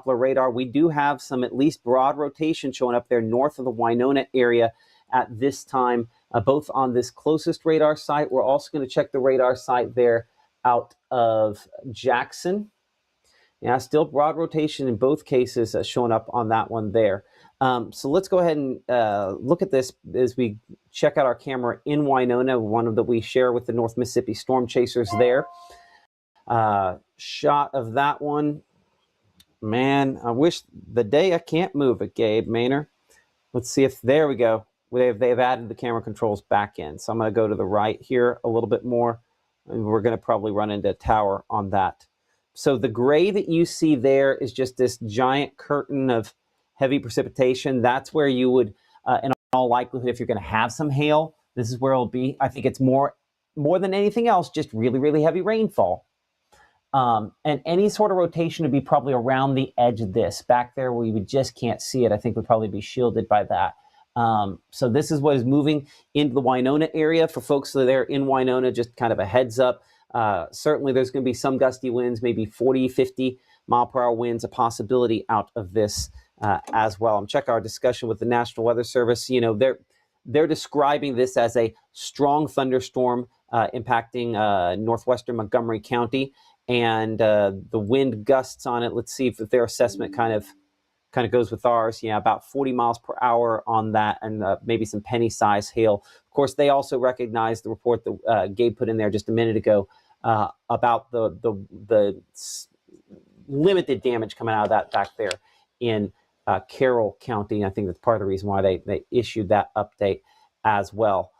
Doppler radar. We do have some at least broad rotation showing up there north of the Winona area at this time, both on this closest radar site. We're also going to check the radar site there out of Jackson. Yeah, still broad rotation in both cases showing up on that one there. So let's go ahead and look at this as we check out our camera in Winona, one that we share with the North Mississippi Storm Chasers there. Shot of that one. Man, I wish the day I can't move it, Gabe Maynor. Let's see if, there we go. They've added the camera controls back in. So I'm going to go to the right here a little bit more. And we're going to probably run into a tower on that. So the gray that you see there is just this giant curtain of heavy precipitation. That's where you would, in all likelihood, if you're going to have some hail, this is where it'll be. I think it's more than anything else, just really, really heavy rainfall. And any sort of rotation would be probably around the edge of this. Back there where you just can't see it, I think would probably be shielded by that. So this is what is moving into the Winona area. For folks that are there in Winona, just kind of a heads up. Certainly there's going to be some gusty winds, maybe 40, 50 mile per hour winds, a possibility out of this as well. I'm checking our discussion with the National Weather Service. You know, they're describing this as a strong thunderstorm impacting northwestern Montgomery County. And the wind gusts on it, let's see if their assessment kind of goes with ours. Yeah, about 40 miles per hour on that, and maybe some penny-sized hail. Of course, they also recognize the report that Gabe put in there just a minute ago about the limited damage coming out of that back there in Carroll County. I think that's part of the reason why they issued that update as well.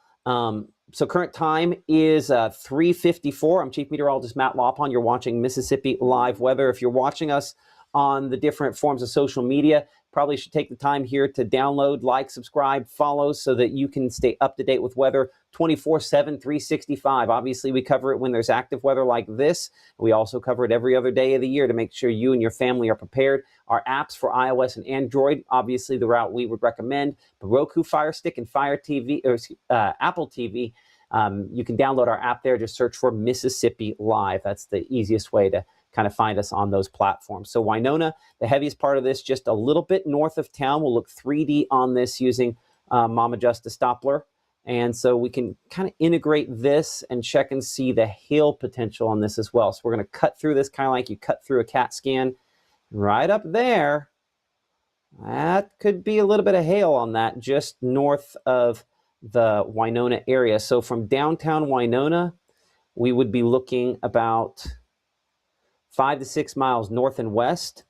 So current time is 3:54. I'm Chief Meteorologist Matt Lawpon. You're watching Mississippi Live Weather. If you're watching us on the different forms of social media, probably should take the time here to download, like, subscribe, follow, so that you can stay up to date with weather 24/7, 365. Obviously, we cover it when there's active weather like this. We also cover it every other day of the year to make sure you and your family are prepared. Our apps for iOS and Android, obviously the route we would recommend, the Roku Fire Stick and Fire TV, or Apple TV. You can download our app there. Just search for Mississippi Live. That's the easiest way to kind of find us on those platforms. So Winona, the heaviest part of this, just a little bit north of town. We'll look 3D on this using Mama Justice Doppler. And so we can kind of integrate this and check and see the hail potential on this as well. So we're going to cut through this kind of like you cut through a CAT scan. Right up there, that could be a little bit of hail on that just north of the Winona area. So from downtown Winona, we would be looking about 5 to 6 miles north and west,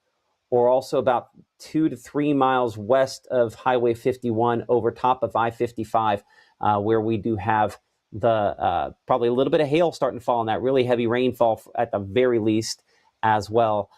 or also about 2 to 3 miles west of Highway 51 over top of I-55, where we do have the probably a little bit of hail starting to fall on that, really heavy rainfall at the very least as well.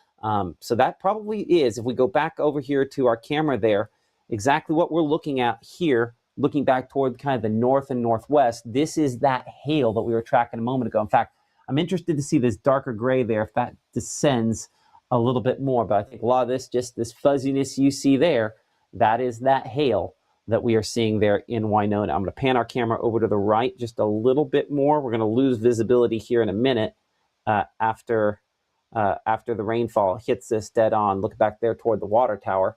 So that probably is, if we go back over here to our camera there, exactly what we're looking at here, looking back toward kind of the north and northwest. This is that hail that we were tracking a moment ago. In fact, I'm interested to see this darker gray there, if that descends a little bit more. But I think a lot of this, just this fuzziness you see there, that is that hail that we are seeing there in Winona. I'm going to pan our camera over to the right just a little bit more. We're going to lose visibility here in a minute after the rainfall hits this dead on. Look back there toward the water tower.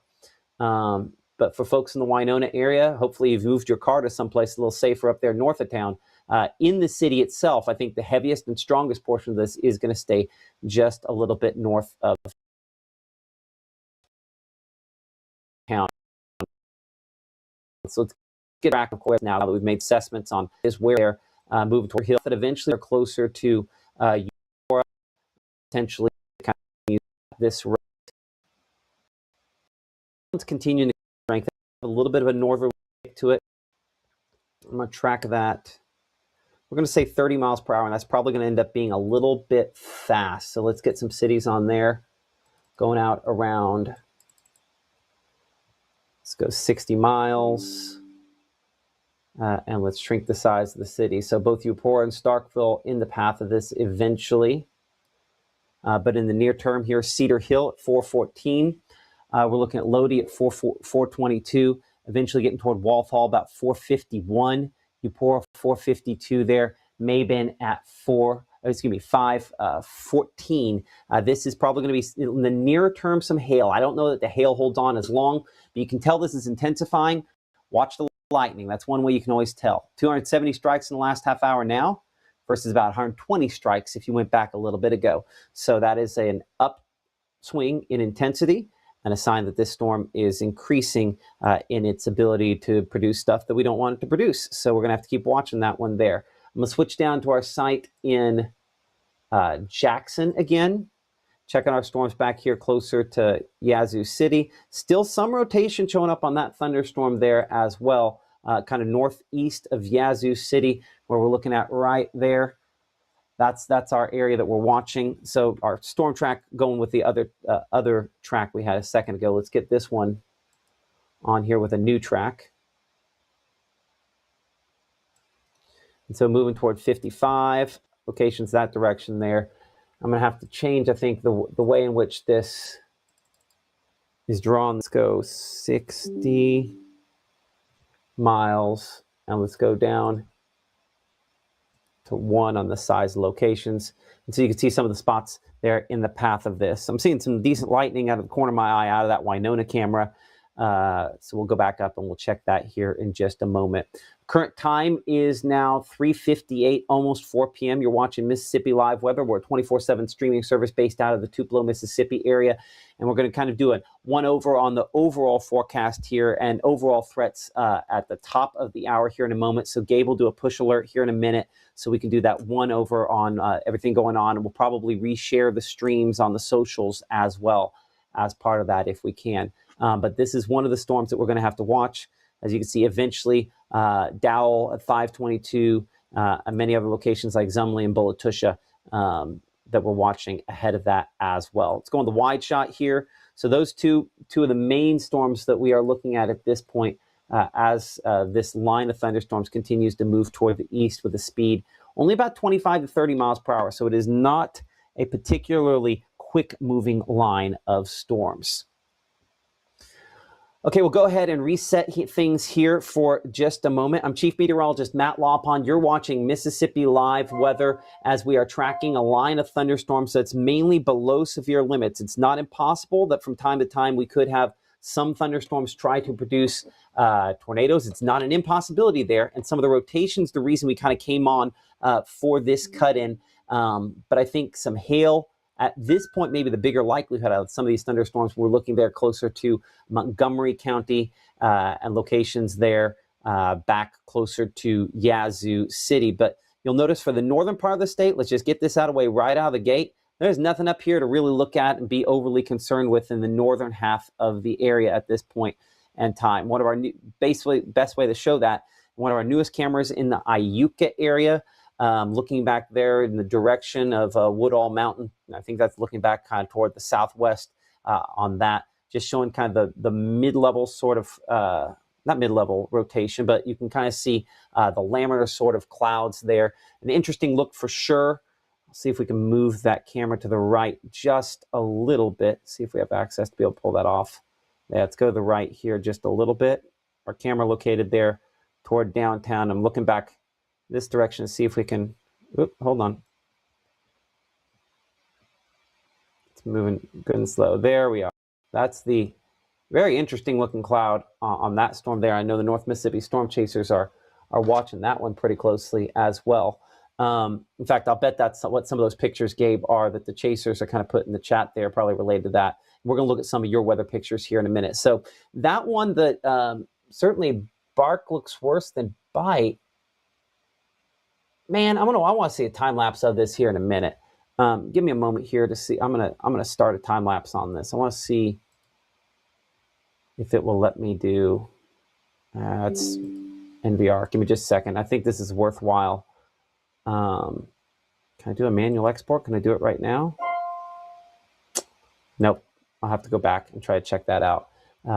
But for folks in the Winona area, hopefully you've moved your car to someplace a little safer up there north of town. In the city itself, I think the heaviest and strongest portion of this is going to stay just a little bit north of town. So let's get back, of course, now that we've made assessments on is where they're moving toward hill that eventually are closer to Eudora, potentially kind of use this road. It's continuing to strengthen, a little bit of a northerly to it. I'm going to track that. We're going to say 30 miles per hour, and that's probably going to end up being a little bit fast. So let's get some cities on there. Going out around, let's go 60 miles. And let's shrink the size of the city. So both Eupora and Starkville in the path of this eventually. But in the near term here, Cedar Hill at 414. We're looking at Lodi at 422. Eventually getting toward Walthall about 451. Eupora 452 there. Mabin at excuse me, 5:14. This is probably going to be in the near term some hail. I don't know that the hail holds on as long, but you can tell this is intensifying. Watch the lightning. That's one way you can always tell. 270 strikes in the last half hour now versus about 120 strikes if you went back a little bit ago. So that is an upswing in intensity and a sign that this storm is increasing in its ability to produce stuff that we don't want it to produce. So we're going to have to keep watching that one there. I'm going to switch down to our site in Jackson again. Checking our storms back here closer to Yazoo City. Still some rotation showing up on that thunderstorm there as well, kind of northeast of Yazoo City, where we're looking at right there. That's our area that we're watching. So our storm track going with the other track we had a second ago. Let's get this one on here with a new track. And so moving toward 55, locations that direction there. I'm going to have to change, I think, the way in which this is drawn. Let's go 60 miles, and let's go down to 1 on the size of locations. And so you can see some of the spots there in the path of this. I'm seeing some decent lightning out of the corner of my eye out of that Winona camera. So we'll go back up and we'll check that here in just a moment. Current time is now 3:58, almost 4 p.m. You're watching Mississippi Live Weather. We're a 24/7 streaming service based out of the Tupelo, Mississippi area. And we're going to kind of do a one-over on the overall forecast here and overall threats at the top of the hour here in a moment. So Gabe will do a push alert here in a minute so we can do that one-over on everything going on. And we'll probably reshare the streams on the socials as well as part of that if we can. But this is one of the storms that we're going to have to watch. As you can see, eventually, Dowell at 5:22, and many other locations like Zumley and Bulatusha that we're watching ahead of that as well. Let's go on the wide shot here. So those two of the main storms that we are looking at this point as this line of thunderstorms continues to move toward the east with a speed only about 25 to 30 miles per hour. So it is not a particularly quick-moving line of storms. Okay, we'll go ahead and reset things here for just a moment. I'm Chief Meteorologist Matt Lawpon. You're watching Mississippi Live Weather as we are tracking a line of thunderstorms that's mainly below severe limits. It's not impossible that from time to time we could have some thunderstorms try to produce tornadoes. It's not an impossibility there. And some of the rotations, the reason we kind of came on for this cut-in. But I think some hail, at this point, maybe the bigger likelihood of some of these thunderstorms, we're looking there closer to Montgomery County and locations there back closer to Yazoo City. But you'll notice for the northern part of the state, let's just get this out of the way right out of the gate. There's nothing up here to really look at and be overly concerned with in the northern half of the area at this point in time. One of our best way to show that, one of our newest cameras in the Iuka area, looking back there in the direction of Woodall Mountain. I think that's looking back kind of toward the southwest on that, just showing kind of the mid-level sort of, not mid-level rotation, but you can kind of see the laminar sort of clouds there. An interesting look for sure. Let's see if we can move that camera to the right just a little bit. See if we have access to be able to pull that off. Yeah, let's go to the right here just a little bit. Our camera located there toward downtown. I'm looking back this direction to see if we can, hold on. It's moving good and slow. There we are. That's the very interesting looking cloud on that storm there. I know the North Mississippi Storm Chasers are watching that one pretty closely as well. In fact, I'll bet that's what some of those pictures, Gabe, are that the Chasers are kind of put in the chat there, probably related to that. We're going to look at some of your weather pictures here in a minute. So that one that certainly bark looks worse than bite. Man, I want to see a time lapse of this here in a minute. Give me a moment here to see. I'm gonna start a time lapse on this. I want to see if it will let me do. It's NVR. Give me just a second. I think this is worthwhile. Can I do a manual export? Can I do it right now? Nope. I'll have to go back and try to check that out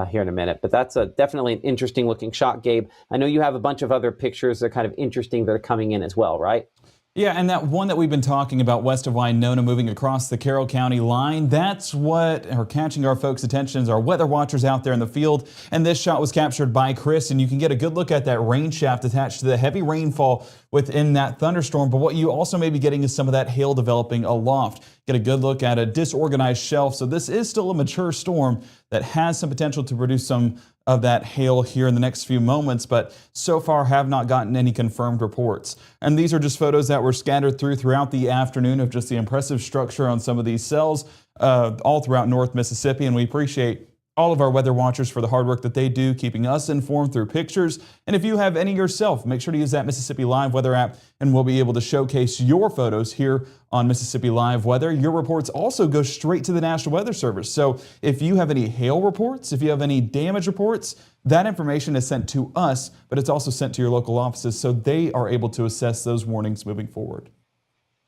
here in a minute. But that's definitely an interesting looking shot, Gabe. I know you have a bunch of other pictures that are kind of interesting that are coming in as well, right? Yeah, and that one that we've been talking about west of Winona moving across the Carroll County line, that's what are catching our folks' attentions, our weather watchers out there in the field. And this shot was captured by Chris, and you can get a good look at that rain shaft attached to the heavy rainfall within that thunderstorm. But what you also may be getting is some of that hail developing aloft. Get a good look at a disorganized shelf. So this is still a mature storm that has some potential to produce some of that hail here in the next few moments, but so far have not gotten any confirmed reports. And these are just photos that were scattered throughout the afternoon of just the impressive structure on some of these cells all throughout North Mississippi. And we appreciate all of our weather watchers for the hard work that they do, keeping us informed through pictures. And if you have any yourself, make sure to use that Mississippi Live Weather app, and we'll be able to showcase your photos here on Mississippi Live Weather. Your reports also go straight to the National Weather Service. So if you have any hail reports, if you have any damage reports, that information is sent to us, but it's also sent to your local offices so they are able to assess those warnings moving forward.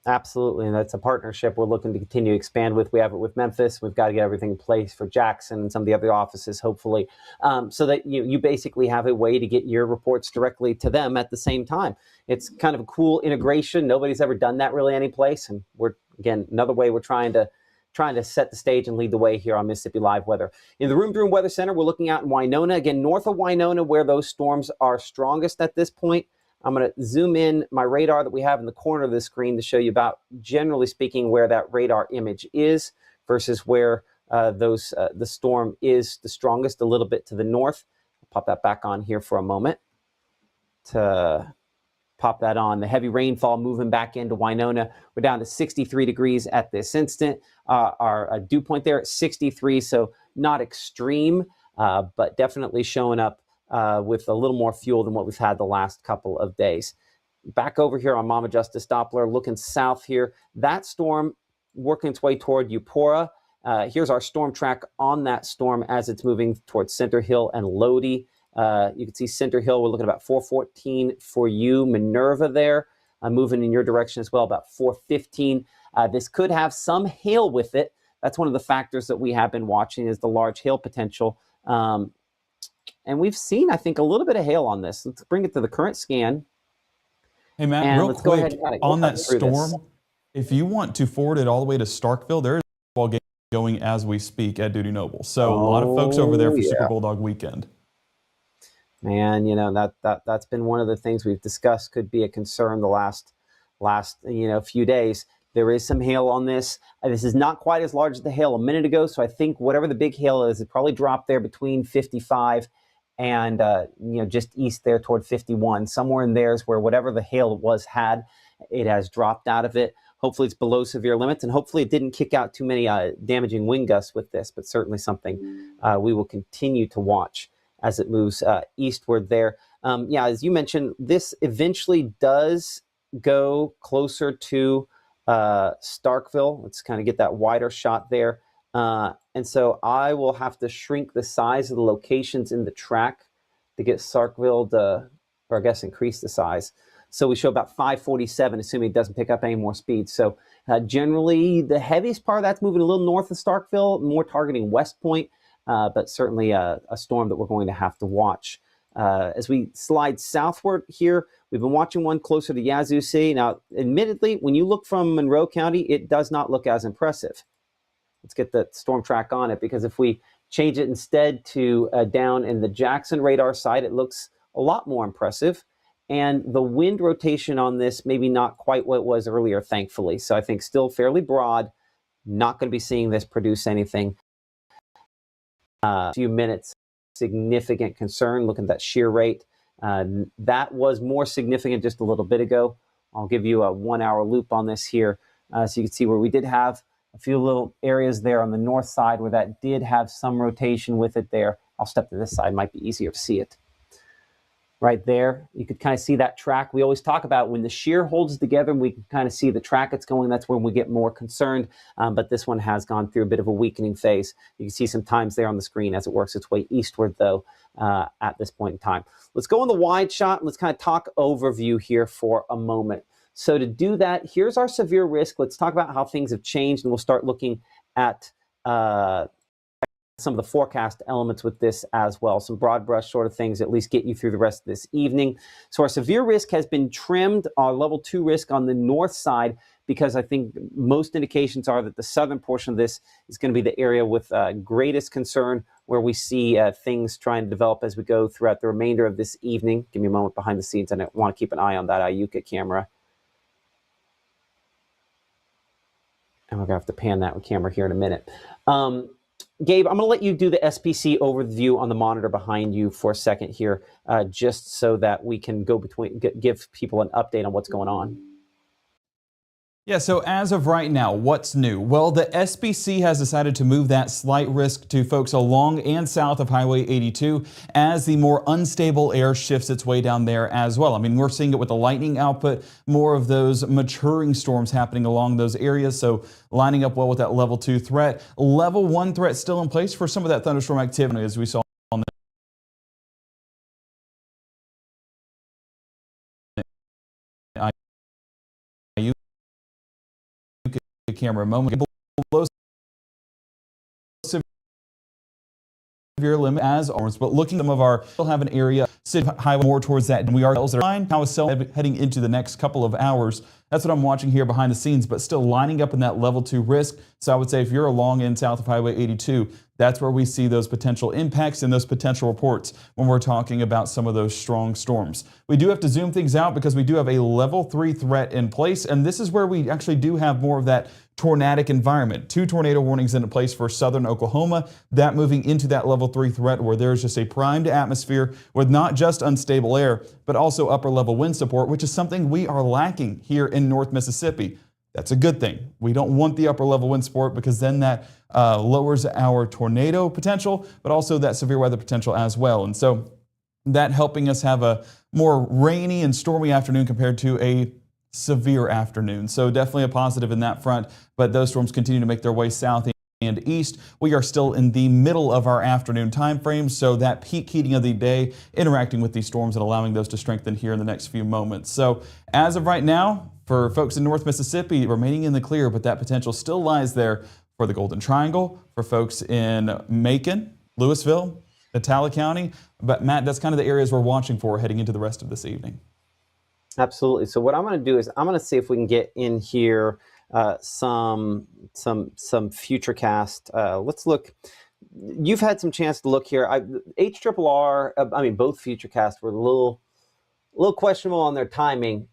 Absolutely, and that's a partnership we're looking to continue to expand with. We have it with Memphis. We've got to get everything in place for Jackson and some of the other offices, hopefully, so that you basically have a way to get your reports directly to them at the same time. It's kind of a cool integration. Nobody's ever done that really anyplace, and we're, again, another way we're trying to set the stage and lead the way here on Mississippi Live Weather. In the Room Weather Center, we're looking out in Winona, again, north of Winona, where those storms are strongest at this point. I'm going to zoom in my radar that we have in the corner of the screen to show you about, generally speaking, where that radar image is versus where the storm is the strongest, a little bit to the north. I'll pop that back on here for a moment to pop that on. The heavy rainfall moving back into Winona. We're down to 63 degrees at this instant. Our dew point there at 63, so not extreme, but definitely showing up with a little more fuel than what we've had the last couple of days. Back over here on Mama Justice Doppler, looking south here. That storm working its way toward Eupora. Here's our storm track on that storm as it's moving towards Center Hill and Lodi. You can see Center Hill, we're looking at about 414 for you. Minerva there, moving in your direction as well, about 415. This could have some hail with it. That's one of the factors that we have been watching, is the large hail potential. And we've seen, I think, a little bit of hail on this. Let's bring it to the current scan. Hey, Matt, and real quick, on that storm, if you want to forward it all the way to Starkville, there is a football game going as we speak at Dudy Noble. So a lot of folks over there for Super Bulldog weekend. Man, you know, that's been one of the things we've discussed could be a concern the last few days. There is some hail on this. This is not quite as large as the hail a minute ago, so I think whatever the big hail is, it probably dropped there between 55 and just east there toward 51. Somewhere in there is where whatever the hail had, it has dropped out of it. Hopefully it's below severe limits, and hopefully it didn't kick out too many damaging wind gusts with this, but certainly something we will continue to watch as it moves eastward there. As you mentioned, this eventually does go closer to Starkville. Let's kind of get that wider shot there. And so I will have to shrink the size of the locations in the track to get Starkville or I guess increase the size. So we show about 547, assuming it doesn't pick up any more speed. So generally, the heaviest part of that's moving a little north of Starkville, more targeting West Point, but certainly a storm that we're going to have to watch. As we slide southward here, we've been watching one closer to Yazoo City. Now, admittedly, when you look from Monroe County, it does not look as impressive. Let's get the storm track on it, because if we change it instead to down in the Jackson radar site, it looks a lot more impressive. And the wind rotation on this, maybe not quite what it was earlier, thankfully. So I think still fairly broad. Not going to be seeing this produce anything. A few minutes, significant concern. Look at that shear rate. That was more significant just a little bit ago. I'll give you a 1 hour loop on this here. So you can see where we did have a few little areas there on the north side where that did have some rotation with it there. I'll step to this side, might be easier to see it. Right there, you could kind of see that track. We always talk about when the shear holds together and we can kind of see the track it's going, that's when we get more concerned. But this one has gone through a bit of a weakening phase. You can see some times there on the screen as it works its way eastward, though, at this point in time. Let's go on the wide shot and let's kind of talk overview here for a moment. So to do that, here's our severe risk. Let's talk about how things have changed, and we'll start looking at some of the forecast elements with this as well. Some broad brush sort of things at least get you through the rest of this evening. So our severe risk has been trimmed, our level 2 risk on the north side, because I think most indications are that the southern portion of this is going to be the area with greatest concern, where we see things trying to develop as we go throughout the remainder of this evening. Give me a moment behind the scenes, and I want to keep an eye on that IUCA camera. And we're going to have to pan that camera here in a minute. Gabe, I'm going to let you do the SPC overview on the monitor behind you for a second here, just so that we can go between, give people an update on what's going on. Yeah, so as of right now, what's new? Well, the SPC has decided to move that slight risk to folks along and south of Highway 82 as the more unstable air shifts its way down there as well. I mean, we're seeing it with the lightning output, more of those maturing storms happening along those areas, so lining up well with that level 2 threat. Level 1 threat still in place for some of that thunderstorm activity, as we saw on the camera a moment below severe limit as ours, but looking at some of our still have an area highway more towards that, and we are how is heading into the next couple of hours. That's what I'm watching here behind the scenes, but still lining up in that level 2 risk. So I would say if you're along in south of Highway 82, that's where we see those potential impacts and those potential reports when we're talking about some of those strong storms. We do have to zoom things out because we do have a level 3 threat in place, and this is where we actually do have more of that tornadic environment. 2 tornado warnings in place for southern Oklahoma, that moving into that level 3 threat where there's just a primed atmosphere with not just unstable air, but also upper level wind support, which is something we are lacking here in North Mississippi. That's a good thing. We don't want the upper level wind support because then that lowers our tornado potential, but also that severe weather potential as well. And so that helping us have a more rainy and stormy afternoon compared to a severe afternoon. So definitely a positive in that front, but those storms continue to make their way south and east. We are still in the middle of our afternoon time frame, so that peak heating of the day interacting with these storms and allowing those to strengthen here in the next few moments. So as of right now, for folks in North Mississippi, remaining in the clear, but that potential still lies there for the Golden Triangle, for folks in Macon, Louisville, Itala County. But Matt, that's kind of the areas we're watching for heading into the rest of this evening. Absolutely. So what I'm going to do is I'm going to see if we can get in here some futurecast. Let's look. You've had some chance to look here. HRRR, I mean, both futurecasts were a little questionable on their timing,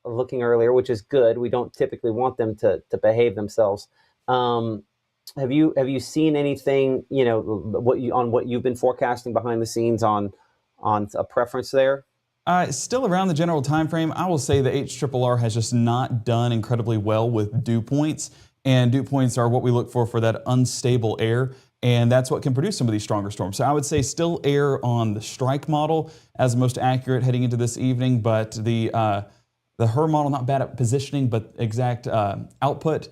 looking earlier, which is good. We don't typically want them to behave themselves. Have you seen anything, you know, what you've been forecasting behind the scenes on a preference there? Still around the general time frame, I will say the HRRR has just not done incredibly well with dew points, and dew points are what we look for that unstable air, and that's what can produce some of these stronger storms. So I would say still err on the strike model as most accurate heading into this evening, but the HRRR model, not bad at positioning, but exact output,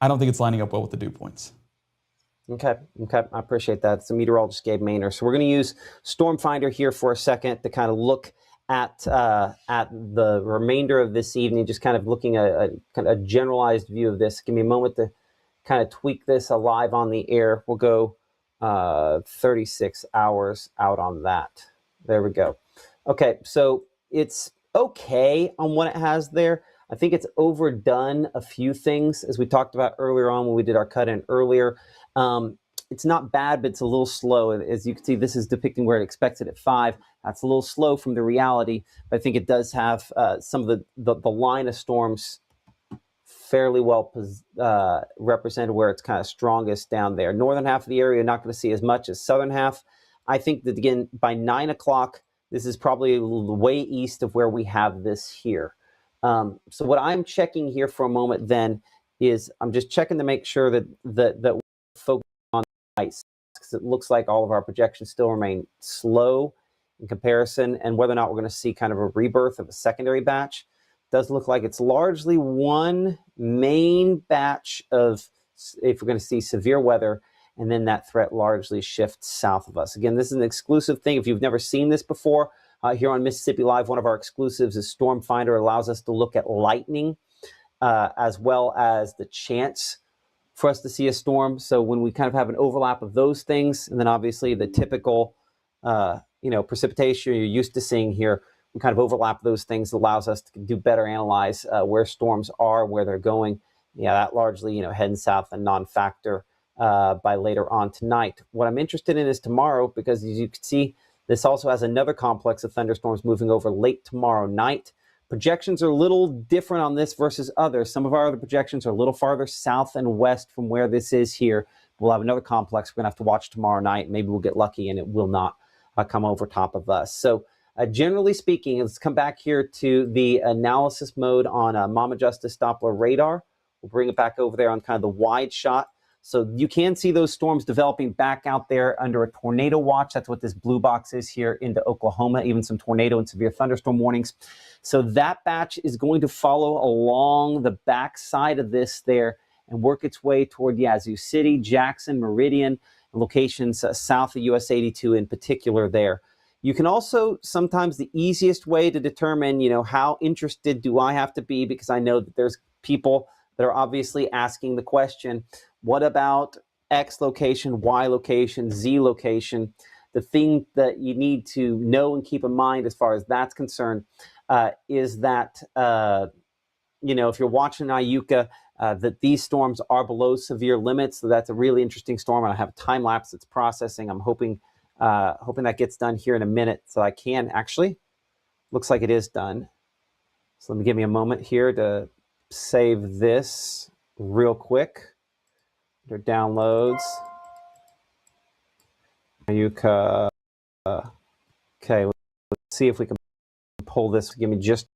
I don't think it's lining up well with the dew points. Okay, I appreciate that. It's the meteorologist Gabe Maynor. So we're going to use Storm Finder here for a second to kind of look at the remainder of this evening, just kind of looking at kind of a generalized view of this. Give me a moment to kind of tweak this live on the air. We'll go 36 hours out on that. There we go. Okay, so it's okay on what it has there. I think it's overdone a few things, as we talked about earlier on when we did our cut-in earlier. It's not bad, but it's a little slow. As you can see, this is depicting where it expects it at 5. That's a little slow from the reality, but I think it does have some of the line of storms fairly well represented where it's kind of strongest down there. Northern half of the area, not going to see as much as southern half. I think that, again, by 9 o'clock, this is probably way east of where we have this here. So what I'm checking here for a moment then is I'm just checking to make sure that we're focused on ice, because it looks like all of our projections still remain slow in comparison, and whether or not we're going to see kind of a rebirth of a secondary batch. Does look like it's largely one main batch of, if we're going to see severe weather, and then that threat largely shifts south of us. Again, this is an exclusive thing. If you've never seen this before, here on Mississippi Live, one of our exclusives is Storm Finder. Allows us to look at lightning as well as the chance for us to see a storm. So when we kind of have an overlap of those things, and then obviously the typical, precipitation you're used to seeing here, we kind of overlap those things, allows us to do better analyze where storms are, where they're going. Yeah, that largely, heading south and non-factor by later on tonight. What I'm interested in is tomorrow, because as you can see, this also has another complex of thunderstorms moving over late tomorrow night. Projections are a little different on this versus others. Some of our other projections are a little farther south and west from where this is here. We'll have another complex we're going to have to watch tomorrow night. Maybe we'll get lucky and it will not come over top of us. So generally speaking, let's come back here to the analysis mode on Mama Justice Doppler radar. We'll bring it back over there on kind of the wide shot. So you can see those storms developing back out there under a tornado watch. That's what this blue box is here into Oklahoma, even some tornado and severe thunderstorm warnings. So that batch is going to follow along the back side of this there and work its way toward Yazoo City, Jackson, Meridian, locations south of US 82 in particular there. You can also sometimes the easiest way to determine, how interested do I have to be, because I know that there's people that are obviously asking the question, what about X location, Y location, Z location? The thing that you need to know and keep in mind as far as that's concerned is that, if you're watching Iuka, that these storms are below severe limits. So that's a really interesting storm. And I have a time lapse that's processing. I'm hoping that gets done here in a minute. So I can actually, looks like it is done. So let me give me a moment here to save this real quick. Under downloads. Iuka. Okay, let's see if we can pull this. Give me just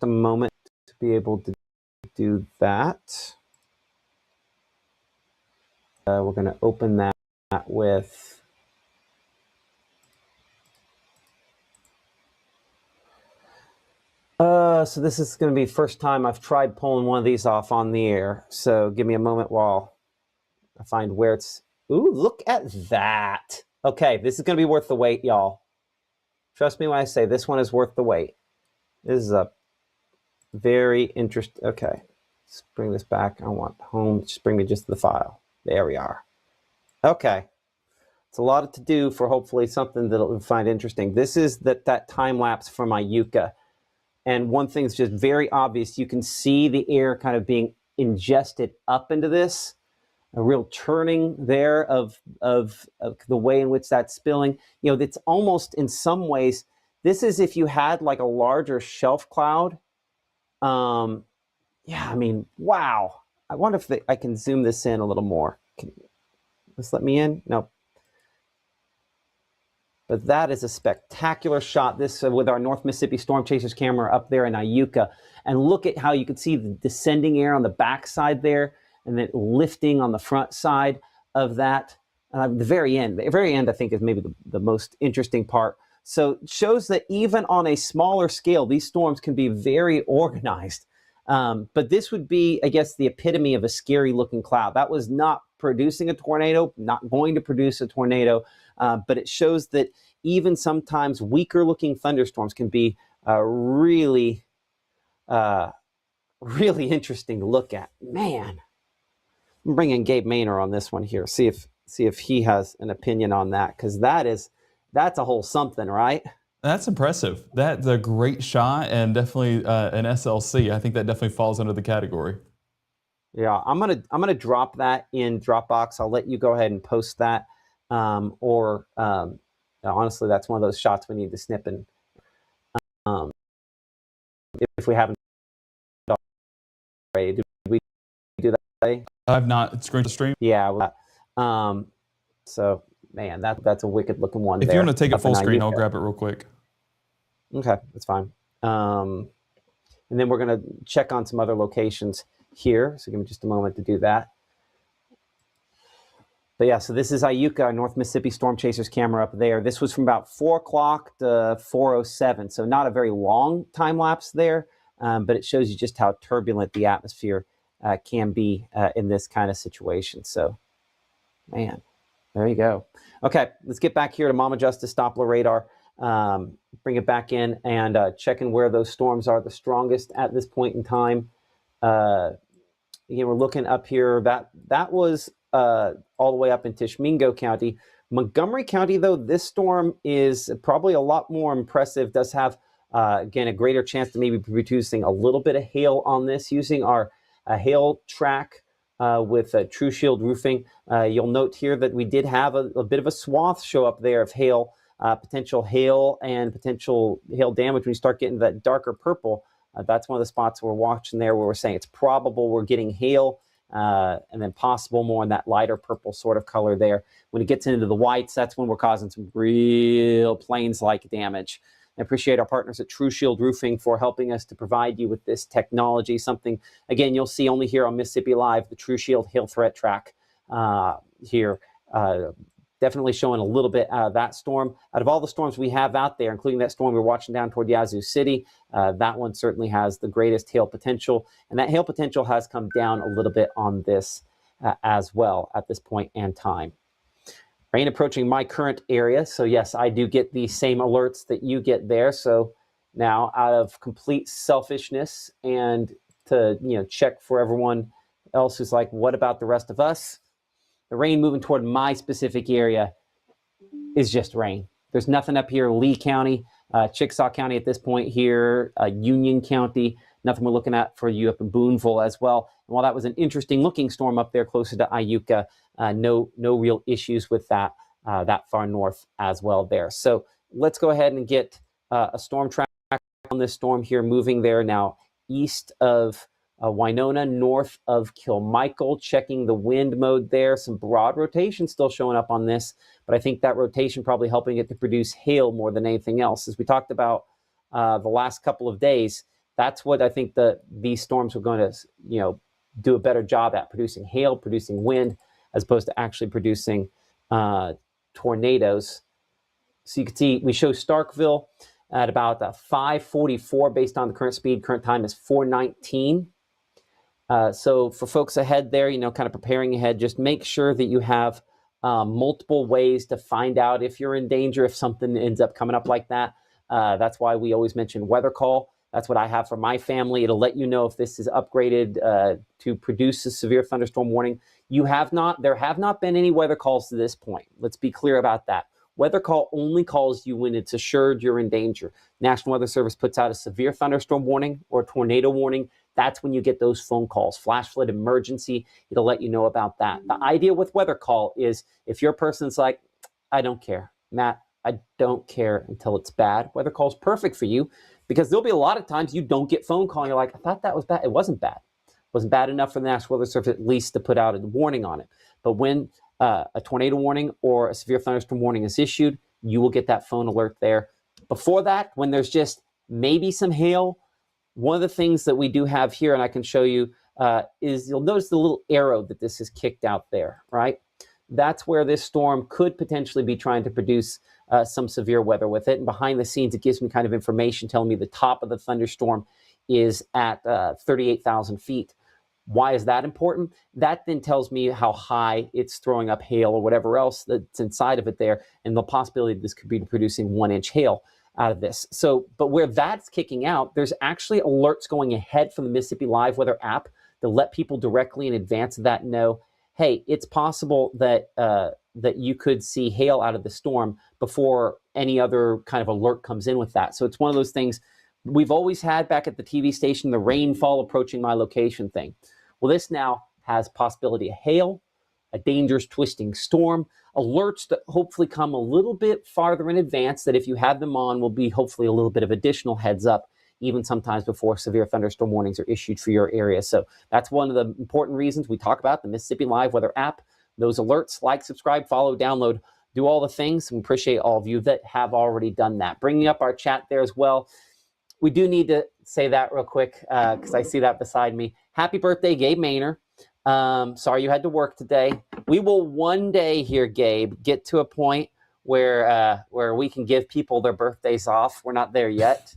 a moment to be able to do that. We're going to open that with so this is going to be the first time I've tried pulling one of these off on the air. So give me a moment while I find where it's. Ooh, look at that. Okay, this is going to be worth the wait, y'all. Trust me when I say this one is worth the wait. This is a very interesting. Okay, let's bring this back. I want home. Just bring me just the file. There we are. Okay. It's a lot to do for hopefully something that you'll find interesting. This is that time lapse from Iuka. And one thing is just very obvious. You can see the air kind of being ingested up into this. A real turning there of the way in which that's spilling. It's almost in some ways, this is if you had like a larger shelf cloud. Yeah, I mean, wow. I wonder if I can zoom this in a little more. Can this let me in? Nope. But that is a spectacular shot. This with our North Mississippi Storm Chasers camera up there in Iuka. And look at how you can see the descending air on the back side there and then lifting on the front side of that. The very end, I think, is maybe the most interesting part. So it shows that even on a smaller scale, these storms can be very organized. But this would be, I guess, the epitome of a scary looking cloud. That was not producing a tornado, not going to produce a tornado, but it shows that even sometimes weaker looking thunderstorms can be really interesting to look at. Man, I'm bringing Gabe Maynor on this one here. See if he has an opinion on that, because that's a whole something, right? That's impressive. That's a great shot, and definitely an SLC. I think that definitely falls under the category. Yeah, I'm gonna drop that in Dropbox. I'll let you go ahead and post that. Honestly, that's one of those shots we need to snip and if we haven't already. Did we do that? I've not screened the stream. Yeah. So man, that's a wicked looking one. If you want to take it full screen, I'll grab it real quick. Okay, that's fine. And then we're gonna check on some other locations here. So give me just a moment to do that. But yeah, so this is Iuka, North Mississippi Storm Chasers camera up there. This was from about 4 o'clock to 4:07, so not a very long time lapse there, but it shows you just how turbulent the atmosphere can be in this kind of situation. So, man, there you go. Okay, let's get back here to Mama Justice Doppler radar. Bring it back in and checking where those storms are the strongest at this point in time. Again, we're looking up here. That was all the way up in Tishomingo County. Montgomery County, though, this storm is probably a lot more impressive. Does have, again, a greater chance to maybe be producing a little bit of hail on this using our hail track with True Shield roofing. You'll note here that we did have a bit of a swath show up there of hail, potential hail and potential hail damage. When you start getting that darker purple, that's one of the spots we're watching there where we're saying it's probable we're getting hail, and then possible more in that lighter purple sort of color there. When it gets into the whites, that's when we're causing some real plains-like damage. I appreciate our partners at True Shield Roofing for helping us to provide you with this technology. Something, again, you'll see only here on Mississippi Live, the True Shield Hail Threat Track here. Definitely showing a little bit out of that storm. Out of all the storms we have out there, including that storm we're watching down toward Yazoo City, that one certainly has the greatest hail potential. And that hail potential has come down a little bit on this as well at this point in time. Rain approaching my current area. So yes, I do get the same alerts that you get there. So now, out of complete selfishness and to check for everyone else who's like, what about the rest of us? The rain moving toward my specific area is just rain. There's nothing up here. Lee County, Chickasaw County at this point here, Union County, nothing we're looking at for you up in Booneville as well. And while that was an interesting looking storm up there closer to Iuka, no real issues with that far north as well there. So let's go ahead and get a storm track on this storm here, moving there now east of Winona, north of Kilmichael, checking the wind mode there. Some broad rotation still showing up on this, but I think that rotation probably helping it to produce hail more than anything else. As we talked about the last couple of days, that's what I think these storms are going to do a better job at, producing hail, producing wind, as opposed to actually producing tornadoes. So you can see we show Starkville at about 544 based on the current speed. Current time is 419. So for folks ahead there, kind of preparing ahead, just make sure that you have multiple ways to find out if you're in danger, if something ends up coming up like that. That's why we always mention weather call. That's what I have for my family. It'll let you know if this is upgraded to produce a severe thunderstorm warning. There have not been any weather calls to this point. Let's be clear about that. Weather call only calls you when it's assured you're in danger. National Weather Service puts out a severe thunderstorm warning or a tornado warning. That's when you get those phone calls. Flash flood emergency, it'll let you know about that. The idea with weather call is if your person's like, I don't care, Matt, I don't care until it's bad. Weather call is perfect for you because there'll be a lot of times you don't get phone call and you're like, I thought that was bad. It wasn't bad. It wasn't bad enough for the National Weather Service at least to put out a warning on it. But when a tornado warning or a severe thunderstorm warning is issued, you will get that phone alert there. Before that, when there's just maybe some hail, one of the things that we do have here, and I can show you, is you'll notice the little arrow that this is kicked out there, right? That's where this storm could potentially be trying to produce some severe weather with it. And behind the scenes, it gives me kind of information telling me the top of the thunderstorm is at 38,000 feet. Why is that important? That then tells me how high it's throwing up hail or whatever else that's inside of it there, and the possibility this could be producing 1-inch hail out of this. So, but where that's kicking out, there's actually alerts going ahead from the Mississippi Live Weather app to let people directly in advance of that know, hey, it's possible that that you could see hail out of the storm before any other kind of alert comes in with that. So it's one of those things we've always had back at the TV station, the rainfall approaching my location thing. Well, this now has possibility of hail, a dangerous twisting storm, alerts that hopefully come a little bit farther in advance that if you have them on will be hopefully a little bit of additional heads up, even sometimes before severe thunderstorm warnings are issued for your area. So that's one of the important reasons we talk about the Mississippi Live Weather app. Those alerts, like, subscribe, follow, download, do all the things. We appreciate all of you that have already done that. Bringing up our chat there as well. We do need to say that real quick because I see that beside me. Happy birthday, Gabe Maynor. Sorry you had to work today. We will one day here, Gabe, get to a point where we can give people their birthdays off. We're not there yet.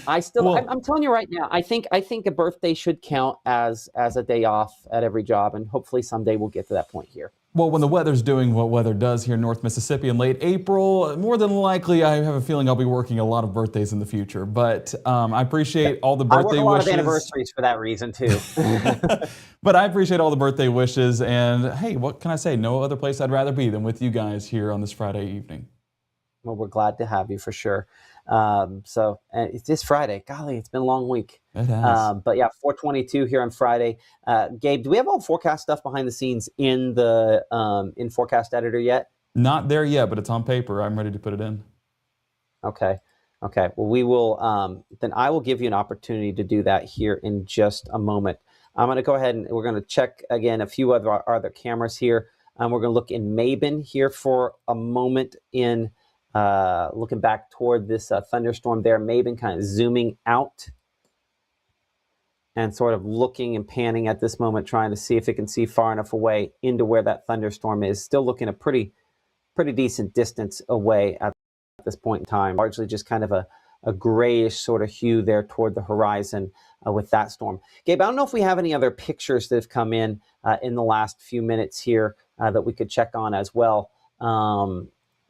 I'm telling you right now, I think a birthday should count as a day off at every job, and hopefully someday we'll get to that point here. Well, when the weather's doing what weather does here in North Mississippi in late April, more than likely I have a feeling I'll be working a lot of birthdays in the future. But I Yeah. appreciate all the I work birthday a lot of wishes. anniversaries for that reason too. But I appreciate all the birthday wishes. And hey, what can I say? No other place I'd rather be than with you guys here on this Friday evening. Well, we're glad to have you for sure. And it's this Friday. Golly, it's been a long week. It has. But yeah, 422 here on Friday. Gabe, do we have all forecast stuff behind the scenes in the in Forecast Editor yet? Not there yet, but it's on paper. I'm ready to put it in. Okay. Okay. Well, we will. Then I will give you an opportunity to do that here in just a moment. I'm going to go ahead and we're going to check again a few other cameras here. We're going to look in Mabin here for a moment in looking back toward this thunderstorm there. Mabin kind of zooming out and sort of looking and panning at this moment, trying to see if it can see far enough away into where that thunderstorm is. Still looking a pretty decent distance away at this point in time. Largely just kind of a grayish sort of hue there toward the horizon with that storm. Gabe, I don't know if we have any other pictures that have come in the last few minutes here that we could check on as well.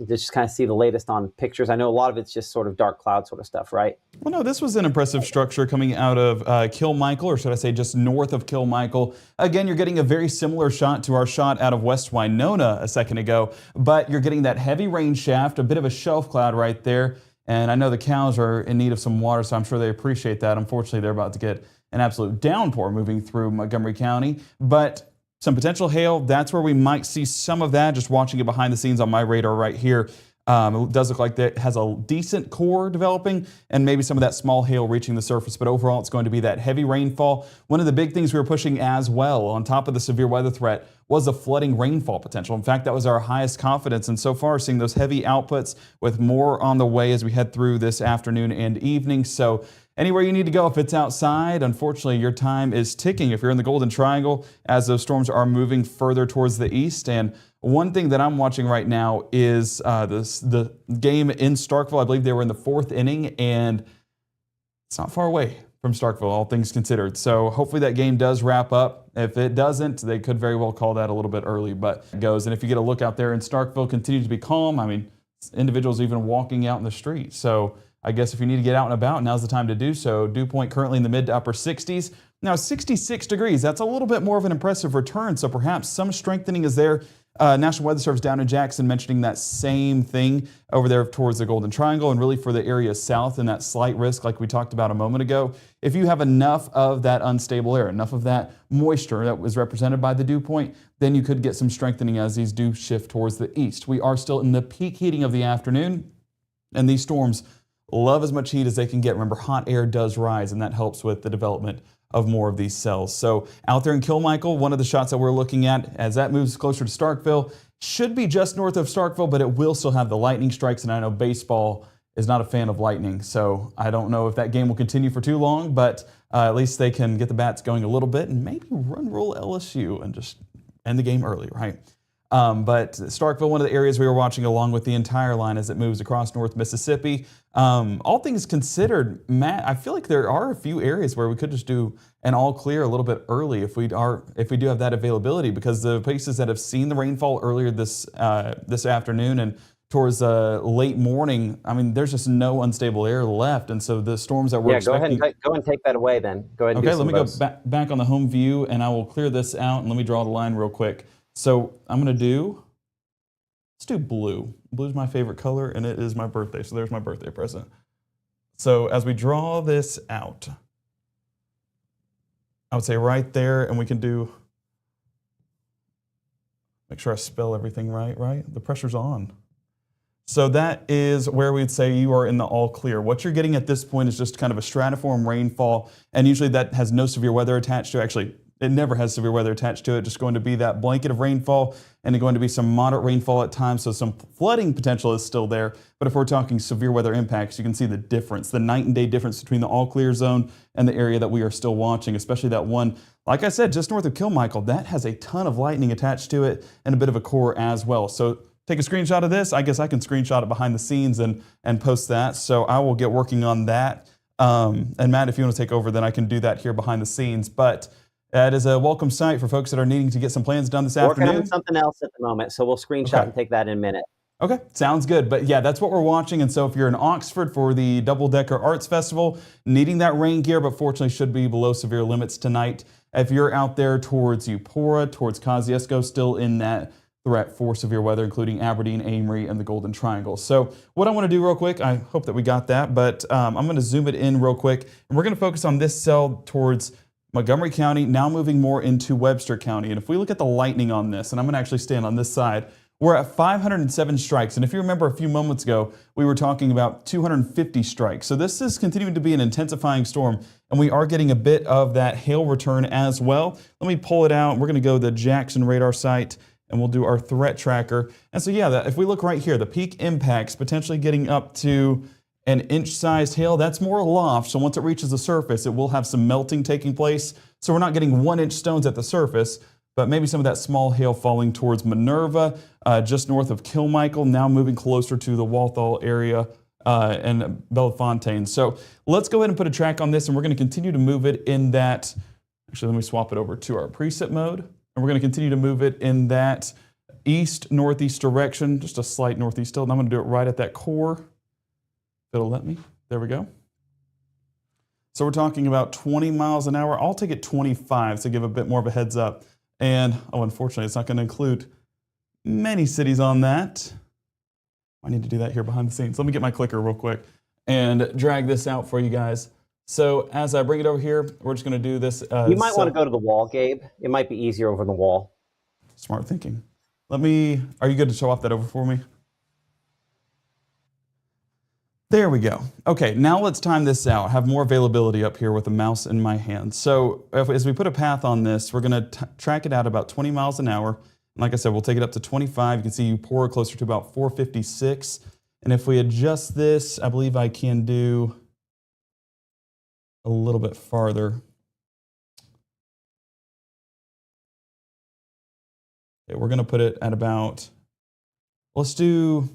Just kind of see the latest on pictures. I know a lot of it's just sort of dark cloud sort of stuff, right? Well, no, this was an impressive structure coming out of Kilmichael, or should I say just north of Kilmichael. Again, you're getting a very similar shot to our shot out of West Winona a second ago, but you're getting that heavy rain shaft, a bit of a shelf cloud right there. And I know the cows are in need of some water, so I'm sure they appreciate that. Unfortunately, they're about to get an absolute downpour moving through Montgomery County, but some potential hail, that's where we might see some of that. Just watching it behind the scenes on my radar right here. It does look like it has a decent core developing and maybe some of that small hail reaching the surface, but overall it's going to be that heavy rainfall. One of the big things we were pushing as well on top of the severe weather threat was the flooding rainfall potential. In fact, that was our highest confidence, and so far seeing those heavy outputs with more on the way as we head through this afternoon and evening. So anywhere you need to go, if it's outside, unfortunately, your time is ticking if you're in the Golden Triangle as those storms are moving further towards the east. And one thing that I'm watching right now is the game in Starkville. I believe they were in the 4th inning, and it's not far away from Starkville, all things considered. So hopefully that game does wrap up. If it doesn't, they could very well call that a little bit early, but it goes. And if you get a look out there in Starkville, continue to be calm. I mean, individuals even walking out in the street. So I guess if you need to get out and about, now's the time to do so. Dew point currently in the mid to upper 60s. Now 66 degrees, that's a little bit more of an impressive return, so perhaps some strengthening is there. National Weather Service down in Jackson mentioning that same thing over there towards the Golden Triangle and really for the area south and that slight risk like we talked about a moment ago. If you have enough of that unstable air, enough of that moisture that was represented by the dew point, then you could get some strengthening as these do shift towards the east. We are still in the peak heating of the afternoon, and these storms love as much heat as they can get. Remember, hot air does rise, and that helps with the development of more of these cells. So out there in Kilmichael, one of the shots that we're looking at as that moves closer to Starkville should be just north of Starkville, but it will still have the lightning strikes, and I know baseball is not a fan of lightning, so I don't know if that game will continue for too long, but at least they can get the bats going a little bit and maybe run roll LSU and just end the game early, right? But Starkville, one of the areas we were watching along with the entire line as it moves across North Mississippi. All things considered, Matt, I feel like there are a few areas where we could just do an all clear a little bit early if we do have that availability, because the places that have seen the rainfall earlier this afternoon and towards late morning, I mean, there's just no unstable air left, and so the storms that we're expecting. Go ahead and take that away then. Go ahead and okay, let me go back on the home view, and I will clear this out, and let me draw the line real quick. So I'm going to let's do blue. Blue's my favorite color, and it is my birthday, so there's my birthday present. So as we draw this out, I would say right there, and we can make sure I spell everything right? The pressure's on. So that is where we'd say you are in the all clear. What you're getting at this point is just kind of a stratiform rainfall, and usually that has no severe weather attached to it. Actually, it never has severe weather attached to it, just going to be that blanket of rainfall and going to be some moderate rainfall at times, so some flooding potential is still there. But if we're talking severe weather impacts, you can see the difference, the night and day difference between the all clear zone and the area that we are still watching, especially that one, like I said, just north of Kilmichael, that has a ton of lightning attached to it and a bit of a core as well. So take a screenshot of this. I guess I can screenshot it behind the scenes and post that. So I will get working on that. And Matt, if you want to take over, then I can do that here behind the scenes. But That is a welcome sight for folks that are needing to get some plans done this Working afternoon. on something else at the moment, so we'll screenshot Okay. and take that in a minute. Okay, sounds good. But yeah, that's what we're watching. And so if you're in Oxford for the Double Decker Arts Festival, needing that rain gear, but fortunately should be below severe limits tonight. If you're out there towards Eupora, towards Kosciuszko, still in that threat for severe weather, including Aberdeen, Amory, and the Golden Triangle. So what I want to do real quick, I hope that we got that, but I'm going to zoom it in real quick. And we're going to focus on this cell towards Montgomery County, now moving more into Webster County. And if we look at the lightning on this, and I'm going to actually stand on this side, we're at 507 strikes. And if you remember a few moments ago, we were talking about 250 strikes. So this is continuing to be an intensifying storm, and we are getting a bit of that hail return as well. Let me pull it out. We're going to go to the Jackson radar site, and we'll do our threat tracker. And so yeah, if we look right here, the peak impacts potentially getting up to an inch-sized hail. That's more aloft, so once it reaches the surface, it will have some melting taking place. So we're not getting 1-inch stones at the surface, but maybe some of that small hail falling towards Minerva, just north of Kilmichael, now moving closer to the Walthall area and Bellefontaine. So let's go ahead and put a track on this, and we're going to continue to move it in that. Actually, let me swap it over to our preset mode, and we're going to continue to move it in that east-northeast direction, just a slight northeast tilt. And I'm going to do it right at that core. If it'll let me. There we go. So we're talking about 20 miles an hour. I'll take it 25 to give a bit more of a heads up. And, oh, unfortunately, it's not going to include many cities on that. I need to do that here behind the scenes. Let me get my clicker real quick and drag this out for you guys. So as I bring it over here, we're just going to do this. You might want to go to the wall, Gabe. It might be easier over the wall. Smart thinking. Are you good to show off that over for me? There we go. Okay, now let's time this out. I have more availability up here with the mouse in my hand. So as we put a path on this, we're going to track it out about 20 miles an hour. And like I said, we'll take it up to 25. You can see Eupora closer to about 456. And if we adjust this, I believe I can do a little bit farther. Okay, we're going to put it at about, let's do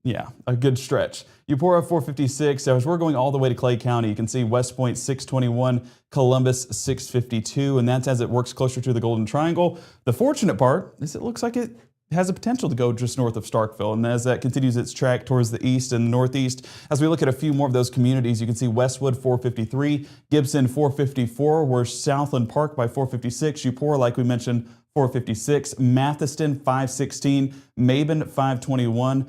yeah, a good stretch. Eupora 456. So as we're going all the way to Clay County, you can see West Point 621, Columbus 652, and that's as it works closer to the Golden Triangle. The fortunate part is it looks like it has the potential to go just north of Starkville, and as that continues its track towards the east and the northeast, as we look at a few more of those communities, you can see Westwood 453, Gibson 454, we're Southland Park by 456, Eupora, like we mentioned, 456, Mathiston 516, Maben 521,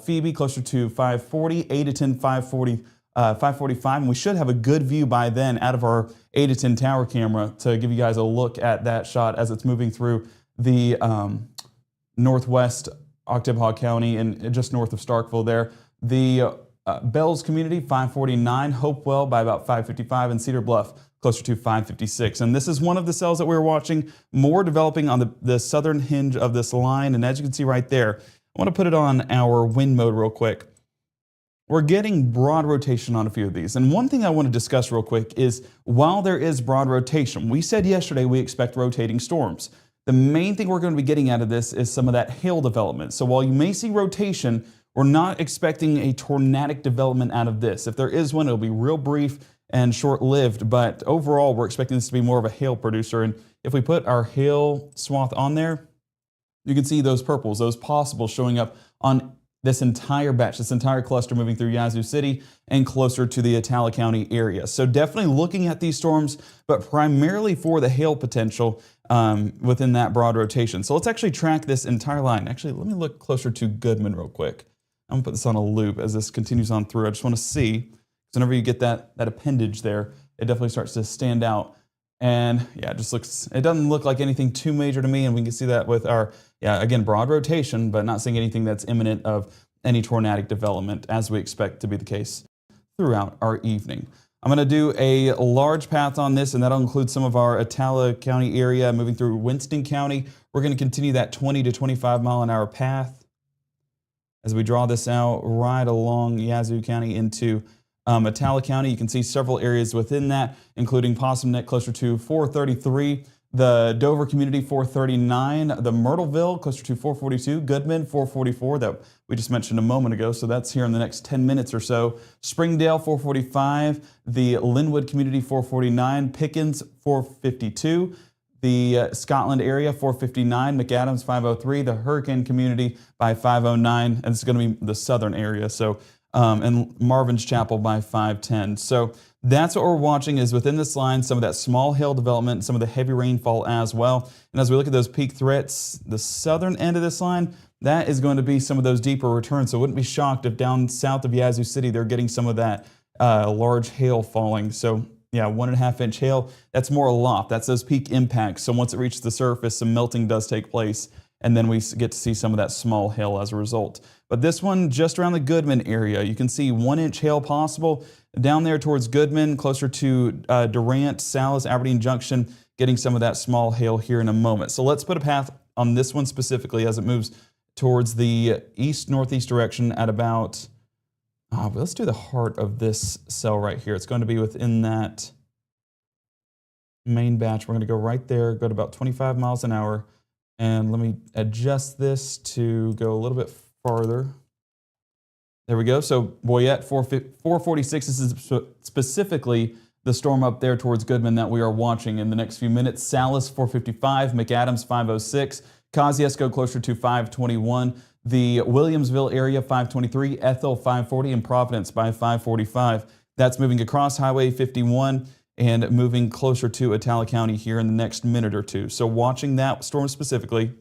Phoebe closer to 540, Adeton 540, 545, and we should have a good view by then out of our Adeton tower camera to give you guys a look at that shot as it's moving through the northwest Oktibbeha County and just north of Starkville there. The Bells community 549, Hopewell by about 555, and Cedar Bluff closer to 556. And this is one of the cells that we're watching more developing on the southern hinge of this line, and as you can see right there, I want to put it on our wind mode real quick. We're getting broad rotation on a few of these. And one thing I want to discuss real quick is while there is broad rotation, we said yesterday we expect rotating storms. The main thing we're going to be getting out of this is some of that hail development. So while you may see rotation, we're not expecting a tornadic development out of this. If there is one, it'll be real brief and short-lived. But overall, we're expecting this to be more of a hail producer. And if we put our hail swath on there, you can see those purples, those possibles showing up on this entire batch, this entire cluster moving through Yazoo City and closer to the Atala County area. So definitely looking at these storms, but primarily for the hail potential within that broad rotation. So let's actually track this entire line. Actually, let me look closer to Goodman real quick. I'm gonna put this on a loop as this continues on through. I just want to see, because whenever you get that appendage there, it definitely starts to stand out. And yeah, it doesn't look like anything too major to me, and we can see that with our, again, broad rotation, but not seeing anything that's imminent of any tornadic development, as we expect to be the case throughout our evening. I'm going to do a large path on this, and that'll include some of our Atala County area moving through Winston County. We're going to continue that 20 to 25 mile an hour path as we draw this out right along Yazoo County into Atala County. You can see several areas within that, including Possum Neck closer to 433, The Dover community 439, the Myrtleville closer to 442, Goodman 444 that we just mentioned a moment ago, so that's here in the next 10 minutes or so. Springdale 445, the Linwood community 449, Pickens 452, the Scotland area 459, McAdams 503, the Hurricane community by 509, and it's going to be the southern area, so and Marvin's Chapel by 510. So that's what we're watching is within this line, some of that small hail development, some of the heavy rainfall as well. And as we look at those peak threats, the southern end of this line, that is going to be some of those deeper returns. So wouldn't be shocked if down south of Yazoo City, they're getting some of that large hail falling. So yeah, 1.5 inch hail, that's more aloft. That's those peak impacts. So once it reaches the surface, some melting does take place. And then we get to see some of that small hail as a result. But this one, just around the Goodman area, you can see 1 inch hail possible. Down there towards Goodman, closer to Durant, Salis, Aberdeen Junction, getting some of that small hail here in a moment. So let's put a path on this one specifically as it moves towards the east-northeast direction at about, let's do the heart of this cell right here. It's going to be within that main batch. We're going to go right there, go to about 25 miles an hour. And let me adjust this to go a little bit farther. There we go. So Boyette 446, this is specifically the storm up there towards Goodman that we are watching in the next few minutes. Salis 455, McAdams 506, Kosciuszko closer to 521, the Williamsville area 523, Ethel 540, and Providence by 545. That's moving across Highway 51 and moving closer to Atala County here in the next minute or two. So watching that storm specifically,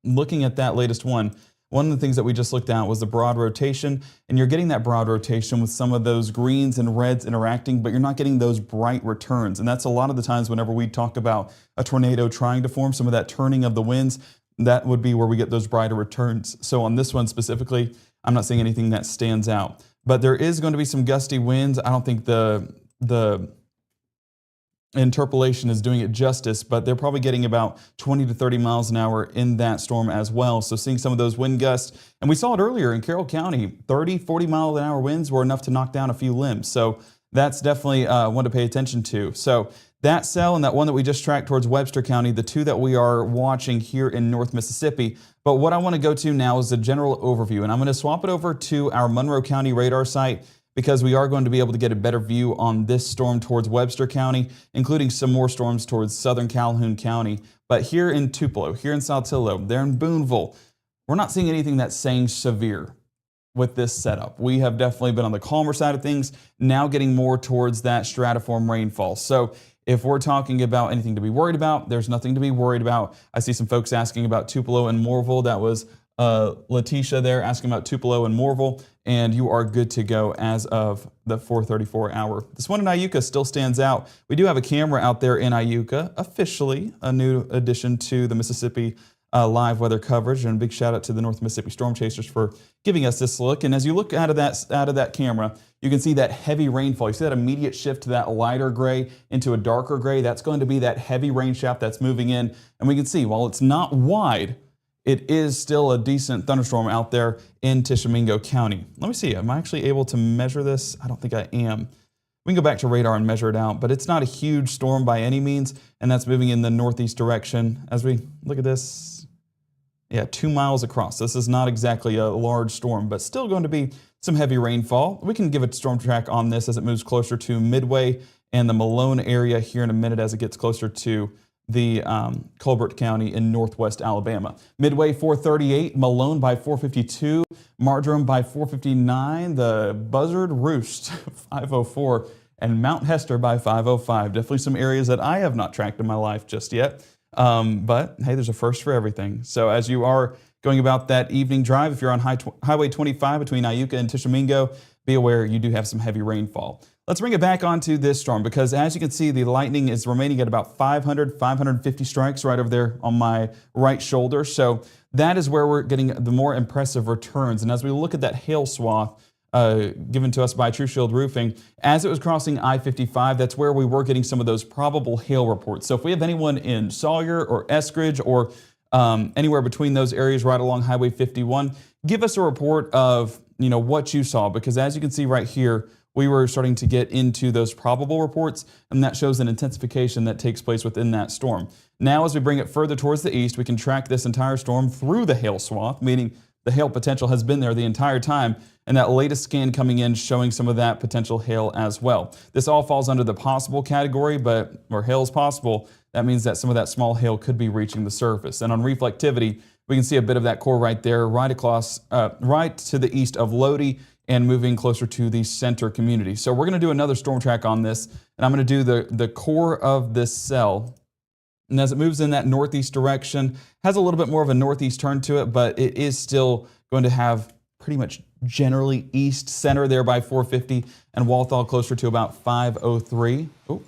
looking at that latest one of the things that we just looked at was the broad rotation, and you're getting that broad rotation with some of those greens and reds interacting, but you're not getting those bright returns. And that's a lot of the times whenever we talk about a tornado trying to form, some of that turning of the winds, that would be where we get those brighter returns. So on this one specifically, I'm not seeing anything that stands out. But there is going to be some gusty winds. I don't think the interpolation is doing it justice, but they're probably getting about 20 to 30 miles an hour in that storm as well. So seeing some of those wind gusts, and we saw it earlier in Carroll County, 30, 40 mile an hour winds were enough to knock down a few limbs. So that's definitely one to pay attention to. So that cell and that one that we just tracked towards Webster County, the two that we are watching here in North Mississippi. But what I want to go to now is a general overview, and I'm going to swap it over to our Monroe County radar site, because we are going to be able to get a better view on this storm towards Webster County, including some more storms towards southern Calhoun County. But here in Tupelo, here in Saltillo, there in Booneville, we're not seeing anything that's saying severe with this setup. We have definitely been on the calmer side of things, now getting more towards that stratiform rainfall. So if we're talking about anything to be worried about, there's nothing to be worried about. I see some folks asking about Tupelo and Moorville. That was Letitia there asking about Tupelo and Moorville, and you are good to go as of the 4:34 hour. This one in Iuka still stands out. We do have a camera out there in Iuka, officially a new addition to the Mississippi live weather coverage, and a big shout out to the North Mississippi Storm Chasers for giving us this look. And as you look out of that camera, you can see that heavy rainfall. You see that immediate shift to that lighter gray into a darker gray. That's going to be that heavy rain shaft that's moving in, and we can see while it's not wide, it is still a decent thunderstorm out there in Tishomingo County. Let me see, am I actually able to measure this? I don't think I am. We can go back to radar and measure it out, but it's not a huge storm by any means, and that's moving in the northeast direction. As we look at this, yeah, 2 miles across. This is not exactly a large storm, but still going to be some heavy rainfall. We can give a storm track on this as it moves closer to Midway and the Malone area here in a minute as it gets closer to the Colbert County in northwest Alabama. Midway 438, Malone by 452, Marjoram by 459, the Buzzard Roost 504, and Mount Hester by 505. Definitely some areas that I have not tracked in my life just yet. But hey, there's a first for everything. So as you are going about that evening drive, if you're on Highway 25 between Iuka and Tishomingo, be aware you do have some heavy rainfall. Let's bring it back onto this storm, because as you can see, the lightning is remaining at about 500, 550 strikes right over there on my right shoulder. So that is where we're getting the more impressive returns. And as we look at that hail swath given to us by True Shield Roofing, as it was crossing I-55, that's where we were getting some of those probable hail reports. So if we have anyone in Sawyer or Eskridge or anywhere between those areas right along Highway 51, give us a report of what you saw, because as you can see right here, we were starting to get into those probable reports, and that shows an intensification that takes place within that storm. Now, as we bring it further towards the east, we can track this entire storm through the hail swath, meaning the hail potential has been there the entire time, and that latest scan coming in showing some of that potential hail as well. This all falls under the possible category, but where hail is possible, that means that some of that small hail could be reaching the surface. And on reflectivity, we can see a bit of that core right there, right across, right to the east of Lodi, and moving closer to the center community. So we're going to do another storm track on this, and I'm going to do the core of this cell. And as it moves in that northeast direction, has a little bit more of a northeast turn to it, but it is still going to have pretty much generally east center there by 450, and Walthall closer to about 503. Oh,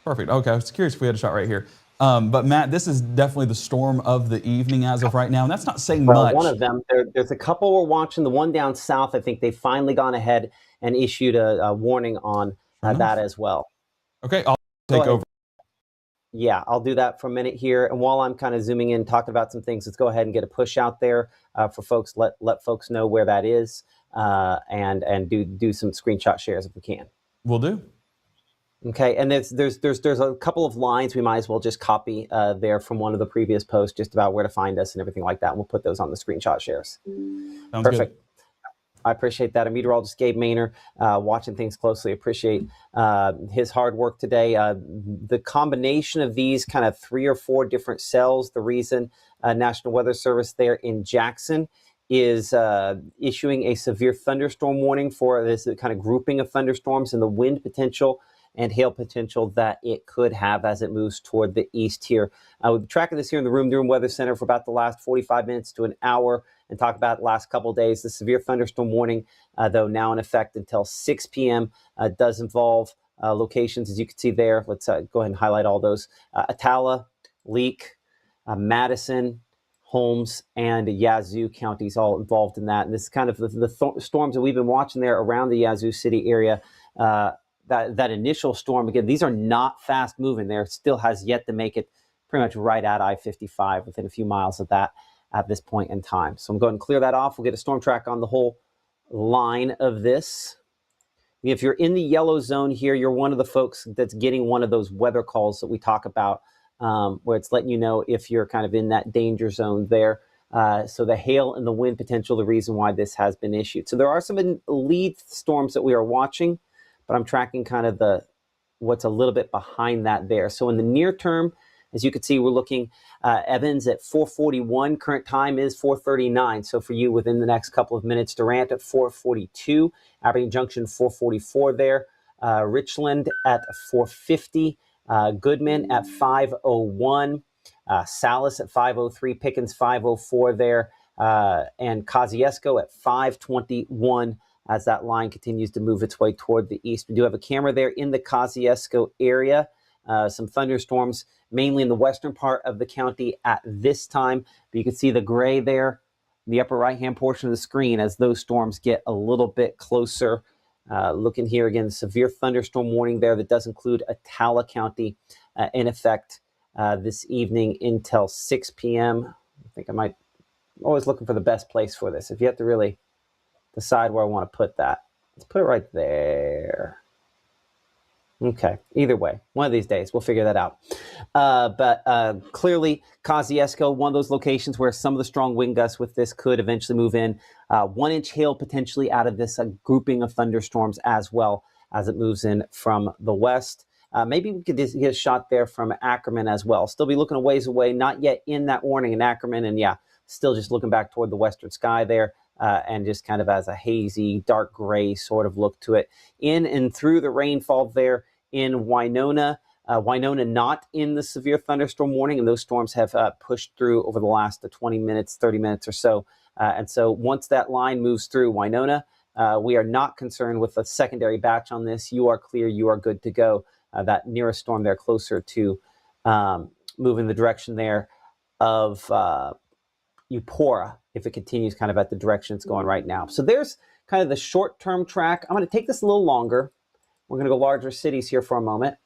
perfect. Okay, I was curious if we had a shot right here. But Matt, this is definitely the storm of the evening as of right now, and that's not saying much. One of them, there's a couple we're watching. The one down south, I think they've finally gone ahead and issued a warning on that as well. Okay, I'll take over. Yeah, I'll do that for a minute here. And while I'm kind of zooming in, talking about some things, let's go ahead and get a push out there for folks. Let folks know where that is, and do some screenshot shares if we can. Will do. Okay, and there's a couple of lines we might as well just copy there from one of the previous posts, just about where to find us and everything like that. And we'll put those on the screenshot shares. Sounds Perfect. Good. I appreciate that. A meteorologist, Gabe Maynor, watching things closely. Appreciate his hard work today. The combination of these kind of 3 or 4 different cells, the reason National Weather Service there in Jackson is issuing a severe thunderstorm warning for this kind of grouping of thunderstorms and the wind potential and hail potential that it could have as it moves toward the east here. We've been tracking this here in the Room Weather Center for about the last 45 minutes to an hour and talk about the last couple of days. The severe thunderstorm warning, though, now in effect until 6 p.m. Does involve locations, as you can see there. Let's go ahead and highlight all those. Atala, Leake, Madison, Holmes, and Yazoo counties all involved in that. And this is kind of the storms that we've been watching there around the Yazoo City area. That initial storm, again, these are not fast moving. There still has yet to make it pretty much right at I-55, within a few miles of that at this point in time. So I'm going to clear that off. We'll get a storm track on the whole line of this. If you're in the yellow zone here, you're one of the folks that's getting one of those weather calls that we talk about, where it's letting you know if you're kind of in that danger zone there. So the hail and the wind potential, the reason why this has been issued. So there are some lead storms that we are watching, but I'm tracking kind of what's a little bit behind that there. So in the near term, as you can see, we're looking Evans at 4:41. Current time is 4:39. So for you, within the next couple of minutes, Durant at 4:42. Aberdeen Junction 4:44 there. Richland at 4:50. Goodman at 5:01. Salis at 5:03. Pickens 5:04 there. And Kosciuszko at 5:21. As that line continues to move its way toward the east. We do have a camera there in the Kosciuszko area. Some thunderstorms, mainly in the western part of the county at this time. But you can see the gray there in the upper right-hand portion of the screen as those storms get a little bit closer. Looking here again, severe thunderstorm warning there that does include Atala County in effect this evening until 6 p.m. I think I'm always looking for the best place for this. If you have to really decide where I want to put that. Let's put it right there. Okay, either way, one of these days, we'll figure that out. But clearly, Kosciuszko, one of those locations where some of the strong wind gusts with this could eventually move in. 1 inch hail potentially out of this grouping of thunderstorms as well as it moves in from the west. Maybe we could just get a shot there from Ackerman as well. Still be looking a ways away, not yet in that warning in Ackerman. And yeah, still just looking back toward the western sky there. And just kind of as a hazy, dark gray sort of look to it. In and through the rainfall there in Winona. Winona not in the severe thunderstorm warning, and those storms have pushed through over the last 20 minutes, 30 minutes or so. And so once that line moves through Winona, we are not concerned with a secondary batch on this. You are clear. You are good to go. That nearest storm there closer to moving the direction there of Eupora, if it continues kind of at the direction it's going right now. So there's kind of the short-term track. I'm going to take this a little longer. We're going to go larger cities here for a moment.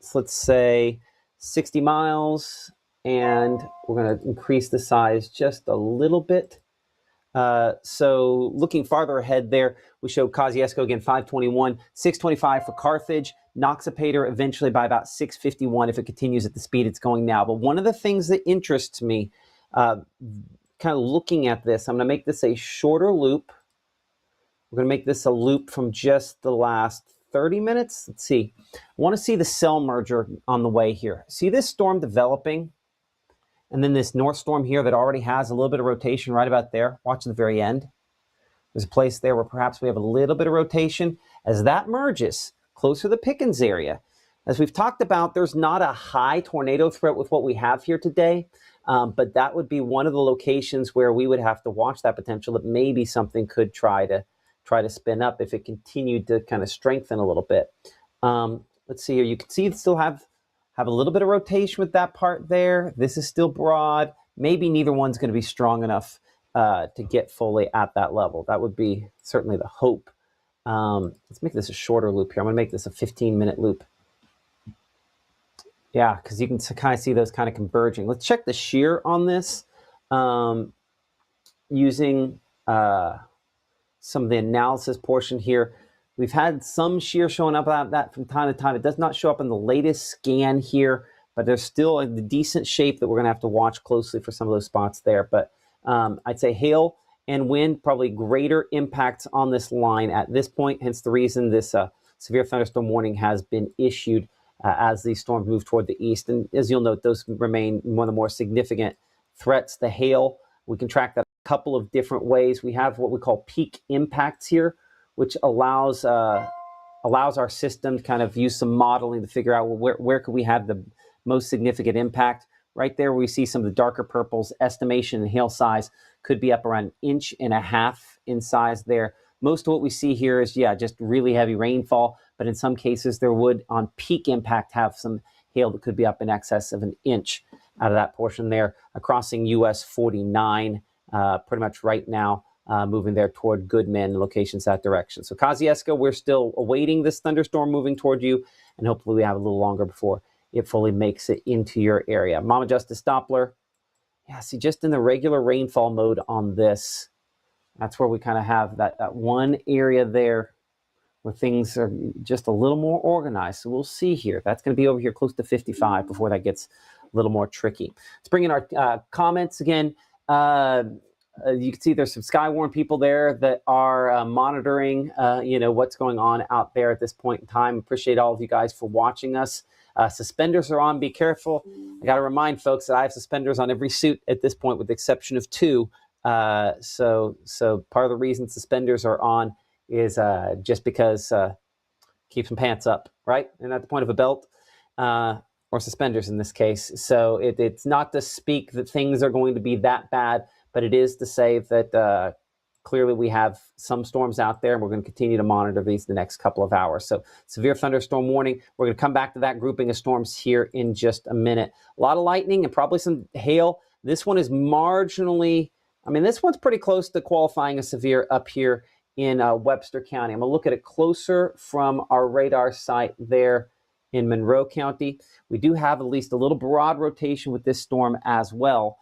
So let's say 60 miles, and we're going to increase the size just a little bit So looking farther ahead there, we show Kosciuszko again 521, 625 for Carthage, Noxapater eventually by about 651 if it continues at the speed it's going now. But one of the things that interests me, kind of looking at this, I'm going to make this a shorter loop. We're going to make this a loop from just the last 30 minutes. Let's see. I want to see the cell merger on the way here. See this storm developing? And then this north storm here that already has a little bit of rotation right about there. Watch the very end. There's a place there where perhaps we have a little bit of rotation. As that merges closer to the Pickens area, as we've talked about, there's not a high tornado threat with what we have here today, but that would be one of the locations where we would have to watch that potential that maybe something could try to spin up if it continued to kind of strengthen a little bit. Let's see here. You can see it still have a little bit of rotation with that part there. This is still broad. Maybe neither one's going to be strong enough to get fully at that level. That would be certainly the hope. Let's make this a shorter loop here. I'm going to make this a 15-minute loop. Yeah, because you can kind of see those kind of converging. Let's check the shear on this using some of the analysis portion here. We've had some shear showing up about that from time to time. It does not show up in the latest scan here, but there's still a decent shape that we're going to have to watch closely for some of those spots there. But I'd say hail and wind, probably greater impacts on this line at this point, hence the reason this severe thunderstorm warning has been issued as these storms move toward the east. And as you'll note, those remain one of the more significant threats. The hail, we can track that a couple of different ways. We have what we call peak impacts here, which allows our system to kind of use some modeling to figure out, well, where could we have the most significant impact. Right there we see some of the darker purples. Estimation and hail size could be up around 1.5 inches in size there. Most of what we see here is, yeah, just really heavy rainfall, but in some cases there would, on peak impact, have some hail that could be up in excess of 1 inch out of that portion there, crossing US 49 pretty much right now. Moving there toward Goodman, locations that direction. So Kosciuszko, we're still awaiting this thunderstorm moving toward you, and hopefully we have a little longer before it fully makes it into your area. Mama Justice Doppler, yeah, see, just in the regular rainfall mode on this, that's where we kind of have that one area there where things are just a little more organized. So we'll see here. That's going to be over here close to 55 before that gets a little more tricky. Let's bring in our comments again. You can see there's some Skywarn people there that are monitoring, what's going on out there at this point in time. Appreciate all of you guys for watching us. Suspenders are on. Be careful. I got to remind folks that I have suspenders on every suit at this point, with the exception of 2. So part of the reason suspenders are on is just because keep some pants up, right? And at the point of a belt or suspenders in this case. So it's not to speak that things are going to be that bad, but it is to say that clearly we have some storms out there, and we're going to continue to monitor these the next couple of hours. So severe thunderstorm warning. We're going to come back to that grouping of storms here in just a minute. A lot of lightning and probably some hail. This one is marginally, this one's pretty close to qualifying as severe up here in Webster County. I'm going to look at it closer from our radar site there in Monroe County. We do have at least a little broad rotation with this storm as well.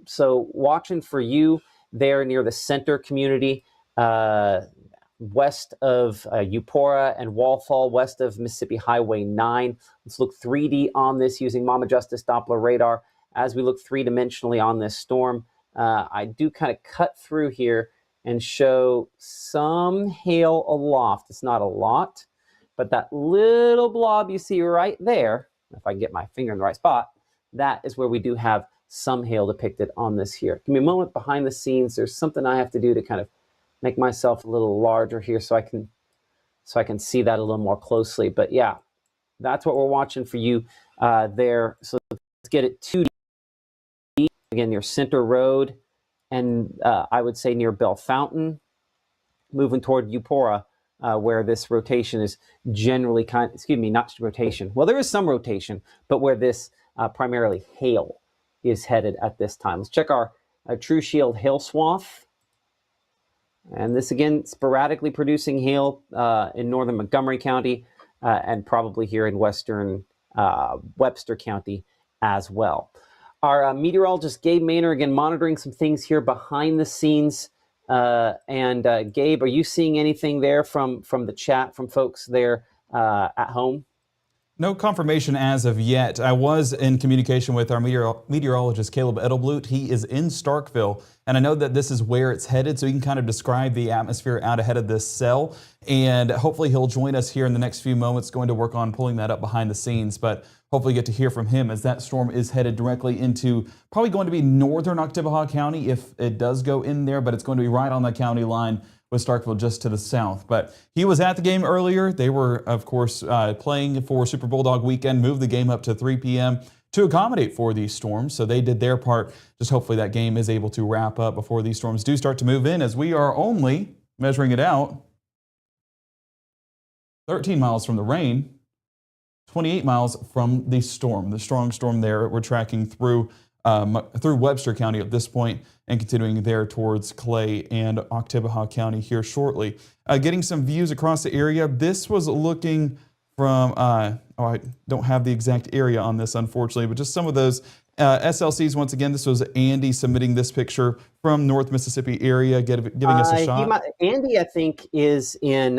So watching for you there near the center community, west of Eupora and Wallfall, west of Mississippi Highway 9. Let's look 3D on this using Mama Justice Doppler radar. As we look 3-dimensionally on this storm, I do kind of cut through here and show some hail aloft. It's not a lot, but that little blob you see right there, if I can get my finger in the right spot, that is where we do have some hail depicted on this here. Give me a moment behind the scenes. There's something I have to do to kind of make myself a little larger here so I can see that a little more closely. But yeah, that's what we're watching for you there. So let's get it 2D. Again, near Center Road, and I would say near Bell Fountain, moving toward Eupora, where this rotation is generally not rotation. Well, there is some rotation, but where this primarily hail is headed at this time. Let's check our True Shield hail swath. And this again, sporadically producing hail in northern Montgomery County and probably here in western Webster County as well. our meteorologist Gabe Maynor again monitoring some things here behind the scenes. Gabe, are you seeing anything there from the chat from folks there at home? No confirmation as of yet. I was in communication with our meteorologist, Caleb Edelblut. He is in Starkville, and I know that this is where it's headed, so he can kind of describe the atmosphere out ahead of this cell, and hopefully he'll join us here in the next few moments, going to work on pulling that up behind the scenes, but hopefully get to hear from him as that storm is headed directly into probably going to be northern Oktibbeha County if it does go in there, but it's going to be right on the county line with Starkville just to the south. But he was at the game earlier. They were, of course, playing for Super Bulldog weekend, moved the game up to 3 p.m. to accommodate for these storms. So they did their part. Just hopefully that game is able to wrap up before these storms do start to move in, as we are only measuring it out 13 miles from the rain, 28 miles from the storm, the strong storm there we're tracking through Webster County at this point and continuing there towards Clay and Oktibbeha County here shortly. Getting some views across the area. This was looking from, I don't have the exact area on this unfortunately, but just some of those SLCs. Once again, this was Andy submitting this picture from North Mississippi area, giving us a shot. Andy, I think, is in,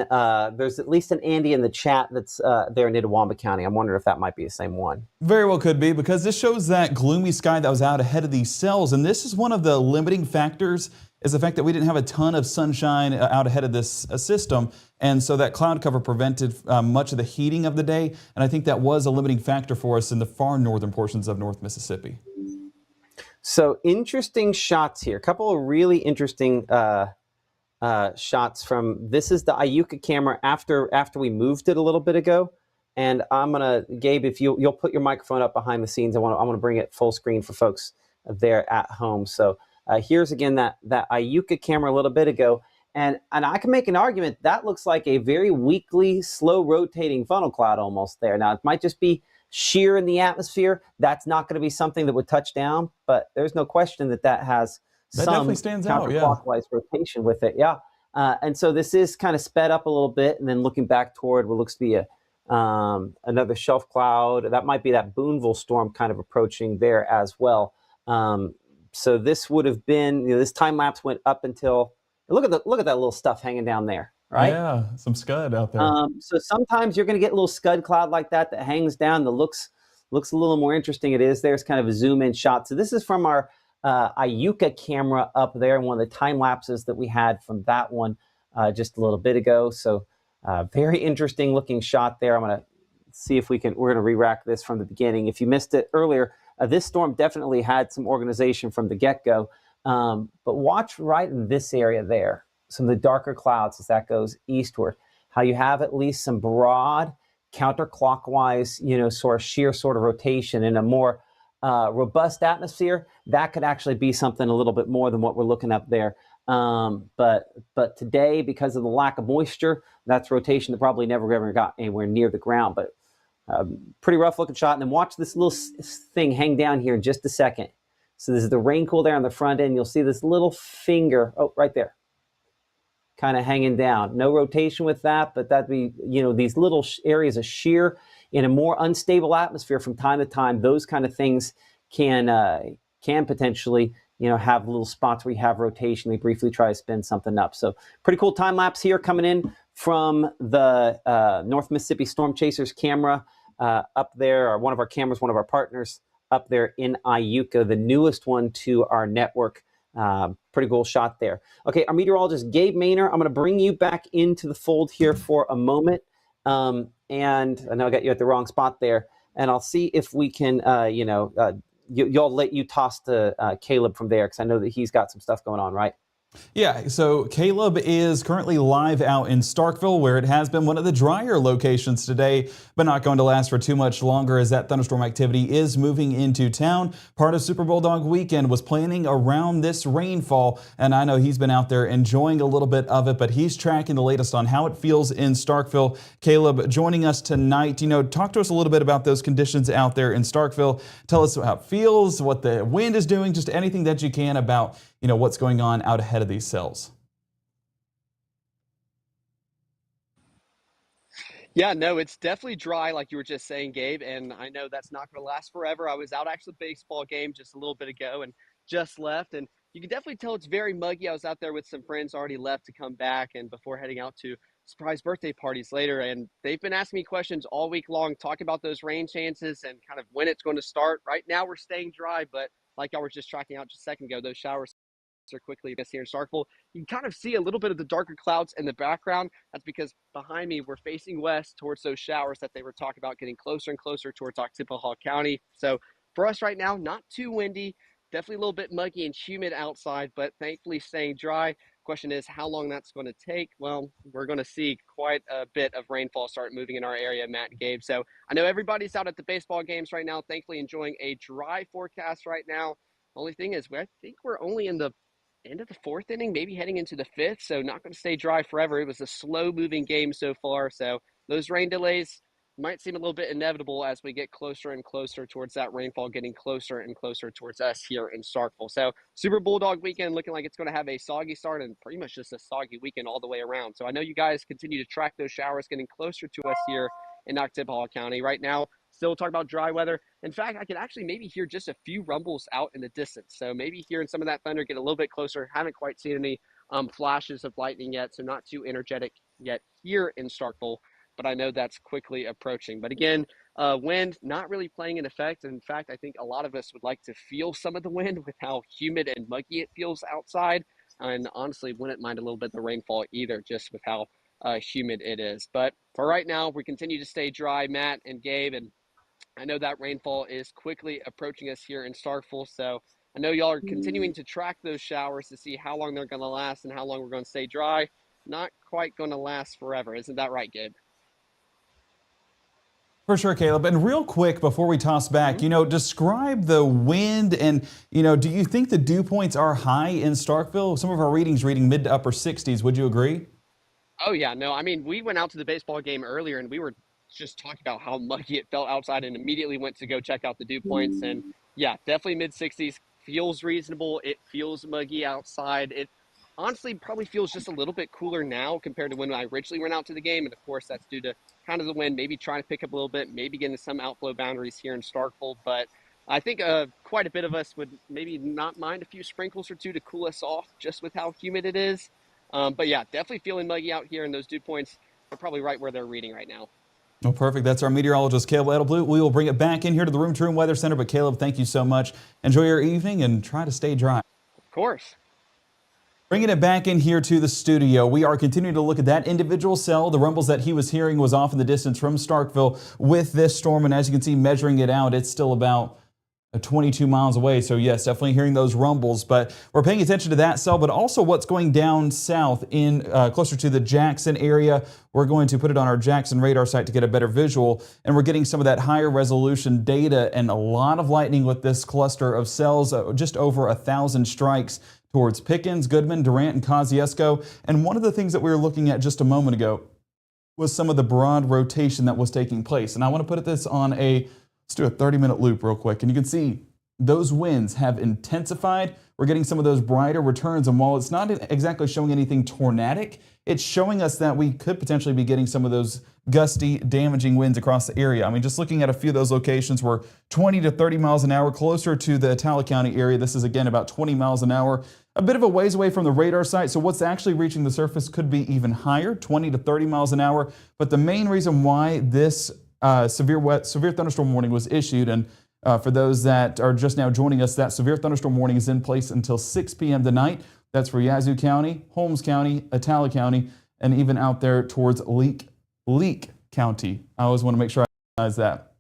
there's at least an Andy in the chat that's there in Itawamba County. I'm wondering if that might be the same one. Very well could be, because this shows that gloomy sky that was out ahead of these cells. And this is one of the limiting factors, is the fact that we didn't have a ton of sunshine out ahead of this system. And so that cloud cover prevented much of the heating of the day. And I think that was a limiting factor for us in the far northern portions of North Mississippi. So interesting shots here. A couple of really interesting shots from, this is the Iuka camera after we moved it a little bit ago. And I'm gonna, Gabe, if you'll put your microphone up behind the scenes, I want to bring it full screen for folks there at home. So here's again that Iuka camera a little bit ago. And I can make an argument that looks like a very weakly, slow rotating funnel cloud almost there. Now, it might just be shear in the atmosphere. That's not going to be something that would touch down, but there's no question that has some definitely stands out, counterclockwise rotation with it. Yeah. And so this is kind of sped up a little bit, and then looking back toward what looks to be another shelf cloud. That might be that Boonville storm kind of approaching there as well. So this would have been, this time lapse went up until, look at that little stuff hanging down there, right? Yeah, some scud out there. So sometimes you're going to get a little scud cloud like that hangs down, that looks a little more interesting. It is. There's kind of a zoom in shot. So this is from our Iuka camera up there, one of the time lapses that we had from that one just a little bit ago. So very interesting looking shot there. I'm going to see if we're going to re-rack this from the beginning. If you missed it earlier, this storm definitely had some organization from the get-go. But watch right in this area there, some of the darker clouds as that goes eastward, how you have at least some broad counterclockwise, sort of sheer sort of rotation in a more robust atmosphere. That could actually be something a little bit more than what we're looking up there. But today, because of the lack of moisture, that's rotation that probably never ever got anywhere near the ground. But pretty rough looking shot. And then watch this little thing hang down here in just a second. So this is the rain cool there on the front end. You'll see this little finger, right there, kind of hanging down. No rotation with that, but that'd be, these little areas of shear in a more unstable atmosphere from time to time. Those kind of things can potentially, have little spots where you have rotation. They briefly try to spin something up. So pretty cool time lapse here coming in from the North Mississippi Storm Chasers camera up there, or one of our cameras, one of our partners up there in Iuka, the newest one to our network. Pretty cool shot there. Okay, our meteorologist, Gabe Maynor, I'm going to bring you back into the fold here for a moment. And I know I got you at the wrong spot there. And I'll see if we can, you'll let you toss to Caleb from there, because I know that he's got some stuff going on, right? Yeah, so Caleb is currently live out in Starkville, where it has been one of the drier locations today, but not going to last for too much longer as that thunderstorm activity is moving into town. Part of Super Bulldog weekend was planning around this rainfall, and I know he's been out there enjoying a little bit of it, but he's tracking the latest on how it feels in Starkville. Caleb, joining us tonight, talk to us a little bit about those conditions out there in Starkville. Tell us how it feels, what the wind is doing, just anything that you can about what's going on out ahead of these cells. Yeah, no, it's definitely dry, like you were just saying, Gabe. And I know that's not going to last forever. I was out actually at the baseball game just a little bit ago and just left. And you can definitely tell it's very muggy. I was out there with some friends already left to come back and before heading out to surprise birthday parties later. And they've been asking me questions all week long, talking about those rain chances and kind of when it's going to start. Right now, we're staying dry, but like I was just tracking out just a second ago, those showers are quickly here in Starkville. You can kind of see a little bit of the darker clouds in the background. That's because behind me, we're facing west towards those showers that they were talking about getting closer and closer towards Oktibbeha County. So for us right now, not too windy, definitely a little bit muggy and humid outside, but thankfully staying dry. Question is how long that's going to take. Well, we're going to see quite a bit of rainfall start moving in our area, Matt and Gabe. So I know everybody's out at the baseball games right now, thankfully enjoying a dry forecast right now. Only thing is, I think we're only in the end of the fourth inning, maybe heading into the fifth. So not going to stay dry forever. It was a slow moving game so far. So those rain delays might seem a little bit inevitable as we get closer and closer towards that rainfall getting closer and closer towards us here in Starkville. So Super Bulldog weekend looking like it's going to have a soggy start and pretty much just a soggy weekend all the way around. So I know you guys continue to track those showers getting closer to us here in Oktibbeha County. Right now, still talking about dry weather. In fact, I could actually maybe hear just a few rumbles out in the distance. So maybe hearing some of that thunder get a little bit closer. Haven't quite seen any flashes of lightning yet, so not too energetic yet here in Starkville, but I know that's quickly approaching. But again, wind not really playing an effect. In fact, I think a lot of us would like to feel some of the wind with how humid and muggy it feels outside. And honestly, wouldn't mind a little bit of the rainfall either, just with how humid it is. But for right now, we continue to stay dry, Matt and Gabe, and I know that rainfall is quickly approaching us here in Starkville, so I know y'all are continuing to track those showers to see how long they're going to last and how long we're going to stay dry. Not quite going to last forever. Isn't that right, Gabe? For sure, Caleb. And real quick, before we toss back, describe the wind and, do you think the dew points are high in Starkville? Some of our readings reading mid to upper 60s. Would you agree? Oh, yeah. No, I mean, we went out to the baseball game earlier and we were just talking about how muggy it felt outside and immediately went to go check out the dew points. And yeah, definitely mid 60s. Feels reasonable. It feels muggy outside. It honestly probably feels just a little bit cooler now compared to when I originally went out to the game. And of course, that's due to kind of the wind, maybe trying to pick up a little bit, maybe getting some outflow boundaries here in Starkville. But I think quite a bit of us would maybe not mind a few sprinkles or two to cool us off just with how humid it is. But yeah, definitely feeling muggy out here, and those dew points are probably right where they're reading right now. Oh, perfect. That's our meteorologist, Caleb Edelblue. We will bring it back in here to the Room to Room Weather Center. But Caleb, thank you so much. Enjoy your evening and try to stay dry. Of course. Bringing it back in here to the studio, we are continuing to look at that individual cell. The rumbles that he was hearing was off in the distance from Starkville with this storm. And as you can see, measuring it out, it's still about 22 miles away. So yes, definitely hearing those rumbles, but we're paying attention to that cell, but also what's going down south in closer to the Jackson area. We're going to put it on our Jackson radar site to get a better visual, and we're getting some of that higher resolution data and a lot of lightning with this cluster of cells, just over 1,000 strikes towards Pickens, Goodman, Durant, and Kosciuszko. And one of the things that we were looking at just a moment ago was some of the broad rotation that was taking place. And I want to put this on let's do a 30-minute loop real quick. And you can see those winds have intensified. We're getting some of those brighter returns. And while it's not exactly showing anything tornadic, it's showing us that we could potentially be getting some of those gusty, damaging winds across the area. I mean, just looking at a few of those locations, we're 20 to 30 miles an hour closer to the Attala County area. This is, again, about 20 miles an hour. A bit of a ways away from the radar site, so what's actually reaching the surface could be even higher, 20 to 30 miles an hour. But the main reason why this severe thunderstorm warning was issued, and for those that are just now joining us, that severe thunderstorm warning is in place until 6 p.m. tonight. That's for Yazoo County, Holmes County, Attala County, and even out there towards Leake County. I always want to make sure I recognize that.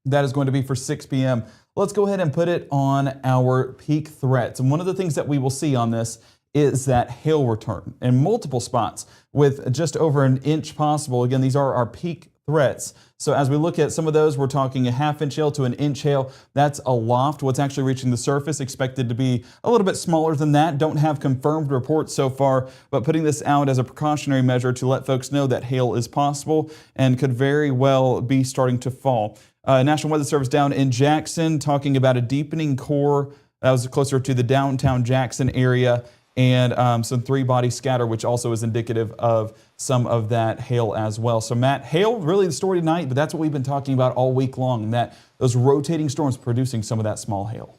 That is going to be for 6 p.m. Let's go ahead and put it on our peak threats. And one of the things that we will see on this is that hail return in multiple spots with just over an inch possible. Again, these are our peak threats. So as we look at some of those, we're talking a half-inch hail to an inch hail. That's aloft. What's actually reaching the surface expected to be a little bit smaller than that. Don't have confirmed reports so far, but putting this out as a precautionary measure to let folks know that hail is possible and could very well be starting to fall. National Weather Service down in Jackson talking about a deepening core that was closer to the downtown Jackson area. and some three-body scatter, which also is indicative of some of that hail as well. So Matt, hail really the story tonight, but that's what we've been talking about all week long, and that those rotating storms producing some of that small hail.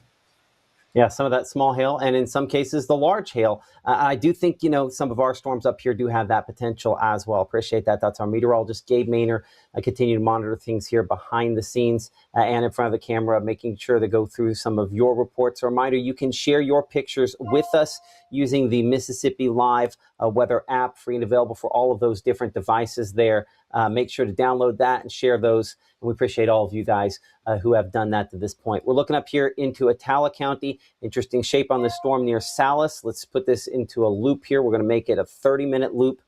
Yeah, some of that small hail, and in some cases, the large hail. I do think, some of our storms up here do have that potential as well. Appreciate that. That's our meteorologist, Gabe Maynor. I continue to monitor things here behind the scenes and in front of the camera, making sure to go through some of your reports. A reminder, you can share your pictures with us using the Mississippi Live weather app, free and available for all of those different devices there. Make sure to download that and share those. And we appreciate all of you guys who have done that to this point. We're looking up here into Attala County. Interesting shape on the storm near Salis. Let's put this into a loop here. We're going to make it a 30-minute loop.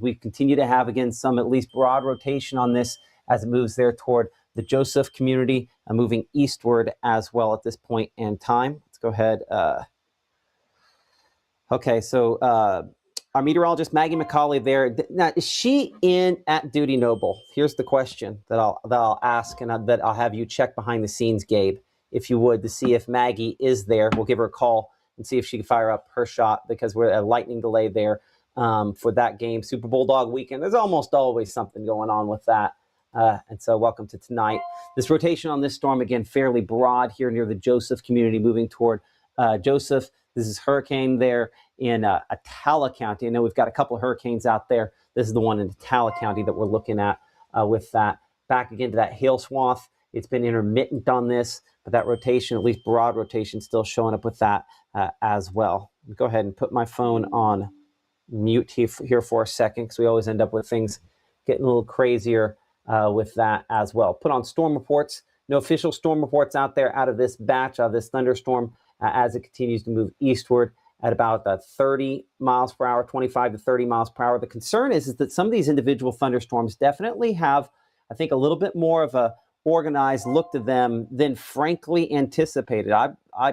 We continue to have, again, some at least broad rotation on this as it moves there toward the Joseph community, moving eastward as well at this point in time. Let's go ahead. Okay, so our meteorologist, Maggie McCauley there. Now, is she in at Duty Noble? Here's the question that I'll ask, and that I'll have you check behind the scenes, Gabe, if you would, to see if Maggie is there. We'll give her a call and see if she can fire up her shot, because we're at a lightning delay there for that game. Super Bulldog weekend. There's almost always something going on with that. And so welcome to tonight. This rotation on this storm, again, fairly broad here near the Joseph community, moving toward Joseph. This is hurricane there in Attala County. I know we've got a couple of hurricanes out there. This is the one in Attala County that we're looking at with that. Back again to that hail swath. It's been intermittent on this, but that rotation, at least broad rotation, still showing up with that as well. Go ahead and put my phone on mute here for a second, because we always end up with things getting a little crazier with that as well. Put on storm reports. No official storm reports out there out of this batch, of this thunderstorm, as it continues to move eastward at about 30 miles per hour, 25 to 30 miles per hour. The concern is that some of these individual thunderstorms definitely have, I think, a little bit more of a organized look to them than frankly anticipated. I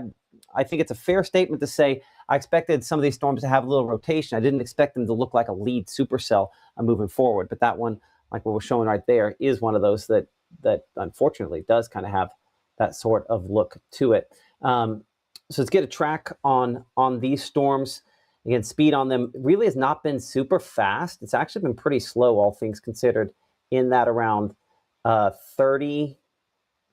think it's a fair statement to say I expected some of these storms to have a little rotation. I didn't expect them to look like a lead supercell moving forward. But that one, like what we're showing right there, is one of those that unfortunately does kind of have that sort of look to it. So let's get a track on these storms. Again, speed on them really has not been super fast. It's actually been pretty slow, all things considered, in that around 30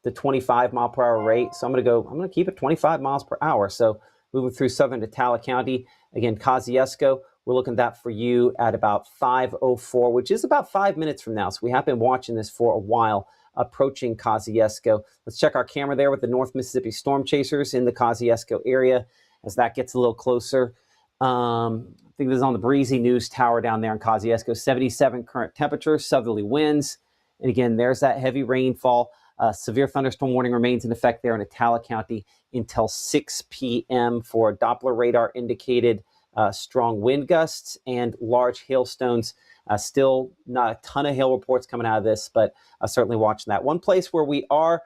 to 25 mile per hour rate. So I'm going to keep it 25 miles per hour. So moving through southern Attala County, again, Kosciuszko, we're looking at that for you at about 5:04, which is about 5 minutes from now. So we have been watching this for a while, approaching Kosciuszko. Let's check our camera there with the North Mississippi Storm Chasers in the Kosciuszko area as that gets a little closer. I think this is on the Breezy News Tower down there in Kosciuszko. 77 current temperatures, southerly winds. And again, there's that heavy rainfall. Severe thunderstorm warning remains in effect there in Attala County until 6 p.m. for Doppler radar indicated strong wind gusts and large hailstones. Still not a ton of hail reports coming out of this, but certainly watching that. One place where we are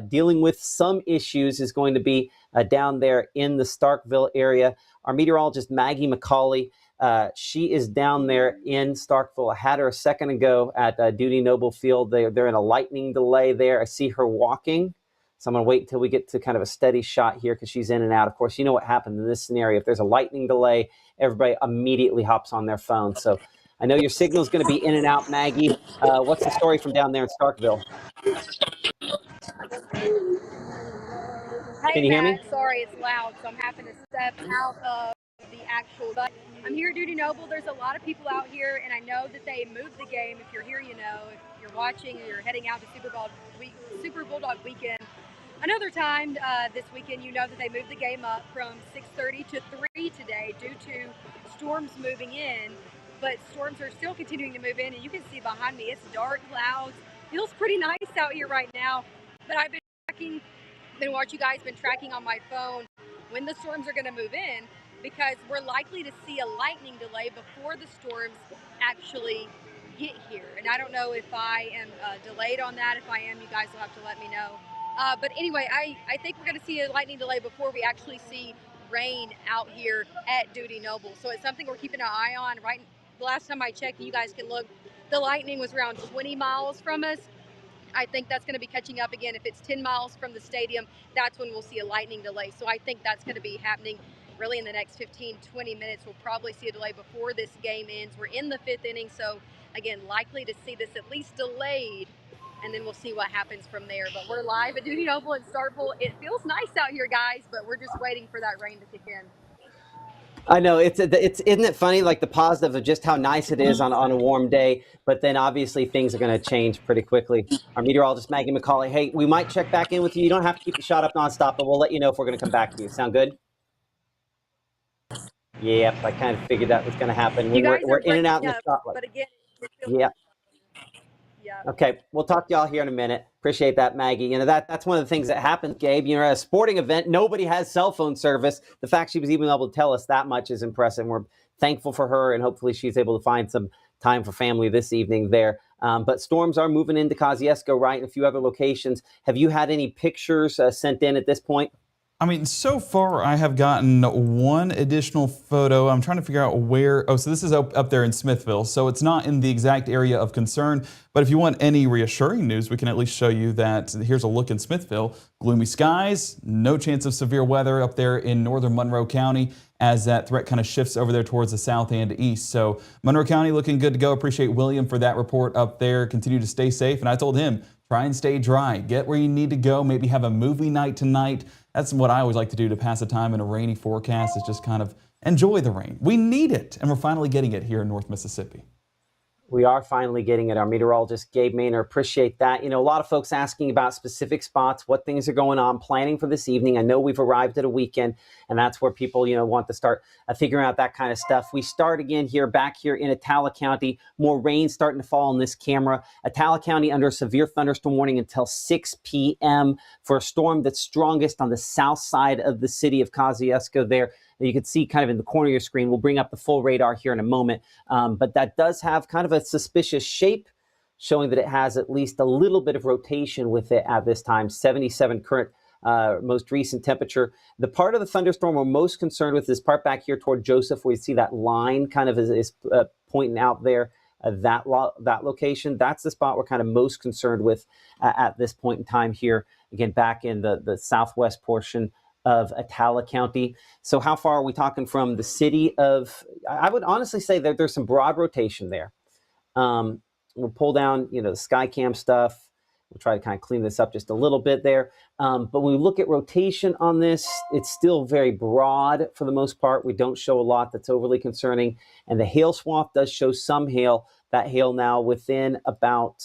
dealing with some issues is going to be down there in the Starkville area. Our meteorologist, Maggie McCauley, she is down there in Starkville. I had her a second ago at Duty Noble Field. They're in a lightning delay there. I see her walking. So I'm going to wait until we get to kind of a steady shot here, because she's in and out. Of course, you know what happens in this scenario. If there's a lightning delay, everybody immediately hops on their phone. So I know your signal is going to be in and out, Maggie. What's the story from down there in Starkville? Hey, Can you hear me? Matt. Sorry, it's loud, so I'm having to step out of the actual. But I'm here at Duty Noble. There's a lot of people out here, and I know that they moved the game. If you're here, you know. If you're watching or you're heading out to Super Bulldog weekend, another time this weekend, you know that they moved the game up from 6:30 to 3 today due to storms moving in. But storms are still continuing to move in, and you can see behind me, it's dark clouds. Feels pretty nice out here right now. But I've been watching you guys, been tracking on my phone when the storms are going to move in, because we're likely to see a lightning delay before the storms actually get here. And I don't know if I am delayed on that. If I am, you guys will have to let me know. But anyway, I think we're going to see a lightning delay before we actually see rain out here at Duty Noble. So it's something we're keeping an eye on. Right, the last time I checked, you guys can look, the lightning was around 20 miles from us. I think that's going to be catching up again. If it's 10 miles from the stadium, that's when we'll see a lightning delay. So I think that's going to be happening really in the next 15, 20 minutes. We'll probably see a delay before this game ends. We're in the 5th inning, so again, likely to see this at least delayed, and then we'll see what happens from there. But we're live at Dudy Noble in Starkville. It feels nice out here, guys, but we're just waiting for that rain to kick in. I know it's isn't it funny, like the positive of just how nice it is on a warm day, but then obviously things are going to change pretty quickly. Our meteorologist Maggie McCauley, hey, we might check back in with you. You don't have to keep the shot up nonstop, but we'll let you know if we're going to come back to you. Sound good? Yep, I kind of figured that was going to happen. You guys We're are in and out in the up, spotlight. but again, Yeah. yeah. Okay, we'll talk to y'all here in a minute. Appreciate that, Maggie. You know, that's one of the things that happens, Gabe. You know, at a sporting event, nobody has cell phone service. The fact she was even able to tell us that much is impressive. We're thankful for her, and hopefully she's able to find some time for family this evening there. But storms are moving into Kosciuszko, right, and a few other locations. Have you had any pictures sent in at this point? I mean, so far I have gotten one additional photo. I'm trying to figure out where. Oh, so this is up there in Smithville. So it's not in the exact area of concern. But if you want any reassuring news, we can at least show you that here's a look in Smithville. Gloomy skies, no chance of severe weather up there in northern Monroe County as that threat kind of shifts over there towards the south and east. So Monroe County looking good to go. Appreciate William for that report up there. Continue to stay safe. And I told him, try and stay dry. Get where you need to go. Maybe have a movie night tonight. That's what I always like to do to pass the time in a rainy forecast, is just kind of enjoy the rain. We need it, and we're finally getting it here in North Mississippi. We are finally getting it. Our meteorologist, Gabe Maynor, appreciate that. You know, a lot of folks asking about specific spots, what things are going on, planning for this evening. I know we've arrived at a weekend, and that's where people, you know, want to start figuring out that kind of stuff. We start again here, back here in Attala County. More rain starting to fall on this camera. Attala County under a severe thunderstorm warning until 6 p.m. for a storm that's strongest on the south side of the city of Kosciuszko there. You can see kind of in the corner of your screen. We'll bring up the full radar here in a moment. But that does have kind of a suspicious shape, showing that it has at least a little bit of rotation with it at this time. 77 current most recent temperature. The part of the thunderstorm we're most concerned with is part back here toward Joseph, where you see that line kind of is pointing out there. That location, that's the spot we're kind of most concerned with at this point in time here. Again, back in the southwest portion of Attala County. So how far are we talking from the city of, I would honestly say that there's some broad rotation there. We'll pull down, you know, the Skycam stuff. We'll try to kind of clean this up just a little bit there. But when we look at rotation on this, it's still very broad for the most part. We don't show a lot that's overly concerning. And the hail swath does show some hail. That hail now within about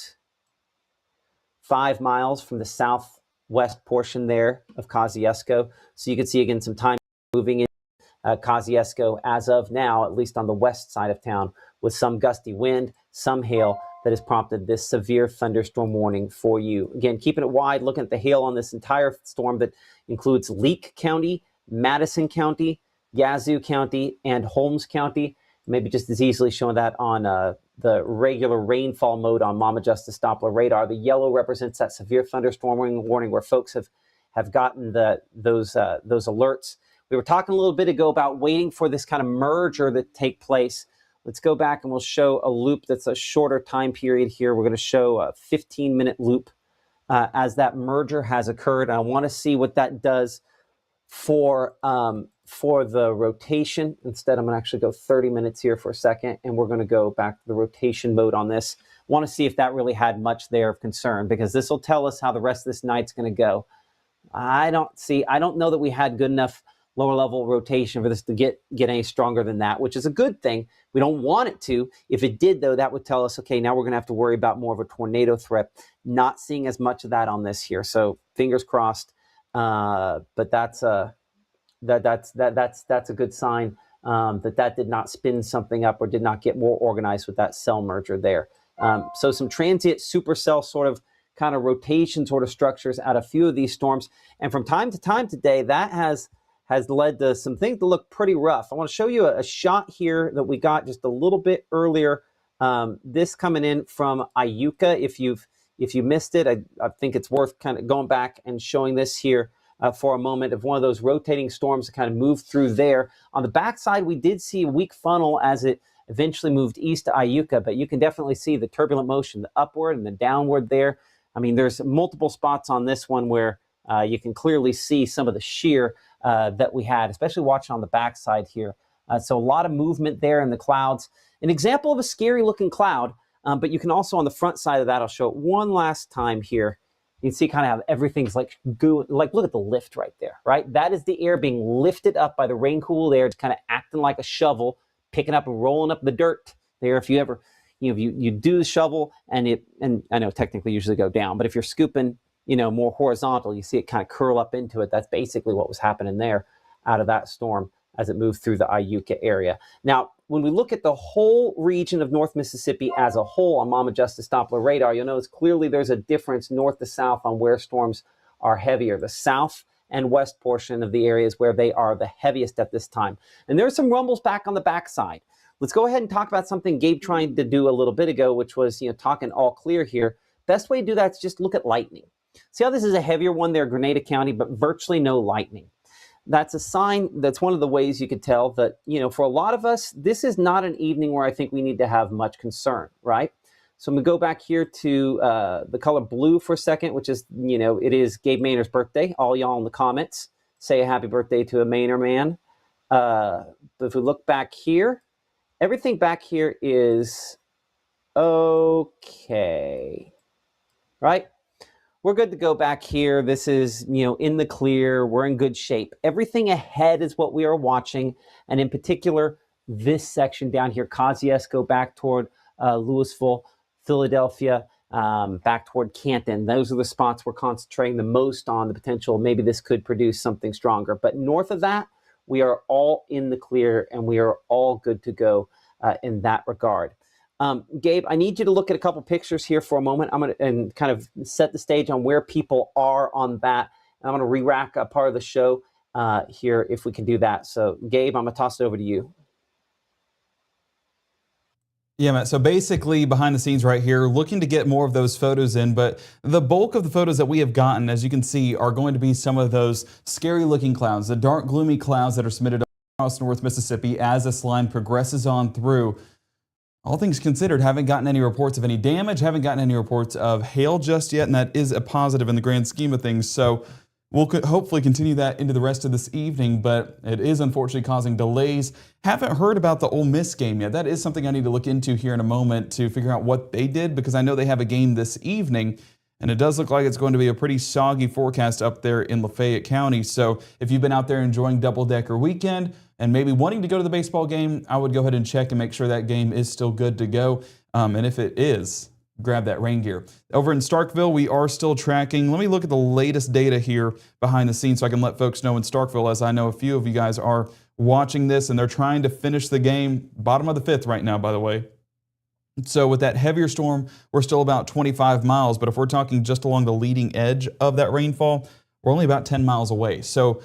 5 miles from the southwest portion there of Kosciuszko. So you can see again some time moving in Kosciuszko as of now, at least on the west side of town, with some gusty wind, some hail that has prompted this severe thunderstorm warning for you. Again, keeping it wide, looking at the hail on this entire storm that includes Leake County, Madison County, Yazoo County, and Holmes County. Maybe just as easily showing that on the regular rainfall mode on Mama Justice Doppler radar. The yellow represents that severe thunderstorm warning where folks have gotten those alerts. We were talking a little bit ago about waiting for this kind of merger to take place. Let's go back and we'll show a loop that's a shorter time period here. We're going to show a 15-minute loop as that merger has occurred. I want to see what that does for the rotation. Instead, I'm going to actually go 30 minutes here for a second, and we're going to go back to the rotation mode on this. I want to see if that really had much there of concern, because this will tell us how the rest of this night's going to go. I don't know that we had good enough lower level rotation for this to get any stronger than that, which is a good thing. We don't want it to. If it did, though, that would tell us, okay, now we're going to have to worry about more of a tornado threat. Not seeing as much of that on this here, so fingers crossed. But that's a good sign that did not spin something up or did not get more organized with that cell merger there. So some transient supercell sort of kind of rotation sort of structures out of a few of these storms, and from time to time today, that has led to some things that look pretty rough. I want to show you a shot here that we got just a little bit earlier. This coming in from Iuka. If you missed it, I think it's worth kind of going back and showing this here for a moment of one of those rotating storms that kind of moved through there. On the backside, we did see a weak funnel as it eventually moved east to Iuka, but you can definitely see the turbulent motion, the upward and the downward there. I mean, there's multiple spots on this one where you can clearly see some of the shear that we had, especially watching on the backside here. So a lot of movement there in the clouds. An example of a scary looking cloud, but you can also on the front side of that, I'll show it one last time here. You can see kind of how everything's like goo, like look at the lift right there, right? That is the air being lifted up by the rain-cooled air. It's kind of acting like a shovel, picking up and rolling up the dirt there. If you ever, you do the shovel and I know technically usually go down, but if you're scooping, more horizontal, you see it kind of curl up into it. That's basically what was happening there out of that storm as it moved through the Iuka area. Now, when we look at the whole region of North Mississippi as a whole on Mama Justice Doppler radar, you'll notice clearly there's a difference north to south on where storms are heavier. The south and west portion of the areas where they are the heaviest at this time. And there's some rumbles back on the backside. Let's go ahead and talk about something Gabe tried to do a little bit ago, which was, talking all clear here. Best way to do that is just look at lightning. See how this is a heavier one there, Grenada County, but virtually no lightning. That's a sign, that's one of the ways you could tell that, for a lot of us, this is not an evening where I think we need to have much concern, right? So I'm going to go back here to the color blue for a second, which is, it is Gabe Maynard's birthday. All y'all in the comments say a happy birthday to a Maynard man. But if we look back here, everything back here is okay, right? We're good to go back here. This is, in the clear. We're in good shape. Everything ahead is what we are watching. And in particular, this section down here, Kosciuszko back toward Louisville, Philadelphia, back toward Canton. Those are the spots we're concentrating the most on the potential. Maybe this could produce something stronger. But north of that, we are all in the clear and we are all good to go in that regard. Gabe, I need you to look at a couple pictures here for a moment. I'm going to and kind of set the stage on where people are on that. And I'm going to re-rack a part of the show here if we can do that. So, Gabe, I'm going to toss it over to you. Yeah, Matt. So basically behind the scenes right here, looking to get more of those photos in, but the bulk of the photos that we have gotten, as you can see, are going to be some of those scary looking clouds, the dark, gloomy clouds that are submitted across North Mississippi as this line progresses on through. All things considered, haven't gotten any reports of any damage, haven't gotten any reports of hail just yet, and that is a positive in the grand scheme of things. So we'll hopefully continue that into the rest of this evening, but it is unfortunately causing delays. Haven't heard about the Ole Miss game yet. That is something I need to look into here in a moment to figure out what they did, because I know they have a game this evening, and it does look like it's going to be a pretty soggy forecast up there in Lafayette County. So if you've been out there enjoying double-decker weekend and maybe wanting to go to the baseball game, I would go ahead and check and make sure that game is still good to go. And if it is, grab that rain gear. Over in Starkville, we are still tracking. Let me look at the latest data here behind the scenes so I can let folks know in Starkville, as I know a few of you guys are watching this and they're trying to finish the game. Bottom of the fifth right now, by the way. So with that heavier storm, we're still about 25 miles, but if we're talking just along the leading edge of that rainfall, we're only about 10 miles away. So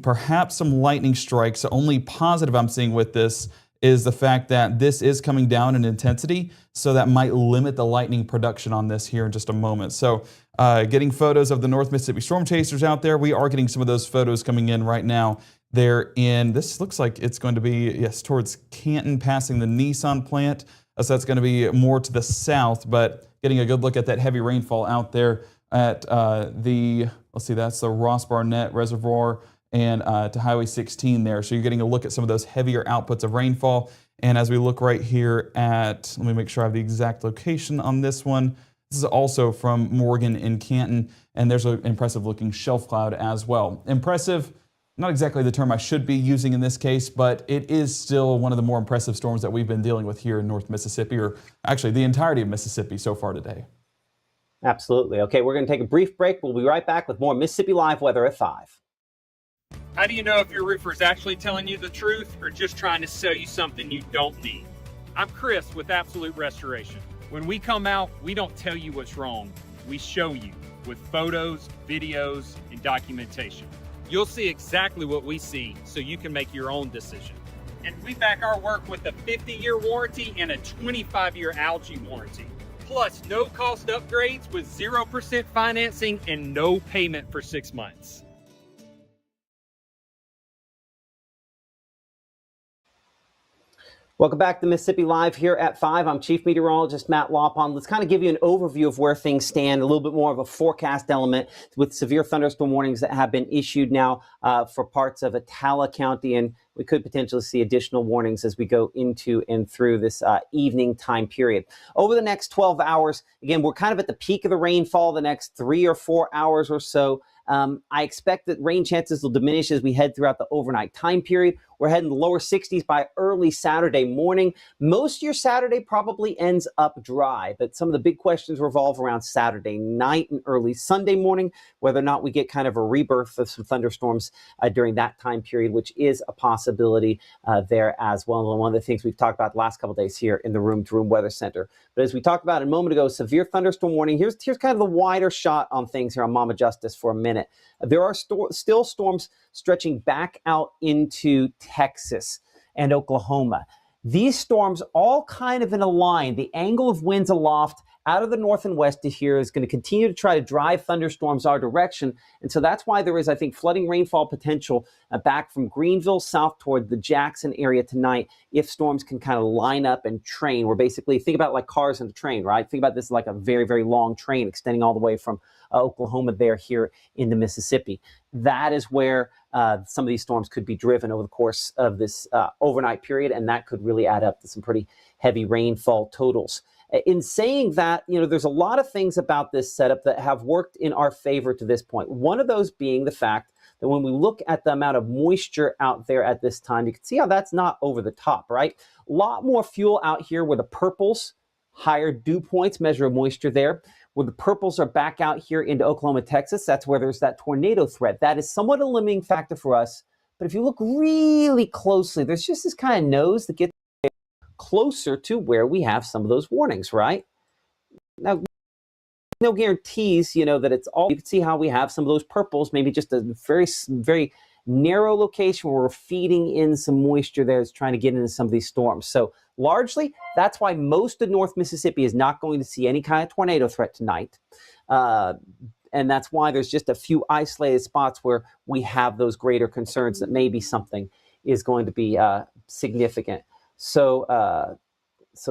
perhaps some lightning strikes. The only positive I'm seeing with this is the fact that this is coming down in intensity, so that might limit the lightning production on this here in just a moment. So getting photos of the North Mississippi storm chasers out there. We are getting some of those photos coming in right now. They're in, this looks like it's going to be, yes, towards Canton, passing the Nissan plant. So that's going to be more to the south, but getting a good look at that heavy rainfall out there at let's see, that's the Ross Barnett Reservoir and to Highway 16 there. So you're getting a look at some of those heavier outputs of rainfall. And as we look right here at, let me make sure I have the exact location on this one. This is also from Morgan in Canton, and there's an impressive looking shelf cloud as well. Impressive, not exactly the term I should be using in this case, but it is still one of the more impressive storms that we've been dealing with here in North Mississippi, or actually the entirety of Mississippi so far today. Absolutely. Okay, we're going to take a brief break. We'll be right back with more Mississippi Live weather at 5. How do you know if your roofer is actually telling you the truth or just trying to sell you something you don't need? I'm Chris with Absolute Restoration. When we come out, we don't tell you what's wrong. We show you with photos, videos, and documentation. You'll see exactly what we see so you can make your own decision. And we back our work with a 50-year warranty and a 25-year algae warranty. Plus, no cost upgrades with 0% financing and no payment for 6 months. Welcome back to Mississippi Live here at 5. I'm Chief Meteorologist Matt Lawpon. Let's kind of give you an overview of where things stand, a little bit more of a forecast element with severe thunderstorm warnings that have been issued now for parts of Attala County, and we could potentially see additional warnings as we go into and through this evening time period. Over the next 12 hours, again, we're kind of at the peak of the rainfall the next 3 or 4 hours or so. I expect that rain chances will diminish as we head throughout the overnight time period. We're heading the lower 60s by early Saturday morning. Most of your Saturday probably ends up dry, but some of the big questions revolve around Saturday night and early Sunday morning, whether or not we get kind of a rebirth of some thunderstorms during that time period, which is a possibility there as well. And one of the things we've talked about the last couple of days here in the Room to Room Weather Center. But as we talked about a moment ago, severe thunderstorm warning. Here's kind of the wider shot on things here on Mama Justice for a minute. There are still storms stretching back out into Texas and Oklahoma. These storms all kind of in a line. The angle of winds aloft out of the north and west to here is going to continue to try to drive thunderstorms our direction. And so that's why there is, I think, flooding rainfall potential back from Greenville south toward the Jackson area tonight if storms can kind of line up and train. We're basically, think about like cars in a train, right? Think about this like a very, very long train extending all the way from Oklahoma there here into Mississippi. That is where some of these storms could be driven over the course of this overnight period, and that could really add up to some pretty heavy rainfall totals. In saying that, there's a lot of things about this setup that have worked in our favor to this point. One of those being the fact that when we look at the amount of moisture out there at this time, you can see how that's not over the top, right? A lot more fuel out here where the purples, higher dew points, measure of moisture there. Where the purples are back out here into Oklahoma, Texas, that's where there's that tornado threat. That is somewhat a limiting factor for us. But if you look really closely, there's just this kind of nose that gets closer to where we have some of those warnings, right? Now, no guarantees, that it's all. You can see how we have some of those purples, maybe just a very, very narrow location where we're feeding in some moisture there that's trying to get into some of these storms. So largely, that's why most of North Mississippi is not going to see any kind of tornado threat tonight. And that's why there's just a few isolated spots where we have those greater concerns that maybe something is going to be significant. So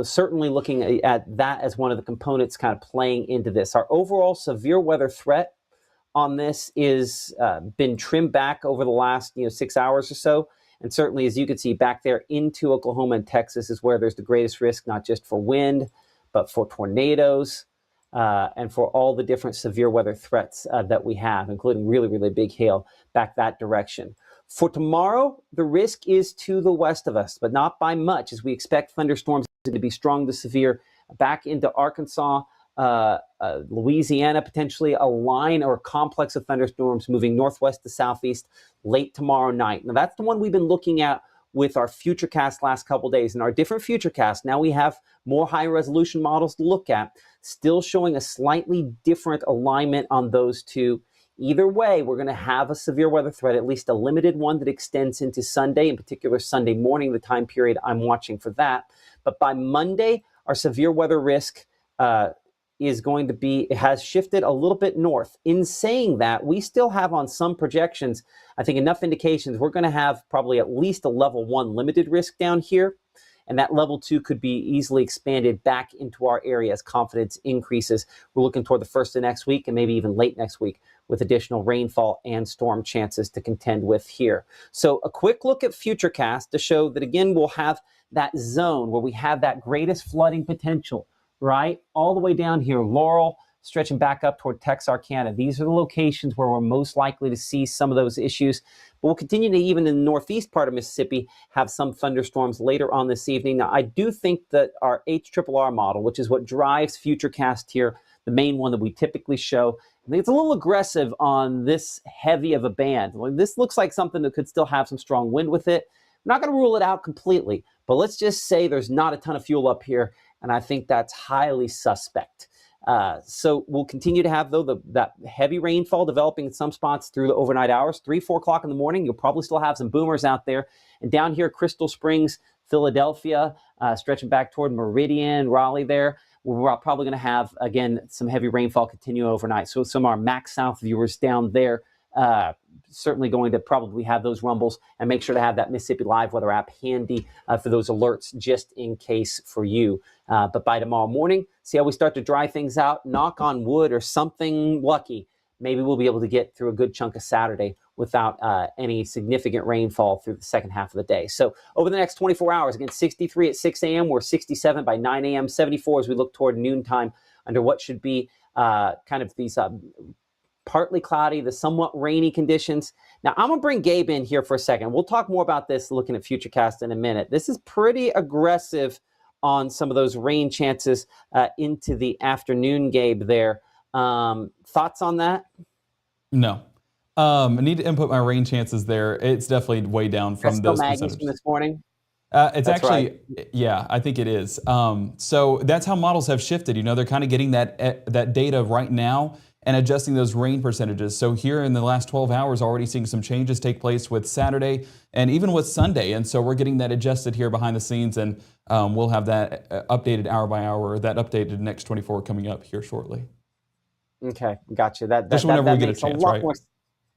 certainly looking at that as one of the components kind of playing into this. Our overall severe weather threat on this is been trimmed back over the last 6 hours or so. And certainly, as you can see back there into Oklahoma and Texas is where there's the greatest risk, not just for wind, but for tornadoes and for all the different severe weather threats that we have, including really, really big hail back that direction. For tomorrow, the risk is to the west of us, but not by much, as we expect thunderstorms to be strong to severe back into Arkansas, Louisiana, potentially a line or a complex of thunderstorms moving northwest to southeast late tomorrow night. Now, that's the one we've been looking at with our Futurecast last couple days. And our different Futurecasts, now we have more high resolution models to look at, still showing a slightly different alignment on those two. Either way, we're going to have a severe weather threat, at least a limited one that extends into Sunday, in particular Sunday morning, the time period I'm watching for that. But by Monday, our severe weather risk is going to be, it has shifted a little bit north. In saying that, we still have on some projections, I think enough indications, we're going to have probably at least a level 1 limited risk down here. And that level 2 could be easily expanded back into our area as confidence increases. We're looking toward the first of next week and maybe even late next week with additional rainfall and storm chances to contend with here. So a quick look at Futurecast to show that, again, we'll have that zone where we have that greatest flooding potential, right? All the way down here, Laurel, stretching back up toward Texarkana. These are the locations where we're most likely to see some of those issues. But we'll continue to, even in the northeast part of Mississippi, have some thunderstorms later on this evening. Now, I do think that our HRRR model, which is what drives Futurecast here, the main one that we typically show, I think it's a little aggressive on this heavy of a band. Well, this looks like something that could still have some strong wind with it. I'm not going to rule it out completely, but let's just say there's not a ton of fuel up here, and I think that's highly suspect. So we'll continue to have, though, that heavy rainfall developing in some spots through the overnight hours. 3, 4 o'clock in the morning, you'll probably still have some boomers out there. And down here, Crystal Springs, Philadelphia, stretching back toward Meridian, Raleigh there, we're probably going to have, again, some heavy rainfall continue overnight. So some of our Max South viewers down there, certainly going to probably have those rumbles, and make sure to have that Mississippi Live weather app handy for those alerts just in case for you. But by tomorrow morning, see how we start to dry things out, knock on wood or something lucky. Maybe we'll be able to get through a good chunk of Saturday without any significant rainfall through the second half of the day. So over the next 24 hours, again, 63 at 6 a.m. We're 67 by 9 a.m., 74 as we look toward noontime under what should be kind of these partly cloudy, the somewhat rainy conditions. Now, I'm going to bring Gabe in here for a second. We'll talk more about this looking at Futurecast in a minute. This is pretty aggressive on some of those rain chances into the afternoon, Gabe, there. Thoughts on that? No. I need to input my rain chances there. It's definitely way down from those percentages. From this morning? It's actually, right. Yeah, I think it is. So that's how models have shifted. You know, they're kind of getting that data right now and adjusting those rain percentages. So here in the last 12 hours, already seeing some changes take place with Saturday and even with Sunday. And so we're getting that adjusted here behind the scenes, and we'll have that updated hour by hour, that updated next 24 coming up here shortly. Okay, gotcha. That whenever we get a makes chance, lot right? More.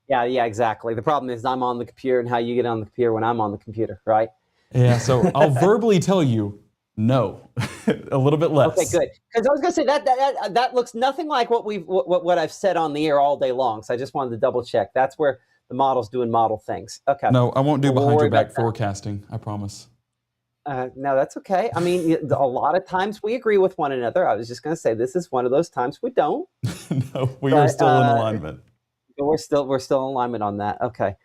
Yeah, exactly. The problem is I'm on the computer and how you get on the computer when I'm on the computer, right? Yeah, so I'll verbally tell you no, a little bit less. Okay, good. Because I was going to say that looks nothing like what I've said on the air all day long. So I just wanted to double check. That's where the model's doing model things. Okay. No, I won't do behind your back forecasting. I promise. No, that's okay. I mean, a lot of times we agree with one another. I was just going to say this is one of those times we don't. No, we are still in alignment. We're still in alignment on that. Okay.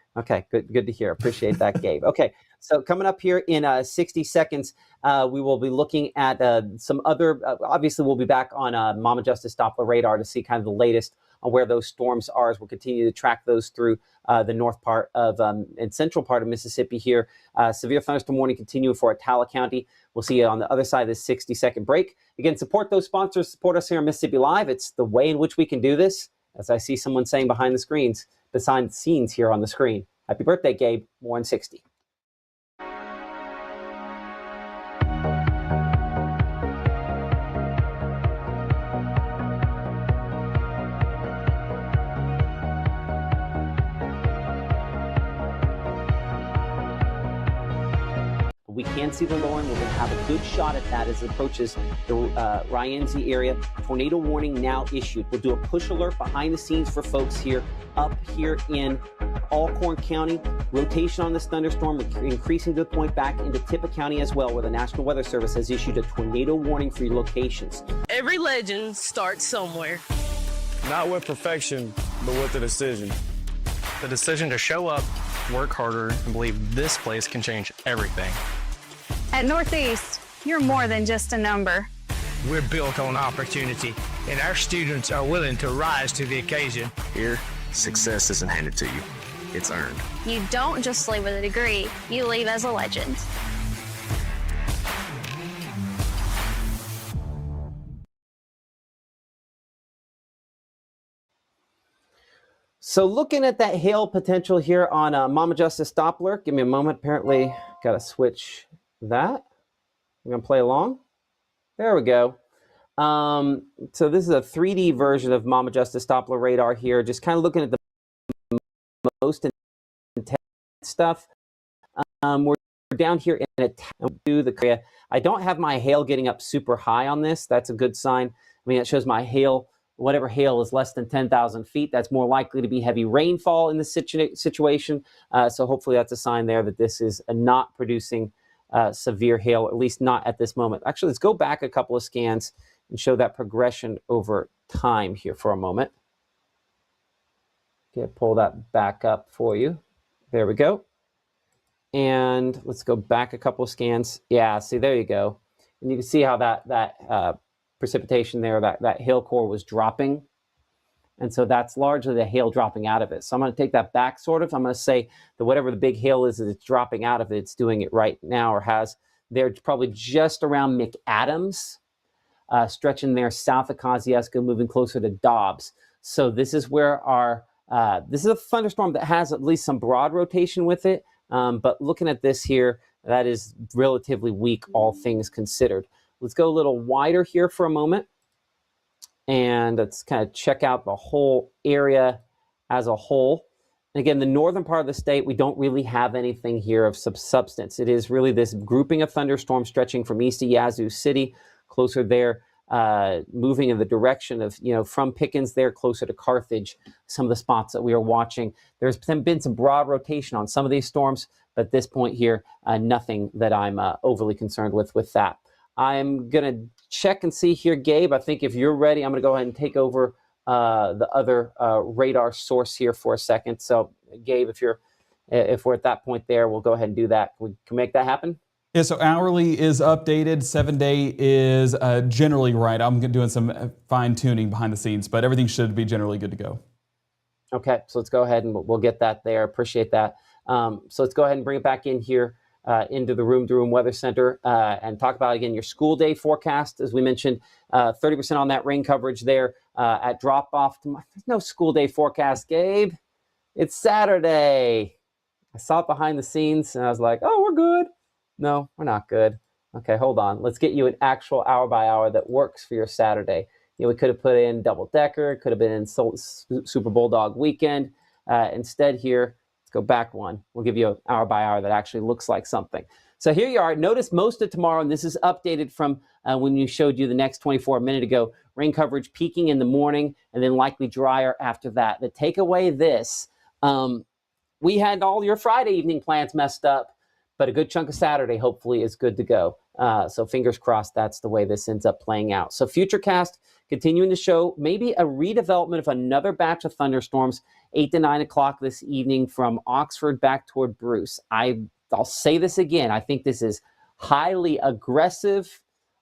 Good to hear. Appreciate that, Gabe. Okay. So coming up here in 60 seconds, we will be looking at some other, obviously we'll be back on Mama Justice Doppler radar to see kind of the latest on where those storms are as we'll continue to track those through the north part of and central part of Mississippi here. Severe thunderstorm warning continuing for Attala County. We'll see you on the other side of this 60-second break. Again, support those sponsors, support us here on Mississippi Live. It's the way in which we can do this, as I see someone saying behind the scenes here on the screen. Happy birthday, Gabe. More in 60. We can see the low end. We're going to have a good shot at that as it approaches the Ryanzi area. Tornado warning now issued. We'll do a push alert behind the scenes for folks here up here in Alcorn County. Rotation on this thunderstorm increasing to the point back into Tippah County as well, where the National Weather Service has issued a tornado warning for your locations. Every legend starts somewhere. Not with perfection, but with a decision. The decision to show up, work harder, and believe this place can change everything. At Northeast, you're more than just a number. We're built on opportunity, and our students are willing to rise to the occasion. Here, success isn't handed to you. It's earned. You don't just leave with a degree, you leave as a legend. So looking at that hail potential here on Mama Justice Doppler, give me a moment. Apparently, got to switch that. I'm going to play along. There we go. So this is a 3D version of Mama Justice Doppler radar here, just kind of looking at the most intense stuff. We're down here in the area. I don't have my hail getting up super high on this. That's a good sign. I mean, it shows my hail. Whatever hail is less than 10,000 feet, that's more likely to be heavy rainfall in this situation. So hopefully that's a sign there that this is not producing severe hail, at least not at this moment. Actually, let's go back a couple of scans and show that progression over time here for a moment. Okay, pull that back up for you. There we go. And let's go back a couple of scans. Yeah, see, there you go. And you can see how that precipitation there, that hail core was dropping. And so that's largely the hail dropping out of it. So I'm going to take that back sort of. I'm going to say that whatever the big hail is that it's dropping out of it, it's doing it right now or has. They're probably just around McAdams, stretching there south of Kosciuszko, moving closer to Dobbs. So this is where this is a thunderstorm that has at least some broad rotation with it. But looking at this here, that is relatively weak, all things considered. Let's go a little wider here for a moment. And let's kind of check out the whole area as a whole. Again, the northern part of the state, we don't really have anything here of substance. It is really this grouping of thunderstorms stretching from east to Yazoo City, closer there, moving in the direction of, from Pickens there, closer to Carthage, some of the spots that we are watching. There's been some broad rotation on some of these storms, but at this point here, nothing that I'm overly concerned with that. I'm going to check and see here, Gabe. I think if you're ready, I'm going to go ahead and take over the other radar source here for a second. So, Gabe, if we're at that point there, we'll go ahead and do that. We can make that happen. Yeah, so hourly is updated. 7-day is generally right. I'm doing some fine tuning behind the scenes, but everything should be generally good to go. Okay, so let's go ahead and we'll get that there. Appreciate that. So let's go ahead and bring it back in here into the Room to Room Weather Center and talk about, again, your school day forecast. As we mentioned, 30% on that rain coverage there at drop-off. There's no school day forecast, Gabe. It's Saturday. I saw it behind the scenes, and I was like, oh, we're good. No, we're not good. Okay, hold on. Let's get you an actual hour-by-hour that works for your Saturday. We could have put in double-decker, could have been in Super Bulldog weekend. Instead here, let's go back one. We'll give you an hour-by-hour that actually looks like something. So here you are. Notice most of tomorrow, and this is updated from when you showed you the next 24 a minute ago, rain coverage peaking in the morning and then likely drier after that. The takeaway this, we had all your Friday evening plans messed up, but a good chunk of Saturday hopefully is good to go. So fingers crossed that's the way this ends up playing out. So Futurecast continuing to show maybe a redevelopment of another batch of thunderstorms, 8 to 9 o'clock this evening from Oxford back toward Bruce. I'll say this again. I think this is highly aggressive.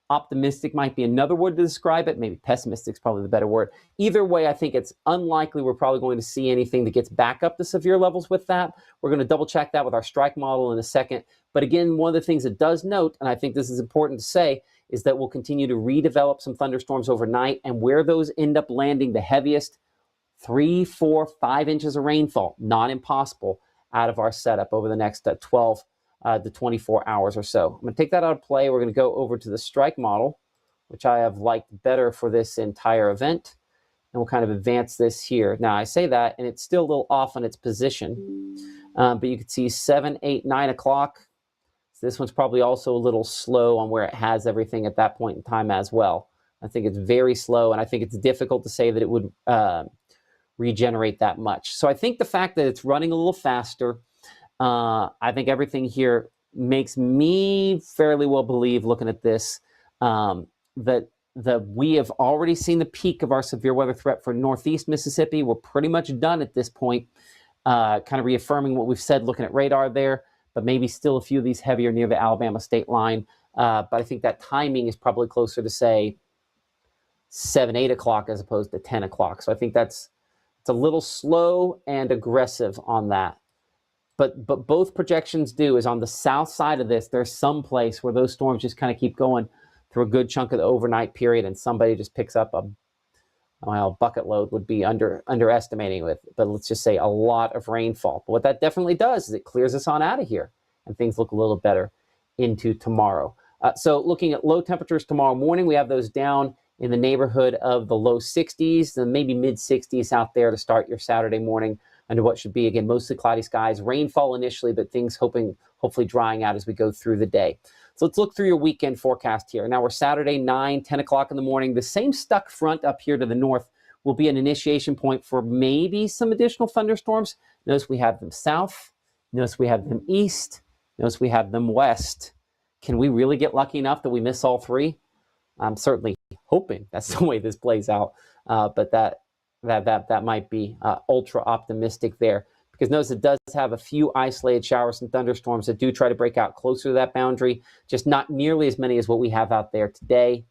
Optimistic might be another word to describe it. Maybe pessimistic is probably the better word. Either way, I think it's unlikely we're probably going to see anything that gets back up to severe levels with that. We're going to double check that with our strike model in a second. But again, one of the things it does note, and I think this is important to say, is that we'll continue to redevelop some thunderstorms overnight, and where those end up landing the heaviest, 3, 4, 5 inches of rainfall, not impossible, out of our setup over the next 12 to 24 hours or so. I'm going to take that out of play. We're going to go over to the strike model, which I have liked better for this entire event. And we'll kind of advance this here. Now, I say that, and it's still a little off on its position. But you can see 7, 8, 9 o'clock. So this one's probably also a little slow on where it has everything at that point in time as well. I think it's very slow, and I think it's difficult to say that it would regenerate that much. So I think the fact that it's running a little faster, I think everything here makes me fairly well believe, looking at this, that we have already seen the peak of our severe weather threat for Northeast Mississippi. We're pretty much done at this point, kind of reaffirming what we've said looking at radar there, but maybe still a few of these heavier near the Alabama state line. But I think that timing is probably closer to, say, 7, 8 o'clock as opposed to 10 o'clock. So I think it's a little slow and aggressive on that. But both projections do is on the south side of this, there's some place where those storms just kind of keep going through a good chunk of the overnight period, and somebody just picks up a bucket load would be underestimating with, but let's just say a lot of rainfall. But what that definitely does is it clears us on out of here, and things look a little better into tomorrow. So looking at low temperatures tomorrow morning, we have those down in the neighborhood of the low 60s and maybe mid 60s out there to start your Saturday morning under what should be, again, mostly cloudy skies, rainfall initially, but things hopefully drying out as we go through the day. So let's look through your weekend forecast here. Now we're Saturday, 9, 10 o'clock in the morning. The same stuck front up here to the north will be an initiation point for maybe some additional thunderstorms. Notice we have them south. Notice we have them east. Notice we have them west. Can we really get lucky enough that we miss all three? I'm certainly hoping that's the way this plays out, but that might be ultra optimistic there, because notice it does have a few isolated showers and thunderstorms that do try to break out closer to that boundary, just not nearly as many as what we have out there today.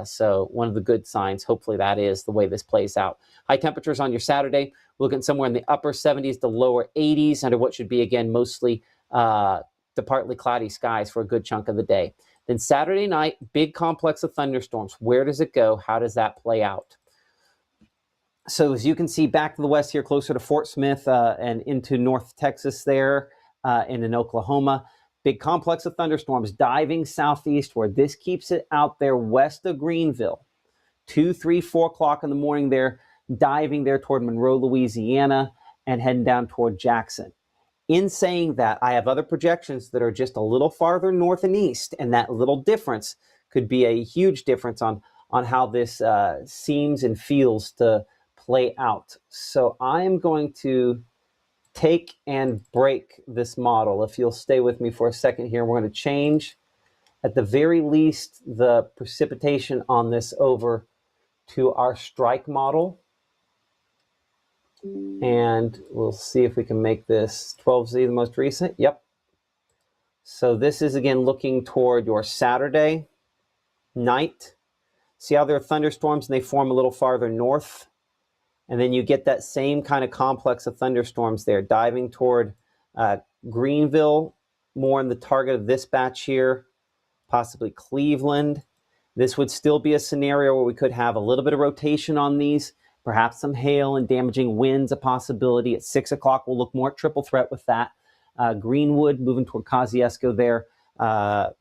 So one of the good signs, hopefully that is the way this plays out. High temperatures on your Saturday, we're looking somewhere in the upper 70s to lower 80s under what should be, again, mostly to partly cloudy skies for a good chunk of the day. Then Saturday night, big complex of thunderstorms. Where does it go? How does that play out? So as you can see back to the west here, closer to Fort Smith and into North Texas there and in Oklahoma, big complex of thunderstorms diving southeast, where this keeps it out there west of Greenville. 2, 3, 4 o'clock in the morning there, diving there toward Monroe, Louisiana, and heading down toward Jackson. In saying that, I have other projections that are just a little farther north and east, and that little difference could be a huge difference on how this seems and feels to play out. So I'm going to take and break this model. If you'll stay with me for a second here, we're going to change, at the very least, the precipitation on this over to our strike model. And we'll see if we can make this 12Z the most recent. Yep. So this is, again, looking toward your Saturday night. See how there are thunderstorms and they form a little farther north? And then you get that same kind of complex of thunderstorms there, diving toward Greenville, more in the target of this batch here, possibly Cleveland. This would still be a scenario where we could have a little bit of rotation on these, perhaps some hail and damaging winds a possibility. At 6 o'clock, we'll look more at triple threat with that. Greenwood moving toward Kosciuszko there,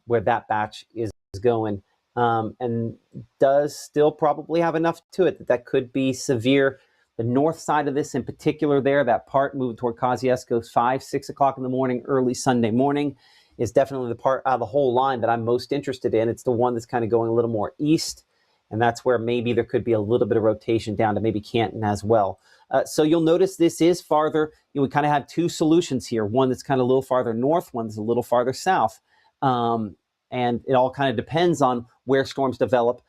where that batch is going, and does still probably have enough to it that could be severe. The north side of this in particular there, that part moving toward Kosciuszko, 5, 6 o'clock in the morning, early Sunday morning, is definitely the part out of the whole line that I'm most interested in. It's the one that's kind of going a little more east, and that's where maybe there could be a little bit of rotation down to maybe Canton as well. So you'll notice this is farther. We kind of have two solutions here. One that's kind of a little farther north, one that's a little farther south. And it all kind of depends on where storms develop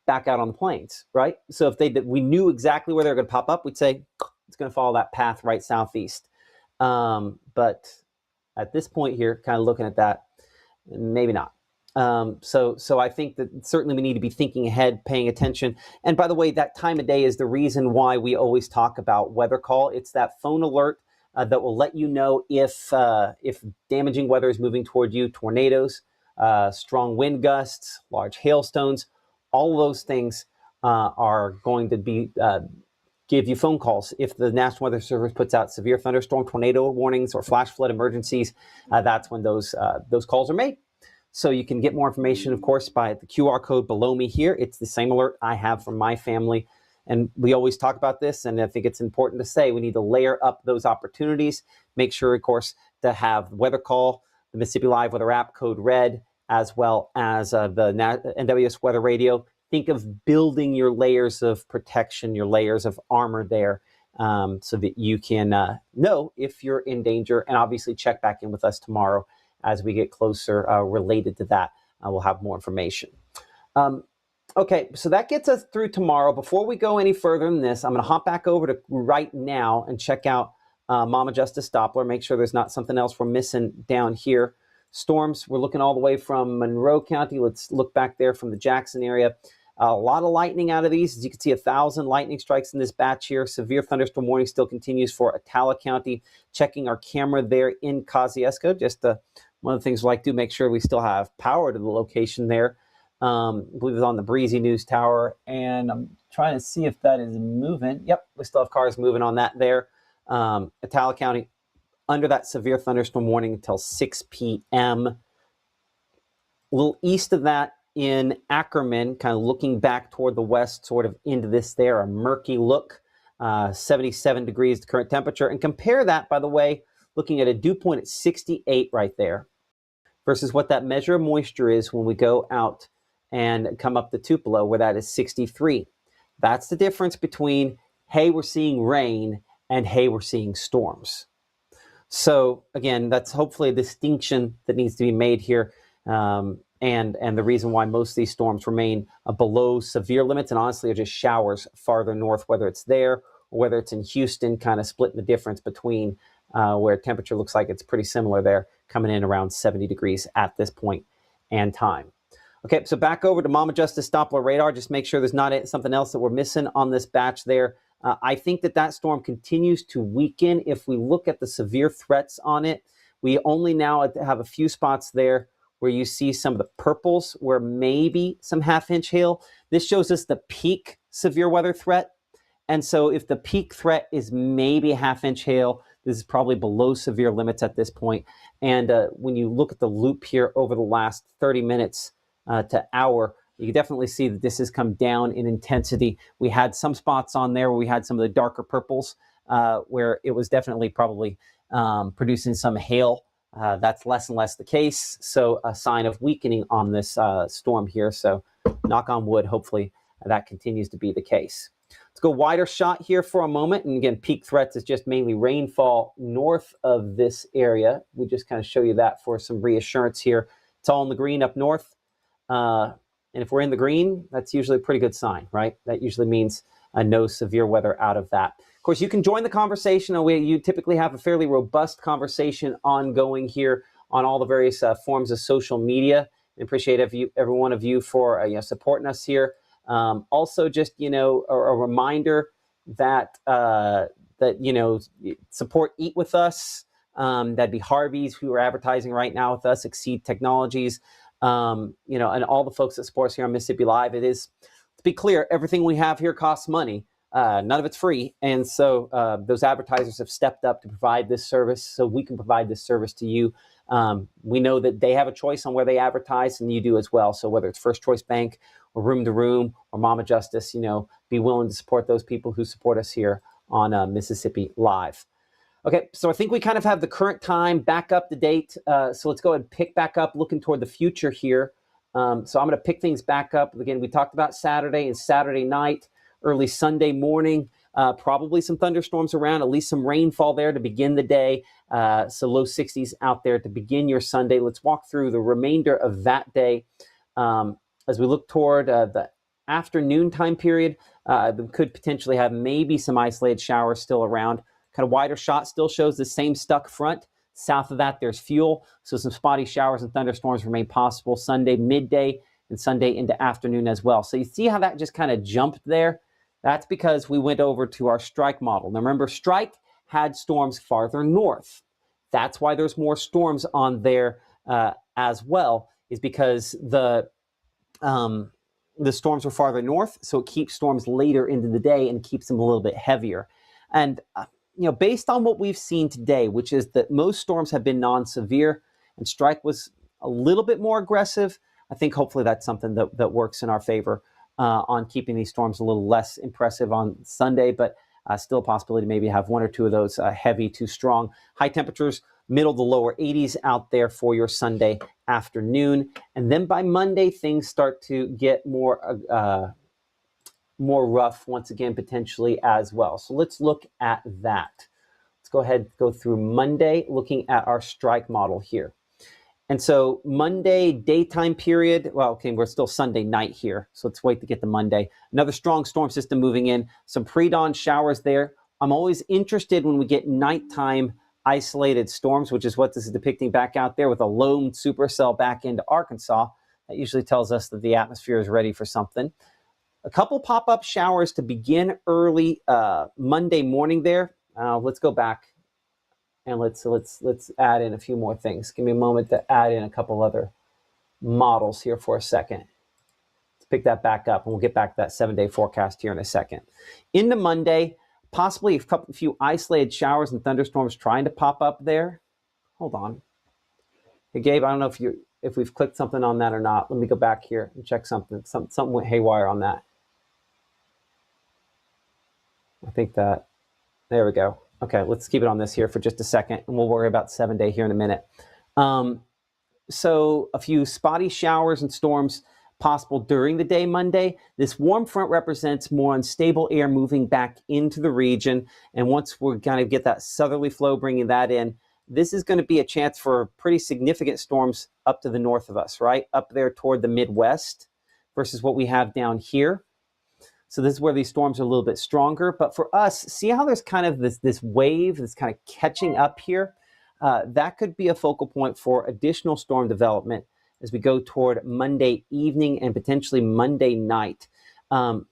back out on the plains, right? So if we knew exactly where they're going to pop up, we'd say it's going to follow that path right southeast. But at this point here, kind of looking at that, maybe not. So I think that certainly we need to be thinking ahead, paying attention. And by the way, that time of day is the reason why we always talk about weather call. It's that phone alert that will let you know if damaging weather is moving toward you, tornadoes, strong wind gusts, large hailstones. All those things are going to be give you phone calls. If the National Weather Service puts out severe thunderstorm, tornado warnings, or flash flood emergencies, that's when those calls are made. So you can get more information, of course, by the QR code below me here. It's the same alert I have from my family. And we always talk about this, and I think it's important to say we need to layer up those opportunities. Make sure, of course, to have weather call, the Mississippi Live Weather app, code red, as well as the NWS Weather Radio. Think of building your layers of protection, your layers of armor there, so that you can know if you're in danger, and obviously check back in with us tomorrow as we get closer related to that. We'll have more information. Okay, so that gets us through tomorrow. Before we go any further than this, I'm going to hop back over to right now and check out Mama Justice Doppler, make sure there's not something else we're missing down here. Storms, we're looking all the way from Monroe County. Let's look back there from the Jackson area. A lot of lightning out of these. As you can see, 1,000 lightning strikes in this batch here. Severe thunderstorm warning still continues for Attala County. Checking our camera there in Kosciuszko. Just one of the things we like to make sure we still have power to the location there. I believe it's on the Breezy News Tower. And I'm trying to see if that is moving. Yep, we still have cars moving on that there. Attala County under that severe thunderstorm warning until 6 p.m. A little east of that in Ackerman, kind of looking back toward the west, sort of into this there, a murky look, 77 degrees the current temperature. And compare that, by the way, looking at a dew point at 68 right there versus what that measure of moisture is when we go out and come up the Tupelo, where that is 63. That's the difference between, hey, we're seeing rain, and hey, we're seeing storms. So again, that's hopefully a distinction that needs to be made here. And the reason why most of these storms remain below severe limits, and honestly are just showers farther north, whether it's there or whether it's in Houston, kind of splitting the difference between where temperature looks like it's pretty similar there, coming in around 70 degrees at this point and time. Okay, so back over to Mama Justice Doppler radar. Just make sure there's not something else that we're missing on this batch there. I think that storm continues to weaken. If we look at the severe threats on it, we only now have a few spots there where you see some of the purples where maybe some half-inch hail. This shows us the peak severe weather threat. And so if the peak threat is maybe a half-inch hail, this is probably below severe limits at this point. And when you look at the loop here over the last 30 minutes to hour, you can definitely see that this has come down in intensity. We had some spots on there where we had some of the darker purples, where it was definitely probably producing some hail. That's less and less the case. So a sign of weakening on this storm here. So knock on wood, hopefully that continues to be the case. Let's go wider shot here for a moment. And again, peak threats is just mainly rainfall north of this area. We just kind of show you that for some reassurance here. It's all in the green up north. And if we're in the green, that's usually a pretty good sign, right? That usually means no severe weather out of that. Of course, you can join the conversation. You typically have a fairly robust conversation ongoing here on all the various forms of social media. I appreciate every one of you for supporting us here. Also, just a reminder that support Eat With Us. That'd be Harvey's, who are advertising right now with us, Exceed Technologies, and all the folks that support us here on Mississippi Live. It is, to be clear, everything we have here costs money. None of it's free, and so those advertisers have stepped up to provide this service, so we can provide this service to you. We know that they have a choice on where they advertise, and you do as well. So whether it's First Choice Bank or Room to Room or Mama Justice, be willing to support those people who support us here on Mississippi Live. Okay, so I think we kind of have the current time back up to date. So let's go ahead and pick back up, looking toward the future here. So I'm going to pick things back up. Again, we talked about Saturday and Saturday night, early Sunday morning. Probably some thunderstorms around, at least some rainfall there to begin the day. So low 60s out there to begin your Sunday. Let's walk through the remainder of that day. As we look toward the afternoon time period, we could potentially have maybe some isolated showers still around. Kind of wider shot still shows the same stuck front. South of that, there's fuel. So some spotty showers and thunderstorms remain possible Sunday midday and Sunday into afternoon as well. So you see how that just kind of jumped there? That's because we went over to our strike model. Now remember, strike had storms farther north. That's why there's more storms on there as well, is because the storms were farther north, so it keeps storms later into the day and keeps them a little bit heavier. And based on what we've seen today, which is that most storms have been non-severe, and strike was a little bit more aggressive, I think hopefully that's something that works in our favor on keeping these storms a little less impressive on Sunday, but still a possibility to maybe have one or two of those heavy to strong. High temperatures, middle to lower 80s out there for your Sunday afternoon. And then by Monday, things start to get more rough once again, potentially as well. So let's look at that. Let's go ahead and go through Monday, looking at our strike model here. And so Monday daytime period, we're still Sunday night here. So let's wait to get to Monday. Another strong storm system moving in, some pre-dawn showers there. I'm always interested when we get nighttime isolated storms, which is what this is depicting back out there with a lone supercell back into Arkansas. That usually tells us that the atmosphere is ready for something. A couple pop-up showers to begin early Monday morning there. Let's go back and let's add in a few more things. Give me a moment to add in a couple other models here for a second. Let's pick that back up, and we'll get back to that 7-day forecast here in a second. Into Monday, possibly a few isolated showers and thunderstorms trying to pop up there. Hold on. Hey, Gabe, I don't know if we've clicked something on that or not. Let me go back here and check something. Something went haywire on that. I think that, there we go. Okay, let's keep it on this here for just a second, and we'll worry about 7-day here in a minute. So a few spotty showers and storms possible during the day Monday. This warm front represents more unstable air moving back into the region, and once we're going to get that southerly flow bringing that in, this is going to be a chance for pretty significant storms up to the north of us, right? Up there toward the Midwest versus what we have down here. So this is where these storms are a little bit stronger. But for us, see how there's kind of this wave that's kind of catching up here? That could be a focal point for additional storm development as we go toward Monday evening and potentially Monday night.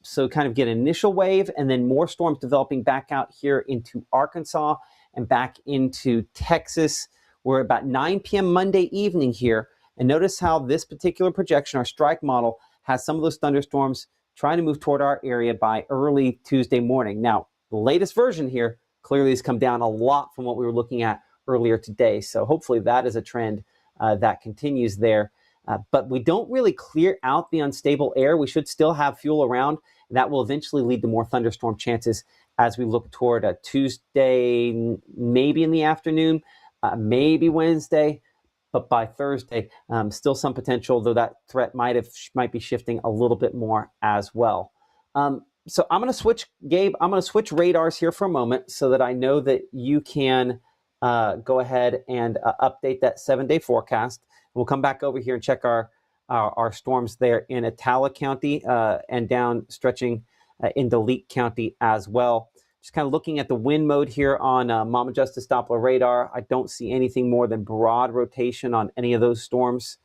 So kind of get an initial wave and then more storms developing back out here into Arkansas and back into Texas. We're about 9 p.m. Monday evening here. And notice how this particular projection, our strike model, has some of those thunderstorms trying to move toward our area by early Tuesday morning. Now, the latest version here clearly has come down a lot from what we were looking at earlier today. So hopefully that is a trend that continues there. But we don't really clear out the unstable air. We should still have fuel around, and that will eventually lead to more thunderstorm chances as we look toward a Tuesday, maybe in the afternoon, maybe Wednesday. But by Thursday, still some potential, though that threat might be shifting a little bit more as well. So I'm going to switch, Gabe. I'm going to switch radars here for a moment so that I know that you can go ahead and update that 7-day forecast. We'll come back over here and check our storms there in Atala County and down stretching into Leake County as well. Just kind of looking at the wind mode here on Mama Justice Doppler radar. I don't see anything more than broad rotation on any of those storms.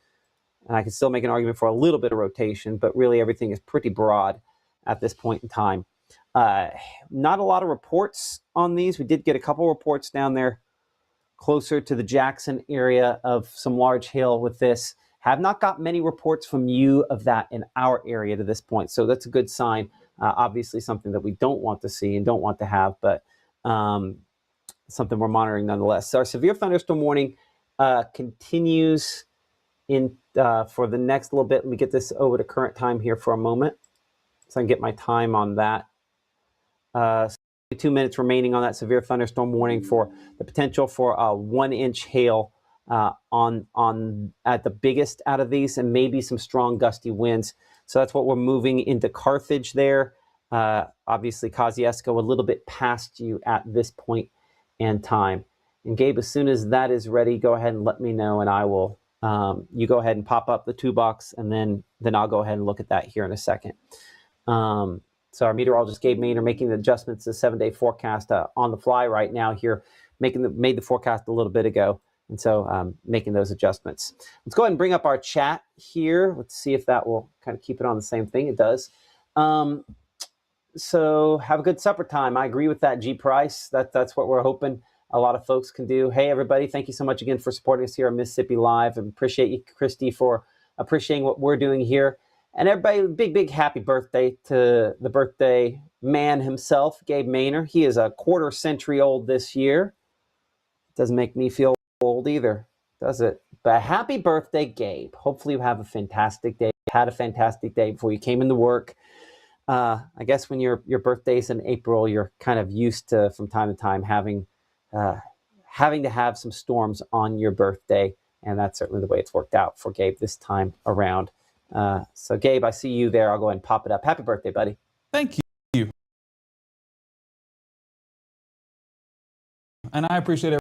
And I can still make an argument for a little bit of rotation, but really everything is pretty broad at this point in time. Not a lot of reports on these. We did get a couple reports down there closer to the Jackson area of some large hail with this. Have not got many reports from you of that in our area to this point. So that's a good sign. Obviously something that we don't want to see and don't want to have, but something we're monitoring nonetheless. So our severe thunderstorm warning continues in for the next little bit. Let me get this over to current time here for a moment so I can get my time on that. 2 minutes remaining on that severe thunderstorm warning for the potential for 1-inch hail on at the biggest out of these, and maybe some strong gusty winds. So that's what we're moving into Carthage there. Obviously, Kosciuszko a little bit past you at this point in time. And Gabe, as soon as that is ready, go ahead and let me know, and I will. You go ahead and pop up the 2-box, and then I'll go ahead and look at that here in a second. So our meteorologist Gabe Maynor making the adjustments to the 7-day forecast on the fly right now here, made the forecast a little bit ago. And so making those adjustments. Let's go ahead and bring up our chat here. Let's see if that will kind of keep it on the same thing. It does. So have a good supper time. I agree with that, G. Price. That's what we're hoping a lot of folks can do. Hey, everybody, thank you so much again for supporting us here on Mississippi Live. And appreciate you, Christy, for appreciating what we're doing here. And everybody, big happy birthday to the birthday man himself, Gabe Maynor. He is a quarter century old this year. Doesn't make me feel old either, does it? But happy birthday, Gabe. Hopefully you have a fantastic day. Had a fantastic day before you came into work. I guess when your birthday's in April, you're kind of used to, from time to time, having to have some storms on your birthday. And that's certainly the way it's worked out for Gabe this time around. So Gabe, I see you there. I'll go ahead and pop it up. Happy birthday, buddy. Thank you. And I appreciate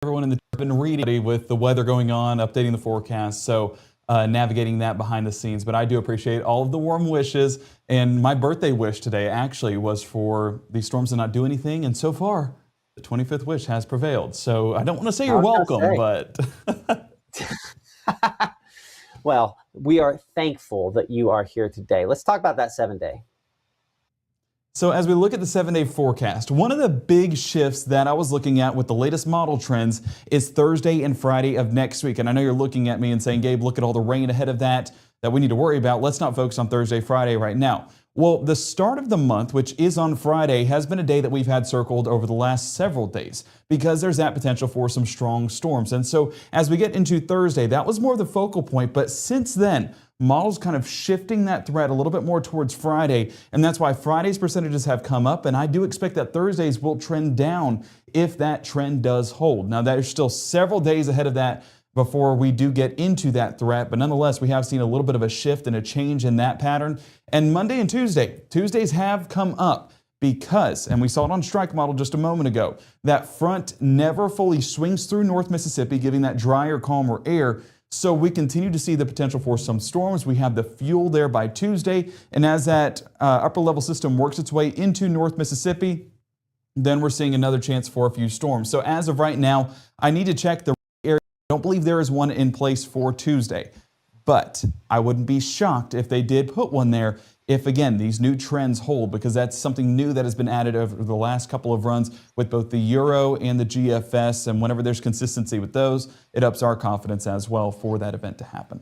everyone in the been reading with the weather going on, updating the forecast, so navigating that behind the scenes. But I do appreciate all of the warm wishes, and my birthday wish today actually was for these storms to not do anything, and so far the 25th wish has prevailed. So I don't want to say you're welcome, but well, we are thankful that you are here today. Let's talk about that 7-day. So as we look at the 7-day forecast, one of the big shifts that I was looking at with the latest model trends is Thursday and Friday of next week. And I know you're looking at me and saying, Gabe, look at all the rain ahead of that we need to worry about. Let's not focus on Thursday, Friday right now. Well, the start of the month, which is on Friday, has been a day that we've had circled over the last several days because there's that potential for some strong storms. And so as we get into Thursday, that was more of the focal point. But since then, models kind of shifting that threat a little bit more towards Friday, and that's why Friday's percentages have come up, and I do expect that Thursdays will trend down if that trend does hold. Now, there's still several days ahead of that before we do get into that threat, but nonetheless, we have seen a little bit of a shift and a change in that pattern. And Monday and Tuesdays have come up because, and we saw it on Strike Model just a moment ago, that front never fully swings through North Mississippi, giving that drier, calmer air. So we continue to see the potential for some storms. We have the fuel there by Tuesday. And as that upper level system works its way into North Mississippi, then we're seeing another chance for a few storms. So as of right now, I need to check the area. I don't believe there is one in place for Tuesday, but I wouldn't be shocked if they did put one there if, again, these new trends hold, because that's something new that has been added over the last couple of runs with both the Euro and the GFS, and whenever there's consistency with those, it ups our confidence as well for that event to happen.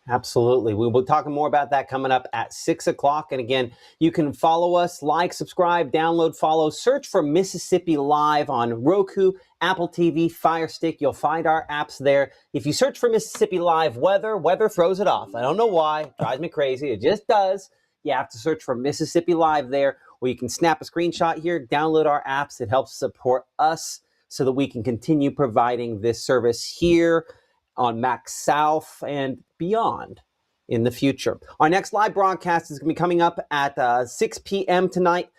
Absolutely. We will be talking more about that coming up at 6 o'clock. And again, you can follow us, like, subscribe, download, follow, search for Mississippi Live on Roku, Apple TV, Fire Stick. You'll find our apps there. If you search for Mississippi Live weather throws it off. I don't know why. It drives me crazy. It just does. You have to search for Mississippi Live there. where you can snap a screenshot here, download our apps. It helps support us so that we can continue providing this service here on Mac South and beyond in the future. Our next live broadcast is going to be coming up at 6 p.m. tonight.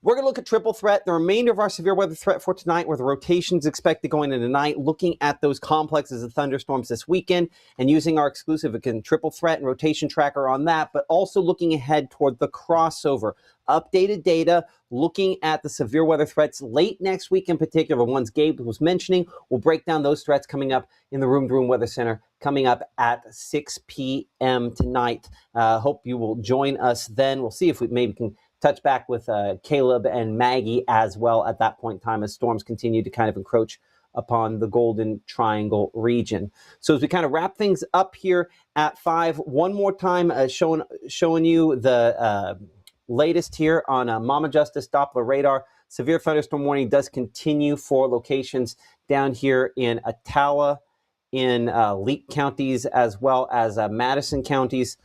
We're going to look at triple threat, the remainder of our severe weather threat for tonight, where the rotations expected going into tonight, looking at those complexes of thunderstorms this weekend and using our exclusive again, triple threat and rotation tracker on that, but also looking ahead toward the crossover. Updated data, looking at the severe weather threats late next week in particular, the ones Gabe was mentioning. We'll break down those threats coming up in the Room to Room Weather Center coming up at 6 p.m. tonight. Hope you will join us then. We'll see if we maybe can touch back with Caleb and Maggie as well at that point in time as storms continue to kind of encroach upon the Golden Triangle region. So as we kind of wrap things up here at 5, one more time showing you the latest here on Mama Justice Doppler radar. Severe thunderstorm warning does continue for locations down here in Attala, in Leake counties, as well as Madison counties.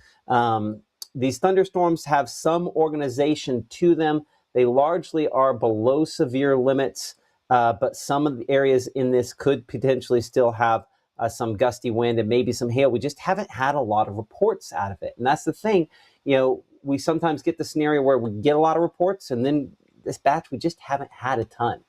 These thunderstorms have some organization to them. They largely are below severe limits, but some of the areas in this could potentially still have some gusty wind and maybe some hail. We just haven't had a lot of reports out of it. And that's the thing, we sometimes get the scenario where we get a lot of reports and then this batch, we just haven't had a ton.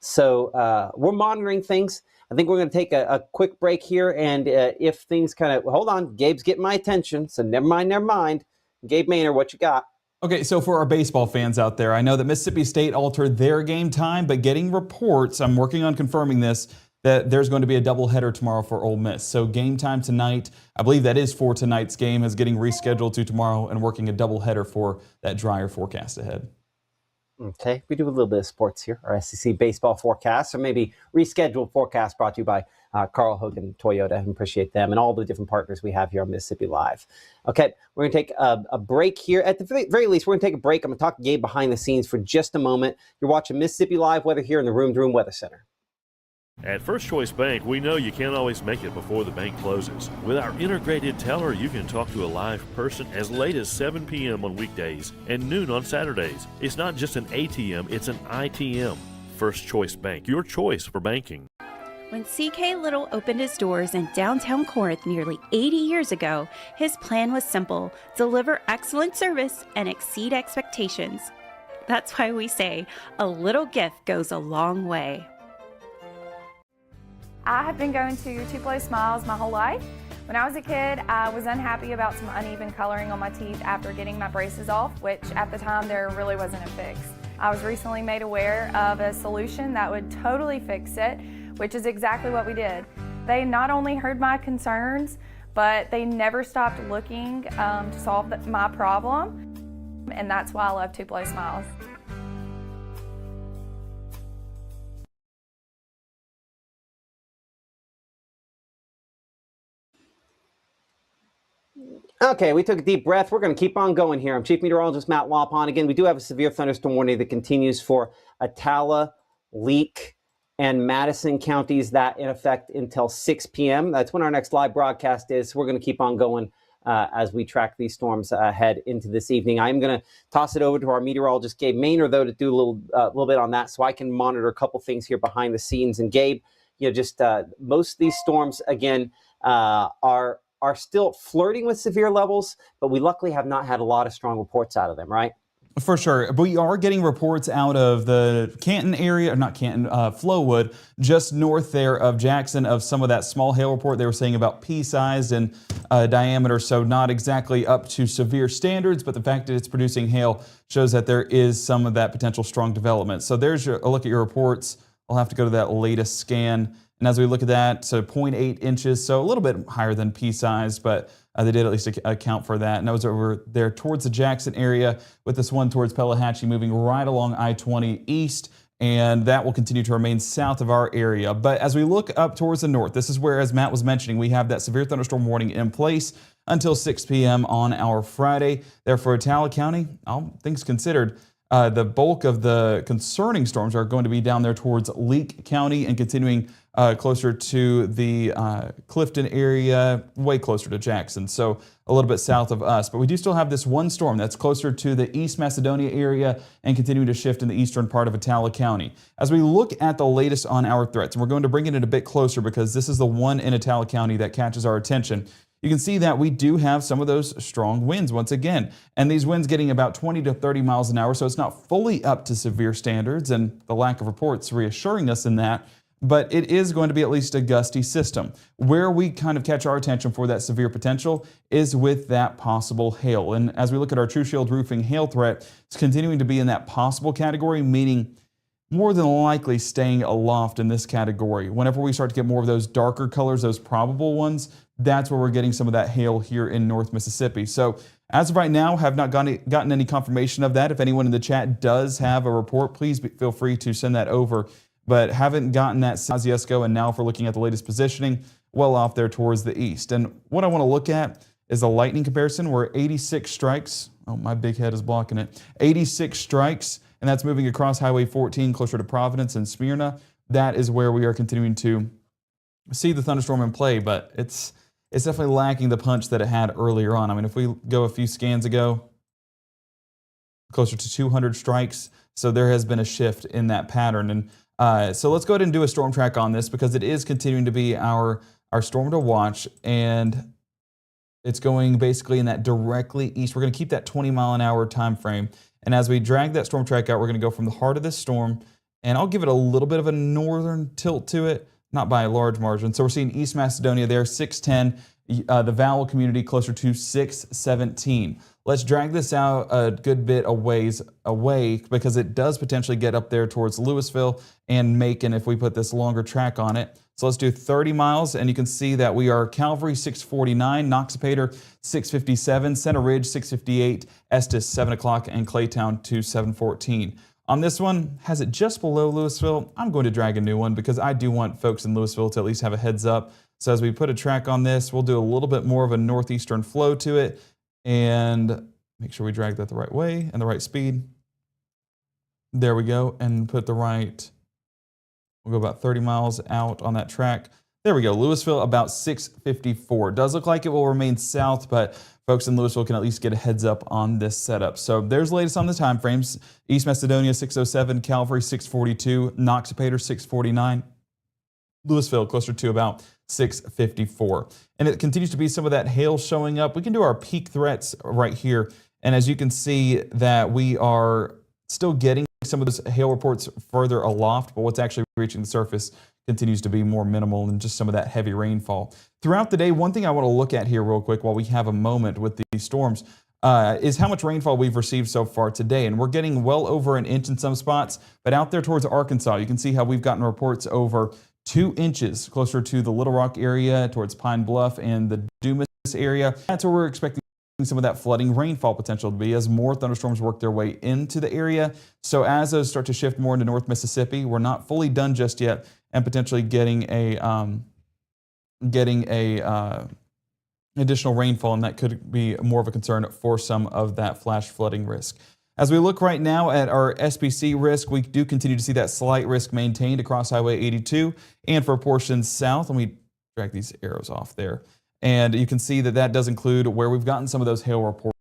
So we're monitoring things. I think we're going to take a quick break here. And if things kind of, hold on, Gabe's getting my attention. So never mind. Gabe Maynard, what you got? Okay, so for our baseball fans out there, I know that Mississippi State altered their game time, but getting reports, I'm working on confirming this, that there's going to be a doubleheader tomorrow for Ole Miss. So game time tonight, I believe that is for tonight's game, is getting rescheduled to tomorrow and working a doubleheader for that drier forecast ahead. Okay, we do a little bit of sports here, our SEC baseball forecast, or maybe rescheduled forecast brought to you by Carl Hogan Toyota. I appreciate them and all the different partners we have here on Mississippi Live. Okay, we're going to take a break here. At the very least, we're going to take a break. I'm going to talk to Gabe behind the scenes for just a moment. You're watching Mississippi Live weather here in the Room to Room Weather Center. At First Choice Bank, we know you can't always make it before the bank closes. With our integrated teller, you can talk to a live person as late as 7 p.m. on weekdays and noon on Saturdays. It's not just an ATM, it's an ITM. First Choice Bank, your choice for banking. When C.K. Little opened his doors in downtown Corinth nearly 80 years ago, his plan was simple: deliver excellent service and exceed expectations. That's why we say a little gift goes a long way. I have been going to Two Place Smiles my whole life. When I was a kid, I was unhappy about some uneven coloring on my teeth after getting my braces off, which at the time there really wasn't a fix. I was recently made aware of a solution that would totally fix it, which is exactly what we did. They not only heard my concerns, but they never stopped looking to solve my problem, and that's why I love Two Place Smiles. Okay, we took a deep breath. We're going to keep on going here. I'm Chief Meteorologist Matt Waupon. Again, we do have a severe thunderstorm warning that continues for Attala, Leake, and Madison counties, that in effect until 6 p.m. That's when our next live broadcast is. So we're going to keep on going as we track these storms ahead into this evening. I'm going to toss it over to our meteorologist, Gabe Maynard, though, to do a little bit on that so I can monitor a couple things here behind the scenes. And Gabe, most of these storms, again, are still flirting with severe levels, but we luckily have not had a lot of strong reports out of them, right? For sure. We are getting reports out of the Canton area, or not Canton, Flowood, just north there of Jackson, of some of that small hail report they were saying about pea-sized and diameter, so not exactly up to severe standards, but the fact that it's producing hail shows that there is some of that potential strong development. So there's a look at your reports. I'll have to go to that latest scan. And as we look at that, so 0.8 inches, so a little bit higher than pea-sized, but they did at least account for that. And that was over there towards the Jackson area, with this one towards Pelahatchie moving right along I-20 east, and that will continue to remain south of our area. But as we look up towards the north, this is where, as Matt was mentioning, we have that severe thunderstorm warning in place until 6 p.m. on our Friday. Therefore, Attala County, all things considered, the bulk of the concerning storms are going to be down there towards Leake County and continuing closer to the Clifton area, way closer to Jackson, so a little bit south of us. But we do still have this one storm that's closer to the East Macedonia area and continuing to shift in the eastern part of Attala County. As we look at the latest on our threats, and we're going to bring it in a bit closer because this is the one in Attala County that catches our attention. You can see that we do have some of those strong winds once again, and these winds getting about 20 to 30 miles an hour, so it's not fully up to severe standards, and the lack of reports reassuring us in that. But it is going to be at least a gusty system. Where we kind of catch our attention for that severe potential is with that possible hail. And as we look at our True Shield Roofing hail threat, it's continuing to be in that possible category, meaning more than likely staying aloft in this category. Whenever we start to get more of those darker colors, those probable ones, that's where we're getting some of that hail here in North Mississippi. So as of right now, have not gotten any confirmation of that. If anyone in the chat does have a report, please feel free to send that over. But haven't gotten that Kosciuszko, and now if we're looking at the latest positioning, well off there towards the east. And what I want to look at is a lightning comparison. We're 86 strikes. Oh, my big head is blocking it. 86 strikes, and that's moving across Highway 14 closer to Providence and Smyrna. That is where we are continuing to see the thunderstorm in play, but it's definitely lacking the punch that it had earlier on. I mean, if we go a few scans ago, closer to 200 strikes, so there has been a shift in that pattern. And so let's go ahead and do a storm track on this because it is continuing to be our storm to watch, and it's going basically in that directly east. We're going to keep that 20-mile-an-hour time frame, and as we drag that storm track out, we're going to go from the heart of this storm, and I'll give it a little bit of a northern tilt to it, not by a large margin. So we're seeing East Macedonia there, 610, the Vowel community closer to 617. Let's drag this out a good bit a ways away because it does potentially get up there towards Louisville and Macon if we put this longer track on it. So let's do 30 miles, and you can see that we are Calvary 649, Noxapater 657, Center Ridge 658, Estes 7 o'clock, and Claytown to 714. On this one, has it just below Louisville? I'm going to drag a new one because I do want folks in Louisville to at least have a heads up. So as we put a track on this, we'll do a little bit more of a northeastern flow to it and make sure we drag that the right way and the right speed. There we go, and put the right, we'll go about 30 miles out on that track. There we go, Louisville about 654. Does look like it will remain south, but folks in Louisville can at least get a heads up on this setup. So there's the latest on the time frames. East Macedonia 607, Calvary 642, Noxapater 649, Louisville closer to about 654. And it continues to be some of that hail showing up. We can do our peak threats right here. And as you can see that we are still getting some of those hail reports further aloft, but what's actually reaching the surface continues to be more minimal than just some of that heavy rainfall. Throughout the day, one thing I want to look at here real quick while we have a moment with these storms is how much rainfall we've received so far today. And we're getting well over an inch in some spots, but out there towards Arkansas, you can see how we've gotten reports over 2 inches closer to the Little Rock area, towards Pine Bluff and the Dumas area. That's where we're expecting some of that flooding rainfall potential to be as more thunderstorms work their way into the area. So as those start to shift more into North Mississippi, we're not fully done just yet, and potentially getting a additional rainfall, and that could be more of a concern for some of that flash flooding risk. As we look right now at our SPC risk, we do continue to see that slight risk maintained across Highway 82 and for portions south. Let me drag these arrows off there. And you can see that that does include where we've gotten some of those hail reports.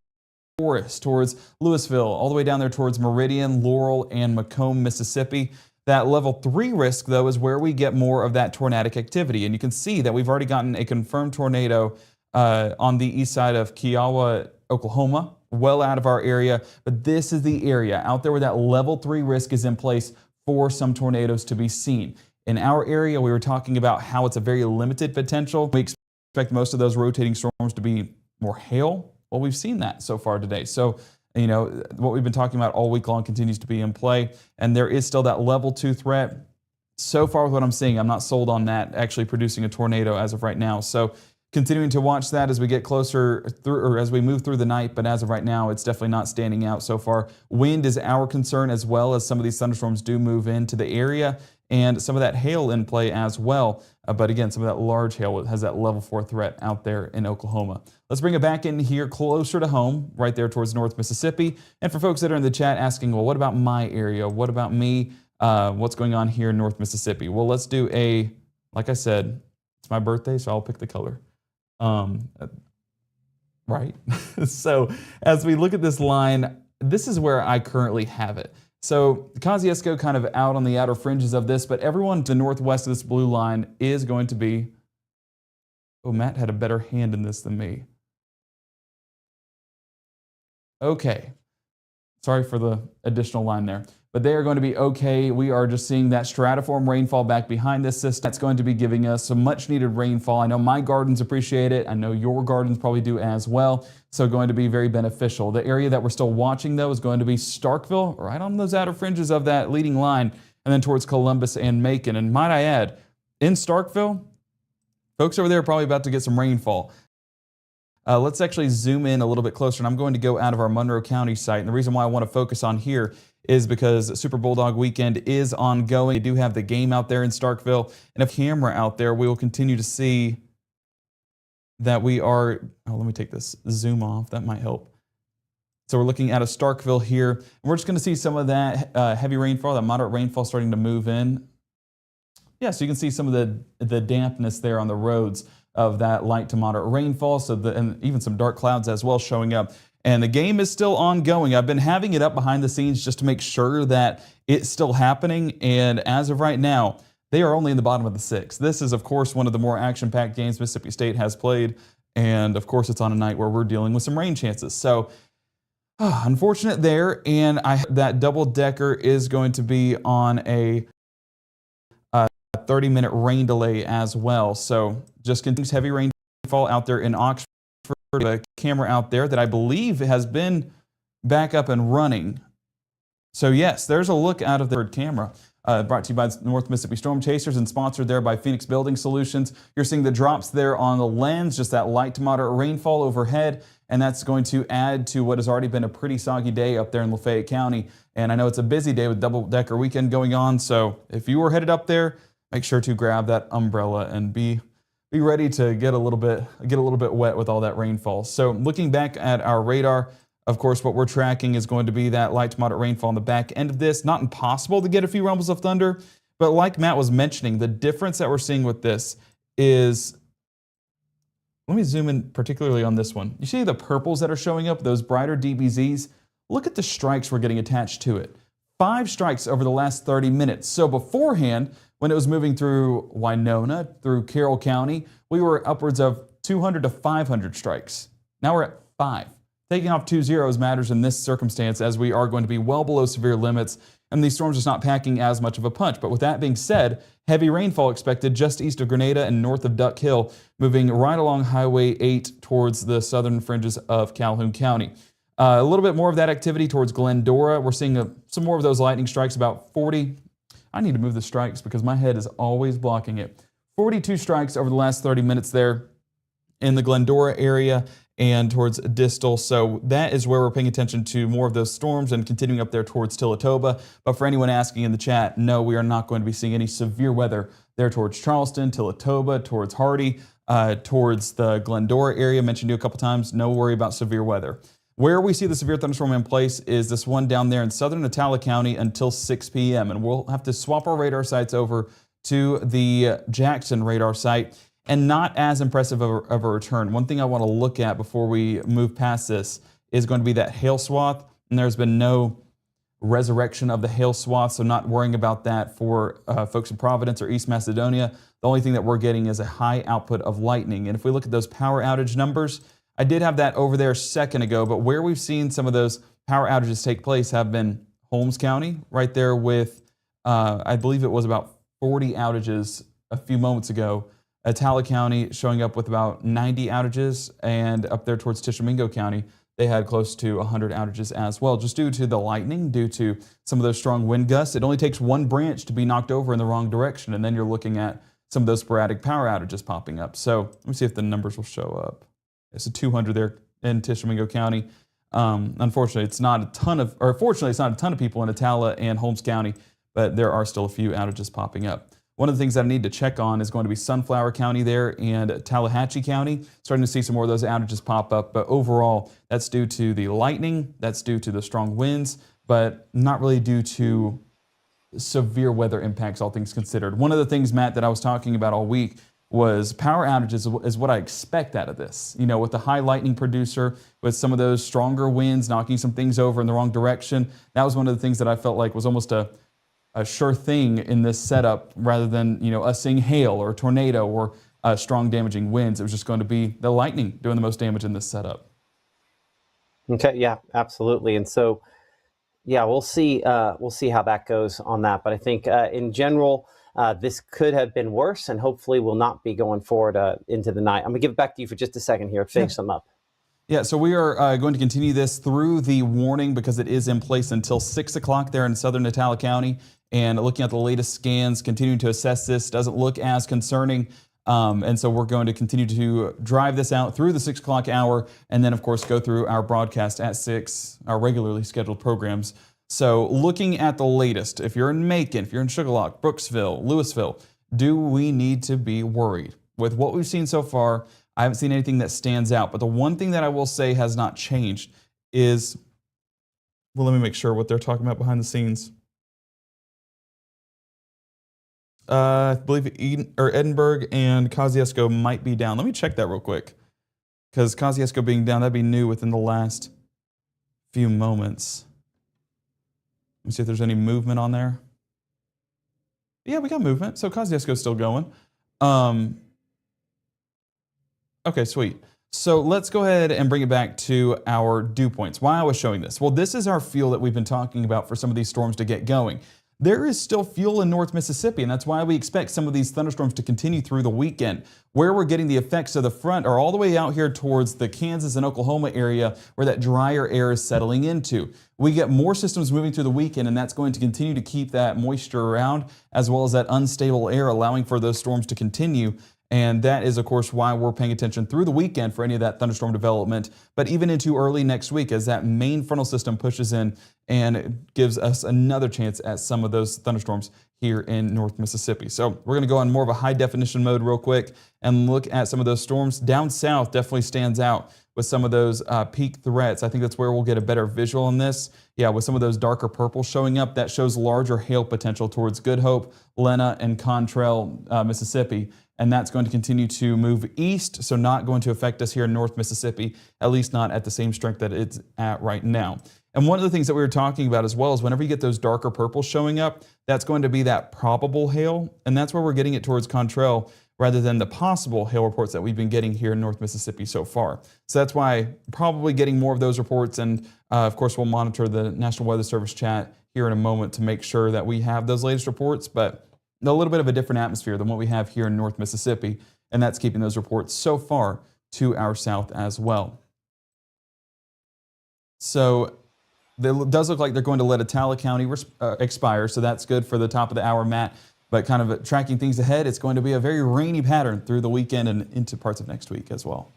Forest towards Louisville, all the way down there towards Meridian, Laurel, and Macomb, Mississippi. That level 3 risk, though, is where we get more of that tornadic activity. And you can see that we've already gotten a confirmed tornado on the east side of Kiowa, Oklahoma, well out of our area. But this is the area out there where that level 3 risk is in place for some tornadoes to be seen. In our area, we were talking about how it's a very limited potential. We expect most of those rotating storms to be more hail. Well, we've seen that so far today. So, you know, what we've been talking about all week long continues to be in play. And there is still that level 2 threat. So far with what I'm seeing, I'm not sold on that actually producing a tornado as of right now. So continuing to watch that as we get closer through, or as we move through the night. But as of right now, it's definitely not standing out so far. Wind is our concern, as well as some of these thunderstorms do move into the area, and some of that hail in play as well. But again, some of that large hail has that level 4 threat out there in Oklahoma. Let's bring it back in here closer to home, right there towards North Mississippi. And for folks that are in the chat asking, well, what about my area? What about me? What's going on here in North Mississippi? Well, let's do a like I said, it's my birthday, so I'll pick the color. Right? So as we look at this line, this is where I currently have it. So Kosciuszko kind of out on the outer fringes of this, but everyone to the northwest of this blue line is going to be, oh, Matt had a better hand in this than me. Okay. Sorry for the additional line there. But they are going to be okay. We are just seeing that stratiform rainfall back behind this system. That's going to be giving us some much needed rainfall. I know my gardens appreciate it. I know your gardens probably do as well. So going to be very beneficial. The area that we're still watching though is going to be Starkville, right on those outer fringes of that leading line, and then towards Columbus and Macon. And might I add, in Starkville, folks over there are probably about to get some rainfall. Let's actually zoom in a little bit closer, and I'm going to go out of our Monroe County site. And the reason why I want to focus on here is because Super Bulldog weekend is ongoing. They do have the game out there in Starkville, and a camera out there, we will continue to see that we are, oh, let me take this zoom off, that might help. So we're looking at a Starkville here, and we're just going to see some of that heavy rainfall, that moderate rainfall starting to move in. Yeah, so you can see some of the dampness there on the roads of that light to moderate rainfall, and even some dark clouds as well showing up. And the game is still ongoing. I've been having it up behind the scenes just to make sure that it's still happening, and as of right now, they are only in the bottom of the sixth. This is, of course, one of the more action-packed games Mississippi State has played, and of course, it's on a night where we're dealing with some rain chances. So, unfortunate there, and that double-decker is going to be on a 30-minute rain delay as well. So just continues heavy rainfall out there in Oxford. A camera out there that I believe has been back up and running. So yes, there's a look out of the camera. Brought to you by North Mississippi Storm Chasers and sponsored there by Phoenix Building Solutions. You're seeing the drops there on the lens, just that light to moderate rainfall overhead, and that's going to add to what has already been a pretty soggy day up there in Lafayette County. And I know it's a busy day with double-decker weekend going on, so if you were headed up there, make sure to grab that umbrella and be ready to get a little bit wet with all that rainfall. So looking back at our radar, of course, what we're tracking is going to be that light to moderate rainfall on the back end of this. Not impossible to get a few rumbles of thunder, but like Matt was mentioning, the difference that we're seeing with this is, let me zoom in particularly on this one. You see the purples that are showing up, those brighter DBZs? Look at the strikes we're getting attached to it. 5 strikes over the last 30 minutes. So beforehand, when it was moving through Winona, through Carroll County, we were upwards of 200 to 500 strikes. Now we're at 5. Taking off 2 zeros matters in this circumstance, as we are going to be well below severe limits, and these storms are not packing as much of a punch. But with that being said, heavy rainfall expected just east of Grenada and north of Duck Hill, moving right along Highway 8 towards the southern fringes of Calhoun County. A little bit more of that activity towards Glendora. We're seeing some more of those lightning strikes, about 40. I need to move the strikes because my head is always blocking it. 42 strikes over the last 30 minutes there in the Glendora area and towards Distal. So that is where we're paying attention to more of those storms and continuing up there towards Tillatoba. But for anyone asking in the chat, no, we are not going to be seeing any severe weather there towards Charleston, Tillatoba, towards Hardy, towards the Glendora area. Mentioned to you a couple times, no worry about severe weather. Where we see the severe thunderstorm in place is this one down there in southern Atala County until 6 p.m. And we'll have to swap our radar sites over to the Jackson radar site, and not as impressive of a return. One thing I want to look at before we move past this is going to be that hail swath, and there's been no resurrection of the hail swath, so not worrying about that for folks in Providence or East Macedonia. The only thing that we're getting is a high output of lightning. And if we look at those power outage numbers, I did have that over there a second ago, but where we've seen some of those power outages take place have been Holmes County, right there with, I believe it was about 40 outages a few moments ago. Atala County showing up with about 90 outages, and up there towards Tishomingo County, they had close to 100 outages as well, just due to the lightning, due to some of those strong wind gusts. It only takes one branch to be knocked over in the wrong direction, and then you're looking at some of those sporadic power outages popping up. So let me see if the numbers will show up. It's a 200 there in Tishomingo County. Unfortunately, it's not a ton of, or fortunately, it's not a ton of people in Atala and Holmes County, but there are still a few outages popping up. One of the things that I need to check on is going to be Sunflower County there and Tallahatchie County. Starting to see some more of those outages pop up, but overall, that's due to the lightning, that's due to the strong winds, but not really due to severe weather impacts, all things considered. One of the things, Matt, that I was talking about all week was power outages is what I expect out of this. You know, with the high lightning producer, with some of those stronger winds knocking some things over in the wrong direction, that was one of the things that I felt like was almost a sure thing in this setup, rather than, you know, us seeing hail or a tornado or strong damaging winds. It was just going to be the lightning doing the most damage in this setup. Okay, yeah, absolutely. And so, yeah, we'll see how that goes on that. But I think in general, this could have been worse, and hopefully will not be going forward into the night. I'm going to give it back to you for just a second here to finish them up. Yeah, so we are going to continue this through the warning because it is in place until 6 o'clock there in southern Natala County. And looking at the latest scans, continuing to assess this doesn't look as concerning. And so we're going to continue to drive this out through the 6 o'clock hour, and then, of course, go through our broadcast at 6, our regularly scheduled programs. So looking at the latest, if you're in Macon, if you're in Sugarlock, Brooksville, Louisville, do we need to be worried? With what we've seen so far, I haven't seen anything that stands out. But the one thing that I will say has not changed is, well, let me make sure what they're talking about behind the scenes. I believe Edinburgh and Kosciuszko might be down. Let me check that real quick, because Kosciuszko being down, that'd be new within the last few moments. Let me see if there's any movement on there. Yeah, we got movement. So Kosciuszko's still going. Okay, sweet. So let's go ahead and bring it back to our dew points. Why I was showing this? Well, this is our fuel that we've been talking about for some of these storms to get going. There is still fuel in North Mississippi, and that's why we expect some of these thunderstorms to continue through the weekend. Where we're getting the effects of the front are all the way out here towards the Kansas and Oklahoma area, where that drier air is settling into. We get more systems moving through the weekend, and that's going to continue to keep that moisture around, as well as that unstable air, allowing for those storms to continue. And that is, of course, why we're paying attention through the weekend for any of that thunderstorm development, but even into early next week as that main frontal system pushes in and gives us another chance at some of those thunderstorms here in North Mississippi. So we're going to go on more of a high definition mode real quick and look at some of those storms. Down south definitely stands out with some of those peak threats. I think that's where we'll get a better visual on this. Yeah, with some of those darker purples showing up, that shows larger hail potential towards Good Hope, Lena, and Contrell, Mississippi. And that's going to continue to move east, so not going to affect us here in North Mississippi, at least not at the same strength that it's at right now. And one of the things that we were talking about as well is whenever you get those darker purples showing up, that's going to be that probable hail, and that's where we're getting it towards Contrell rather than the possible hail reports that we've been getting here in North Mississippi so far. So that's why probably getting more of those reports, and of course we'll monitor the National Weather Service chat here in a moment to make sure that we have those latest reports, but a little bit of a different atmosphere than what we have here in North Mississippi, and that's keeping those reports so far to our south as well. So it does look like they're going to let Atala County expire, so that's good for the top of the hour, Matt. But kind of tracking things ahead, it's going to be a very rainy pattern through the weekend and into parts of next week as well.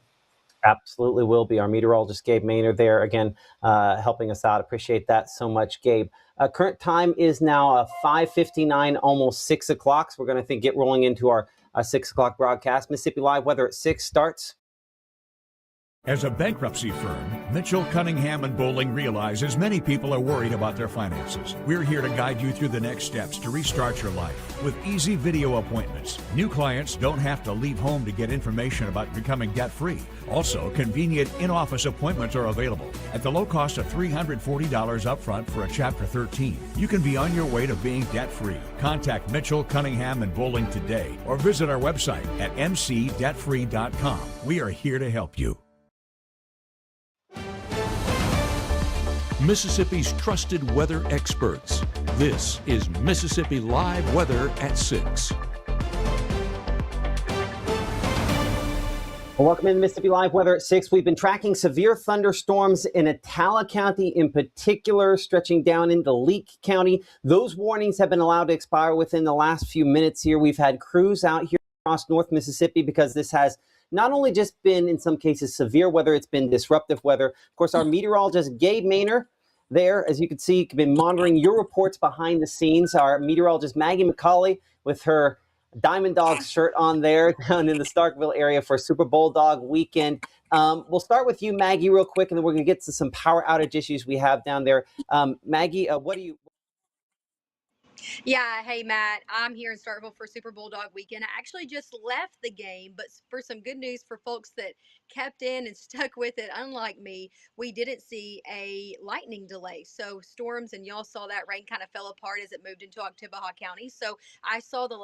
Absolutely will be. Our meteorologist, Gabe Maynard, there again, helping us out. Appreciate that so much, Gabe. Current time is now 5:59, almost 6 o'clock. So we're going to get rolling into our 6 o'clock broadcast. Mississippi Live Weather at 6 starts. As a bankruptcy firm, Mitchell, Cunningham, and Bowling realizes many people are worried about their finances. We're here to guide you through the next steps to restart your life with easy video appointments. New clients don't have to leave home to get information about becoming debt-free. Also, convenient in-office appointments are available at the low cost of $340 upfront for a Chapter 13. You can be on your way to being debt-free. Contact Mitchell, Cunningham, and Bowling today or visit our website at mcdebtfree.com. We are here to help you. Mississippi's trusted weather experts. This is Mississippi Live Weather at 6. Well, welcome in Mississippi Live Weather at 6. We've been tracking severe thunderstorms in Atala County in particular, stretching down into Leake County. Those warnings have been allowed to expire within the last few minutes here. We've had crews out here across North Mississippi because this has not only just been, in some cases, severe weather, it's been disruptive weather. Of course, our meteorologist, Gabe Maynard, there, as you can see, been monitoring your reports behind the scenes. Our meteorologist, Maggie McCauley, with her Diamond Dogs shirt on there down in the Starkville area for Super Bulldog weekend. We'll start with you, Maggie, real quick, and then we're going to get to some power outage issues we have down there. Maggie, what do you... Yeah, hey Matt, I'm here in Starkville for Super Bulldog weekend. I actually just left the game, but for some good news for folks that kept in and stuck with it, unlike me, we didn't see a lightning delay. So storms, and y'all saw that rain kind of fell apart as it moved into Oktibbeha County. So I saw the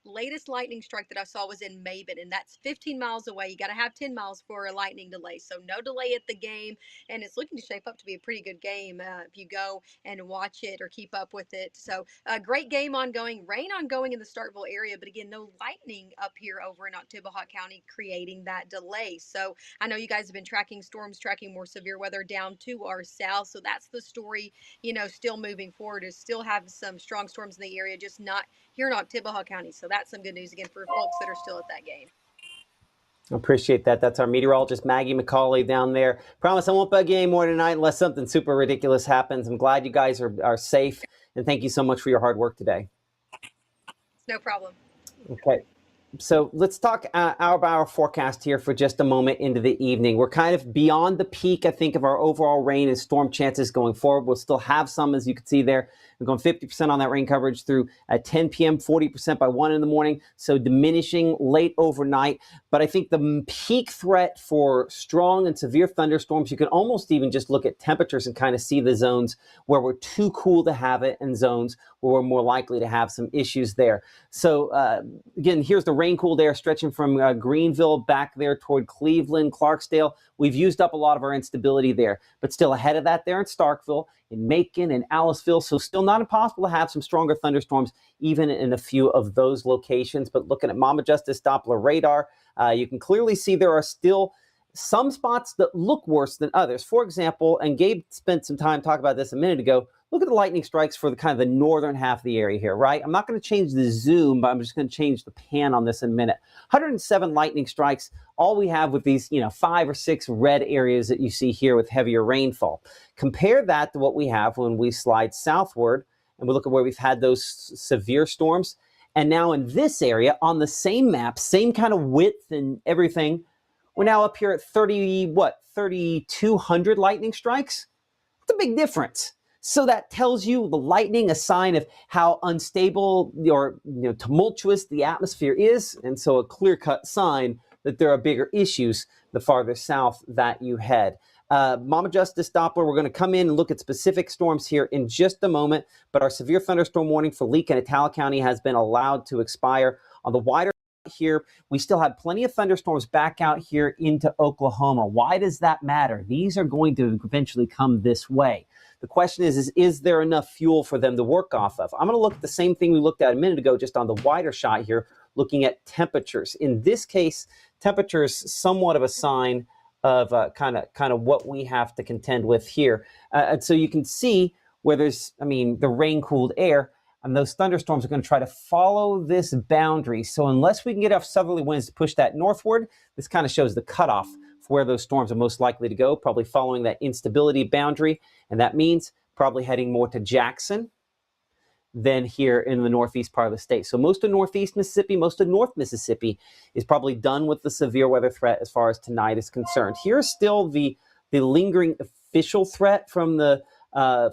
latest lightning strike that I saw was in Maben, and that's 15 miles away. You got to have 10 miles for a lightning delay. So no delay at the game, and it's looking to shape up to be a pretty good game if you go and watch it or keep up with it. So great game ongoing, rain ongoing in the Starkville area, but again, no lightning up here over in Oktibbeha County creating that delay. So I know you guys have been tracking storms, tracking more severe weather down to our south. So that's the story, still moving forward is still have some strong storms in the area, just not here in Oktibbeha County. So that's some good news again for folks that are still at that game. I appreciate that. That's our meteorologist, Maggie McCauley, down there. Promise I won't bug you anymore tonight unless something super ridiculous happens. I'm glad you guys are safe, and thank you so much for your hard work today. No problem. Okay. So let's talk hour-by-hour forecast here for just a moment into the evening. We're kind of beyond the peak, I think, of our overall rain and storm chances going forward. We'll still have some, as you can see there. We're going 50% on that rain coverage through 10 p.m., 40% by 1 in the morning, so diminishing late overnight. But I think the peak threat for strong and severe thunderstorms, you can almost even just look at temperatures and kind of see the zones where we're too cool to have it and zones where we're more likely to have some issues there. So again, here's the rain cooled air stretching from Greenville back there toward Cleveland, Clarksdale. We've used up a lot of our instability there, but still ahead of that there in Starkville, in Macon, and Aliceville. So still not impossible to have some stronger thunderstorms even in a few of those locations. But looking at Mama Justice Doppler radar, you can clearly see there are still some spots that look worse than others. For example, and Gabe spent some time talking about this a minute ago, look at the lightning strikes for the kind of the northern half of the area here, right? I'm not going to change the zoom, but I'm just going to change the pan on this in a minute. 107 lightning strikes, all we have with these, 5 or 6 red areas that you see here with heavier rainfall. Compare that to what we have when we slide southward and we look at where we've had those severe storms. And now in this area, on the same map, same kind of width and everything, we're now up here at 3,200 lightning strikes? It's a big difference. So that tells you the lightning, a sign of how unstable or tumultuous the atmosphere is, and so a clear-cut sign that there are bigger issues the farther south that you head. Mama Justice Doppler, we're going to come in and look at specific storms here in just a moment, but our severe thunderstorm warning for Leake and Itala County has been allowed to expire. On the wider here, we still have plenty of thunderstorms back out here into Oklahoma. Why does that matter? These are going to eventually come this way. The question is there enough fuel for them to work off of? I'm going to look at the same thing we looked at a minute ago, just on the wider shot here, looking at temperatures. In this case, temperatures somewhat of a sign of kind of what we have to contend with here. And so you can see where there's, the rain-cooled air, and those thunderstorms are going to try to follow this boundary. So unless we can get enough southerly winds to push that northward, this kind of shows the cutoff for where those storms are most likely to go, probably following that instability boundary. And that means probably heading more to Jackson than here in the northeast part of the state. So most of northeast Mississippi, most of north Mississippi is probably done with the severe weather threat as far as tonight is concerned. Here's still the lingering official threat from the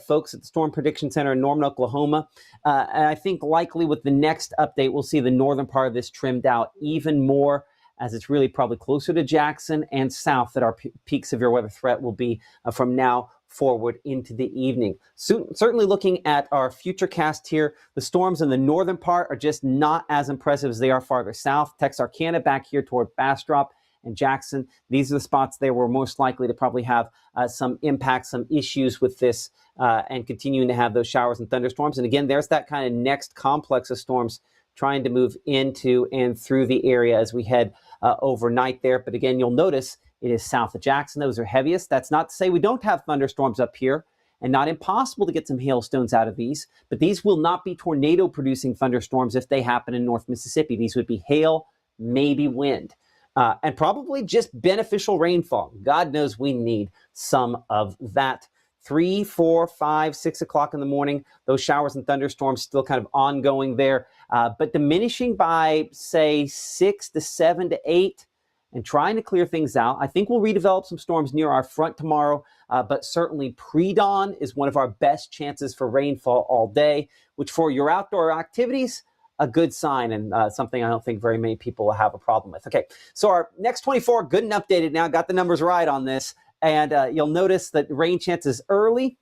folks at the Storm Prediction Center in Norman, Oklahoma. And I think likely with the next update, we'll see the northern part of this trimmed out even more, as it's really probably closer to Jackson and south that our peak severe weather threat will be from now forward into the evening. Certainly looking at our future cast here, the storms in the northern part are just not as impressive as they are farther south. Texarkana back here toward Bastrop and Jackson. These are the spots there we're most likely to probably have some impact, some issues with this and continuing to have those showers and thunderstorms. And again, there's that kind of next complex of storms trying to move into and through the area as we head overnight there. But again, you'll notice it is south of Jackson. Those are heaviest. That's not to say we don't have thunderstorms up here, and not impossible to get some hailstones out of these, but these will not be tornado-producing thunderstorms if they happen in North Mississippi. These would be hail, maybe wind, and probably just beneficial rainfall. God knows we need some of that. 3, 4, 5, 6 o'clock in the morning, those showers and thunderstorms still kind of ongoing there, but diminishing by, say, 6 to 7 to 8. and trying to clear things out. I think we'll redevelop some storms near our front tomorrow, but certainly pre-dawn is one of our best chances for rainfall all day, which for your outdoor activities, a good sign and something I don't think very many people will have a problem with. Okay, so our next 24, good and updated now, got the numbers right on this. And you'll notice that rain chances early,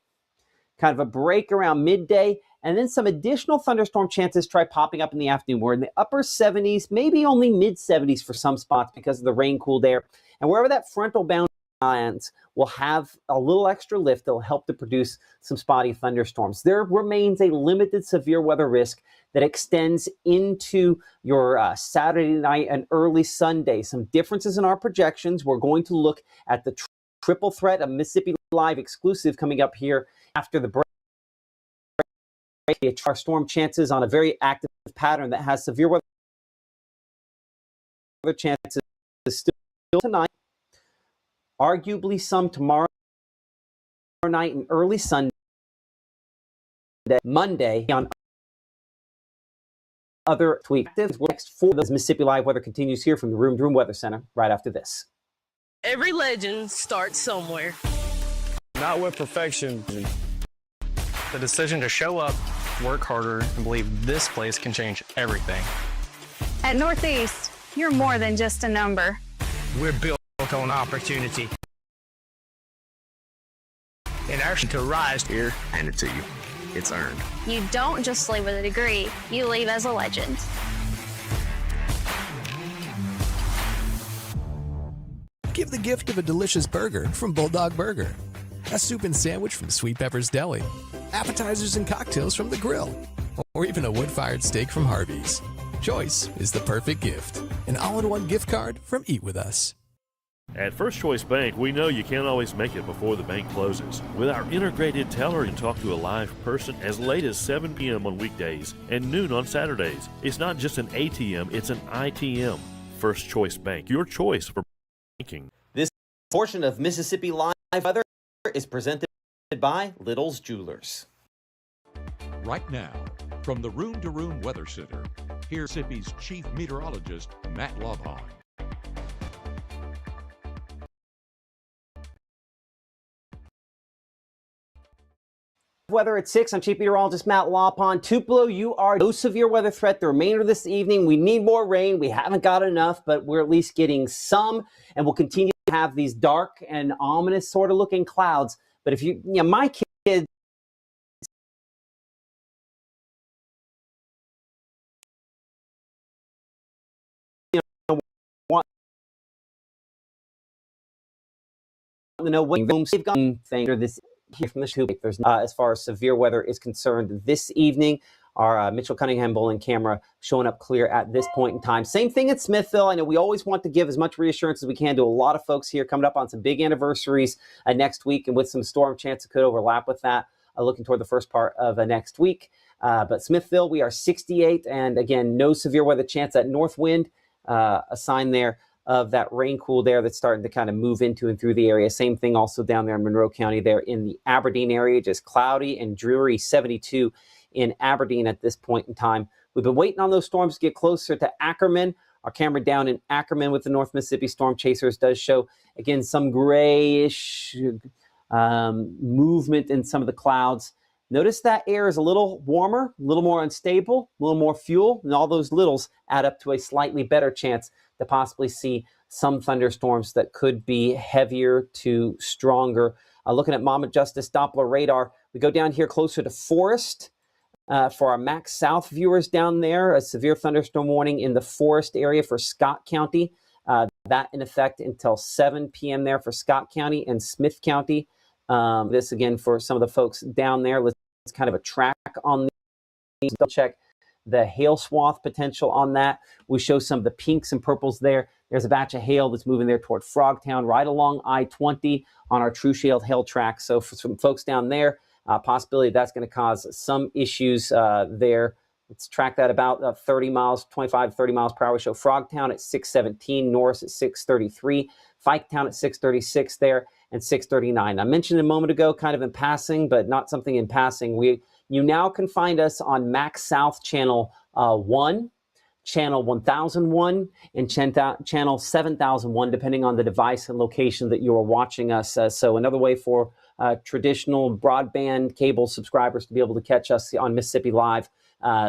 kind of a break around midday, and then some additional thunderstorm chances try popping up in the afternoon. We're in the upper 70s, maybe only mid 70s for some spots because of the rain cooled air. And wherever that frontal boundary lands, will have a little extra lift that will help to produce some spotty thunderstorms. There remains a limited severe weather risk that extends into your Saturday night and early Sunday. Some differences in our projections. We're going to look at the triple threat of Mississippi Live exclusive coming up here after the break. Our storm chances on a very active pattern that has severe weather chances still tonight, arguably some tomorrow night and early Sunday, Monday on other tweets. Next for those Mississippi Live weather continues here from the Room to Room Weather Center right after this. Every legend starts somewhere. Not with perfection. The decision to show up, work harder, and believe this place can change everything. At Northeast, you're more than just a number. We're built on opportunity. And our to rise here, handed to you. It's earned. You don't just leave with a degree, you leave as a legend. Give the gift of a delicious burger from Bulldog Burger. A soup and sandwich from Sweet Pepper's Deli. Appetizers and cocktails from The Grill. Or even a wood-fired steak from Harvey's. Choice is the perfect gift. An all-in-one gift card from Eat With Us. At First Choice Bank, we know you can't always make it before the bank closes. With our integrated teller, you can talk to a live person as late as 7 p.m. on weekdays and noon on Saturdays. It's not just an ATM, it's an ITM. First Choice Bank, your choice for banking. This portion of Mississippi Live Weather is presented by Little's Jewelers. Right now, from the Room to Room Weather Center, here's Mississippi's Chief Meteorologist, Matt Lovhawn. Weather at 6, I'm Chief Meteorologist Matt Lopon. Tupelo, you are no severe weather threat the remainder of this evening. We need more rain. We haven't got enough, but we're at least getting some, and we'll continue to have these dark and ominous sort of looking clouds. But if my kids, want to know what they've got this here from the shoe. There's as far as severe weather is concerned this evening. Our Mitchell Cunningham bowling camera showing up clear at this point in time. Same thing at Smithville. I know we always want to give as much reassurance as we can to a lot of folks here coming up on some big anniversaries next week, and with some storm chance it could overlap with that, looking toward the first part of next week. But Smithville, we are 68, and again, no severe weather chance. That north wind, a sign there of that rain cooled air that's starting to kind of move into and through the area. Same thing also down there in Monroe County there in the Aberdeen area, just cloudy and dreary, 72 in Aberdeen at this point in time. We've been waiting on those storms to get closer to Ackerman. Our camera down in Ackerman with the North Mississippi Storm Chasers does show, again, some grayish movement in some of the clouds. Notice that air is a little warmer, a little more unstable, a little more fuel, and all those littles add up to a slightly better chance to possibly see some thunderstorms that could be heavier to stronger. Looking at Mama Justice Doppler radar, we go down here closer to Forest. For our Max South viewers down there, a severe thunderstorm warning in the Forest area for Scott County. That in effect until 7 p.m. there for Scott County and Smith County. This again for some of the folks down there. Let's kind of a track on these. Double check the hail swath potential on that. We show some of the pinks and purples there. There's a batch of hail that's moving there toward Frogtown, right along I-20 on our True Shield hail track. So for some folks down there, possibility that's going to cause some issues there. Let's track that about 30 miles, 25, 30 miles per hour. We show Frogtown at 617, Norris at 633, Fiketown at 636 there, and 639. I mentioned a moment ago, kind of in passing, but not something in passing. You now can find us on Max South Channel 1. channel 1001 and channel 7001, depending on the device and location that you are watching us. So another way for traditional broadband cable subscribers to be able to catch us on Mississippi Live.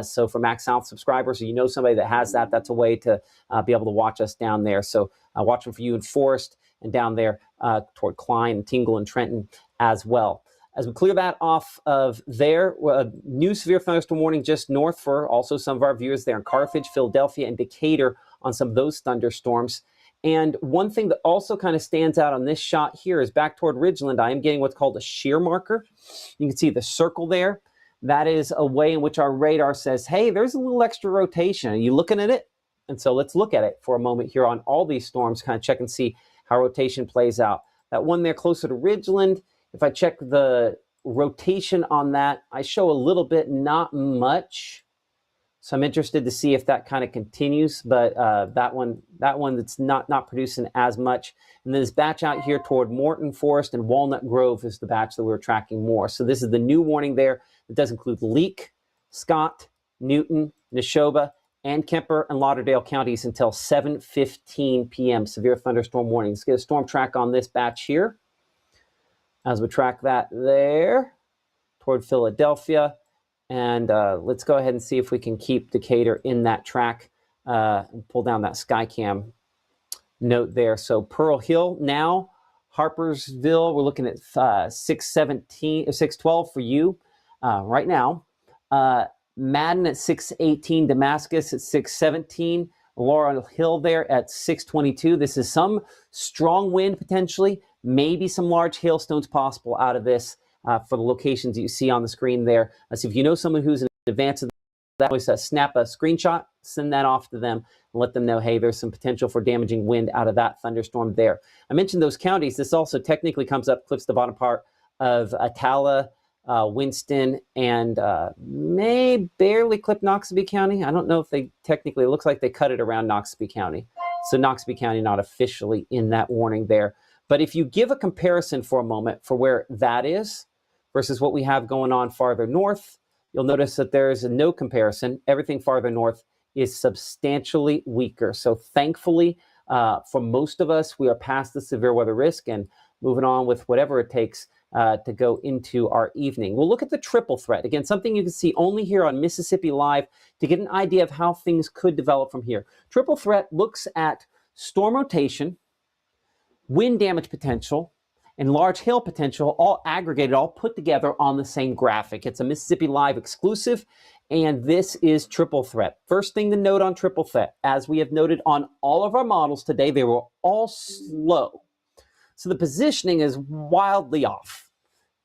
So for Max South subscribers, you know somebody that has that, that's a way to be able to watch us down there. So watching for you in Forest and down there toward Klein, Tingle, and Trenton as well. As we clear that off of there, new severe thunderstorm warning just north for also some of our viewers there in Carthage, Philadelphia, and Decatur on some of those thunderstorms. And one thing that also kind of stands out on this shot here is back toward Ridgeland, I am getting what's called a shear marker. You can see the circle there. That is a way in which our radar says, hey, there's a little extra rotation. Are you looking at it? And so let's look at it for a moment here on all these storms, kind of check and see how rotation plays out. That one there closer to Ridgeland, if I check the rotation on that, I show a little bit, not much. So I'm interested to see if that kind of continues, but that one that's not producing as much. And then this batch out here toward Morton, Forest, and Walnut Grove is the batch that we're tracking more. So this is the new warning there. It does include Leake, Scott, Newton, Neshoba, and Kemper and Lauderdale counties until 7:15 p.m. Severe thunderstorm warning. Let's get a storm track on this batch here. As we track that there toward Philadelphia. And let's go ahead and see if we can keep Decatur in that track and pull down that Skycam note there. So Pearl Hill now, Harpersville, we're looking at 612 for you right now. Madden at 618, Damascus at 617, Laurel Hill there at 622. This is some strong wind potentially, maybe some large hailstones possible out of this for the locations that you see on the screen there. So if you know someone who's in advance of that, always snap a screenshot, send that off to them, and let them know, hey, there's some potential for damaging wind out of that thunderstorm there. I mentioned those counties. This also technically comes up, clips the bottom part of Atala, Winston, and may barely clip Noxubee County. I don't know if they technically, it looks like they cut it around Noxubee County. So Noxubee County not officially in that warning there. But if you give a comparison for a moment for where that is versus what we have going on farther north, you'll notice that there is no comparison. Everything farther north is substantially weaker. So thankfully, for most of us, we are past the severe weather risk and moving on with whatever it takes to go into our evening. We'll look at the triple threat. Again, something you can see only here on Mississippi Live to get an idea of how things could develop from here. Triple threat looks at storm rotation, wind damage potential, and large hail potential, all aggregated, all put together on the same graphic. It's a Mississippi Live exclusive, and this is triple threat. First thing to note on triple threat, as we have noted on all of our models today, they were all slow. So the positioning is wildly off.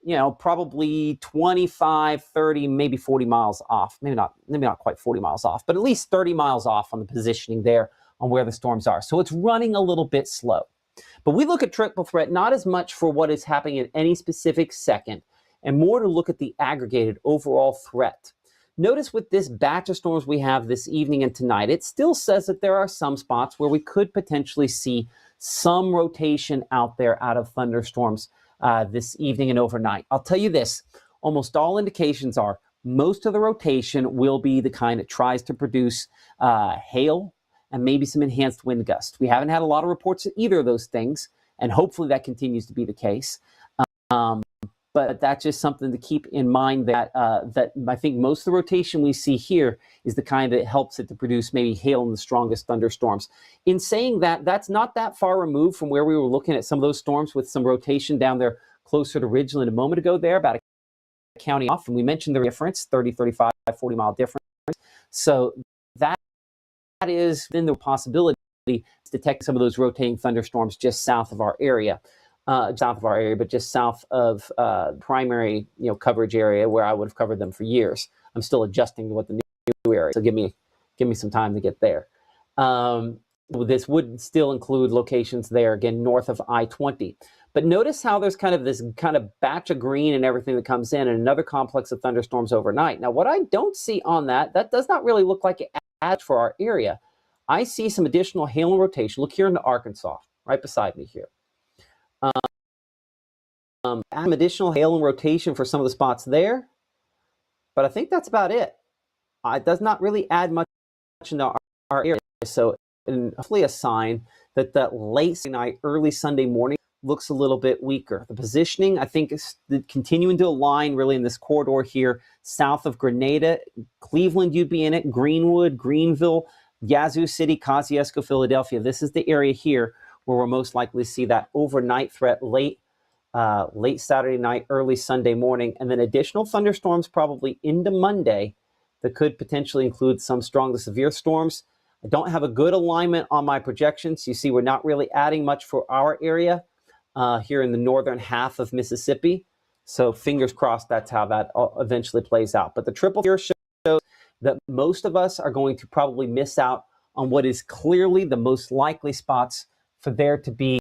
You know, probably 25, 30, maybe 40 miles off. Maybe not quite 40 miles off, but at least 30 miles off on the positioning there on where the storms are. So it's running a little bit slow. But we look at triple threat not as much for what is happening at any specific second, and more to look at the aggregated overall threat. Notice with this batch of storms we have this evening and tonight, it still says that there are some spots where we could potentially see some rotation out there out of thunderstorms this evening and overnight. I'll tell you this, almost all indications are most of the rotation will be the kind that tries to produce hail and maybe some enhanced wind gusts. We haven't had a lot of reports of either of those things, and hopefully that continues to be the case. But that's just something to keep in mind that that I think most of the rotation we see here is the kind that helps it to produce maybe hail in the strongest thunderstorms. In saying that, that's not that far removed from where we were looking at some of those storms with some rotation down there closer to Ridgeland a moment ago there, about a county off. And we mentioned the difference, 30, 35, 40 mile difference. So that is then the possibility to detect some of those rotating thunderstorms just south of our area. But just south of primary, coverage area where I would have covered them for years. I'm still adjusting to what the new area. So give me some time to get there. This would still include locations there again north of I-20. But notice how there's kind of this kind of batch of green and everything that comes in, and another complex of thunderstorms overnight. Now, what I don't see on that does not really look like it adds for our area. I see some additional hail and rotation. Look here into Arkansas, right beside me here. Some additional hail and rotation for some of the spots there, but I think that's about it. It does not really add much into area. So hopefully a sign that the late night, early Sunday morning looks a little bit weaker. The positioning, I think, is continuing to align really in this corridor here, south of Grenada, Cleveland, you'd be in it, Greenwood, Greenville, Yazoo City, Kosciuszko, Philadelphia. This is the area here where we're most likely to see that overnight threat late Saturday night, early Sunday morning, and then additional thunderstorms probably into Monday that could potentially include some strong to severe storms. I don't have a good alignment on my projections. You see, we're not really adding much for our area here in the northern half of Mississippi. So fingers crossed that's how that eventually plays out. But the triple here shows that most of us are going to probably miss out on what is clearly the most likely spots for there to be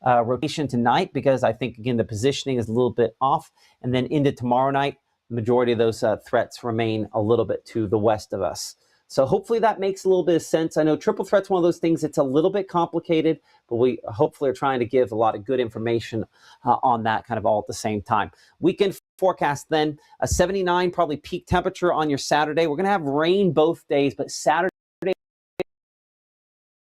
rotation tonight, because I think, again, the positioning is a little bit off. And then into tomorrow night, the majority of those threats remain a little bit to the west of us. So hopefully that makes a little bit of sense. I know triple threat's one of those things, it's a little bit complicated, but we hopefully are trying to give a lot of good information on that kind of all at the same time. Weekend forecast then, a 79 probably peak temperature on your Saturday. We're going to have rain both days, but Saturday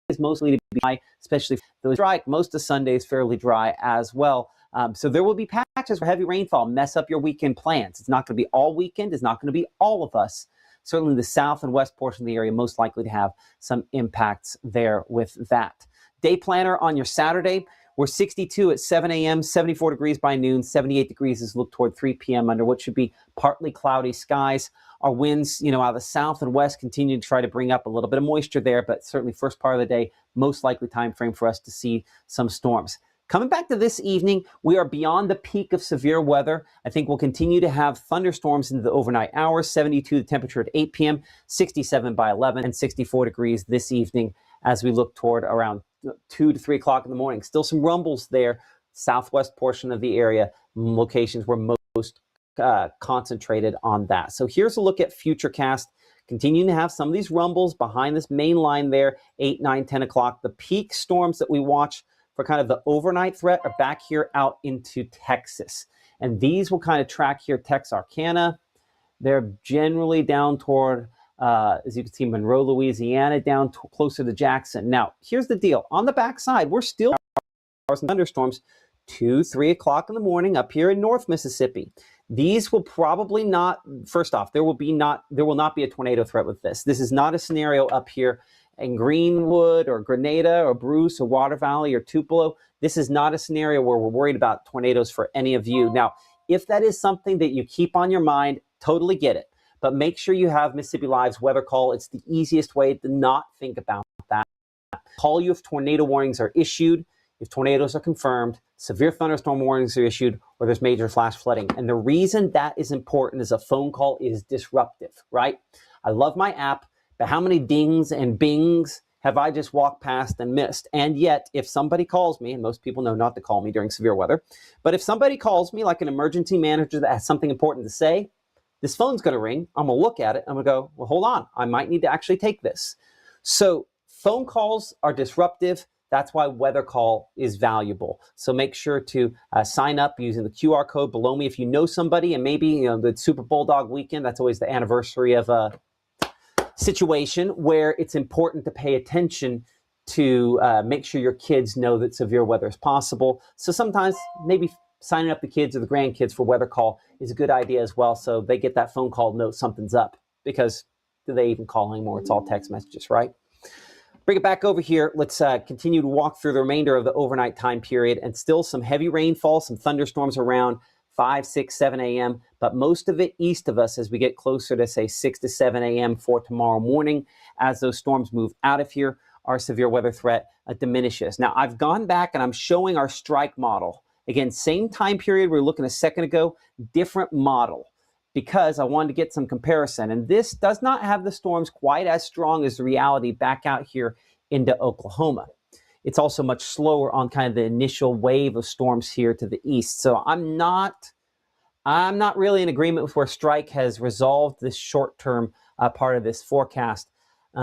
is mostly to be dry, especially those dry. Most of Sunday is fairly dry as well. So there will be patches for heavy rainfall, mess up your weekend plans. It's not going to be all weekend. It's not going to be all of us. Certainly the south and west portion of the area most likely to have some impacts there with that. Day planner on your Saturday, we're 62 at 7 a.m., 74 degrees by noon, 78 degrees as we look toward 3 p.m. under what should be partly cloudy skies. Our winds, out of the south and west continue to try to bring up a little bit of moisture there, but certainly first part of the day, most likely time frame for us to see some storms. Coming back to this evening, we are beyond the peak of severe weather. I think we'll continue to have thunderstorms into the overnight hours, 72 the temperature at 8 p.m., 67 by 11, and 64 degrees this evening as we look toward around 2 to 3 o'clock in the morning. Still some rumbles there, southwest portion of the area, locations where most concentrated on that. So here's a look at Futurecast. Continuing to have some of these rumbles behind this main line there, 8, 9, 10 o'clock. The peak storms that we watch for kind of the overnight threat are back here out into Texas. And these will kind of track here Texarkana. They're generally down toward, as you can see, Monroe, Louisiana, down closer to Jackson. Now, here's the deal. On the backside, we're still some thunderstorms 2, 3 o'clock in the morning up here in North Mississippi. These will probably not, first off, there will not be a tornado threat with this. This is not a scenario up here in Greenwood or Grenada or Bruce or Water Valley or Tupelo. This is not a scenario where we're worried about tornadoes for any of you. Now, if that is something that you keep on your mind, totally get it. But make sure you have Mississippi Live's weather call. It's the easiest way to not think about that. Call you if tornado warnings are issued, if tornadoes are confirmed, severe thunderstorm warnings are issued, or there's major flash flooding. And the reason that is important is a phone call is disruptive, right? I love my app, but how many dings and bings have I just walked past and missed? And yet, if somebody calls me, and most people know not to call me during severe weather, but if somebody calls me like an emergency manager that has something important to say, this phone's going to ring. I'm going to look at it. I'm going to go, well, hold on. I might need to actually take this. So phone calls are disruptive. That's why weather call is valuable. So make sure to sign up using the QR code below me. If you know somebody, and maybe the Super Bulldog weekend, that's always the anniversary of a situation where it's important to pay attention to make sure your kids know that severe weather is possible. So sometimes maybe signing up the kids or the grandkids for weather call is a good idea as well, so they get that phone call, know something's up, because do they even call anymore? It's all text messages, right? Bring it back over here. Let's continue to walk through the remainder of the overnight time period, and still some heavy rainfall, some thunderstorms around 5, 6, 7 a.m., but most of it east of us as we get closer to, say, 6 to 7 a.m. for tomorrow morning. As those storms move out of here, our severe weather threat diminishes. Now, I've gone back and I'm showing our strike model. Again, same time period we were looking a second ago, different model, because I wanted to get some comparison. And this does not have the storms quite as strong as the reality back out here into Oklahoma. It's also much slower on kind of the initial wave of storms here to the east. So I'm not really in agreement with where strike has resolved this short-term part of this forecast. So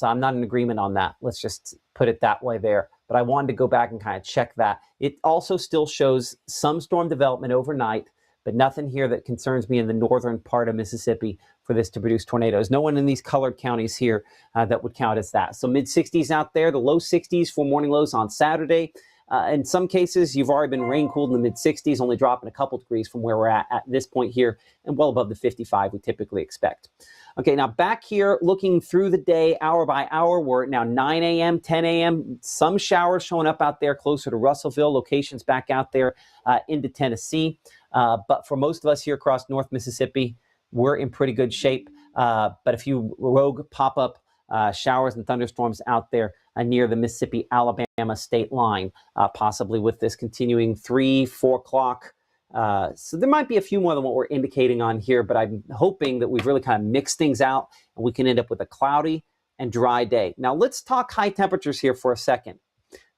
I'm not in agreement on that. Let's just put it that way there. But I wanted to go back and kind of check that. It also still shows some storm development overnight, but nothing here that concerns me in the northern part of Mississippi for this to produce tornadoes. No one in these colored counties here that would count as that. So mid-60s out there, the low 60s for morning lows on Saturday. In some cases, you've already been rain-cooled in the mid-60s, only dropping a couple degrees from where we're at this point here, and well above the 55 we typically expect. Okay, now back here, looking through the day, hour by hour, we're at now 9 a.m., 10 a.m., some showers showing up out there closer to Russellville, locations back out there into Tennessee. But for most of us here across North Mississippi, we're in pretty good shape. But a few rogue pop-up showers and thunderstorms out there near the Mississippi-Alabama state line, possibly with this continuing 3, 4 o'clock. So there might be a few more than what we're indicating on here, but I'm hoping that we've really kind of mixed things out and we can end up with a cloudy and dry day. Now let's talk high temperatures here for a second.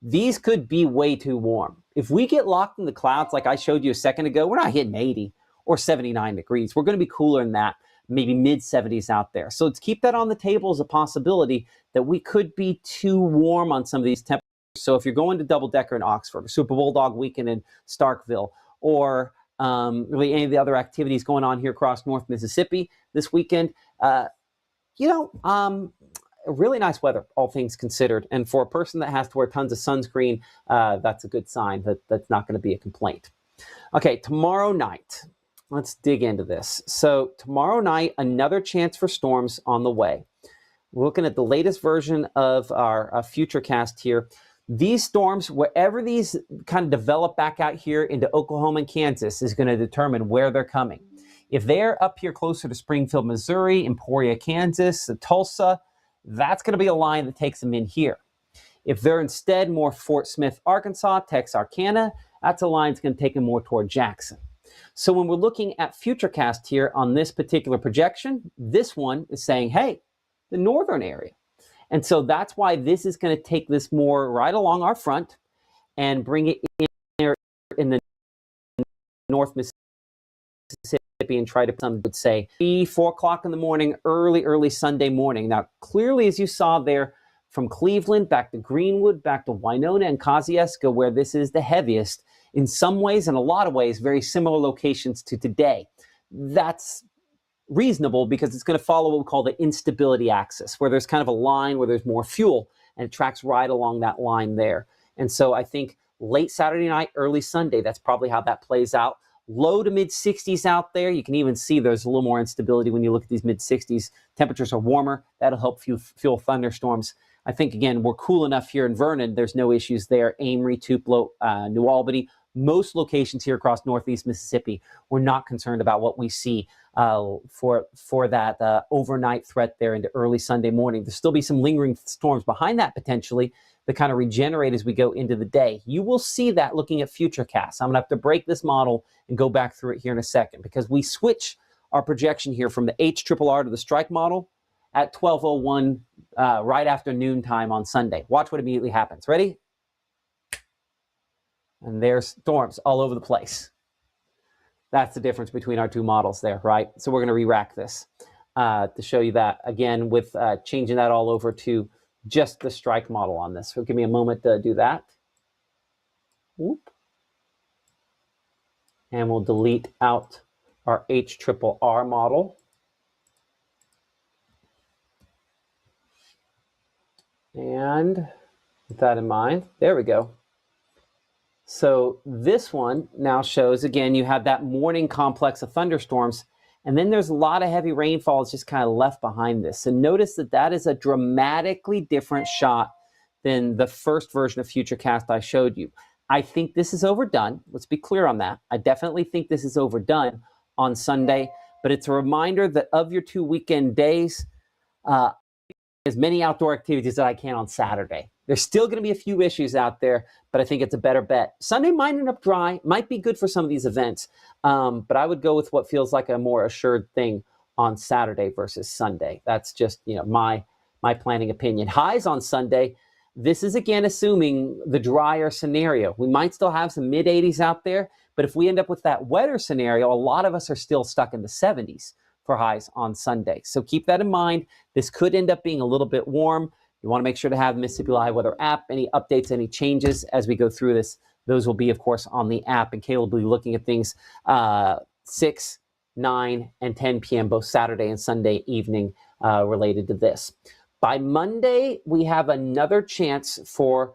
These could be way too warm. If we get locked in the clouds like I showed you a second ago, we're not hitting 80 or 79 degrees. We're going to be cooler than that, maybe mid-70s out there. So let's keep that on the table as a possibility that we could be too warm on some of these temperatures. So if you're going to Double Decker in Oxford, or Super Bulldog weekend in Starkville, or really any of the other activities going on here across North Mississippi this weekend, really nice weather, all things considered. And for a person that has to wear tons of sunscreen, that's a good sign that that's not going to be a complaint. Okay, tomorrow night, let's dig into this. So tomorrow night, another chance for storms on the way. We're looking at the latest version of our Futurecast here. These storms, wherever these kind of develop back out here into Oklahoma and Kansas, is going to determine where they're coming. If they're up here closer to Springfield, Missouri, Emporia, Kansas, Tulsa, that's going to be a line that takes them in here. If they're instead more Fort Smith, Arkansas, Texarkana, that's a line that's going to take them more toward Jackson. So when we're looking at Futurecast here on this particular projection, this one is saying, hey, the northern area. And so that's why this is going to take this more right along our front and bring it in there in the North Mississippi and try to, some would say, 3, 4 o'clock in the morning, early Sunday morning. Now, clearly, as you saw there, from Cleveland back to Greenwood, back to Winona and Kosciuszko, where this is the heaviest, in some ways, in a lot of ways, very similar locations to today. That's reasonable because it's going to follow what we call the instability axis, where there's kind of a line where there's more fuel and it tracks right along that line there. And so I think late Saturday night, early Sunday, that's probably how that plays out. Low to mid 60s out there. You can even see there's a little more instability when you look at these mid 60s. Temperatures are warmer. That'll help fuel thunderstorms. I think, again, we're cool enough here in Vernon. There's no issues there. Amory, Tupelo, New Albany, most locations here across Northeast Mississippi, we're not concerned about what we see for that overnight threat there into early Sunday morning. There'll still be some lingering storms behind that potentially that kind of regenerate as we go into the day. You will see that looking at Futurecast. I'm going to have to break this model and go back through it here in a second because we switch our projection here from the HRRR to the strike model at 12:01 right after noontime on Sunday. Watch what immediately happens. Ready? And there's storms all over the place. That's the difference between our two models there, right? So we're going to re-rack this to show you that, again, with changing that all over to just the strike model on this. So give me a moment to do that. Whoop. And we'll delete out our HRRR model. And with that in mind, there we go. So this one now shows, again, you have that morning complex of thunderstorms, and then there's a lot of heavy rainfall that's just kind of left behind this. So notice that that is a dramatically different shot than the first version of Futurecast I showed you. I think this is overdone. Let's be clear on that. I definitely think this is overdone on Sunday, but it's a reminder that of your 2 weekend days, as many outdoor activities that I can on Saturday. There's still going to be a few issues out there, but I think it's a better bet. Sunday might end up dry, might be good for some of these events, but I would go with what feels like a more assured thing on Saturday versus Sunday. That's just, my planning opinion. Highs on Sunday. This is again assuming the drier scenario. We might still have some mid 80s out there, but if we end up with that wetter scenario, a lot of us are still stuck in the 70s for highs on Sunday. So keep that in mind. This could end up being a little bit warm. You want to make sure to have the Mississippi Live Weather app. Any updates, any changes as we go through this, those will be, of course, on the app. And Kayla will be looking at things 6, 9, and 10 p.m., both Saturday and Sunday evening related to this. By Monday, we have another chance for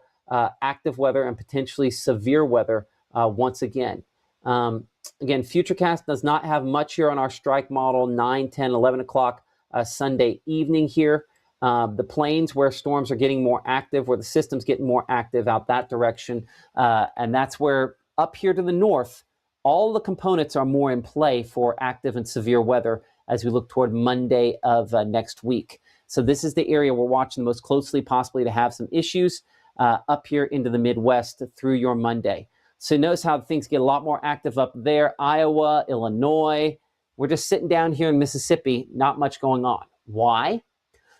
active weather and potentially severe weather once again. Again, Futurecast does not have much here on our strike model, 9, 10, 11 o'clock Sunday evening here. The plains where storms are getting more active, where the system's getting more active out that direction. And that's where up here to the north, all the components are more in play for active and severe weather as we look toward Monday of next week. So this is the area we're watching the most closely, possibly to have some issues up here into the Midwest through your Monday. So notice how things get a lot more active up there. Iowa, Illinois. We're just sitting down here in Mississippi, not much going on. Why?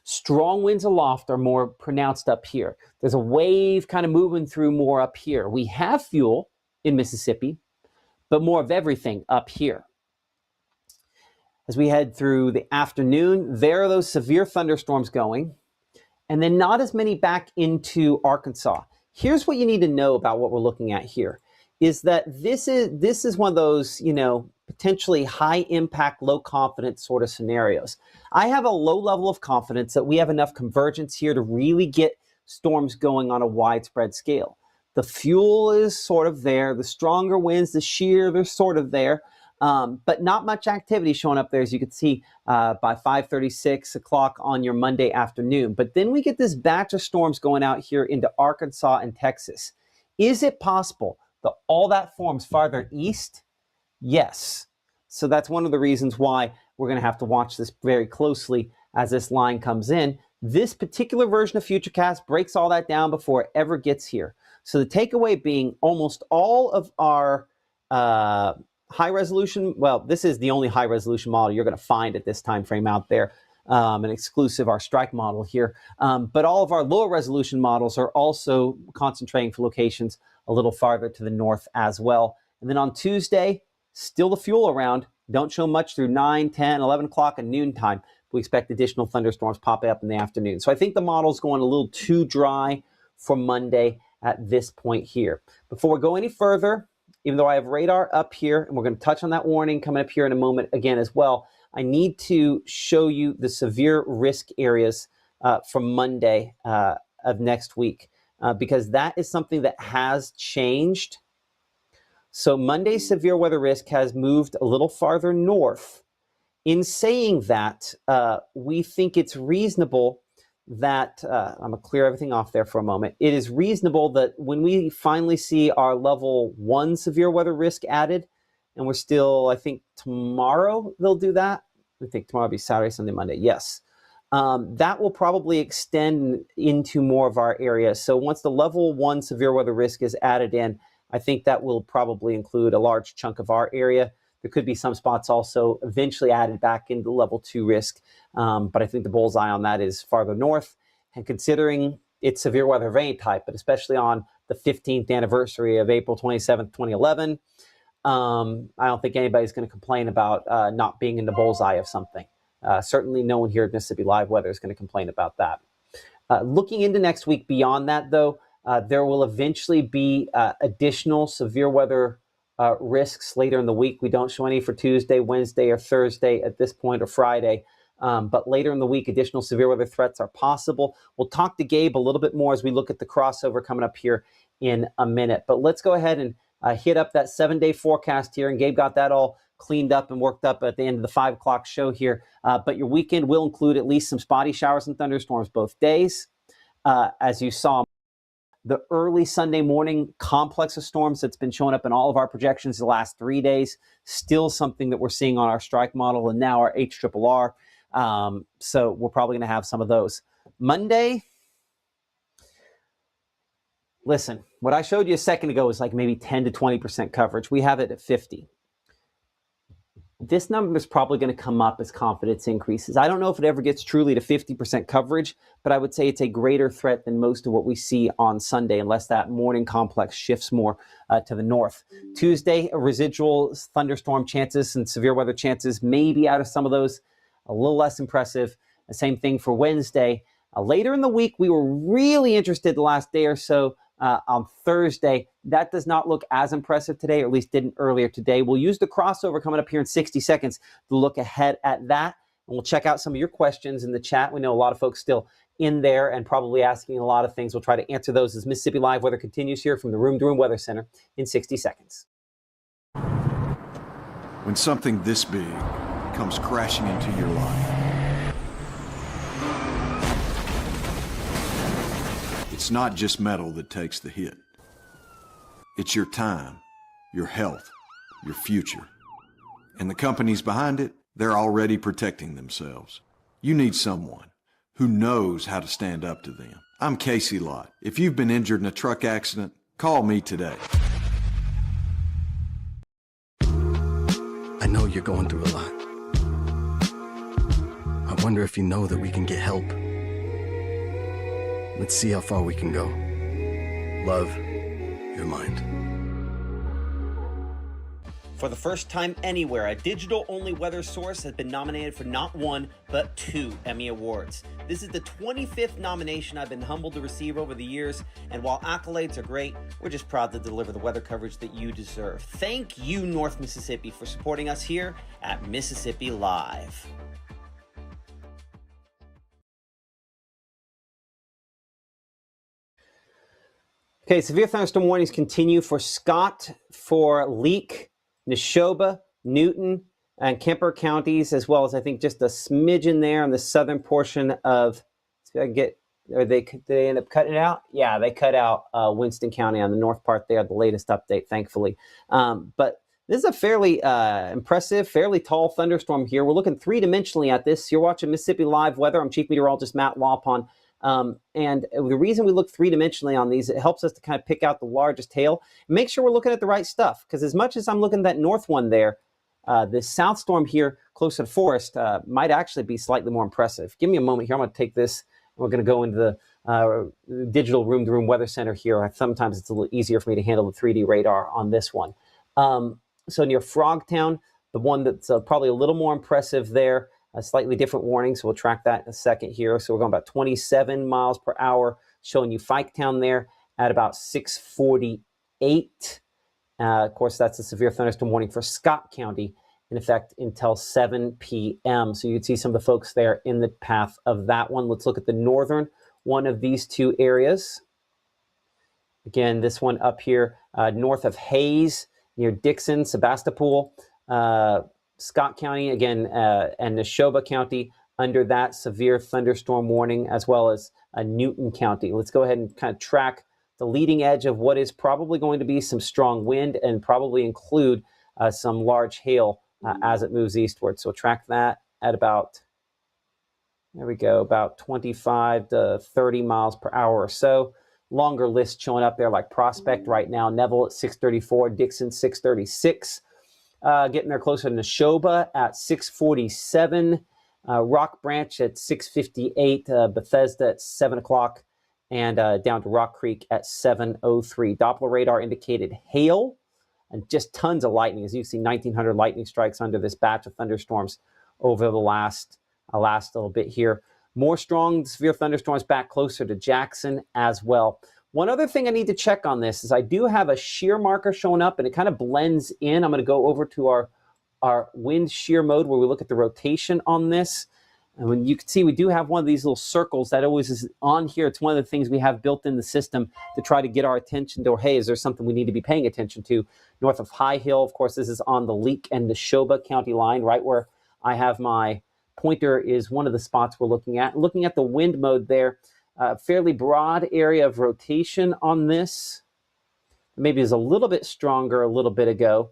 Strong winds aloft are more pronounced up here. There's a wave kind of moving through more up here. We have fuel in Mississippi, but more of everything up here. As we head through the afternoon, there are those severe thunderstorms going, and then not as many back into Arkansas. Here's what you need to know about what we're looking at here, is that this is one of those, potentially high impact, low confidence sort of scenarios. I have a low level of confidence that we have enough convergence here to really get storms going on a widespread scale. The fuel is sort of there. The stronger winds, the shear, they're sort of there. But not much activity showing up there, as you can see by 5:30, 6 o'clock on your Monday afternoon. But then we get this batch of storms going out here into Arkansas and Texas. Is it possible that all that forms farther east? Yes. So that's one of the reasons why we're going to have to watch this very closely as this line comes in. This particular version of Futurecast breaks all that down before it ever gets here. So the takeaway being almost all of our high resolution, well, this is the only high resolution model you're going to find at this time frame out there, an exclusive, our strike model here. But all of our lower resolution models are also concentrating for locations a little farther to the north as well. And then on Tuesday, still the fuel around. Don't show much through 9, 10, 11 o'clock and noontime. We expect additional thunderstorms popping up in the afternoon. So I think the model's going a little too dry for Monday at this point here. Before we go any further, even though I have radar up here, and we're going to touch on that warning coming up here in a moment again as well, I need to show you the severe risk areas from Monday of next week, because that is something that has changed. So Monday's severe weather risk has moved a little farther north. In saying that, we think it's reasonable that, I'm going to clear everything off there for a moment. It is reasonable that when we finally see our level 1 severe weather risk added, and we're still, I think tomorrow they'll do that. I think tomorrow will be Saturday, Sunday, Monday. Yes. That will probably extend into more of our area. So once the level 1 severe weather risk is added in, I think that will probably include a large chunk of our area. There could be some spots also eventually added back into level 2 risk. But I think the bullseye on that is farther north. And considering it's severe weather of any type, but especially on the 15th anniversary of April 27th, 2011, I don't think anybody's going to complain about not being in the bullseye of something. Certainly no one here at Mississippi Live Weather is going to complain about that. Looking into next week beyond that, though, there will eventually be additional severe weather risks later in the week. We don't show any for Tuesday, Wednesday, or Thursday at this point, or Friday. But later in the week, additional severe weather threats are possible. We'll talk to Gabe a little bit more as we look at the crossover coming up here in a minute. But let's go ahead and hit up that 7-day forecast here. And Gabe got that all cleaned up and worked up at the end of the 5 o'clock show here. But your weekend will include at least some spotty showers and thunderstorms both days. As you saw, the early Sunday morning complex of storms that's been showing up in all of our projections the last 3 days, still something that we're seeing on our strike model and now our HRRR. So we're probably going to have some of those. Monday, listen, what I showed you a second ago is like maybe 10 to 20% coverage. We have it at 50. This number is probably going to come up as confidence increases. I don't know if it ever gets truly to 50% coverage, but I would say it's a greater threat than most of what we see on Sunday, unless that morning complex shifts more to the north. Tuesday, residual thunderstorm chances and severe weather chances may be out of some of those, a little less impressive. The same thing for Wednesday. Later in the week, we were really interested the last day or so on Thursday. That does not look as impressive today, or at least didn't earlier today. We'll use the crossover coming up here in 60 seconds to look ahead at that. And we'll check out some of your questions in the chat. We know a lot of folks still in there and probably asking a lot of things. We'll try to answer those as Mississippi Live Weather continues here from the Room to Room Weather Center in 60 seconds. When something this big comes crashing into your life, it's not just metal that takes the hit. It's your time, your health, your future. And the companies behind it, they're already protecting themselves. You need someone who knows how to stand up to them. I'm Casey Lott. If you've been injured in a truck accident, call me today. I know you're going through a lot. I wonder if you know that we can get help. Let's see how far we can go. Love, your mind. For the first time anywhere, a digital-only weather source has been nominated for not one, but 2 Emmy Awards. This is the 25th nomination I've been humbled to receive over the years, and while accolades are great, we're just proud to deliver the weather coverage that you deserve. Thank you, North Mississippi, for supporting us here at Mississippi Live. Okay, severe thunderstorm warnings continue for Scott, for Leake, Neshoba, Newton, and Kemper counties, as well as I think just a smidgen there on the southern portion of, see if I can get, did they end up cutting it out? Yeah, they cut out Winston County on the north part there, the latest update, thankfully. But this is a fairly impressive, fairly tall thunderstorm here. We're looking three-dimensionally at this. You're watching Mississippi Live Weather. I'm Chief Meteorologist Matt Lawpon. And the reason we look three-dimensionally on these, it helps us to kind of pick out the largest hail. Make sure we're looking at the right stuff, because as much as I'm looking at that north one there, this south storm here closer to Forest might actually be slightly more impressive. Give me a moment here. I'm going to take this, and we're going to go into the digital room-to-room weather center here. Sometimes it's a little easier for me to handle the 3D radar on this one. So near Frogtown, the one that's probably a little more impressive there, a slightly different warning, so we'll track that in a second here. So we're going about 27 miles per hour, showing you Fiketown there at about 6:48. Of course, that's a severe thunderstorm warning for Scott County in effect until 7 p.m. So you'd see some of the folks there in the path of that one. Let's look at the northern one of these two areas. Again, this one up here north of Hayes, near Dixon, Sebastopol, Scott County, again, and Neshoba County under that severe thunderstorm warning, as well as Newton County. Let's go ahead and kind of track the leading edge of what is probably going to be some strong wind and probably include some large hail as it moves eastward. So we'll track that at about, there we go, about 25 to 30 miles per hour or so. Longer list showing up there like Prospect right now. Neville at 634, Dixon 636. Getting there closer to Neshoba at 647, Rock Branch at 658, Bethesda at 7 o'clock, and down to Rock Creek at 7:03. Doppler radar indicated hail and just tons of lightning. As you see, 1,900 lightning strikes under this batch of thunderstorms over the last little bit here. More strong severe thunderstorms back closer to Jackson as well. One other thing I need to check on this is I do have a shear marker showing up, and it kind of blends in. I'm going to go over to our wind shear mode where we look at the rotation on this. And when you can see, we do have one of these little circles that always is on here. It's one of the things we have built in the system to try to get our attention to, hey, is there something we need to be paying attention to? North of High Hill, of course, this is on the Leake and Neshoba County line, right where I have my pointer is one of the spots we're looking at. Looking at the wind mode there, fairly broad area of rotation on this. Maybe is a little bit stronger a little bit ago.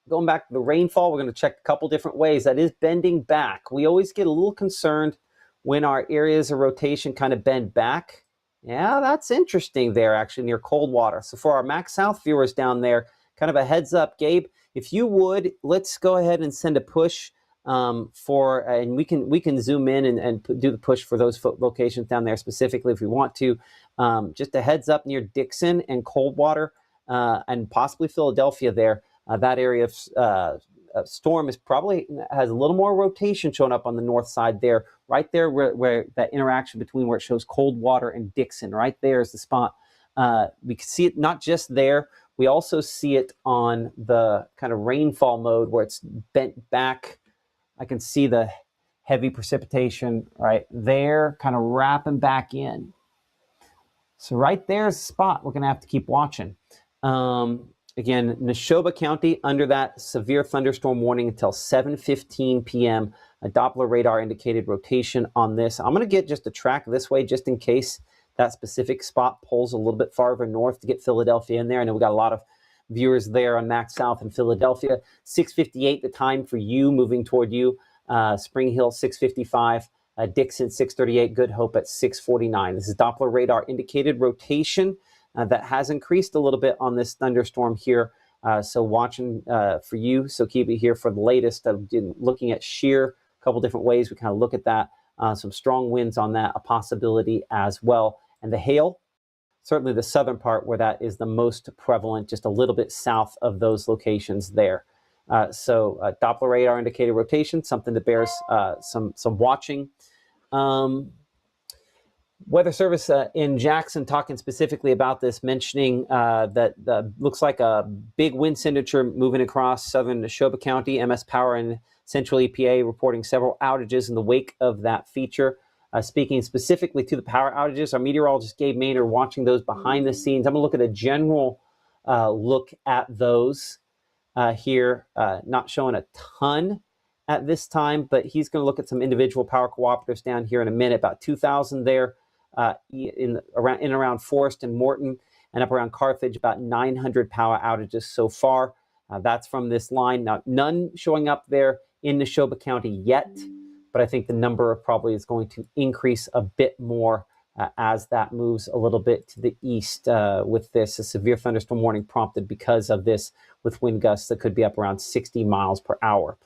Going back to the rainfall, we're going to check a couple different ways. That is bending back. We always get a little concerned when our areas of rotation kind of bend back. Yeah, that's interesting there, actually, near Coldwater. So for our Max South viewers down there, kind of a heads up, Gabe, if you would, let's go ahead and send a push and we can zoom in and do the push for those locations down there specifically if we want to. Just a heads up near Dixon and Coldwater and possibly Philadelphia there. That area of storm is probably has a little more rotation showing up on the north side there right there where that interaction between where it shows Coldwater and Dixon, right there is the spot. We can see it not just there. We also see it on the kind of rainfall mode where it's bent back. I can see the heavy precipitation right there kind of wrapping back in. So right there's the spot we're going to have to keep watching. Again, Neshoba County under that severe thunderstorm warning until 7:15 p.m. A Doppler radar indicated rotation on this. I'm going to get just a track this way just in case that specific spot pulls a little bit farther north to get Philadelphia in there. I know we got a lot of viewers there on Max South in Philadelphia. 6:58 the time for you moving toward you. Spring Hill 6:55. Dixon 6:38. Good Hope at 6:49. This is Doppler radar indicated rotation that has increased a little bit on this thunderstorm here. So watching for you. So keep it here for the latest. Looking at shear, a couple different ways we kind of look at that. Some strong winds on that, a possibility as well. And the hail, certainly the southern part where that is the most prevalent, just a little bit south of those locations there. So Doppler radar indicated rotation, something that bears some watching. Weather Service in Jackson talking specifically about this, mentioning that looks like a big wind signature moving across southern Neshoba County. MS Power and Central EPA reporting several outages in the wake of that feature. Speaking specifically to the power outages, our meteorologist Gabe Maynard watching those behind the scenes. I'm going to look at a general look at those here, not showing a ton at this time, but he's going to look at some individual power cooperatives down here in a minute. About 2,000 there in around Forest and Morton, and up around Carthage, about 900 power outages so far. That's from this line. Now, none showing up there in Neshoba County yet, but I think the number probably is going to increase a bit more as that moves a little bit to the east with this. A severe thunderstorm warning prompted because of this, with wind gusts that could be up around 60 miles per hour.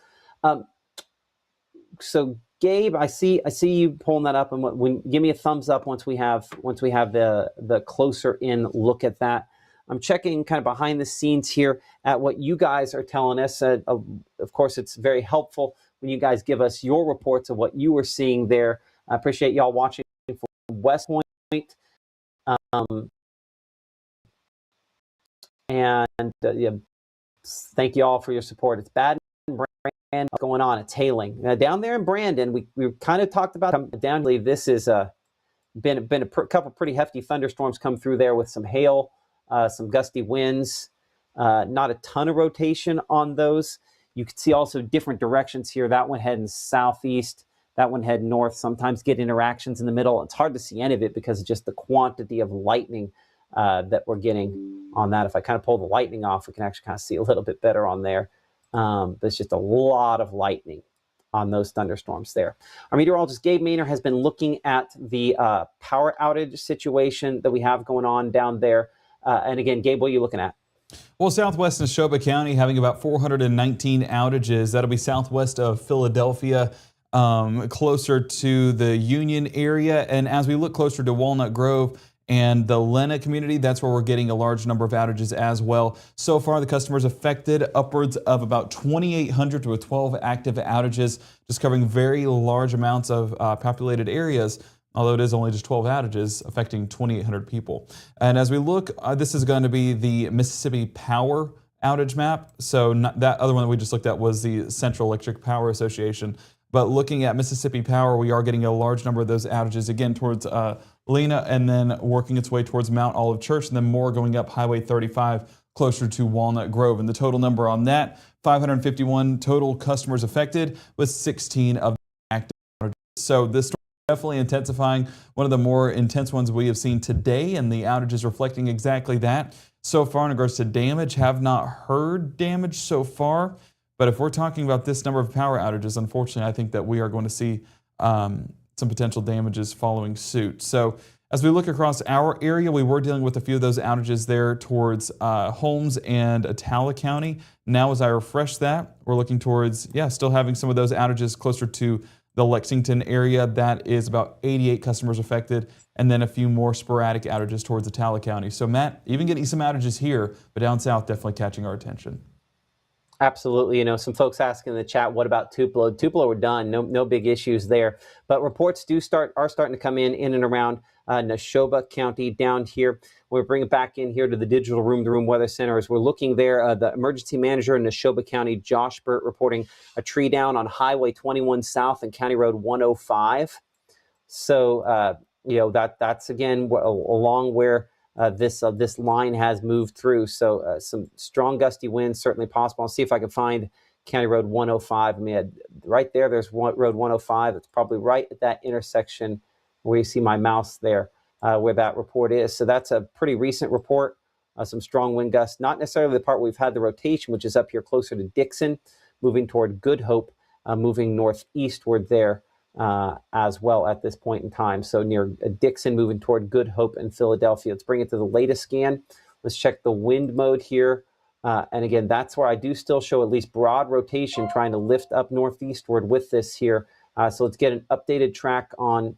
So Gabe, I see you pulling that up, and give me a thumbs up once we have the closer in look at that. I'm checking kind of behind the scenes here at what you guys are telling us. Of course, it's very helpful when you guys give us your reports of what you were seeing there. I appreciate y'all watching from West Point. Thank you all for your support. It's bad in Brandon going on. It's hailing. Down there in Brandon, we kind of talked about down. This is been a couple pretty hefty thunderstorms come through there with some hail, some gusty winds. Not a ton of rotation on those. You can see also different directions here. That one heading southeast, that one heading north. Sometimes get interactions in the middle. It's hard to see any of it because of just the quantity of lightning that we're getting on that. If I kind of pull the lightning off, we can actually kind of see a little bit better on there. There's just a lot of lightning on those thunderstorms there. Our meteorologist Gabe Maynard has been looking at the power outage situation that we have going on down there. And again, Gabe, what are you looking at? Well, southwest Neshoba County having about 419 outages. That'll be southwest of Philadelphia, closer to the Union area. And as we look closer to Walnut Grove and the Lena community, that's where we're getting a large number of outages as well. So far, the customers affected upwards of about 2,800 to 12 active outages, just covering very large amounts of populated areas. Although it is only just 12 outages affecting 2,800 people. And as we look, this is going to be the Mississippi Power outage map. So that other one that we just looked at was the Central Electric Power Association. But looking at Mississippi Power, we are getting a large number of those outages, again, towards Lena, and then working its way towards Mount Olive Church, and then more going up Highway 35 closer to Walnut Grove. And the total number on that, 551 total customers affected, with 16 of active outages. So this definitely intensifying, one of the more intense ones we have seen today, and the outages reflecting exactly that. So far in regards to damage, have not heard damage so far, but if we're talking about this number of power outages, unfortunately, I think that we are going to see some potential damages following suit. So as we look across our area, we were dealing with a few of those outages there towards Holmes and Attala County. Now as I refresh that, we're looking towards, still having some of those outages closer to the Lexington area. That is about 88 customers affected, and then a few more sporadic outages towards Attala County. So Matt, even getting some outages here, but down south definitely catching our attention. Absolutely. Some folks asking in the chat, what about Tupelo? Tupelo, we're done. No big issues there. But reports are starting to come in and around Neshoba County down here. We're bringing it back in here to the digital room-to-room weather center as we're looking there. The emergency manager in Neshoba County, Josh Burt, reporting a tree down on Highway 21 South and County Road 105. So, that's again along where this line has moved through. So some strong gusty winds certainly possible. I'll see if I can find County Road 105. I mean, right there's Road 105. It's probably right at that intersection where you see my mouse there, where that report is. So that's a pretty recent report. Some strong wind gusts, not necessarily the part where we've had the rotation, which is up here closer to Dixon, moving toward Good Hope, moving northeastward there. As well at this point in time. So near Dixon, moving toward Good Hope and Philadelphia. Let's bring it to the latest scan. Let's check the wind mode here. And again, that's where I do still show at least broad rotation trying to lift up northeastward with this here. So let's get an updated track on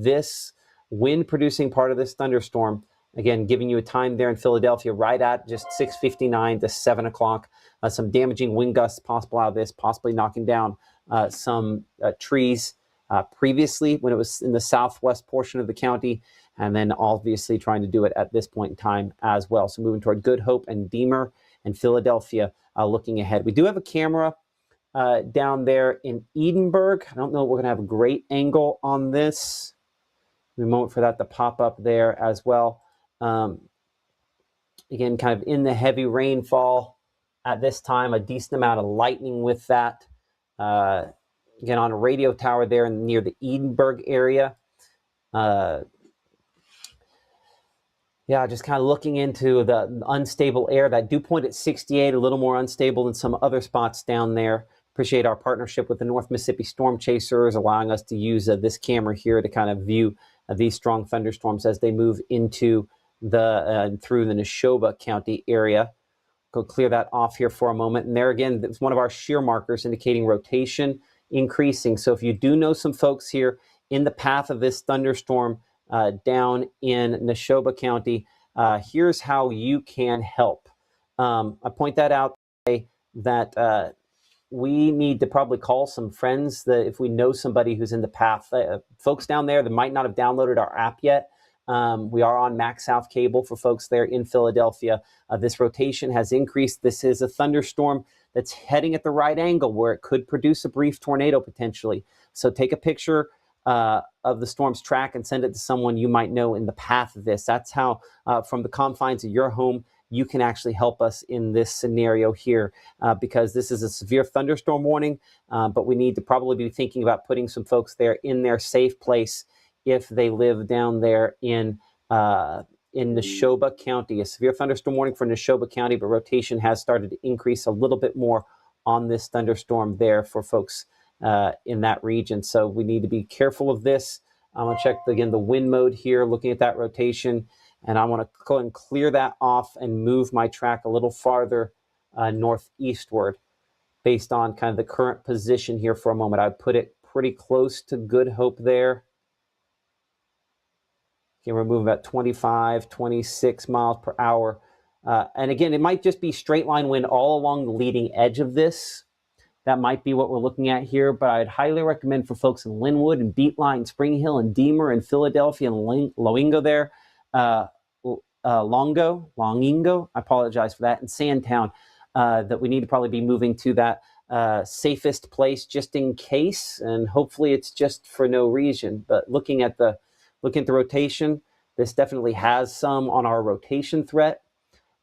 this wind producing part of this thunderstorm. Again, giving you a time there in Philadelphia right at just 6:59 to 7 o'clock. Some damaging wind gusts possible out of this, possibly knocking down some trees. Previously when it was in the southwest portion of the county, and then obviously trying to do it at this point in time as well. So moving toward Good Hope and Deemer and Philadelphia, looking ahead. We do have a camera down there in Edinburgh. I don't know if we're going to have a great angle on this. A moment for that to pop up there as well. Again, kind of in the heavy rainfall at this time, a decent amount of lightning with that. Again, on a radio tower there near the Edinburgh area. Just kind of looking into the unstable air. That dew point at 68, a little more unstable than some other spots down there. Appreciate our partnership with the North Mississippi Storm Chasers, allowing us to use this camera here to kind of view these strong thunderstorms as they move into through the Neshoba County area. Go clear that off here for a moment. And there again, it's one of our shear markers indicating rotation increasing. So if you do know some folks here in the path of this thunderstorm down in Neshoba County, here's how you can help. I point that out today that we need to probably call some friends that if we know somebody who's in the path. Folks down there that might not have downloaded our app yet. We are on Max South Cable for folks there in Philadelphia. This rotation has increased. This is a thunderstorm that's heading at the right angle where it could produce a brief tornado potentially. So take a picture of the storm's track and send it to someone you might know in the path of this. That's how, from the confines of your home, you can actually help us in this scenario here because this is a severe thunderstorm warning, but we need to probably be thinking about putting some folks there in their safe place if they live down there in Neshoba County. A severe thunderstorm warning for Neshoba County, but rotation has started to increase a little bit more on this thunderstorm there for folks in that region. So we need to be careful of this. I'm going to check, again, the wind mode here, looking at that rotation, and I want to go and clear that off and move my track a little farther northeastward based on kind of the current position here for a moment. I put it pretty close to Good Hope there. We're moving about 25, 26 miles per hour. And again, it might just be straight line wind all along the leading edge of this. That might be what we're looking at here, but I'd highly recommend for folks in Linwood and Beatline, Spring Hill and Deemer and Philadelphia and Loingo there, Longingo, I apologize for that, and Sandtown, that we need to probably be moving to that safest place just in case, and hopefully it's just for no reason. But looking at the rotation, this definitely has some on our rotation threat.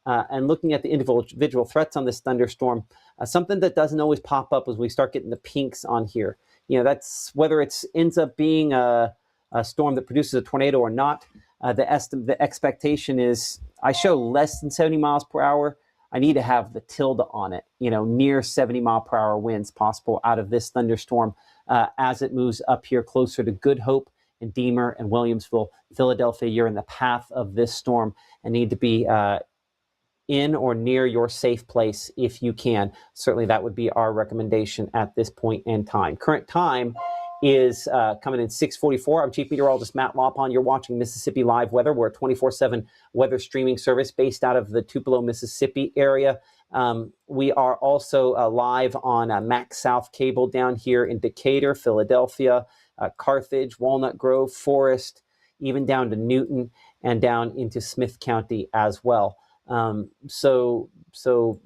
And looking at the individual threats on this thunderstorm, something that doesn't always pop up as we start getting the pinks on here. That's whether it ends up being a storm that produces a tornado or not. The expectation is I show less than 70 miles per hour. I need to have the tilde on it, near 70 mile per hour winds possible out of this thunderstorm as it moves up here closer to Good Hope and Deemer and Williamsville, Philadelphia. You're in the path of this storm and need to be in or near your safe place if you can. Certainly that would be our recommendation at this point in time. Current time is coming in 6:44. I'm Chief Meteorologist Matt Lopon. You're watching Mississippi Live Weather. We're a 24/7 weather streaming service based out of the Tupelo, Mississippi area. We are also live on Max South Cable down here in Decatur, Philadelphia, Carthage, Walnut Grove, Forest, even down to Newton and down into Smith County as well. So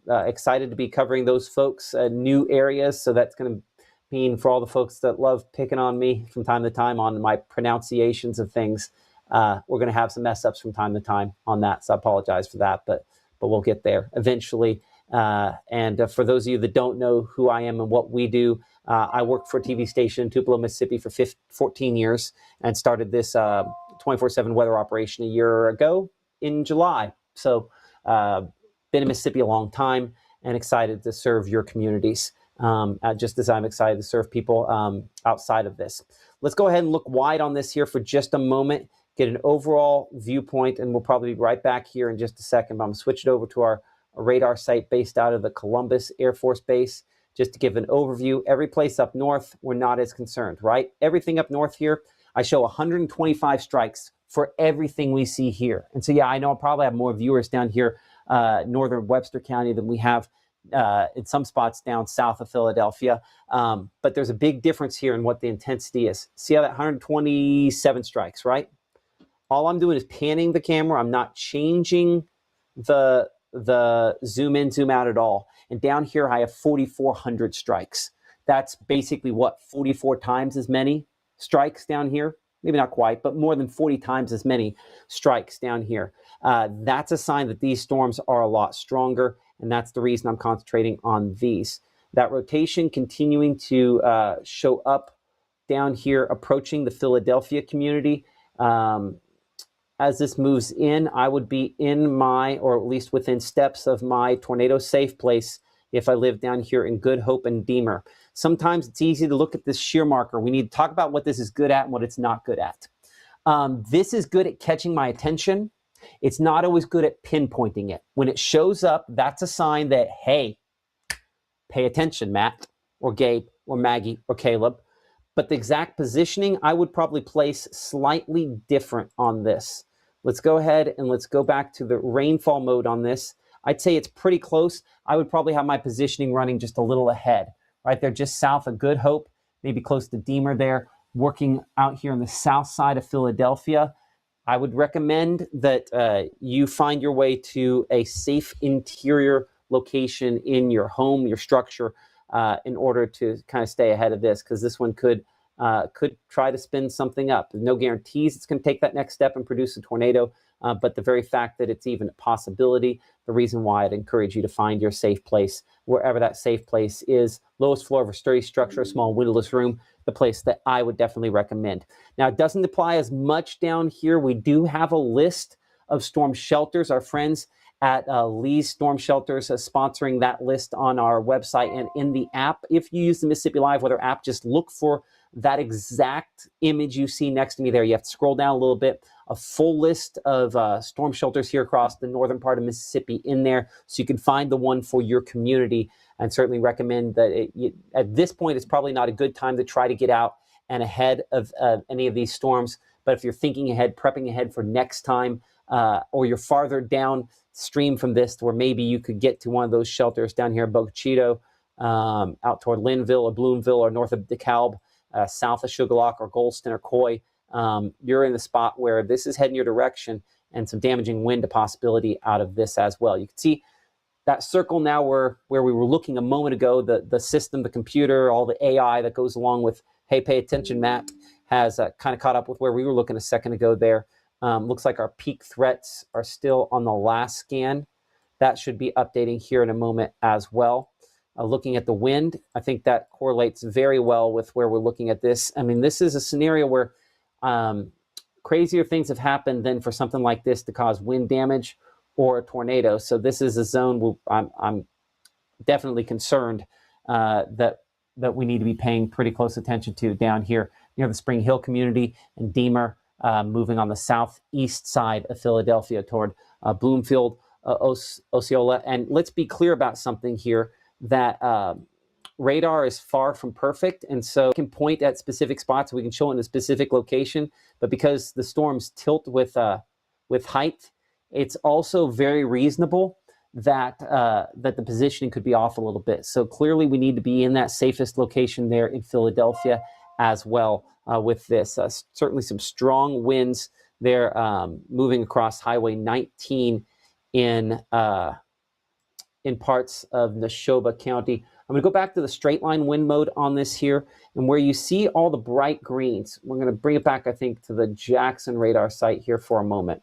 excited to be covering those folks, new areas. So that's going to mean for all the folks that love picking on me from time to time on my pronunciations of things, we're going to have some mess ups from time to time on that. So I apologize for that, but we'll get there eventually. And for those of you that don't know who I am and what we do, I worked for a TV station in Tupelo, Mississippi for 14 years and started this 24/7 weather operation a year ago in July. So been in Mississippi a long time and excited to serve your communities, just as I'm excited to serve people outside of this. Let's go ahead and look wide on this here for just a moment, get an overall viewpoint, and we'll probably be right back here in just a second. But I'm going to switch it over to our radar site based out of the Columbus Air Force Base, just to give an overview. Every place up north, we're not as concerned, right? Everything up north here, I show 125 strikes for everything we see here. And so, yeah, I know I'll probably have more viewers down here, northern Webster County, than we have in some spots down south of Philadelphia. But there's a big difference here in what the intensity is. See how that 127 strikes, right? All I'm doing is panning the camera. I'm not changing the zoom in, zoom out at all. And down here, I have 4,400 strikes. That's basically what, 44 times as many strikes down here? Maybe not quite, but more than 40 times as many strikes down here. That's a sign that these storms are a lot stronger, and that's the reason I'm concentrating on these. That rotation continuing to show up down here, approaching the Philadelphia community. As this moves in, I would be in my, or at least within steps of my tornado safe place if I live down here in Good Hope and Deemer. Sometimes it's easy to look at this shear marker. We need to talk about what this is good at and what it's not good at. This is good at catching my attention. It's not always good at pinpointing it. When it shows up, that's a sign that, hey, pay attention, Matt, or Gabe, or Maggie, or Caleb. But the exact positioning, I would probably place slightly different on this. Let's go ahead and let's go back to the rainfall mode on this. I'd say it's pretty close. I would probably have my positioning running just a little ahead, right there, just south of Good Hope, maybe close to Deemer there, working out here on the south side of Philadelphia. I would recommend that you find your way to a safe interior location in your home, your structure, in order to kind of stay ahead of this, because this one could try to spin something up. There's no guarantees it's going to take that next step and produce a tornado, but the very fact that it's even a possibility, the reason why I'd encourage you to find your safe place, wherever that safe place is, lowest floor of a sturdy structure, a small windowless room, the place that I would definitely recommend. Now, it doesn't apply as much down here. We do have a list of storm shelters. Our friends at Lee's Storm Shelters sponsoring that list on our website and in the app. If you use the Mississippi Live Weather app, just look for that exact image you see next to me there. You have to scroll down a little bit. A full list of storm shelters here across the northern part of Mississippi in there, so you can find the one for your community. And certainly recommend that at this point, it's probably not a good time to try to get out and ahead of any of these storms. But if you're thinking ahead, prepping ahead for next time, or you're farther downstream from this, where maybe you could get to one of those shelters down here in Boca Chica, out toward Linville or Bloomville or north of DeKalb, south of Sugarlock or Goldston or Coy, you're in the spot where this is heading your direction, and some damaging wind a possibility out of this as well. You can see that circle now where we were looking a moment ago, the system, the computer, all the AI that goes along with, hey, pay attention, Matt, has kind of caught up with where we were looking a second ago there. Looks like our peak threats are still on the last scan. That should be updating here in a moment as well. Looking at the wind, I think that correlates very well with where we're looking at this. I mean, this is a scenario where crazier things have happened than for something like this to cause wind damage or a tornado. So this is a zone where I'm definitely concerned that we need to be paying pretty close attention to down here near the Spring Hill community and Deemer, moving on the southeast side of Philadelphia toward Bloomfield, Osceola. And let's be clear about something here, that radar is far from perfect, and so we can point at specific spots, we can show it in a specific location, but because the storms tilt with height, it's also very reasonable that that the positioning could be off a little bit. So clearly we need to be in that safest location there in Philadelphia as well with this. Certainly some strong winds there moving across Highway 19 in parts of Neshoba County. I'm going to go back to the straight line wind mode on this here, and where you see all the bright greens, we're going to bring it back, I think, to the Jackson radar site here for a moment.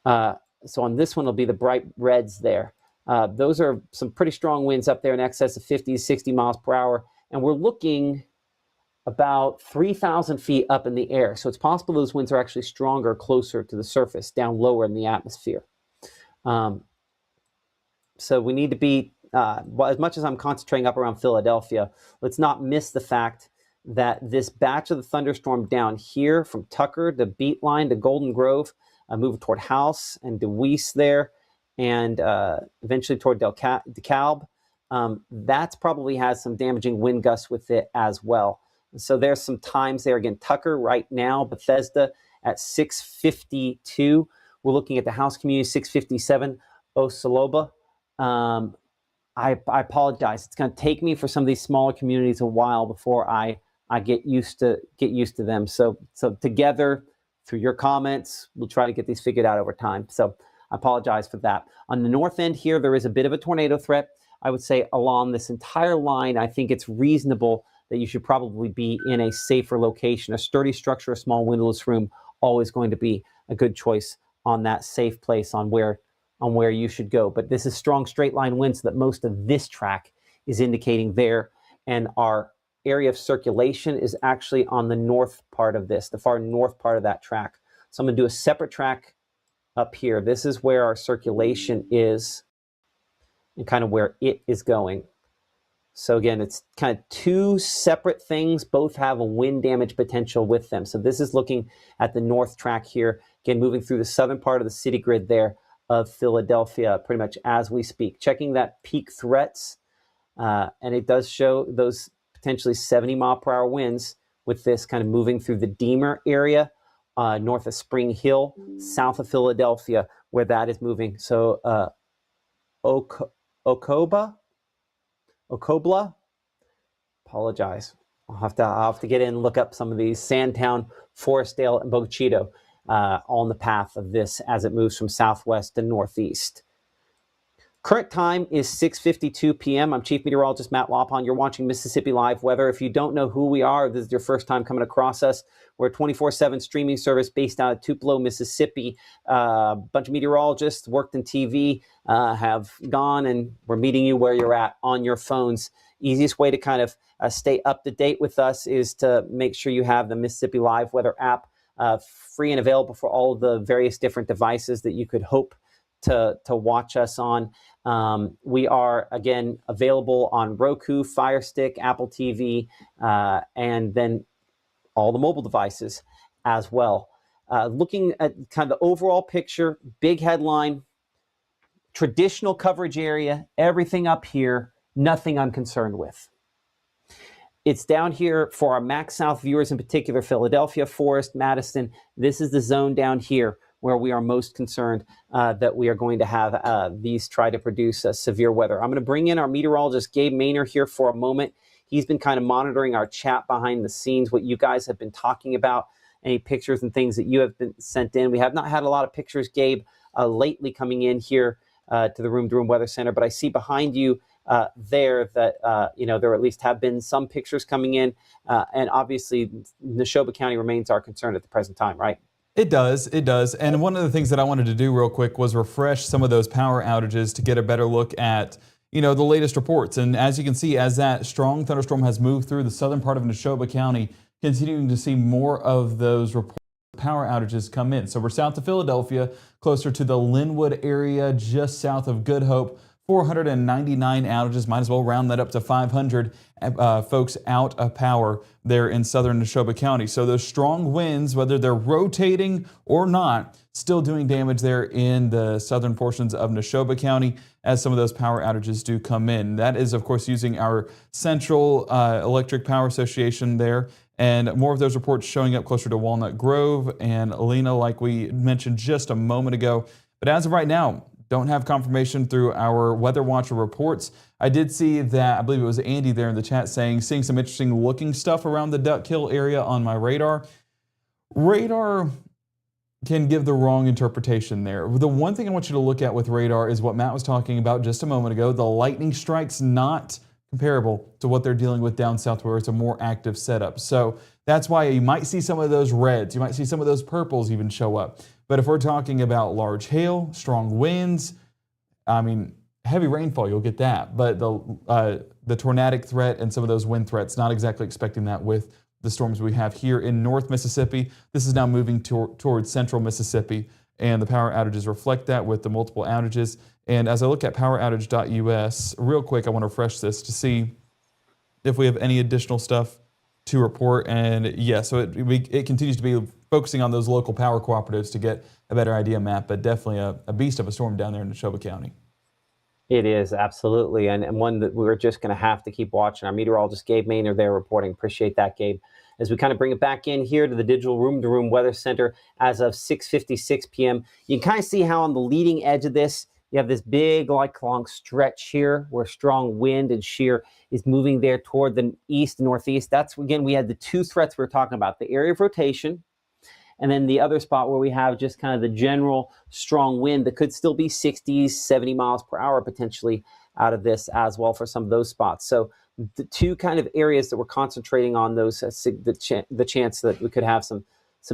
So on this one, it'll be the bright reds there. Those are some pretty strong winds up there in excess of 50 to 60 miles per hour, and we're looking about 3,000 feet up in the air. So it's possible those winds are actually stronger closer to the surface, down lower in the atmosphere. So we need to be, well, as much as I'm concentrating up around Philadelphia, let's not miss the fact that this batch of the thunderstorm down here from Tucker to Beatline to Golden Grove, moving toward House and DeWeese there, and eventually toward DeKalb, that's probably has some damaging wind gusts with it as well. So there's some times there. Again, Tucker right now, Bethesda at 6:52. We're looking at the House community 6:57. Osaloba. I apologize. It's going to take me for some of these smaller communities a while before I get used to them. So together, through your comments, we'll try to get these figured out over time. So I apologize for that. On the north end here, there is a bit of a tornado threat. I would say along this entire line, I think it's reasonable that you should probably be in a safer location. A sturdy structure, a small windowless room, always going to be a good choice on that safe place on where you should go. But this is strong straight line winds that most of this track is indicating there. And our area of circulation is actually on the north part of this, the far north part of that track. So I'm going to do a separate track up here. This is where our circulation is and kind of where it is going. So again, it's kind of two separate things. Both have a wind damage potential with them. So this is looking at the north track here. Again, moving through the southern part of the city grid there of Philadelphia pretty much as we speak. Checking that peak threats, and it does show those potentially 70 mile per hour winds with this kind of moving through the Deemer area, north of Spring Hill, south of Philadelphia, where that is moving. So Okobla, apologize. I'll have to get in and look up some of these. Sandtown, Forestdale, and Boca Chico on the path of this as it moves from southwest to northeast. Current time is 6:52 p.m. I'm Chief Meteorologist Matt Lopon. You're watching Mississippi Live Weather. If you don't know who we are, this is your first time coming across us. We're a 24/7 streaming service based out of Tupelo, Mississippi. A bunch of meteorologists worked in TV, have gone, and we're meeting you where you're at on your phones. Easiest way to kind of stay up to date with us is to make sure you have the Mississippi Live Weather app free and available for all of the various different devices that you could hope to watch us on. We are, again, available on Roku, Fire Stick, Apple TV, and then all the mobile devices as well. Looking at kind of the overall picture, big headline, traditional coverage area, everything up here, nothing I'm concerned with. It's down here for our Max South viewers, in particular, Philadelphia, Forest, Madison. This is the zone down here where we are most concerned that we are going to have these try to produce severe weather. I'm going to bring in our meteorologist, Gabe Maynor, here for a moment. He's been kind of monitoring our chat behind the scenes, what you guys have been talking about, any pictures and things that you have been sent in. We have not had a lot of pictures, Gabe, lately coming in here to the Room to Room Weather Center, but I see behind you there that, there at least have been some pictures coming in. And obviously, Neshoba County remains our concern at the present time, right? It does. And one of the things that I wanted to do real quick was refresh some of those power outages to get a better look at, the latest reports. And as you can see, as that strong thunderstorm has moved through the southern part of Neshoba County, continuing to see more of those reports of power outages come in. So we're south of Philadelphia, closer to the Linwood area, just south of Good Hope. 499 outages, might as well round that up to 500 folks out of power there in southern Neshoba County. So those strong winds, whether they're rotating or not, still doing damage there in the southern portions of Neshoba County as some of those power outages do come in. That is, of course, using our Central Electric Power Association there. And more of those reports showing up closer to Walnut Grove and Alena, like we mentioned just a moment ago. But as of right now, don't have confirmation through our Weather Watcher reports. I did see that, I believe it was Andy there in the chat saying, seeing some interesting looking stuff around the Duck Hill area on my radar. Radar can give the wrong interpretation there. The one thing I want you to look at with radar is what Matt was talking about just a moment ago. The lightning strikes not comparable to what they're dealing with down south where it's a more active setup. So that's why you might see some of those reds, you might see some of those purples even show up. But if we're talking about large hail, strong winds, I mean, heavy rainfall, you'll get that. But the tornadic threat and some of those wind threats, not exactly expecting that with the storms we have here in North Mississippi. This is now moving towards central Mississippi, and the power outages reflect that with the multiple outages. And as I look at poweroutage.us, real quick, I want to refresh this to see if we have any additional stuff to report. And yeah, so it continues to be focusing on those local power cooperatives to get a better idea, Matt, but definitely a beast of a storm down there in Neshoba County. It is, absolutely, and one that we're just going to have to keep watching. Our meteorologist, Gabe Maynard, there reporting. Appreciate that, Gabe. As we kind of bring it back in here to the digital room-to-room weather center as of 6:56 p.m., you can kind of see how on the leading edge of this, you have this big, long stretch here where strong wind and shear is moving there toward the east, northeast. That's, again, we had the two threats we were talking about, the area of rotation, and then the other spot where we have just kind of the general strong wind that could still be 60s, 70 miles per hour potentially out of this as well for some of those spots. So the two kind of areas that we're concentrating on, those the chance that we could have some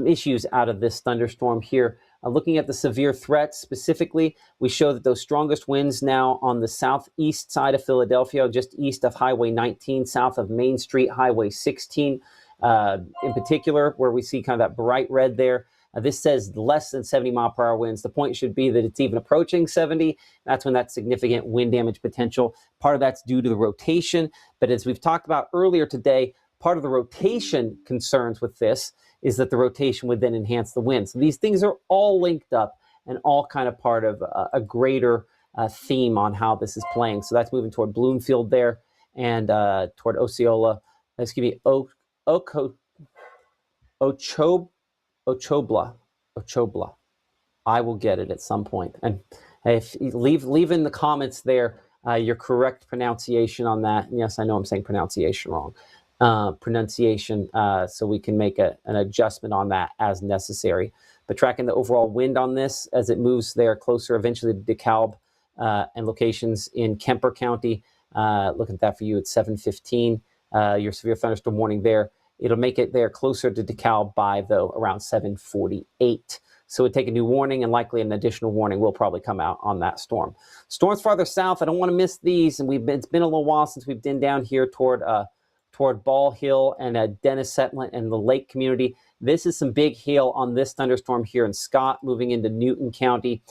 issues out of this thunderstorm here. Looking at the severe threats specifically, we show that those strongest winds now on the southeast side of Philadelphia, just east of Highway 19, south of Main Street, Highway 16. In particular, where we see kind of that bright red there. This says less than 70 mile per hour winds. The point should be that it's even approaching 70. That's when that's significant wind damage potential. Part of that's due to the rotation. But as we've talked about earlier today, part of the rotation concerns with this is that the rotation would then enhance the wind. So these things are all linked up and all kind of part of a greater theme on how this is playing. So that's moving toward Bloomfield there and toward Osceola. Ochobla. I will get it at some point. And if you leave in the comments there your correct pronunciation on that. And yes, I know I'm saying pronunciation wrong. So we can make an adjustment on that as necessary. But tracking the overall wind on this as it moves there closer eventually to DeKalb and locations in Kemper County. Look at that for you at 7:15. Your severe thunderstorm warning there. It'll make it there closer to DeKalb by, though, around 7:48. So it'd take a new warning, and likely an additional warning will probably come out on that storm. Storms farther south, I don't want to miss these, and it's been a little while since we've been down here toward Ball Hill and Dennis Settlement and the Lake community. This is some big hail on this thunderstorm here in Scott, moving into Newton County.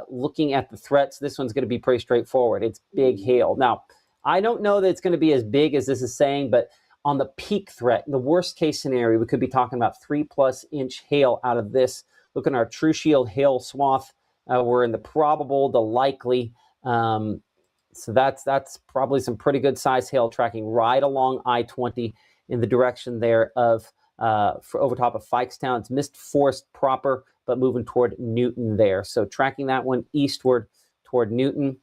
Looking at the threats, this one's going to be pretty straightforward. It's big hail. Now, I don't know that it's going to be as big as this is saying, but on the peak threat, the worst case scenario, we could be talking about 3+ inch hail out of this. Look at our True Shield hail swath. We're in the probable, the likely. So that's probably some pretty good size hail tracking right along I-20 in the direction there of over top of Fikestown. It's Mist Forest proper, but moving toward Newton there. So tracking that one eastward toward Newton.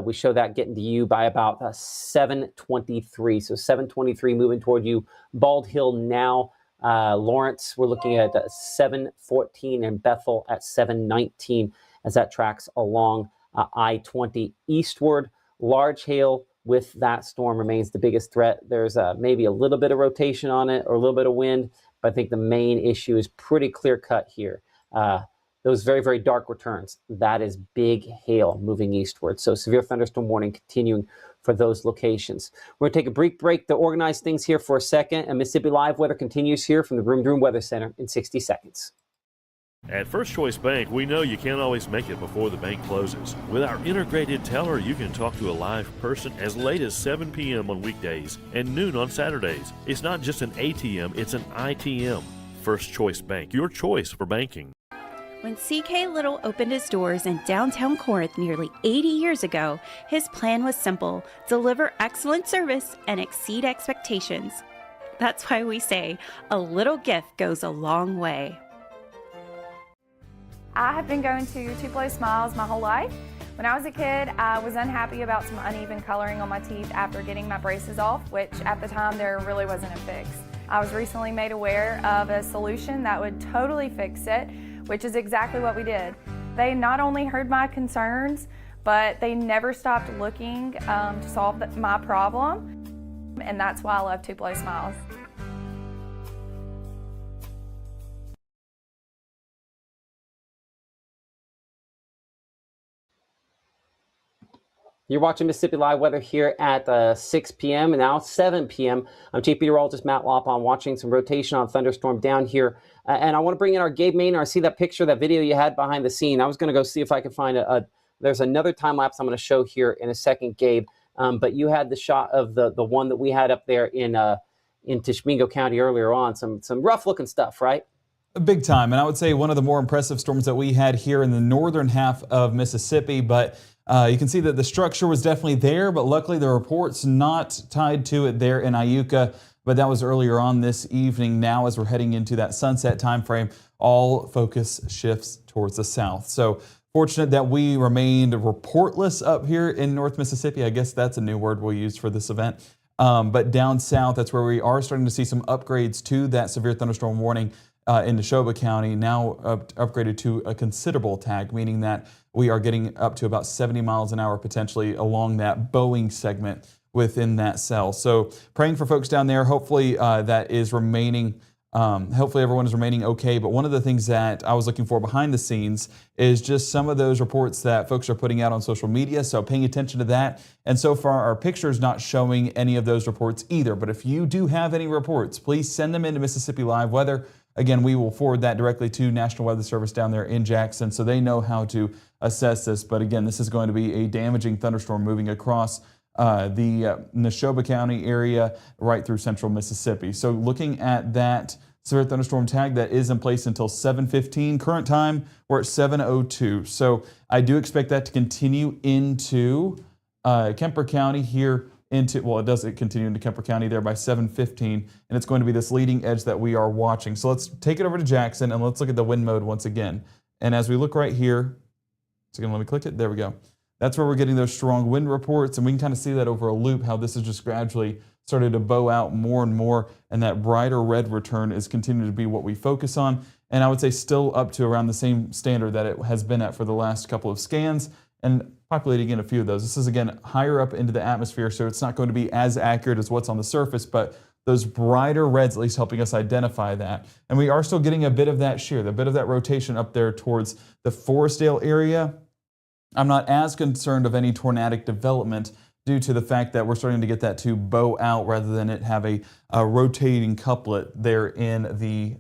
We show that getting to you by about 7:23. So 7:23 moving toward you. Bald Hill now. Lawrence, we're looking at 7:14 and Bethel at 7:19 as that tracks along I-20 eastward. Large hail with that storm remains the biggest threat. There's maybe a little bit of rotation on it or a little bit of wind, but I think the main issue is pretty clear cut here. Those very, very dark returns, that is big hail moving eastward. So severe thunderstorm warning continuing for those locations. We're going to take a brief break to organize things here for a second. And Mississippi Live weather continues here from the Room to Room Weather Center in 60 seconds. At First Choice Bank, we know you can't always make it before the bank closes. With our integrated teller, you can talk to a live person as late as 7 p.m. on weekdays and noon on Saturdays. It's not just an ATM, it's an ITM. First Choice Bank, your choice for banking. When C.K. Little opened his doors in downtown Corinth nearly 80 years ago, his plan was simple: deliver excellent service and exceed expectations. That's why we say a little gift goes a long way. I have been going to Two Place Smiles my whole life. When I was a kid, I was unhappy about some uneven coloring on my teeth after getting my braces off, which at the time there really wasn't a fix. I was recently made aware of a solution that would totally fix it, which is exactly what we did. They not only heard my concerns, but they never stopped looking to solve my problem, and that's why I love Two Place Smiles. You're watching Mississippi Live Weather here at 6 p.m. and now 7 p.m. I'm Chief Meteorologist Matt Lopon watching some rotation on thunderstorm down here. And I want to bring in our Gabe Maynard. I see that picture, that video you had behind the scene. I was going to go see if I could find there's another time lapse I'm going to show here in a second, Gabe. But you had the shot of the one that we had up there in Tishomingo County earlier on. Some rough looking stuff, right? Big time. And I would say one of the more impressive storms that we had here in the northern half of Mississippi. But you can see that the structure was definitely there, but luckily the report's not tied to it there in Iuka. But that was earlier on this evening. Now, as we're heading into that sunset time frame, all focus shifts towards the south. So fortunate that we remained reportless up here in North Mississippi. I guess that's a new word we'll use for this event. But down south, that's where we are starting to see some upgrades to that severe thunderstorm warning in Neshoba County, now upgraded to a considerable tag, meaning that we are getting up to about 70 miles an hour potentially along that Boeing segment within that cell. So praying for folks down there. Hopefully that is remaining. Hopefully everyone is remaining okay. But one of the things that I was looking for behind the scenes is just some of those reports that folks are putting out on social media. So paying attention to that. And so far our picture is not showing any of those reports either. But if you do have any reports, please send them into Mississippi Live Weather. Again, we will forward that directly to National Weather Service down there in Jackson so they know how to assess this. But again, this is going to be a damaging thunderstorm moving across the Neshoba County area right through central Mississippi. So looking at that severe thunderstorm tag that is in place until 7:15. Current time, we're at 7:02. So I do expect that to continue into Kemper County here. It continue into Kemper County there by 7:15, and it's going to be this leading edge that we are watching. So let's take it over to Jackson and let's look at the wind mode once again. And as we look right here, so again, let me click it. There we go. That's where we're getting those strong wind reports, and we can kind of see that over a loop, how this is just gradually started to bow out more and more, and that brighter red return is continuing to be what we focus on. And I would say still up to around the same standard that it has been at for the last couple of scans, and populating in a few of those. This is, again, higher up into the atmosphere, so it's not going to be as accurate as what's on the surface, but those brighter reds at least helping us identify that. And we are still getting a bit of that shear, a bit of that rotation up there towards the Forestdale area. I'm not as concerned of any tornadic development due to the fact that we're starting to get that to bow out rather than it have a rotating couplet there in the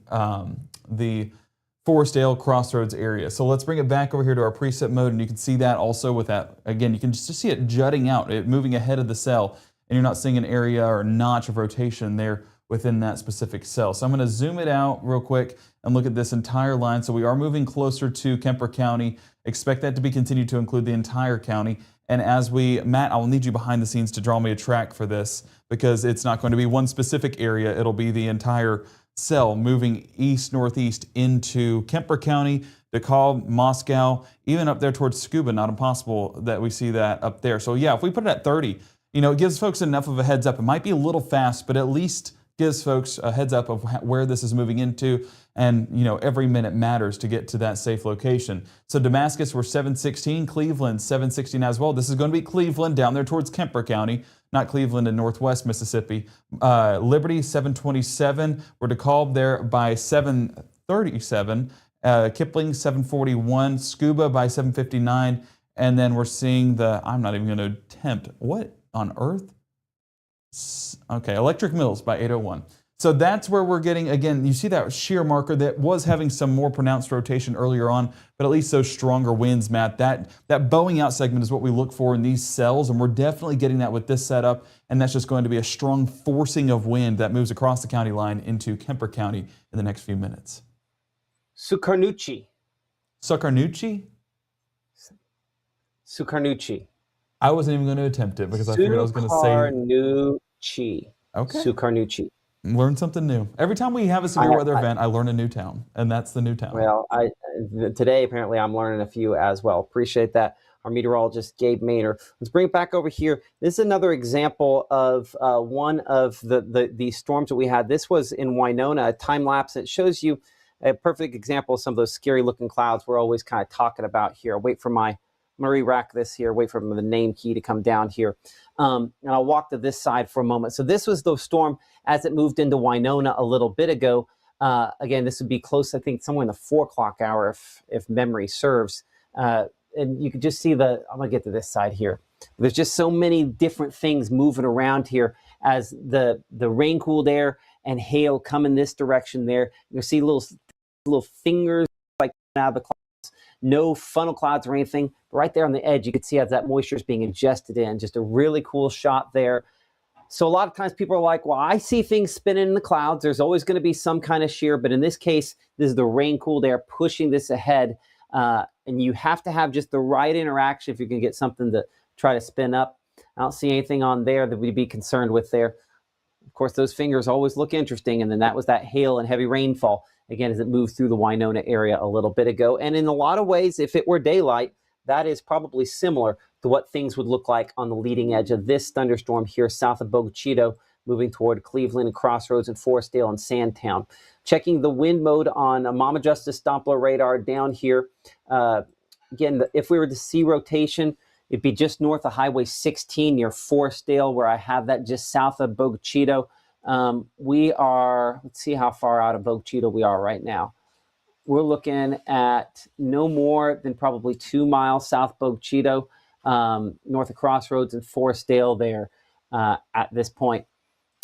Forestdale Crossroads area. So let's bring it back over here to our preset mode, and you can see that also with that. Again, you can just see it jutting out, it moving ahead of the cell, and you're not seeing an area or notch of rotation there within that specific cell. So I'm going to zoom it out real quick and look at this entire line. So we are moving closer to Kemper County. Expect that to be continued to include the entire county. And as Matt, I will need you behind the scenes to draw me a track for this, because it's not going to be one specific area. It'll be the entire cell moving east-northeast into Kemper County, DeKalb, Moscow, even up there towards Scuba. Not impossible that we see that up there. So yeah, if we put it at 30, it gives folks enough of a heads up. It might be a little fast, but at least gives folks a heads up of where this is moving into. And, every minute matters to get to that safe location. So Damascus, we're 716, Cleveland, 716 as well. This is going to be Cleveland down there towards Kemper County, not Cleveland in northwest Mississippi. Liberty, 727. We're DeKalb there by 737. Kipling, 741. Scuba by 759. And then we're seeing I'm not even going to attempt. What on earth? Okay, Electric Mills by 801. So that's where we're getting, again, you see that shear marker that was having some more pronounced rotation earlier on, but at least those stronger winds, Matt. That bowing out segment is what we look for in these cells, and we're definitely getting that with this setup, and that's just going to be a strong forcing of wind that moves across the county line into Kemper County in the next few minutes. Sucarnucci. Sucarnucci? Sucarnucci. I wasn't even going to attempt it because I figured I was going to say... Sucarnucci. Okay. Sucarnucci. Learn something new. Every time we have a severe weather event, I learn a new town, and that's the new town. Well, today apparently I'm learning a few as well. Appreciate that. Our meteorologist, Gabe Maynor. Let's bring it back over here. This is another example of one of the storms that we had. This was in Winona, a time lapse. It shows you a perfect example of some of those scary looking clouds we're always kind of talking about here. Wait for I'm going to re-rack this here. Wait for the name key to come down here. And I'll walk to this side for a moment. So this was the storm as it moved into Winona a little bit ago. Again, this would be close, I think, somewhere in the 4 o'clock hour if memory serves. And you can just see I'm going to get to this side here. There's just so many different things moving around here as the rain-cooled air and hail come in this direction there. You'll see little fingers like out of the clouds. No funnel clouds or anything. Right there on the edge, you can see as that moisture is being ingested in. Just a really cool shot there. So a lot of times people are like, well, I see things spinning in the clouds. There's always going to be some kind of shear. But in this case, this is the rain-cooled air pushing this ahead. And you have to have just the right interaction if you can get something to try to spin up. I don't see anything on there that we'd be concerned with there. Of course, those fingers always look interesting. And then that was that hail and heavy rainfall, again, as it moved through the Winona area a little bit ago. And in a lot of ways, if it were daylight, that is probably similar to what things would look like on the leading edge of this thunderstorm here south of Bogue Chitto, moving toward Cleveland and Crossroads and Forestdale and Sandtown. Checking the wind mode on a Mama Justice Doppler radar down here. Again, if we were to see rotation, it'd be just north of Highway 16 near Forestdale, where I have that just south of Bogue Chitto. Let's see how far out of Bogue Chitto we are right now. We're looking at no more than probably 2 miles south Bogue Chitto, north of Crossroads and Forestdale there at this point.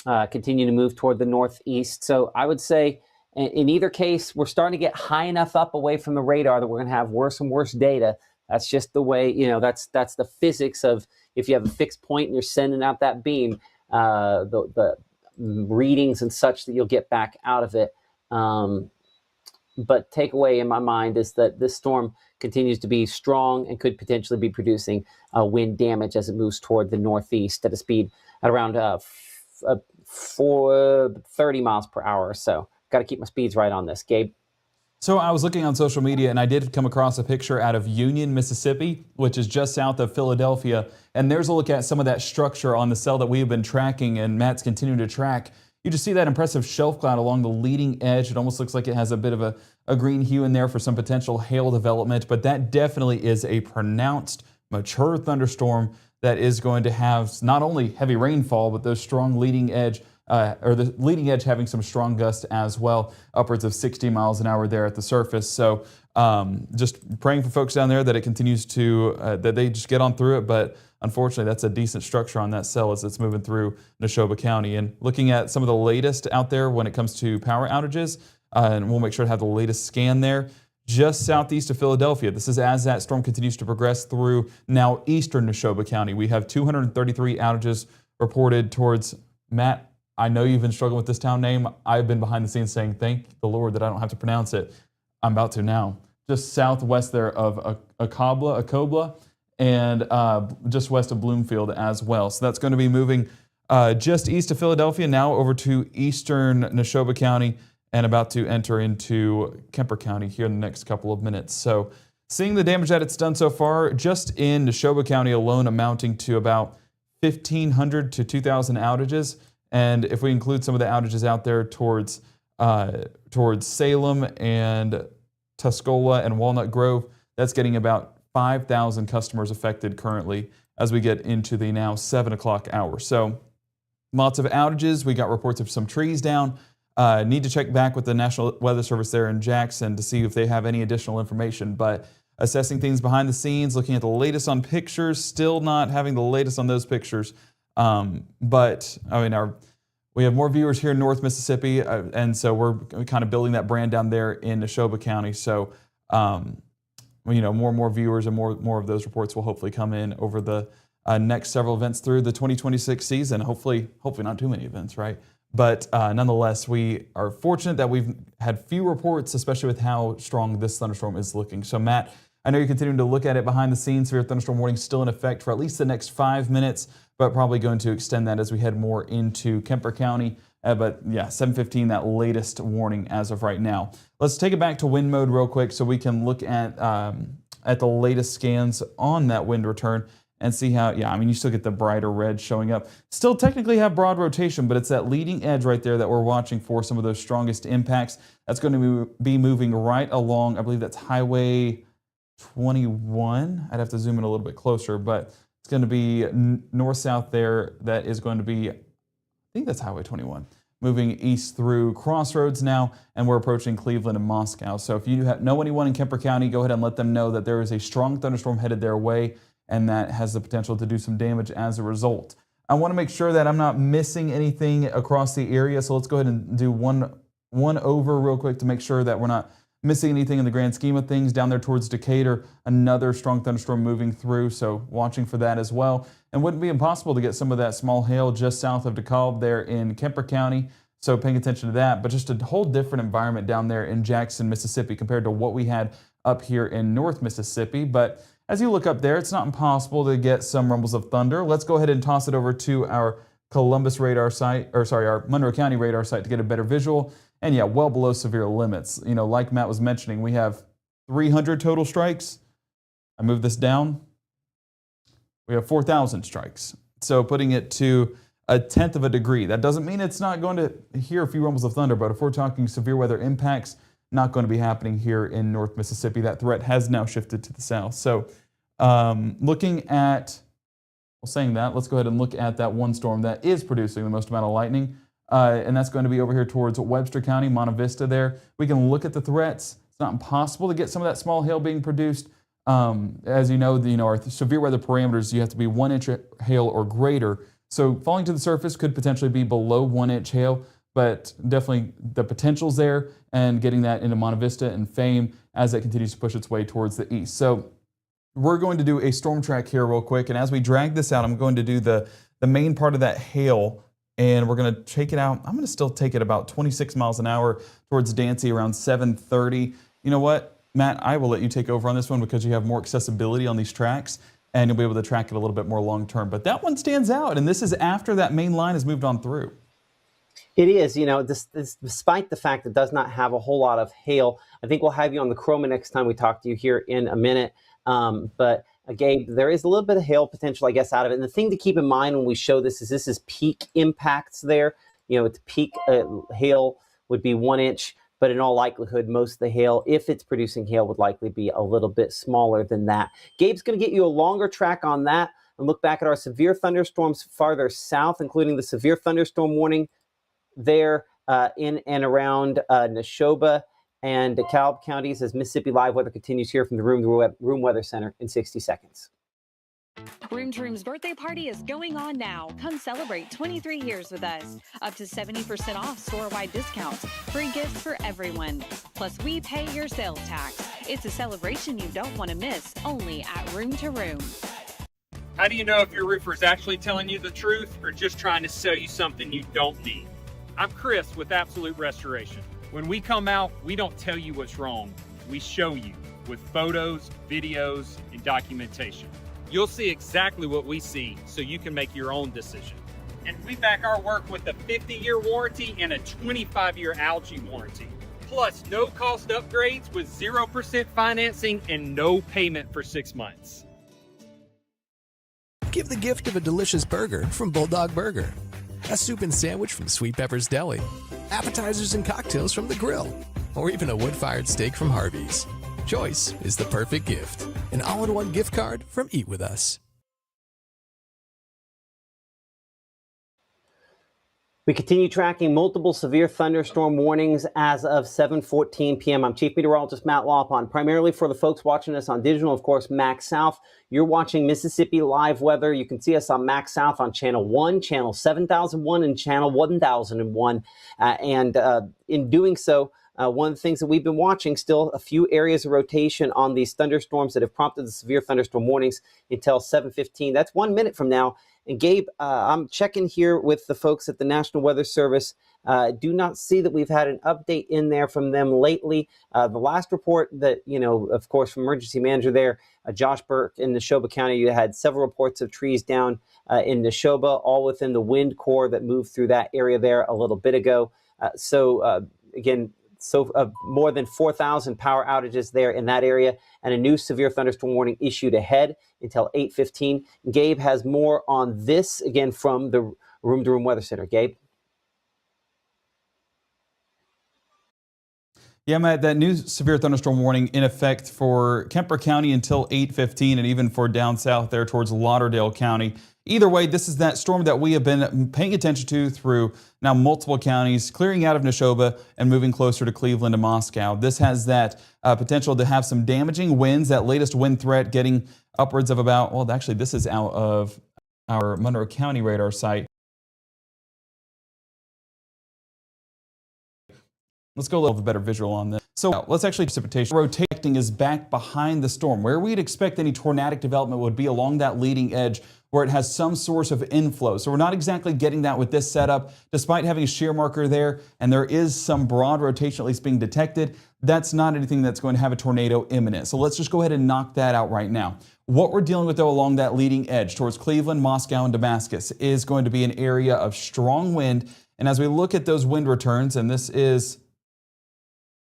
Continue to move toward the northeast. So I would say in either case, we're starting to get high enough up away from the radar that we're going to have worse and worse data. That's just the way, that's the physics of if you have a fixed point and you're sending out that beam, the readings and such that you'll get back out of it. But takeaway in my mind is that this storm continues to be strong and could potentially be producing wind damage as it moves toward the northeast at a speed at around 30 miles per hour or so. Got to keep my speeds right on this, Gabe. So I was looking on social media and I did come across a picture out of Union, Mississippi, which is just south of Philadelphia. And there's a look at some of that structure on the cell that we have been tracking and Matt's continuing to track. You just see that impressive shelf cloud along the leading edge. It almost looks like it has a bit of a green hue in there for some potential hail development, but that definitely is a pronounced, mature thunderstorm that is going to have not only heavy rainfall, but those strong leading edge, or the leading edge having some strong gusts as well, upwards of 60 miles an hour there at the surface. So just praying for folks down there that it continues to, that they just get on through it. But unfortunately, that's a decent structure on that cell as it's moving through Neshoba County. And looking at some of the latest out there when it comes to power outages, and we'll make sure to have the latest scan there, just southeast of Philadelphia. This is as that storm continues to progress through now eastern Neshoba County. We have 233 outages reported towards Matt. I know you've been struggling with this town name. I've been behind the scenes saying, thank the Lord that I don't have to pronounce it. I'm about to now. Just southwest there of Akobla, and just west of Bloomfield as well. So that's going to be moving just east of Philadelphia, now over to eastern Neshoba County, and about to enter into Kemper County here in the next couple of minutes. So seeing the damage that it's done so far, just in Neshoba County alone amounting to about 1,500 to 2,000 outages. And if we include some of the outages out there towards Salem and Tuscola and Walnut Grove, that's getting about 5,000 customers affected currently as we get into the now 7 o'clock hour. So lots of outages. We got reports of some trees down. Need to check back with the National Weather Service there in Jackson to see if they have any additional information. But assessing things behind the scenes, looking at the latest on pictures, still not having the latest on those pictures. But I mean, we have more viewers here in North Mississippi, and so we're kind of building that brand down there in Neshoba County. So, more and more viewers and more of those reports will hopefully come in over the next several events through the 2026 season. Hopefully not too many events, right? But nonetheless, we are fortunate that we've had few reports, especially with how strong this thunderstorm is looking. So, Matt, I know you're continuing to look at it behind the scenes. Severe thunderstorm warning still in effect for at least the next 5 minutes, but probably going to extend that as we head more into Kemper County But yeah, 7:15, that latest warning as of right now. Let's take it back to wind mode real quick so we can look at the latest scans on that wind return and see how, yeah, I mean, you still get the brighter red showing up. Still technically have broad rotation, but it's that leading edge right there that we're watching for some of those strongest impacts. That's going to be moving right along, I believe that's Highway 21. I'd have to zoom in a little bit closer, but it's going to be north-south there. That is going to be, I think that's Highway 21. Moving east through Crossroads now, and we're approaching Cleveland and Moscow. So if you know anyone in Kemper County, go ahead and let them know that there is a strong thunderstorm headed their way, and that has the potential to do some damage as a result. I want to make sure that I'm not missing anything across the area, so let's go ahead and do one over real quick to make sure that we're not missing anything in the grand scheme of things. Down there towards Decatur, another strong thunderstorm moving through, so watching for that as well. And wouldn't be impossible to get some of that small hail just south of DeKalb there in Kemper County, so paying attention to that. But just a whole different environment down there in Jackson, Mississippi compared to what we had up here in North Mississippi. But as you look up there, it's not impossible to get some rumbles of thunder. Let's go ahead and toss it over to our Columbus radar site, our Monroe County radar site to get a better visual. And yeah, well below severe limits. You know, like Matt was mentioning, we have 300 total strikes. I moved this down. We have 4,000 strikes. So putting it to 1/10 of a degree. That doesn't mean it's not going to hear a few rumbles of thunder, but if we're talking severe weather impacts, not going to be happening here in North Mississippi. That threat has now shifted to the south. So looking at, well, saying that, let's go ahead and look at that one storm that is producing the most amount of lightning. And that's going to be over here towards Webster County, Monte Vista there. We can look at the threats. It's not impossible to get some of that small hail being produced. As you know, our severe weather parameters, you have to be 1 inch hail or greater. So falling to the surface could potentially be below 1 inch hail, but definitely the potential's there, and getting that into Monte Vista and Fame as it continues to push its way towards the east. So we're going to do a storm track here real quick, and as we drag this out, I'm going to do the main part of that hail, and we're going to take it out. I'm going to still take it about 26 miles an hour towards Dancy around 7:30. You know what, Matt, I will let you take over on this one because you have more accessibility on these tracks, and you'll be able to track it a little bit more long term. But that one stands out, and this is after that main line has moved on through. It is, this, despite the fact it does not have a whole lot of hail. I think we'll have you on the Chroma next time we talk to you here in a minute. But Gabe, there is a little bit of hail potential, I guess, out of it. And the thing to keep in mind when we show this is peak impacts there. It's peak hail would be 1 inch, but in all likelihood, most of the hail, if it's producing hail, would likely be a little bit smaller than that. Gabe's going to get you a longer track on that and look back at our severe thunderstorms farther south, including the severe thunderstorm warning there in and around Neshoba and DeKalb counties as Mississippi Live Weather continues here from the Room Weather Center in 60 seconds. Room to Room's birthday party is going on now. Come celebrate 23 years with us. Up to 70% off store-wide discounts. Free gifts for everyone. Plus, we pay your sales tax. It's a celebration you don't want to miss, only at Room to Room. How do you know if your roofer is actually telling you the truth or just trying to sell you something you don't need? I'm Chris with Absolute Restoration. When we come out, we don't tell you what's wrong. We show you with photos, videos, and documentation. You'll see exactly what we see so you can make your own decision. And we back our work with a 50-year warranty and a 25-year algae warranty. Plus, no cost upgrades with 0% financing and no payment for 6 months. Give the gift of a delicious burger from Bulldog Burger. A soup and sandwich from Sweet Pepper's Deli. Appetizers and cocktails from the Grill. Or even a wood-fired steak from Harvey's. Choice is the perfect gift. An all-in-one gift card from Eat With Us. We continue tracking multiple severe thunderstorm warnings as of 7:14 p.m. I'm Chief Meteorologist Matt Lawpon. Primarily for the folks watching us on digital, of course, Max South. You're watching Mississippi Live Weather. You can see us on Max South on Channel 1, Channel 7001, and Channel 1001. In doing so, one of the things that we've been watching, still a few areas of rotation on these thunderstorms that have prompted the severe thunderstorm warnings until 7:15. That's 1 minute from now. And Gabe, I'm checking here with the folks at the National Weather Service. Do not see that we've had an update in there from them lately. The last report that, of course, from emergency manager there, Josh Burke in Neshoba County, you had several reports of trees down in Neshoba, all within the wind core that moved through that area there a little bit ago. Again, more than 4,000 power outages there in that area, and a new severe thunderstorm warning issued ahead until 8:15. Gabe has more on this, again, from the Room to Room Weather Center. Gabe? Yeah, Matt, that new severe thunderstorm warning in effect for Kemper County until 8:15, and even for down south there towards Lauderdale County. Either way, this is that storm that we have been paying attention to through now multiple counties, clearing out of Neshoba and moving closer to Cleveland and Moscow. This has that potential to have some damaging winds. That latest wind threat getting upwards of about, well, actually, this is out of our Monroe County radar site. Let's go a little better visual on this. So let's actually precipitation. Rotating is back behind the storm. Where we'd expect any tornadic development would be along that leading edge where it has some source of inflow. So we're not exactly getting that with this setup, despite having a shear marker there, and there is some broad rotation at least being detected. That's not anything that's going to have a tornado imminent. So let's just go ahead and knock that out right now. What we're dealing with, though, along that leading edge towards Cleveland, Moscow, and Damascus is going to be an area of strong wind. And as we look at those wind returns, and this is...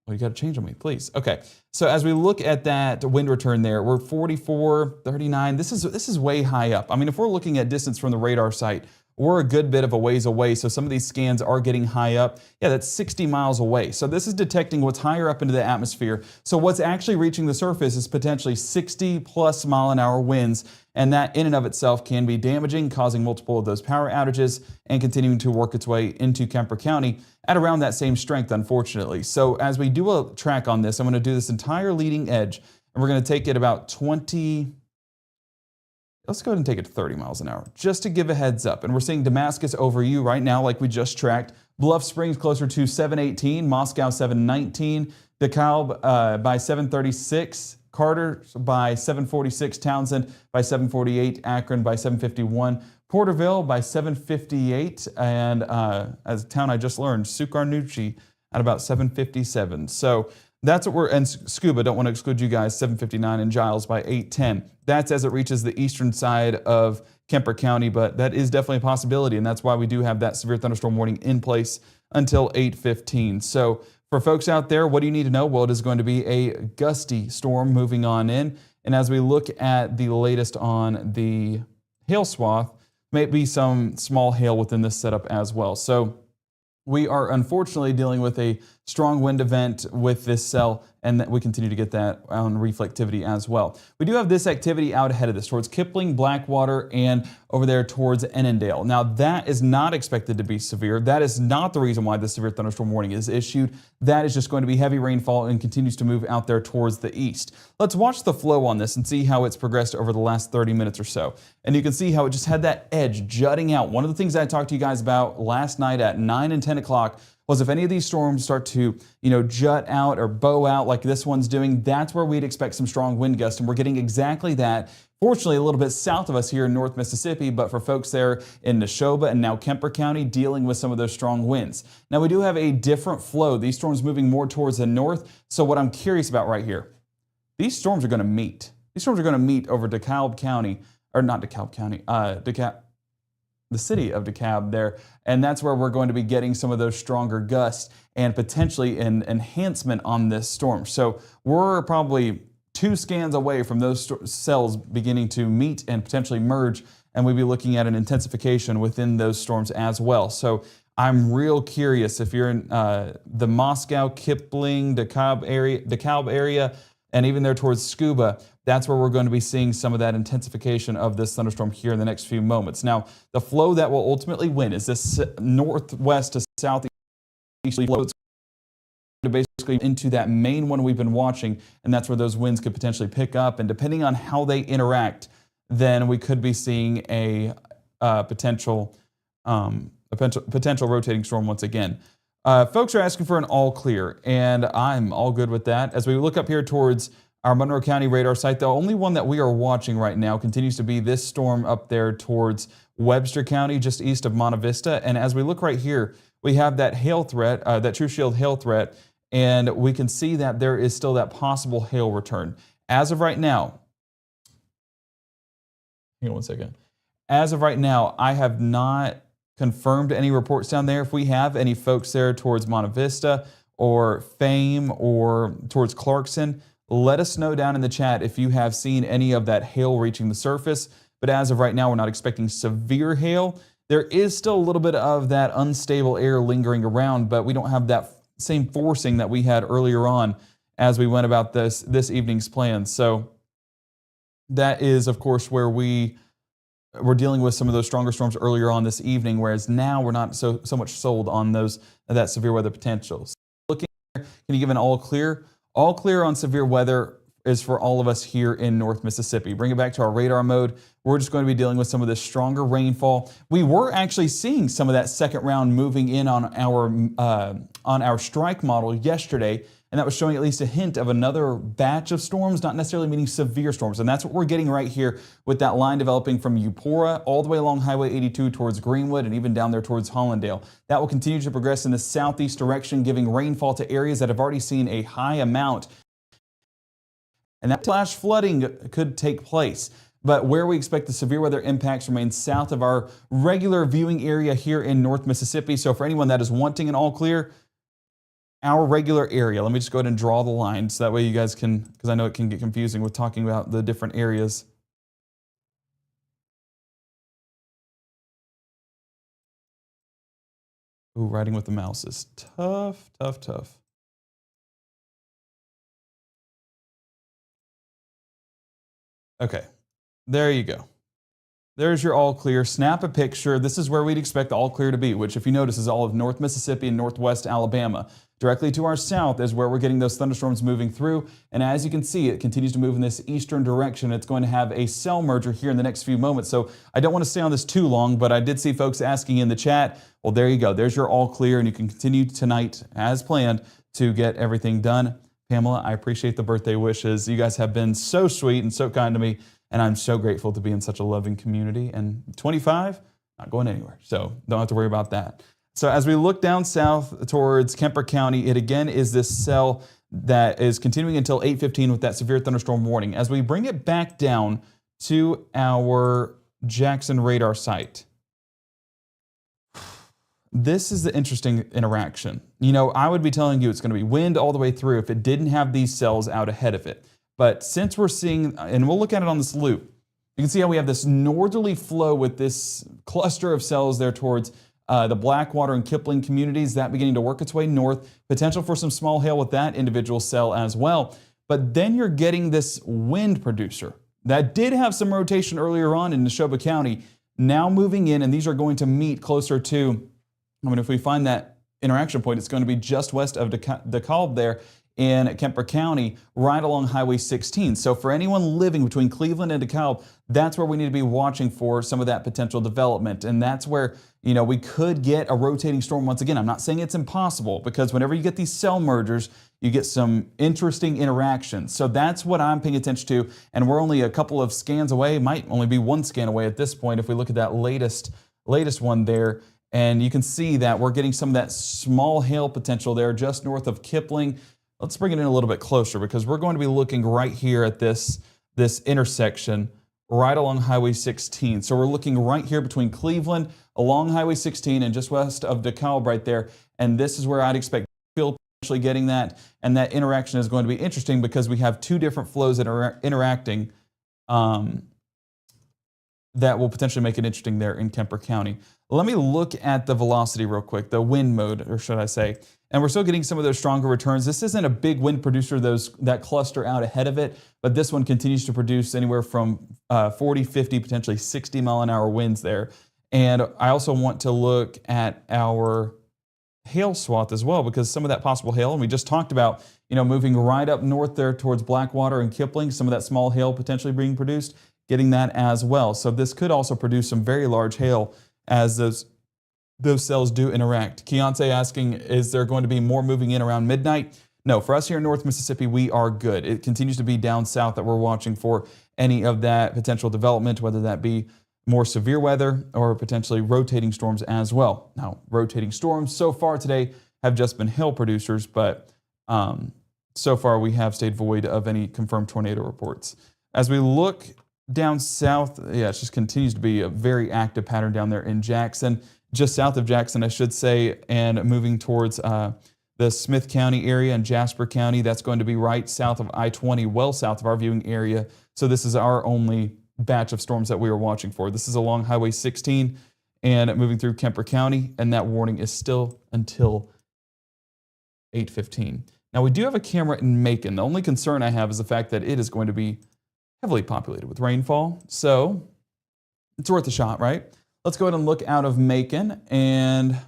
well, you got to change on me, please. Okay, so as we look at that wind return there, we're 44, 39. This is way high up. I mean, if we're looking at distance from the radar site, we're a good bit of a ways away. So some of these scans are getting high up. Yeah, that's 60 miles away. So this is detecting what's higher up into the atmosphere. So what's actually reaching the surface is potentially 60 plus mile an hour winds. And that in and of itself can be damaging, causing multiple of those power outages and continuing to work its way into Kemper County at around that same strength, unfortunately. So as we do a track on this, I'm going to do this entire leading edge, and we're going to take it about 20, let's go ahead and take it to 30 miles an hour, just to give a heads up. And we're seeing Damascus over you right now, like we just tracked. Bluff Springs closer to 718, Moscow 719, DeKalb by 736, Carter by 746, Townsend by 748, Akron by 751, Porterville by 758, and as a town I just learned, Sukarnuchi at about 757. So that's what and Scuba, don't want to exclude you guys, 759, and Giles by 810. That's as it reaches the eastern side of Kemper County, but that is definitely a possibility, and that's why we do have that severe thunderstorm warning in place until 8:15. So for folks out there, what do you need to know? Well, it is going to be a gusty storm moving on in, and as we look at the latest on the hail swath, maybe some small hail within this setup as well. So we are unfortunately dealing with a strong wind event with this cell, and that we continue to get that on reflectivity as well. We do have this activity out ahead of this towards Kipling, Blackwater, and over there towards Annandale. Now that is not expected to be severe. That is not the reason why the severe thunderstorm warning is issued. That is just going to be heavy rainfall and continues to move out there towards the east. Let's watch the flow on this and see how it's progressed over the last 30 minutes or so. And you can see how it just had that edge jutting out. One of the things I talked to you guys about last night at 9 and 10 o'clock was if any of these storms start to, jut out or bow out like this one's doing, that's where we'd expect some strong wind gusts, and we're getting exactly that. Fortunately, a little bit south of us here in North Mississippi, but for folks there in Neshoba and now Kemper County dealing with some of those strong winds. Now we do have a different flow. These storms moving more towards the north. So what I'm curious about right here, these storms are going to meet. These storms are going to meet over DeKalb County, or not DeKalb County, the city of DeKalb there, and that's where we're going to be getting some of those stronger gusts and potentially an enhancement on this storm. So we're probably 2 scans away from those cells beginning to meet and potentially merge, and we'll be looking at an intensification within those storms as well. So I'm real curious if you're in the Moscow, Kipling, DeKalb area, and even there towards Scuba, that's where we're going to be seeing some of that intensification of this thunderstorm here in the next few moments. Now, the flow that will ultimately win is this northwest to southeast flow. It's basically into that main one we've been watching, and that's where those winds could potentially pick up. And depending on how they interact, then we could be seeing a potential rotating storm once again. Folks are asking for an all clear, and I'm all good with that. As we look up here towards our Monroe County radar site, the only one that we are watching right now continues to be this storm up there towards Webster County, just east of Monte Vista. And as we look right here, we have that hail threat, that True Shield hail threat, and we can see that there is still that possible hail return. As of right now, hang on one second. As of right now, I have not confirmed any reports down there. If we have any folks there towards Monte Vista or Fame or towards Clarkson, let us know down in the chat if you have seen any of that hail reaching the surface. But as of right now, we're not expecting severe hail. There is still a little bit of that unstable air lingering around, but we don't have that same forcing that we had earlier on as we went about this evening's plans. So that is, of course, where we're dealing with some of those stronger storms earlier on this evening, whereas now we're not so much sold on that severe weather potential. So looking here, can you give an all clear? All clear on severe weather is for all of us here in North Mississippi. Bring it back to our radar mode. We're just going to be dealing with some of this stronger rainfall. We were actually seeing some of that second round moving in on our strike model yesterday, and that was showing at least a hint of another batch of storms, not necessarily meaning severe storms. And that's what we're getting right here with that line developing from Eupora all the way along Highway 82 towards Greenwood and even down there towards Hollandale. That will continue to progress in the southeast direction, giving rainfall to areas that have already seen a high amount. And that flash flooding could take place. But where we expect the severe weather impacts remain south of our regular viewing area here in North Mississippi. So for anyone that is wanting an all clear, our regular area, let me just go ahead and draw the line so that way you guys can, because I know it can get confusing with talking about the different areas. Ooh, writing with the mouse is tough, tough, tough. Okay, there you go. There's your all clear. Snap a picture. This is where we'd expect the all clear to be, which if you notice is all of North Mississippi and Northwest Alabama. Directly to our south is where we're getting those thunderstorms moving through. And as you can see, it continues to move in this eastern direction. It's going to have a cell merger here in the next few moments. So I don't want to stay on this too long, but I did see folks asking in the chat. Well, there you go. There's your all clear, and you can continue tonight as planned to get everything done. Pamela, I appreciate the birthday wishes. You guys have been so sweet and so kind to me, and I'm so grateful to be in such a loving community. And 25, not going anywhere, so don't have to worry about that. So as we look down south towards Kemper County, it again is this cell that is continuing until 8:15 with that severe thunderstorm warning. As we bring it back down to our Jackson radar site, this is the interesting interaction. You know, I would be telling you it's going to be wind all the way through if it didn't have these cells out ahead of it. But since we're seeing, and we'll look at it on this loop, you can see how we have this northerly flow with this cluster of cells there towards the Blackwater and Kipling communities, that beginning to work its way north, potential for some small hail with that individual cell as well. But then you're getting this wind producer that did have some rotation earlier on in Neshoba County, now moving in, and these are going to meet closer to, I mean, if we find that interaction point, it's going to be just west of DeKalb there in Kemper County, right along Highway 16. So for anyone living between Cleveland and DeKalb, that's where we need to be watching for some of that potential development. And that's where, you know, we could get a rotating storm once again. I'm not saying it's impossible, because whenever you get these cell mergers, you get some interesting interactions. So that's what I'm paying attention to. And we're only a couple of scans away, might only be one scan away at this point if we look at that latest one there. And you can see that we're getting some of that small hail potential there just north of Kipling. Let's bring it in a little bit closer, because we're going to be looking right here at this intersection right along Highway 16. So we're looking right here between Cleveland, along Highway 16, and just west of DeKalb right there. And this is where I'd expect field potentially getting that. And that interaction is going to be interesting because we have two different flows that are interacting that will potentially make it interesting there in Kemper County. Let me look at the velocity real quick, the wind mode, or should I say. And we're still getting some of those stronger returns. This isn't a big wind producer, that cluster out ahead of it, but this one continues to produce anywhere from 40, 50, potentially 60 mile an hour winds there. And I also want to look at our hail swath as well, because some of that possible hail, and we just talked about, you know, moving right up north there towards Blackwater and Kipling, some of that small hail potentially being produced, getting that as well. So this could also produce some very large hail as those cells do interact. Keontae asking, is there going to be more moving in around midnight? No, for us here in North Mississippi, we are good. It continues to be down south that we're watching for any of that potential development, whether that be more severe weather or potentially rotating storms as well. Now, rotating storms so far today have just been hail producers, but so far we have stayed void of any confirmed tornado reports. As we look down south, yeah, it just continues to be a very active pattern down there in Jackson, just south of Jackson, I should say, and moving towards the Smith County area and Jasper County. That's going to be right south of I-20, well south of our viewing area. So this is our only batch of storms that we are watching for. This is along Highway 16 and moving through Kemper County, and that warning is still until 8:15. Now, we do have a camera in Macon. The only concern I have is the fact that it is going to be heavily populated with rainfall, so it's worth a shot, right? Let's go ahead and look out of Macon, and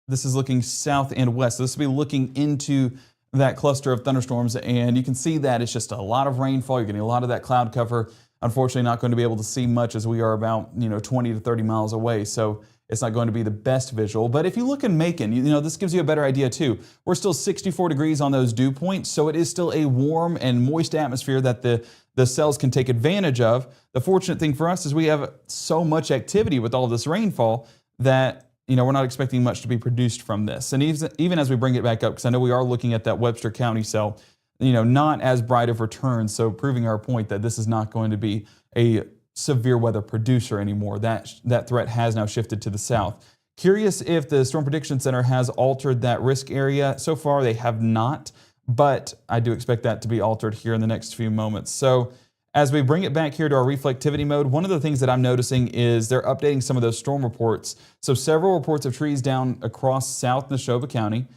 this is looking south and west. So this will be looking into that cluster of thunderstorms, and you can see that it's just a lot of rainfall. You're getting a lot of that cloud cover. Unfortunately, not going to be able to see much as we are about 20 to 30 miles away, so it's not going to be the best visual. But if you look in Macon, this gives you a better idea too. We're still 64 degrees on those dew points, so it is still a warm and moist atmosphere that the cells can take advantage of. The fortunate thing for us is we have so much activity with all this rainfall that we're not expecting much to be produced from this. And even as we bring it back up, because I know we are looking at that Webster County cell, not as bright of returns, so proving our point that this is not going to be a severe weather producer anymore. That threat has now shifted to the south. Curious if the Storm Prediction Center has altered that risk area. So far, they have not, but I do expect that to be altered here in the next few moments. So as we bring it back here to our reflectivity mode, one of the things that I'm noticing is they're updating some of those storm reports. So several reports of trees down across South Neshoba County,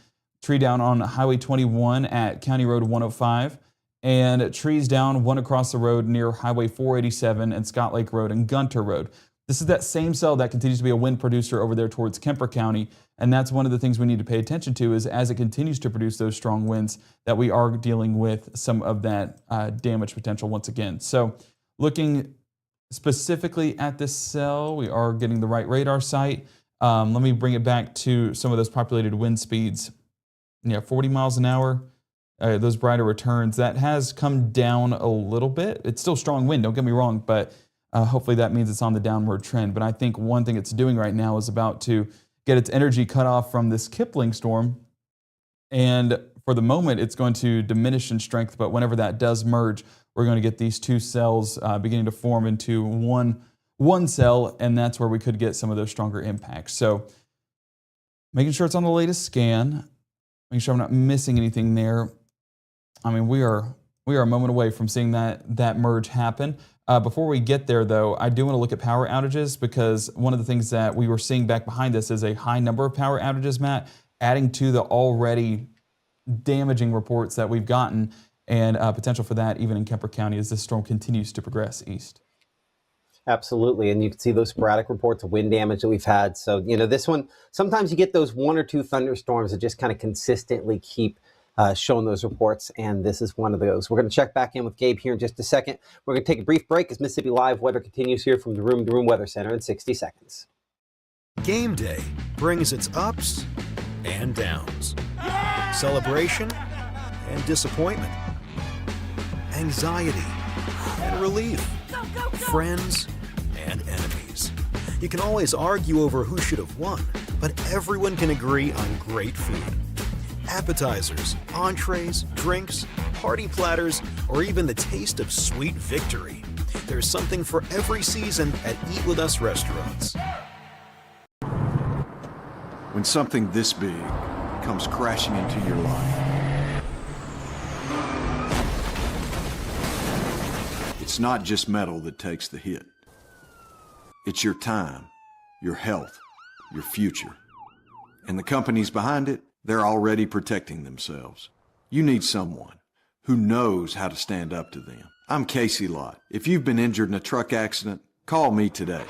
tree down on Highway 21 at County Road 105, and trees down one across the road near Highway 487 and Scott Lake Road and Gunter Road. This is that same cell that continues to be a wind producer over there towards Kemper County, and that's one of the things we need to pay attention to is as it continues to produce those strong winds that we are dealing with some of that damage potential once again. So looking specifically at this cell, we are getting the right radar site. Let me bring it back to some of those populated wind speeds. 40 miles an hour. Those brighter returns, that has come down a little bit. It's still strong wind, don't get me wrong, but hopefully that means it's on the downward trend. But I think one thing it's doing right now is about to get its energy cut off from this Kipling storm. And for the moment, it's going to diminish in strength. But whenever that does merge, we're going to get these two cells beginning to form into one cell, and that's where we could get some of those stronger impacts. So making sure it's on the latest scan, making sure I'm not missing anything there. I mean, we are a moment away from seeing that merge happen. Before we get there, though, I do want to look at power outages because one of the things that we were seeing back behind us is a high number of power outages, Matt, adding to the already damaging reports that we've gotten and potential for that even in Kemper County as this storm continues to progress east. Absolutely, and you can see those sporadic reports of wind damage that we've had. So, this one, sometimes you get those one or two thunderstorms that just kind of consistently keep showing those reports, and this is one of those. We're going to check back in with Gabe here in just a second. We're going to take a brief break as Mississippi Live weather continues here from the Room to Room Weather Center in 60 seconds. Game day brings its ups and downs, celebration and disappointment, anxiety and relief, friends and enemies. You can always argue over who should have won, but everyone can agree on great food. Appetizers, entrees, drinks, party platters, or even the taste of sweet victory. There's something for every season at Eat With Us restaurants. When something this big comes crashing into your life, it's not just metal that takes the hit. It's your time, your health, your future. And the companies behind it, they're already protecting themselves. You need someone who knows how to stand up to them. I'm Casey Lott. If you've been injured in a truck accident, call me today.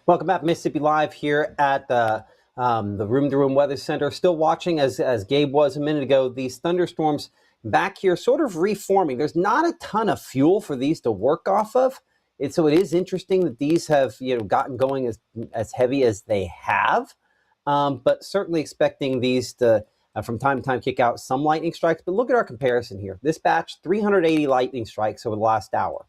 Welcome back, Mississippi Live here at the Room to Room Weather Center. Still watching, as Gabe was a minute ago, these thunderstorms back here sort of reforming. There's not a ton of fuel for these to work off of. So it is interesting that these have gotten going as heavy as they have, but certainly expecting these to from time to time kick out some lightning strikes. But look at our comparison here. This batch, 380 lightning strikes over the last hour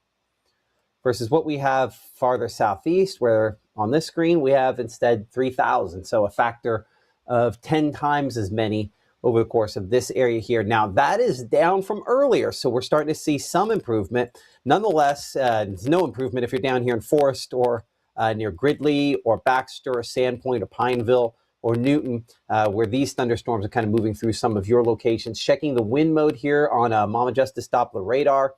versus what we have farther southeast, where on this screen we have instead 3,000. So a factor of 10 times as many over the course of this area here. Now, that is down from earlier, so we're starting to see some improvement. Nonetheless, there's no improvement if you're down here in Forest or near Gridley or Baxter or Sandpoint or Pineville or Newton, where these thunderstorms are kind of moving through some of your locations. Checking the wind mode here on Mama Justice Doppler radar.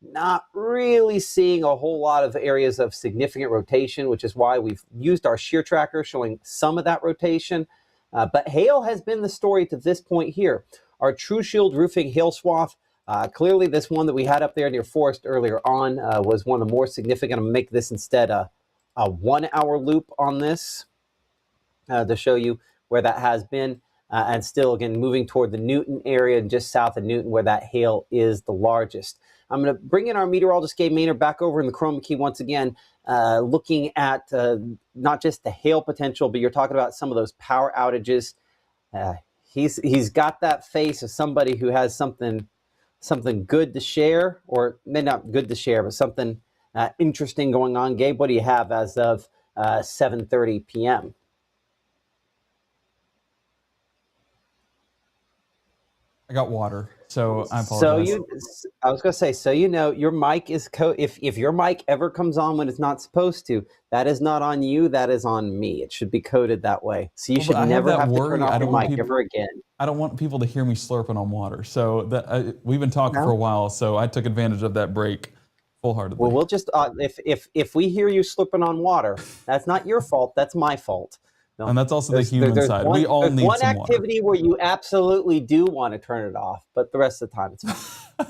Not really seeing a whole lot of areas of significant rotation, which is why we've used our shear tracker showing some of that rotation. But hail has been the story to this point here. Our True Shield roofing hail swath, clearly this one that we had up there near Forest earlier on was one of the more significant. I'm going to make this instead a 1 hour loop on this to show you where that has been. And still, again, moving toward the Newton area and just south of Newton where that hail is the largest. I'm going to bring in our meteorologist, Gabe Maynard, back over in the chroma key once again, looking at not just the hail potential, but you're talking about some of those power outages. He's got that face of somebody who has something good to share, or maybe not good to share, but something interesting going on. Gabe, what do you have as of 7:30 p.m.? I got water, so I apologize. I was going to say, so you know, your mic is if your mic ever comes on when it's not supposed to, that is not on you, that is on me. It should be coded that way. So you should never have to turn off your mic ever again. I don't want people to hear me slurping on water. So we've been talking for a while, so I took advantage of that break full-heartedly. Well, we'll just if we hear you slurping on water, that's not your fault. That's my fault. No, and that's also the human side. We all need one some activity water. where you absolutely do want to turn it off, but the rest of the time it's fine.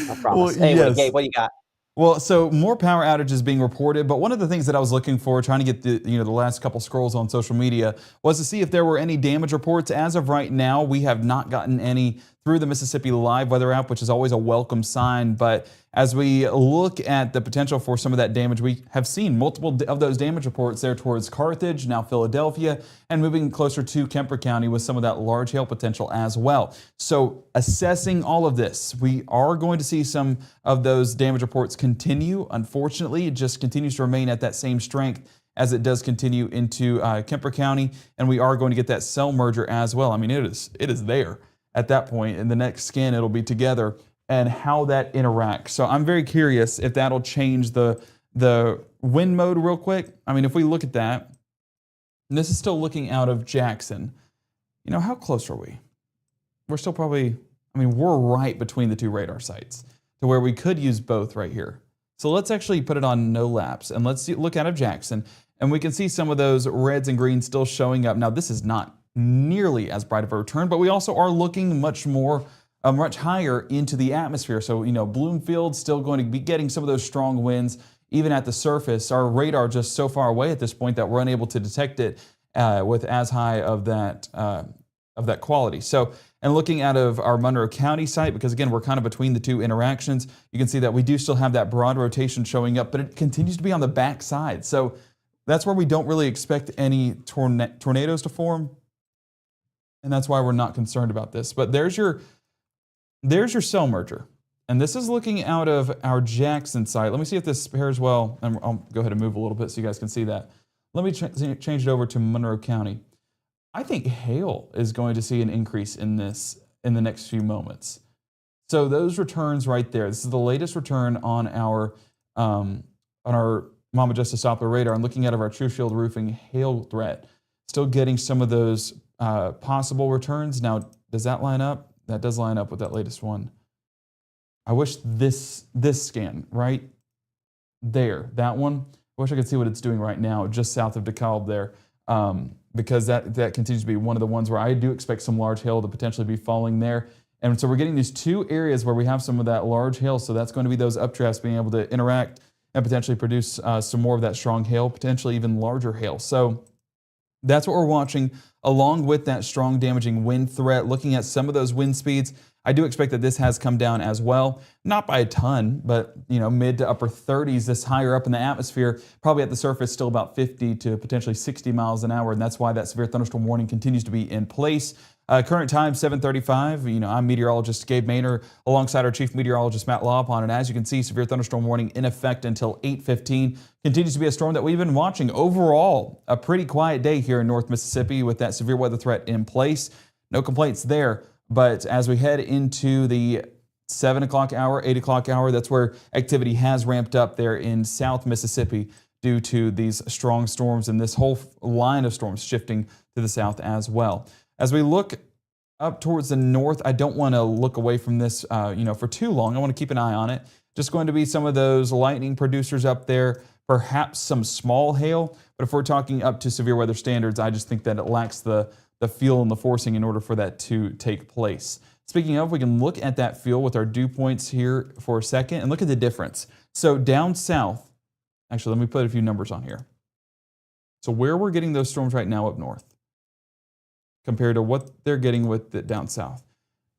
I promise. Well, anyway, yes. Gabe, what do you got? Well, so more power outages being reported, but one of the things that I was looking for, trying to get the last couple scrolls on social media, was to see if there were any damage reports. As of right now, we have not gotten any through the Mississippi Live weather app, which is always a welcome sign. But as we look at the potential for some of that damage, we have seen multiple of those damage reports there towards Carthage, now Philadelphia, and moving closer to Kemper County with some of that large hail potential as well. So assessing all of this, we are going to see some of those damage reports continue. Unfortunately, it just continues to remain at that same strength as it does continue into Kemper County, and we are going to get that cell merger as well. I mean, it is there at that point. In the next scan, it'll be together and how that interacts. So I'm very curious if that'll change the wind mode real quick. I mean, if we look at that, and this is still looking out of Jackson, how close are we? We're still probably, we're right between the two radar sites to where we could use both right here. So let's actually put it on no lapse and let's look out of Jackson, and we can see some of those reds and greens still showing up. Now, this is not nearly as bright of a return, but we also are looking much higher into the atmosphere. So, Bloomfield still going to be getting some of those strong winds, even at the surface. Our radar just so far away at this point that we're unable to detect it with as high of that quality. So, and looking out of our Monroe County site, because again, we're kind of between the two interactions, you can see that we do still have that broad rotation showing up, but it continues to be on the back side. So that's where we don't really expect any tornadoes to form. And that's why we're not concerned about this. But there's your cell merger. And this is looking out of our Jackson site. Let me see if this pairs well. And I'll go ahead and move a little bit so you guys can see that. Let me change it over to Monroe County. I think hail is going to see an increase in this in the next few moments. So those returns right there, this is the latest return on our Mama Justice Doppler radar, and looking out of our True Shield roofing hail threat, still getting some of those possible returns. Now, does that line up? That does line up with that latest one. I wish this scan right there, that one, I wish I could see what it's doing right now, just south of DeKalb there, because that continues to be one of the ones where I do expect some large hail to potentially be falling there. And so we're getting these two areas where we have some of that large hail, so that's going to be those updrafts being able to interact and potentially produce some more of that strong hail, potentially even larger hail. So that's what we're watching, along with that strong damaging wind threat. Looking at some of those wind speeds, I do expect that this has come down as well, not by a ton, but mid to upper 30s, this higher up in the atmosphere, probably at the surface still about 50 to potentially 60 miles an hour, and that's why that severe thunderstorm warning continues to be in place. Current time, 7:35. I'm meteorologist Gabe Maynor alongside our chief meteorologist Matt Laupon, and as you can see, severe thunderstorm warning in effect until 8:15. Continues to be a storm that we've been watching. Overall, a pretty quiet day here in North Mississippi with that severe weather threat in place. No complaints there, but as we head into the 7 o'clock hour, 8 o'clock hour, that's where activity has ramped up there in South Mississippi due to these strong storms and this whole line of storms shifting to the south as well. As we look up towards the north, I don't want to look away from this, for too long. I want to keep an eye on it. Just going to be some of those lightning producers up there, perhaps some small hail. But if we're talking up to severe weather standards, I just think that it lacks the feel and the forcing in order for that to take place. Speaking of, we can look at that feel with our dew points here for a second and look at the difference. So down south, actually, let me put a few numbers on here. So where we're getting those storms right now up north, compared to what they're getting with it down south.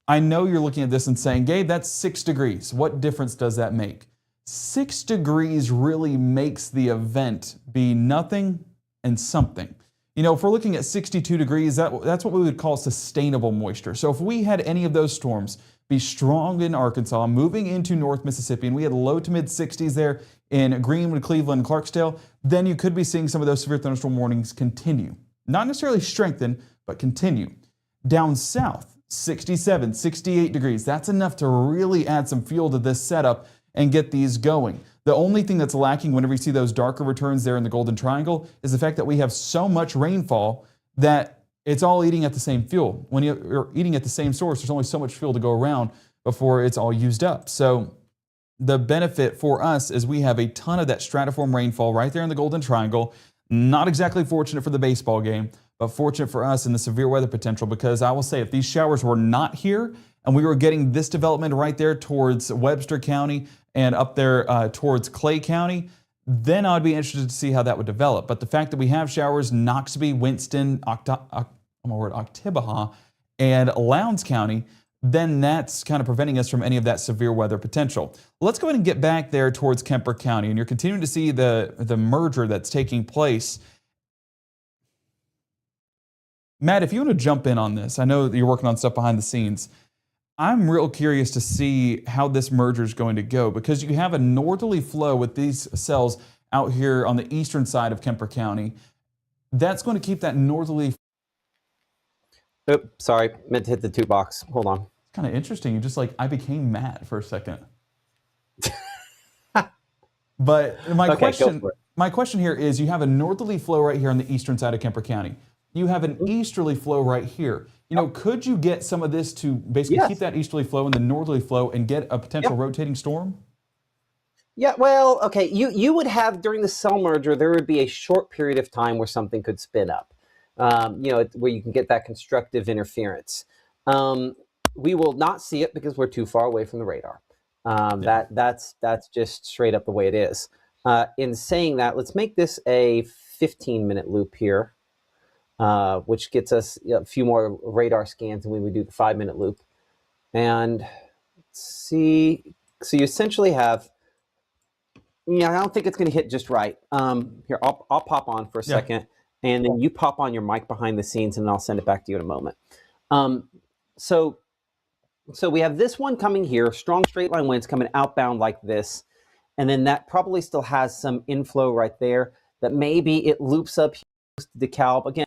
I know you're looking at this and saying, Gabe, that's 6 degrees. What difference does that make? 6 degrees really makes the event be nothing and something. If we're looking at 62 degrees, that's what we would call sustainable moisture. So if we had any of those storms be strong in Arkansas, moving into North Mississippi, and we had low to mid 60s there in Greenwood, Cleveland, and Clarksdale, then you could be seeing some of those severe thunderstorm warnings continue. Not necessarily strengthen, but continue. Down south, 67, 68 degrees. That's enough to really add some fuel to this setup and get these going. The only thing that's lacking whenever you see those darker returns there in the Golden Triangle is the fact that we have so much rainfall that it's all eating at the same fuel. When you're eating at the same source, there's only so much fuel to go around before it's all used up. So the benefit for us is we have a ton of that stratiform rainfall right there in the Golden Triangle. Not exactly fortunate for the baseball game, but fortunate for us in the severe weather potential, because I will say if these showers were not here and we were getting this development right there towards Webster County and up there towards Clay County, then I'd be interested to see how that would develop. But the fact that we have showers in Noxubee, Winston, Oktibbeha, and Lowndes County, then that's kind of preventing us from any of that severe weather potential. Let's go ahead and get back there towards Kemper County, and you're continuing to see the merger that's taking place. Matt, if you want to jump in on this, I know that you're working on stuff behind the scenes. I'm real curious to see how this merger is going to go, because you have a northerly flow with these cells out here on the eastern side of Kemper County. That's going to keep that northerly. Oops, sorry, meant to hit the 2 box. Hold on. It's kind of interesting. You just I became Matt for a second. But my question here is, you have a northerly flow right here on the eastern side of Kemper County. You have an easterly flow right here. Could you get some of this to basically keep that easterly flow and the northerly flow and get a potential rotating storm? Yeah, well, okay. You would have, during the cell merger, there would be a short period of time where something could spin up, where you can get that constructive interference. We will not see it because we're too far away from the radar. That's just straight up the way it is. In saying that, let's make this a 15-minute loop here. Which gets us a few more radar scans than we would do the 5-minute loop. And let's see, so you essentially have, I don't think it's going to hit just right. Here, I'll pop on for a second, and then you pop on your mic behind the scenes, and I'll send it back to you in a moment. So we have this one coming here, strong straight line winds coming outbound like this, and then that probably still has some inflow right there that maybe it loops up here to DeKalb. Again,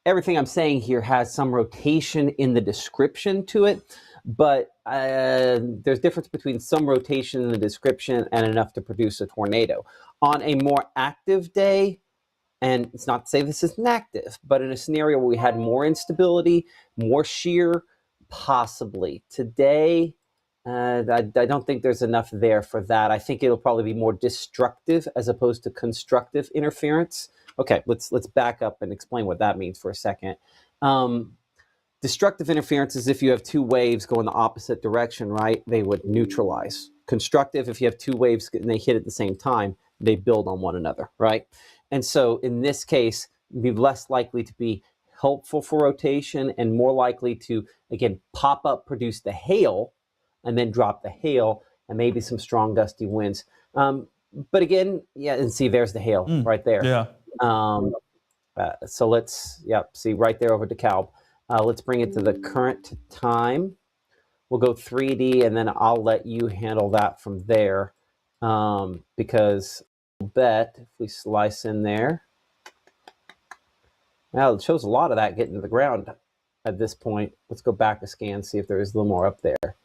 everything I'm saying here has some rotation in the description to it, but there's difference between some rotation in the description and enough to produce a tornado. On a more active day, and it's not to say this isn't active, but in a scenario where we had more instability, more shear, possibly. Today, I don't think there's enough there for that. I think it'll probably be more destructive as opposed to constructive interference. Okay, let's back up and explain what that means for a second. Destructive interference is if you have 2 waves going the opposite direction, right? They would neutralize. Constructive, if you have 2 waves and they hit at the same time, they build on one another, right? And so in this case, it'd be less likely to be helpful for rotation and more likely to, again, pop up, produce the hail, and then drop the hail, and maybe some strong gusty winds. But again, yeah, and see, there's the hail right there. Yeah. So let's, see right there over DeKalb. Let's bring it to the current time. We'll go 3D, and then I'll let you handle that from there, because I'll bet if we slice in there, now it shows a lot of that getting to the ground at this point. Let's go back a scan, see if there is a little more up there.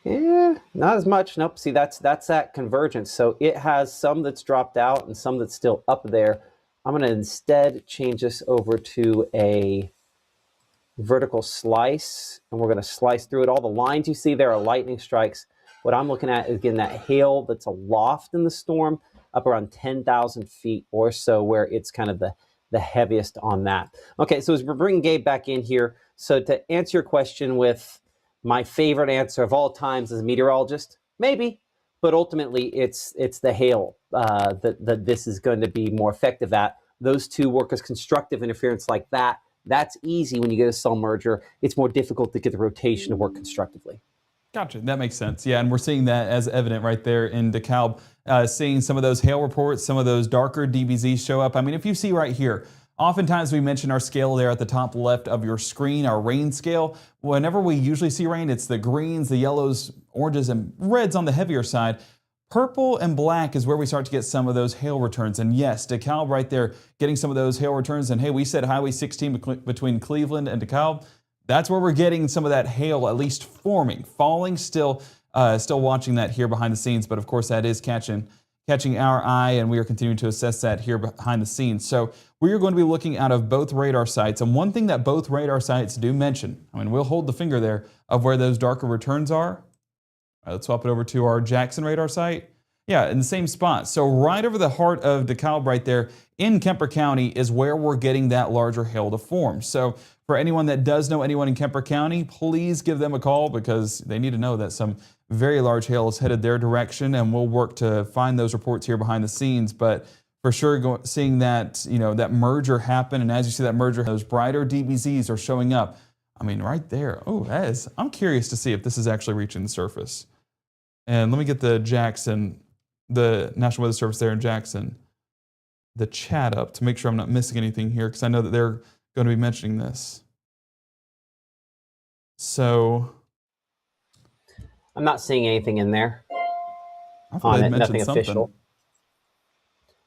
Yeah, not as much. Nope. See, that's that convergence. So it has some that's dropped out and some that's still up there. I'm going to instead change this over to a vertical slice, and we're going to slice through it. All the lines you see there are lightning strikes. What I'm looking at is, again, that hail that's aloft in the storm, up around 10,000 feet or so, where it's kind of the heaviest on that. Okay, so as we're bringing Gabe back in here, so to answer your question with my favorite answer of all times as a meteorologist, maybe, but ultimately it's the hail that this is going to be more effective at. Those two work as constructive interference like that. That's easy when you get a cell merger. It's more difficult to get the rotation to work constructively. Gotcha. That makes sense. Yeah, and we're seeing that as evident right there in DeKalb, seeing some of those hail reports, some of those darker DBZs show up. I mean, if you see right here, oftentimes we mention our scale there at the top left of your screen, our rain scale. Whenever we usually see rain, it's the greens, the yellows, oranges, and reds on the heavier side. Purple and black is where we start to get some of those hail returns. And yes, DeKalb right there getting some of those hail returns. And hey, we said Highway 16 between Cleveland and DeKalb. That's where we're getting some of that hail at least forming. Falling, still watching that here behind the scenes. But of course, that is catching our eye, and we are continuing to assess that here behind the scenes. So we are going to be looking out of both radar sites. And one thing that both radar sites do mention, I mean, we'll hold the finger there of where those darker returns are. Let's swap it over to our Jackson radar site. Yeah, in the same spot. So right over the heart of DeKalb right there in Kemper County is where we're getting that larger hail to form. So for anyone that does know anyone in Kemper County, please give them a call because they need to know that some very large hail is headed their direction, and we'll work to find those reports here behind the scenes. But for sure, seeing that, that merger happen, and as you see that merger, those brighter DBZs are showing up. I mean, right there. Oh, I'm curious to see if this is actually reaching the surface. And let me get the Jackson, the National Weather Service there in Jackson, the chat up to make sure I'm not missing anything here, because I know that they're going to be mentioning this. So I'm not seeing anything in there on it, nothing official.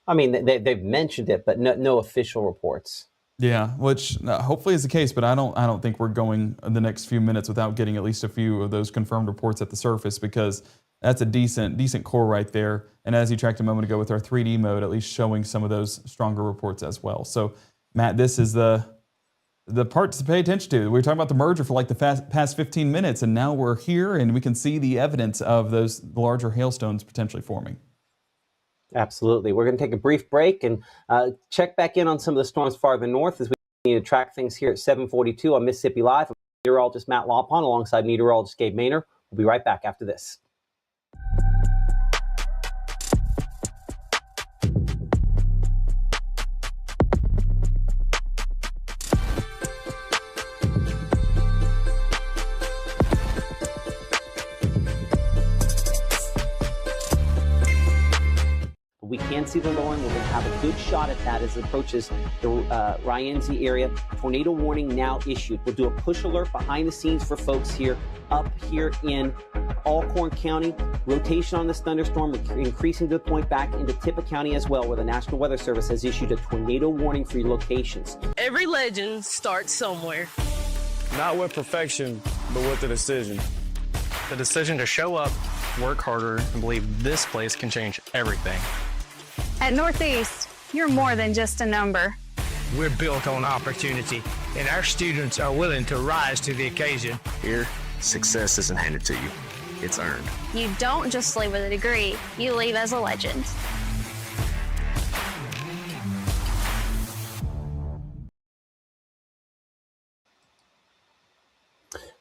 I mean, they've mentioned it, but no official reports. Yeah, which hopefully is the case, but I don't think we're going the next few minutes without getting at least a few of those confirmed reports at the surface, because that's a decent core right there. And as you tracked a moment ago with our 3D mode, at least showing some of those stronger reports as well. So Matt, this is the part to pay attention to. We were talking about the merger for like the past 15 minutes, and now we're here and we can see the evidence of those larger hailstones potentially forming. Absolutely. We're going to take a brief break and check back in on some of the storms farther north as we continue to track things here at 7:42 on Mississippi Live. I'm meteorologist Matt Lawpon alongside meteorologist Gabe Maynor. We'll be right back after this. We can see the lowering. We're going to have a good shot at that as it approaches the Ryanzi area. Tornado warning now issued. We'll do a push alert behind the scenes for folks here up here in Alcorn County. Rotation on this thunderstorm increasing to the point back into Tippah County as well, where the National Weather Service has issued a tornado warning for locations. Every legend starts somewhere. Not with perfection, but with the decision. The decision to show up, work harder, and believe this place can change everything. At Northeast, you're more than just a number. We're built on opportunity, and our students are willing to rise to the occasion. Here, success isn't handed to you. It's earned. You don't just leave with a degree, you leave as a legend.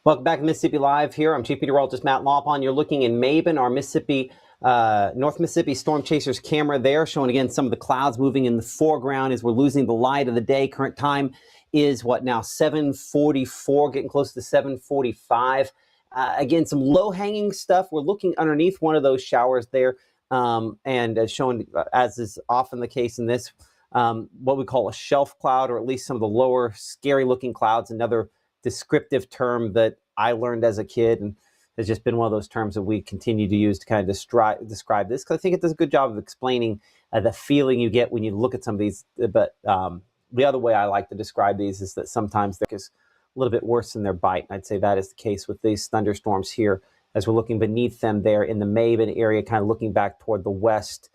Welcome back to Mississippi Live here. I'm Chief Meteorologist Matt Lawpon. You're looking in Maben, our Mississippi North Mississippi Storm Chasers camera there, showing again some of the clouds moving in the foreground as we're losing the light of the day. Current time is what now, 7:44, getting close to 7:45. Again, some low-hanging stuff. We're looking underneath one of those showers there, and showing, as is often the case in this, what we call a shelf cloud, or at least some of the lower, scary-looking clouds. Another descriptive term that I learned as a kid, and has just been one of those terms that we continue to use to kind of describe this, because I think it does a good job of explaining the feeling you get when you look at some of these. But the other way I like to describe these is that sometimes they're just a little bit worse than their bite. And I'd say that is the case with these thunderstorms here, as we're looking beneath them there in the Maven area, kind of looking back toward the west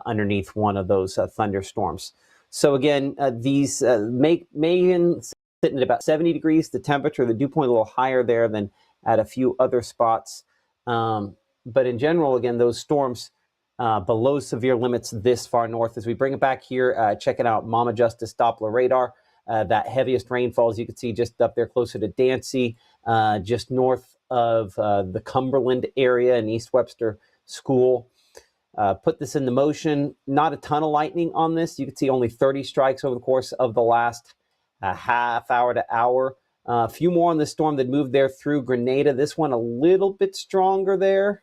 underneath one of those thunderstorms. So again, these Maven sitting at about 70 degrees, the temperature, the dew point a little higher there than at a few other spots. But in general, again, those storms below severe limits this far north. As we bring it back here, checking out Mama Justice Doppler radar, that heaviest rainfall, as you can see, just up there closer to Dancy, just north of the Cumberland area and East Webster School. Put this into motion. Not a ton of lightning on this. You can see only 30 strikes over the course of the last half hour to hour. A few more on the storm that moved there through Grenada. This one a little bit stronger there.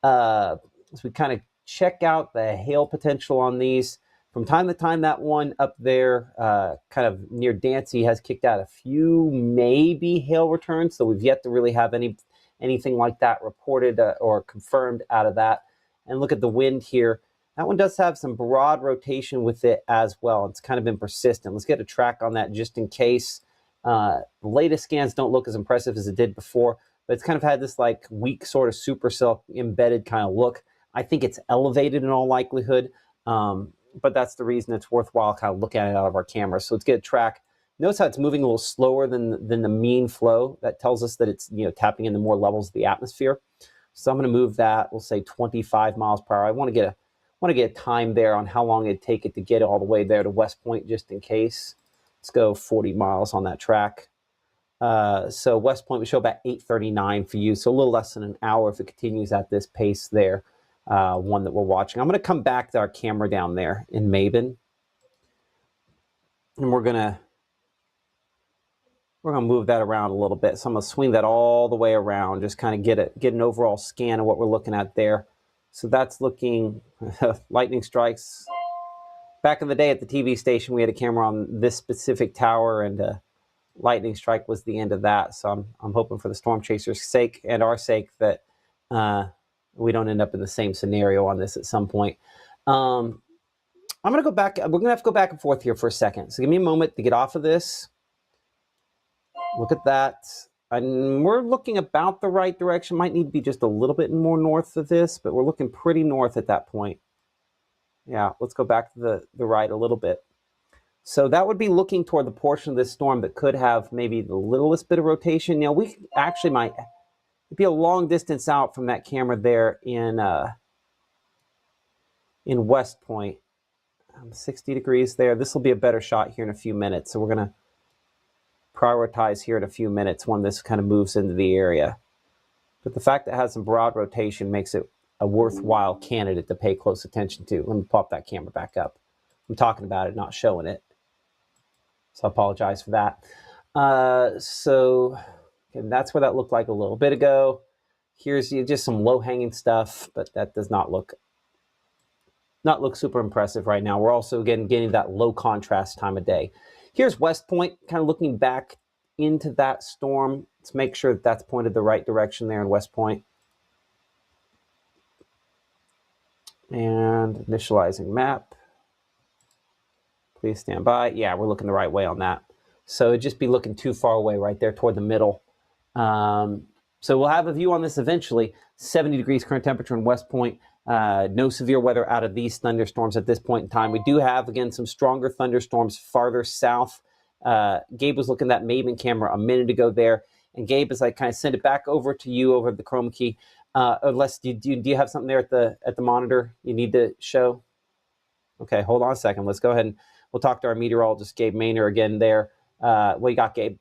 As we kind of check out the hail potential on these, from time to time, that one up there kind of near Dancy has kicked out a few maybe hail returns, so we've yet to really have anything like that reported or confirmed out of that. And look at the wind here. That one does have some broad rotation with it as well. It's kind of been persistent. Let's get a track on that just in case. The latest scans don't look as impressive as it did before, but it's kind of had this like weak sort of supercell embedded kind of look. I think it's elevated in all likelihood, but that's the reason it's worthwhile kind of looking at it out of our camera. So let's get a track. Notice how it's moving a little slower than the mean flow. That tells us that it's tapping into more levels of the atmosphere. So I'm going to move that. We'll say 25 miles per hour. I want to get a time there on how long it'd take it to get all the way there to West Point, just in case. Let's go 40 miles on that track. So West Point, we show about 8:39 for you, so a little less than an hour if it continues at this pace there, one that we're watching. I'm going to come back to our camera down there in Maven, and we're going to move that around a little bit. So I'm going to swing that all the way around, just kind of get an overall scan of what we're looking at there. So that's looking lightning strikes. Back in the day at the TV station, we had a camera on this specific tower, and lightning strike was the end of that. So I'm hoping for the Storm Chasers' sake and our sake that we don't end up in the same scenario on this at some point. I'm going to go back. We're going to have to go back and forth here for a second. So give me a moment to get off of this. Look at that. And we're looking about the right direction. Might need to be just a little bit more north of this, but we're looking pretty north at that point. Yeah, let's go back to the right a little bit. So that would be looking toward the portion of this storm that could have maybe the littlest bit of rotation. We actually might be a long distance out from that camera there in West Point. 60 degrees there. This will be a better shot here in a few minutes. So we're going to prioritize here in a few minutes when this kind of moves into the area. But the fact that it has some broad rotation makes it a worthwhile candidate to pay close attention to. Let me pop that camera back up. I'm talking about it, not showing it. So I apologize for that. So again, that's what that looked like a little bit ago. Here's just some low-hanging stuff, but that does not look super impressive right now. We're also getting that low contrast time of day. Here's West Point, kind of looking back into that storm. Let's make sure that that's pointed the right direction there in West Point. And initializing map. Please stand by. Yeah, we're looking the right way on that. So it'd just be looking too far away right there toward the middle. So we'll have a view on this eventually. 70 degrees current temperature in West Point. No severe weather out of these thunderstorms at this point in time. We do have, again, some stronger thunderstorms farther south. Gabe was looking at that Maven camera a minute ago there. And Gabe, as I kind of send it back over to you over the chroma key, unless do you have something there at the monitor you need to show? Okay, hold on a second. Let's go ahead and we'll talk to our meteorologist, Gabe Maynor, again there. What you got, Gabe?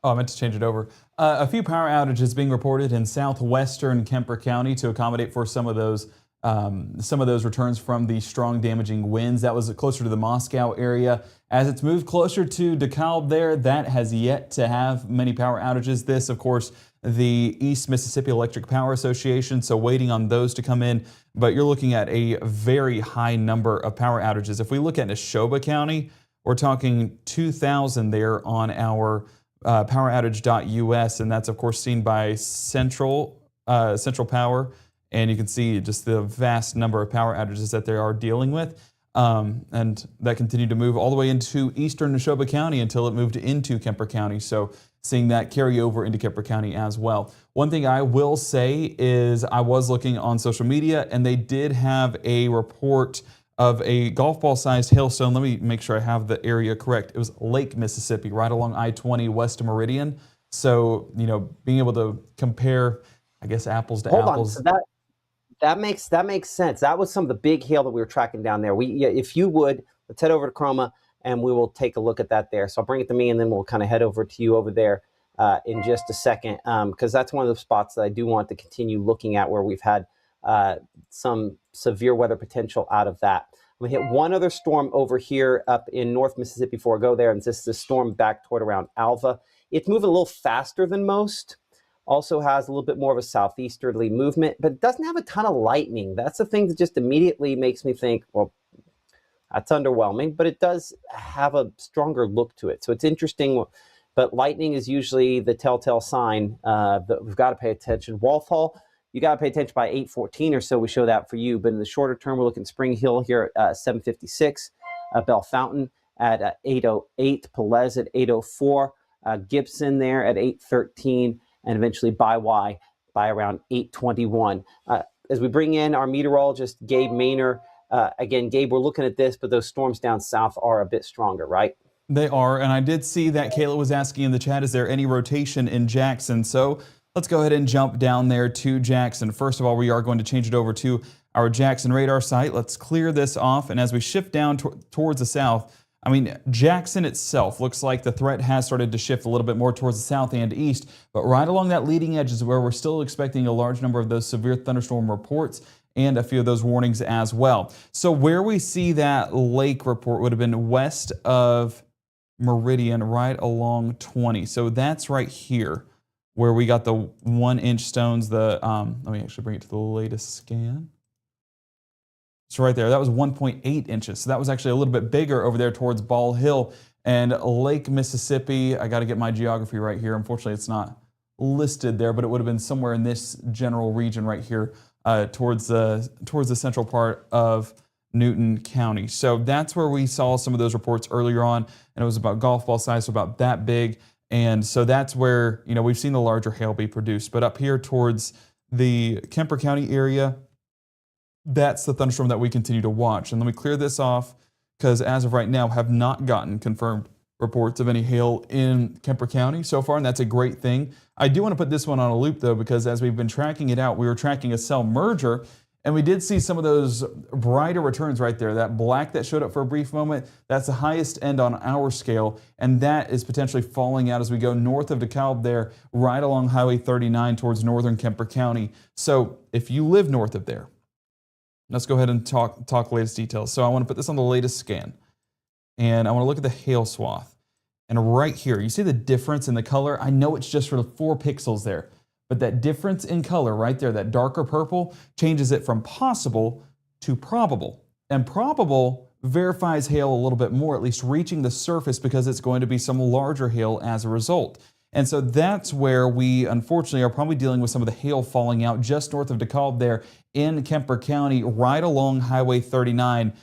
Oh, I meant to change it over. A few power outages being reported in southwestern Kemper County to accommodate for some of those returns from the strong damaging winds. That was closer to the Moscow area. As it's moved closer to DeKalb there, that has yet to have many power outages. This, of course, the East Mississippi Electric Power Association, so waiting on those to come in. But you're looking at a very high number of power outages. If we look at Neshoba County, we're talking 2,000 there on our poweroutage.us, and that's of course seen by Central Power, and you can see just the vast number of power outages that they are dealing with, and that continued to move all the way into eastern Neshoba County until it moved into Kemper County. So seeing that carry over into Kemper County as well. One thing I will say is I was looking on social media, and they did have a report of a golf ball sized hailstone. Let me make sure I have the area correct. It was Lake Mississippi, right along I-20 west of Meridian. So, being able to compare, I guess, apples to apples. Hold on. So that makes sense. That was some of the big hail that we were tracking down there. If you would, let's head over to Chroma and we will take a look at that there. So I'll bring it to me and then we'll kind of head over to you over there in just a second, because that's one of the spots that I do want to continue looking at where we've had some severe weather potential out of that. I'm gonna hit one other storm over here up in North Mississippi before I go there, and this is the storm back toward around Alva. It's moving a little faster than most. Also has a little bit more of a southeasterly movement, but it doesn't have a ton of lightning. That's the thing that just immediately makes me think, well, that's underwhelming, but it does have a stronger look to it. So it's interesting, but lightning is usually the telltale sign that we've got to pay attention. Walthall, you got to pay attention by 8:14 or so. We show that for you. But in the shorter term, we're looking Spring Hill here at 7:56, Bell Fountain at 8:08, Pelez at 8:04, Gibson there at 8:13, and eventually Biwai by around 8:21. As we bring in our meteorologist, Gabe Maynor. Again, Gabe, we're looking at this, but those storms down south are a bit stronger, right? They are, and I did see that Kayla was asking in the chat, is there any rotation in Jackson? So let's go ahead and jump down there to Jackson. First of all, we are going to change it over to our Jackson radar site. Let's clear this off, and as we shift down towards the south, I mean, Jackson itself looks like the threat has started to shift a little bit more towards the south and east, but right along that leading edge is where we're still expecting a large number of those severe thunderstorm reports and a few of those warnings as well. So where we see that lake report would have been west of Meridian, right along 20. So that's right here where we got the 1-inch stones. Let me actually bring it to the latest scan. So right there, that was 1.8 inches. So that was actually a little bit bigger over there towards Ball Hill and Lake Mississippi. I got to get my geography right here. Unfortunately, it's not listed there, but it would have been somewhere in this general region right here towards the central part of Newton County. So that's where we saw some of those reports earlier on, and it was about golf ball size, so about that big. And so that's where, we've seen the larger hail be produced. But up here towards the Kemper County area, that's the thunderstorm that we continue to watch. And let me clear this off, because as of right now, have not gotten confirmed reports of any hail in Kemper County so far, and that's a great thing. I do want to put this one on a loop, though, because as we've been tracking it out, we were tracking a cell merger, and we did see some of those brighter returns right there. That black that showed up for a brief moment, that's the highest end on our scale, and that is potentially falling out as we go north of DeKalb there, right along Highway 39 towards northern Kemper County. So if you live north of there, let's go ahead and talk latest details. So I want to put this on the latest scan, and I want to look at the hail swath. And right here, you see the difference in the color? I know it's just for the 4 pixels there, but that difference in color right there, that darker purple, changes it from possible to probable. And probable verifies hail a little bit more, at least reaching the surface, because it's going to be some larger hail as a result. And so that's where we, unfortunately, are probably dealing with some of the hail falling out just north of DeKalb there in Kemper County, right along Highway 39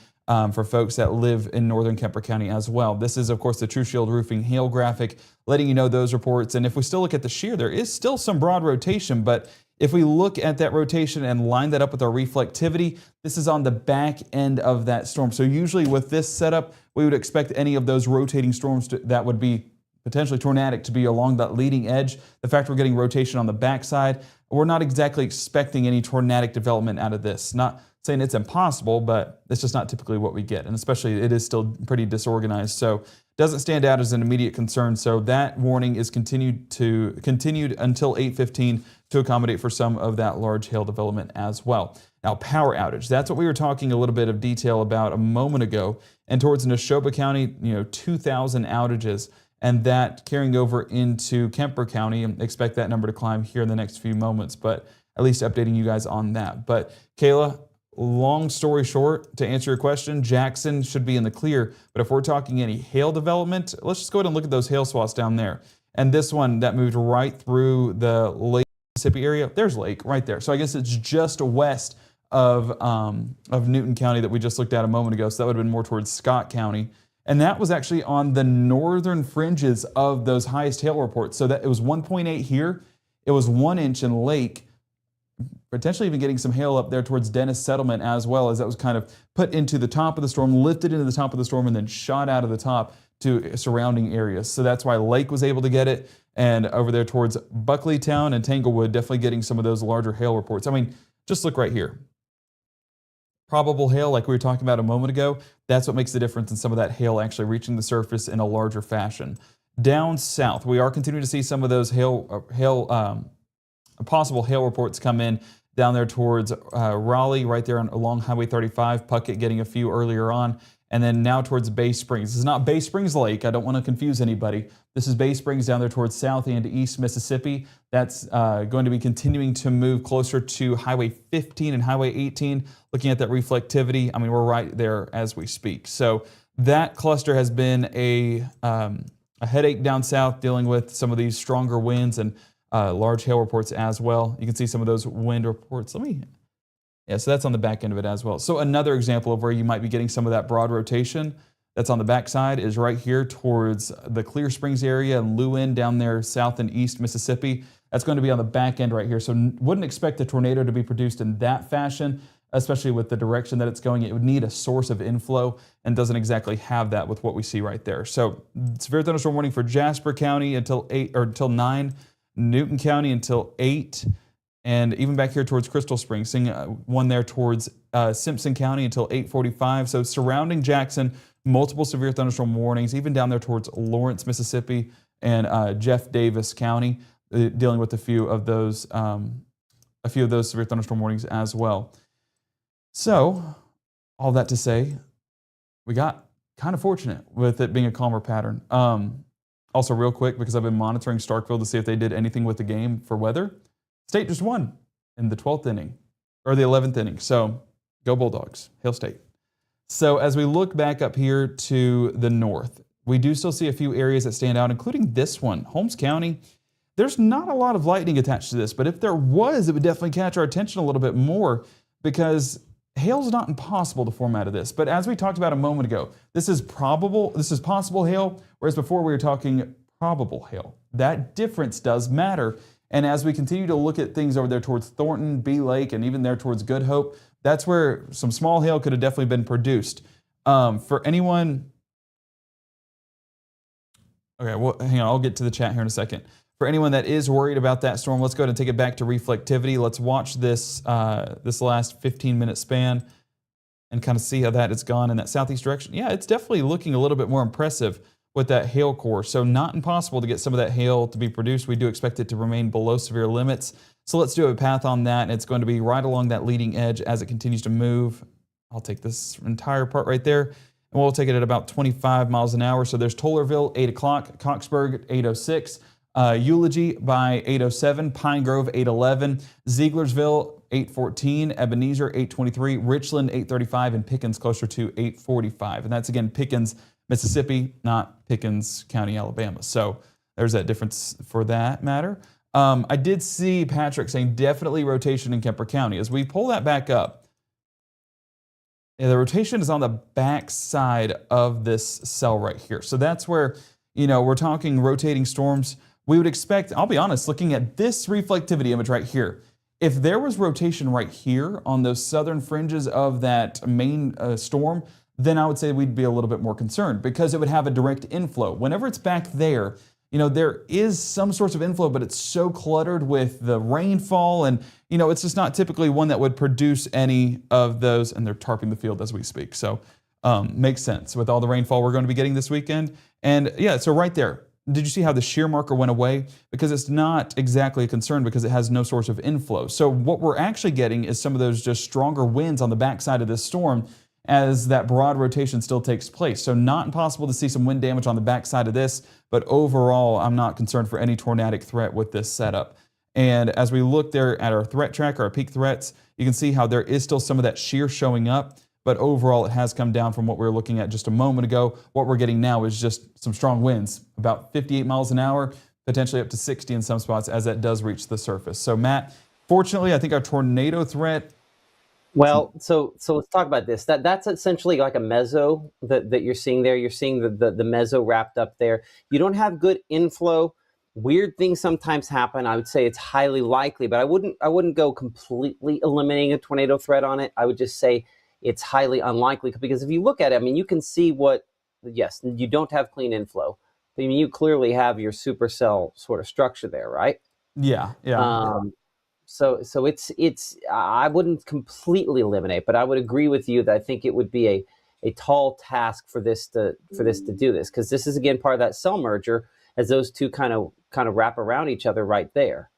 for folks that live in northern Kemper County as well. This is, of course, the True Shield Roofing hail graphic, letting you know those reports. And if we still look at the shear, there is still some broad rotation, but if we look at that rotation and line that up with our reflectivity, this is on the back end of that storm. So usually with this setup, we would expect any of those rotating storms that would be potentially tornadic to be along that leading edge. The fact we're getting rotation on the backside, we're not exactly expecting any tornadic development out of this. Not saying it's impossible, but it's just not typically what we get. And especially it is still pretty disorganized. So doesn't stand out as an immediate concern. So that warning is continued until 8:15 to accommodate for some of that large hail development as well. Now, power outage. That's what we were talking a little bit of detail about a moment ago. And towards Neshoba County, 2,000 outages, and that carrying over into Kemper County. And expect that number to climb here in the next few moments, but at least updating you guys on that. But Kayla, long story short, to answer your question, Jackson should be in the clear. But if we're talking any hail development, let's just go ahead and look at those hail swaths down there. And this one that moved right through the Lake Mississippi area, there's Lake right there. So I guess it's just west of Newton County that we just looked at a moment ago. So that would have been more towards Scott County. And that was actually on the northern fringes of those highest hail reports. So that it was 1.8 here. It was 1 inch in Lake, potentially even getting some hail up there towards Dennis Settlement as well, as that was kind of put into the top of the storm, lifted into the top of the storm, and then shot out of the top to surrounding areas. So that's why Lake was able to get it. And over there towards Buckleytown and Tanglewood, definitely getting some of those larger hail reports. I mean, just look right here. Probable hail, like we were talking about a moment ago, that's what makes the difference in some of that hail actually reaching the surface in a larger fashion. Down south, we are continuing to see some of those possible hail reports come in down there towards Raleigh, right there along Highway 35, Puckett getting a few earlier on, and then now towards Bay Springs. This is not Bay Springs Lake. I don't want to confuse anybody. This is Bay Springs down there towards South and East Mississippi. That's going to be continuing to move closer to Highway 15 and Highway 18. Looking at that reflectivity, I mean, we're right there as we speak. So that cluster has been a headache down south, dealing with some of these stronger winds and large hail reports as well. You can see some of those wind reports. Yeah, so that's on the back end of it as well. So another example of where you might be getting some of that broad rotation that's on the backside is right here towards the Clear Springs area and Lewin down there south and east Mississippi. That's going to be on the back end right here. So wouldn't expect a tornado to be produced in that fashion, especially with the direction that it's going. It would need a source of inflow and doesn't exactly have that with what we see right there. So severe thunderstorm warning for Jasper County until 9, Newton County until 8, and even back here towards Crystal Springs, seeing one there towards Simpson County until 8:45. So surrounding Jackson, multiple severe thunderstorm warnings, even down there towards Lawrence, Mississippi, and Jeff Davis County, dealing with a few of those severe thunderstorm warnings as well. So all that to say, we got kind of fortunate with it being a calmer pattern. Also, real quick, because I've been monitoring Starkville to see if they did anything with the game for weather, State just won in the 12th inning, or the 11th inning. So go Bulldogs, Hail State. So as we look back up here to the north, we do still see a few areas that stand out, including this one, Holmes County. There's not a lot of lightning attached to this, but if there was, it would definitely catch our attention a little bit more, because hail's not impossible to form out of this. But as we talked about a moment ago, this is possible hail, whereas before we were talking probable hail. That difference does matter. And as we continue to look at things over there towards Thornton, Bee Lake, and even there towards Good Hope, that's where some small hail could have definitely been produced. For anyone, okay, well, hang on, I'll get to the chat here in a second. For anyone that is worried about that storm, let's go ahead and take it back to reflectivity. Let's watch this this last 15-minute span and kind of see how that has gone in that southeast direction. Yeah, it's definitely looking a little bit more impressive with that hail core. So not impossible to get some of that hail to be produced. We do expect it to remain below severe limits. So let's do a path on that, and it's going to be right along that leading edge as it continues to move. I'll take this entire part right there, and we'll take it at about 25 miles an hour. So there's Tollerville, 8 o'clock, Coxburg, 8:06, Eulogy by 8:07, Pine Grove, 8:11, Zieglersville, 8:14, Ebenezer, 8:23, Richland, 8:35, and Pickens closer to 8:45. And that's, again, Pickens, Mississippi, not Pickens County, Alabama. So there's that difference for that matter. I did see Patrick saying definitely rotation in Kemper County. As we pull that back up, yeah, the rotation is on the back side of this cell right here. So that's where, we're talking rotating storms. We would expect, I'll be honest, looking at this reflectivity image right here, if there was rotation right here on those southern fringes of that main storm, then I would say we'd be a little bit more concerned, because it would have a direct inflow. Whenever it's back there, there is some source of inflow, but it's so cluttered with the rainfall, and it's just not typically one that would produce any of those, and they're tarping the field as we speak. So Makes sense with all the rainfall we're going to be getting this weekend. And yeah, so right there, did you see how the shear marker went away? Because it's not exactly a concern because it has no source of inflow. So what we're actually getting is some of those just stronger winds on the backside of this storm as that broad rotation still takes place. So not impossible to see some wind damage on the backside of this, but overall, I'm not concerned for any tornadic threat with this setup. And as we look there at our threat tracker, our peak threats, you can see how there is still some of that shear showing up, but overall it has come down from what we were looking at just a moment ago. What we're getting now is just some strong winds, about 58 miles an hour, potentially up to 60 in some spots as that does reach the surface. So Matt, fortunately, I think our tornado threat. Well, so let's talk about this. That's essentially like a mezzo that you're seeing there. You're seeing the mezzo wrapped up there. You don't have good inflow. Weird things sometimes happen. I would say it's highly likely, but I wouldn't go completely eliminating a tornado threat on it. I would just say it's highly unlikely because if you look at it, I mean, you can see yes, you don't have clean inflow. I mean, you clearly have your supercell sort of structure there, right? Yeah. So it's I wouldn't completely eliminate, but I would agree with you that I think it would be a tall task for this to do this, because this is again part of that cell merger as those two kind of wrap around each other right there.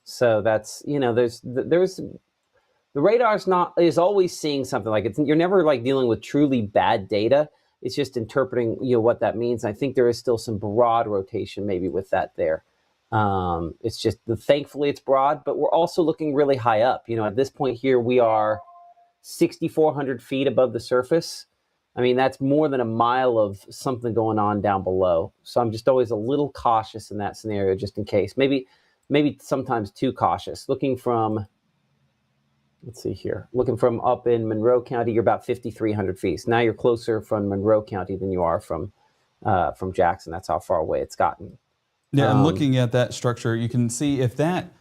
So that's, there's the radar's is always seeing something like you're never like dealing with truly bad data. It's just interpreting what that means. I think there is still some broad rotation maybe with that there. It's just thankfully it's broad, but we're also looking really high up. At this point here, we are 6,400 feet above the surface. I mean, that's more than a mile of something going on down below. So I'm just always a little cautious in that scenario, just in case. Maybe sometimes too cautious. Looking from up in Monroe County, you're about 5,300 feet. So now you're closer from Monroe County than you are from Jackson. That's how far away it's gotten. Yeah, and looking at that structure, you can see if that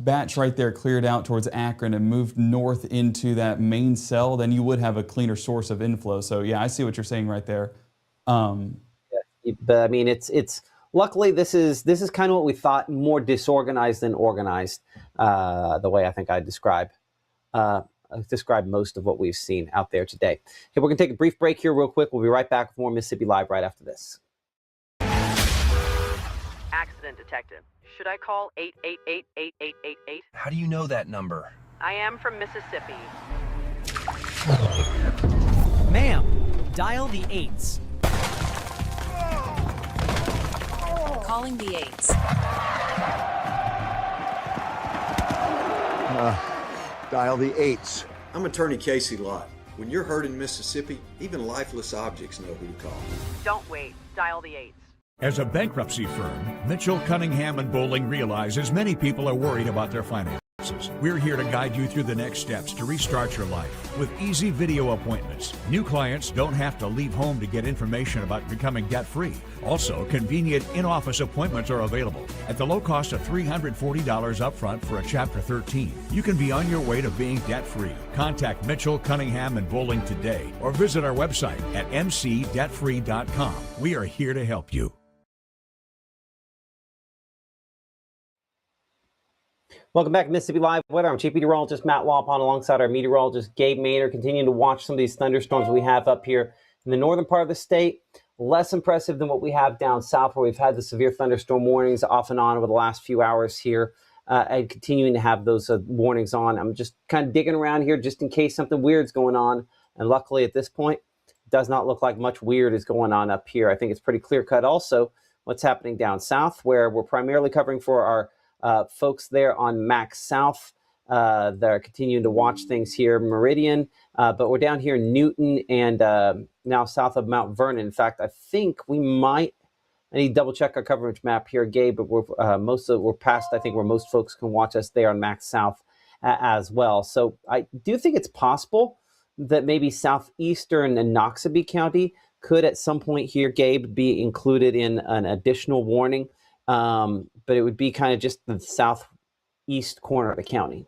batch right there cleared out towards Akron and moved north into that main cell, then you would have a cleaner source of inflow. So yeah, I see what you're saying right there. But I mean, it's luckily this is kind of what we thought, more disorganized than organized. The way I think I describe most of what we've seen out there today. Okay, we're gonna take a brief break here, real quick. We'll be right back with more Mississippi Live right after this. Accident detective. Should I call 888-8888? How do you know that number? I am from Mississippi. Ma'am, dial the 8s. Calling the 8s. Dial the 8s. I'm Attorney Casey Lott. When you're hurt in Mississippi, even lifeless objects know who to call. Don't wait. Dial the 8s. As a bankruptcy firm, Mitchell, Cunningham, and Bowling realizes many people are worried about their finances. We're here to guide you through the next steps to restart your life with easy video appointments. New clients don't have to leave home to get information about becoming debt-free. Also, convenient in-office appointments are available at the low cost of $340 upfront for a Chapter 13. You can be on your way to being debt-free. Contact Mitchell, Cunningham, and Bowling today or visit our website at mcdebtfree.com. We are here to help you. Welcome back to Mississippi Live Weather. I'm Chief Meteorologist Matt Walpon alongside our meteorologist Gabe Maynard, continuing to watch some of these thunderstorms we have up here in the northern part of the state. Less impressive than what we have down south, where we've had the severe thunderstorm warnings off and on over the last few hours here, and continuing to have those warnings on. I'm just kind of digging around here just in case something weird's going on. And luckily at this point, it does not look like much weird is going on up here. I think it's pretty clear cut also what's happening down south, where we're primarily covering for our folks there on Max South. They're continuing to watch things here, Meridian, but we're down here in Newton and now south of Mount Vernon. In fact, I think I need to double check our coverage map here, Gabe, but we're past, I think, where most folks can watch us there on Max South as well. So I do think it's possible that maybe southeastern and Noxubee County could at some point here, Gabe, be included in an additional warning. But it would be kind of just the southeast corner of the county.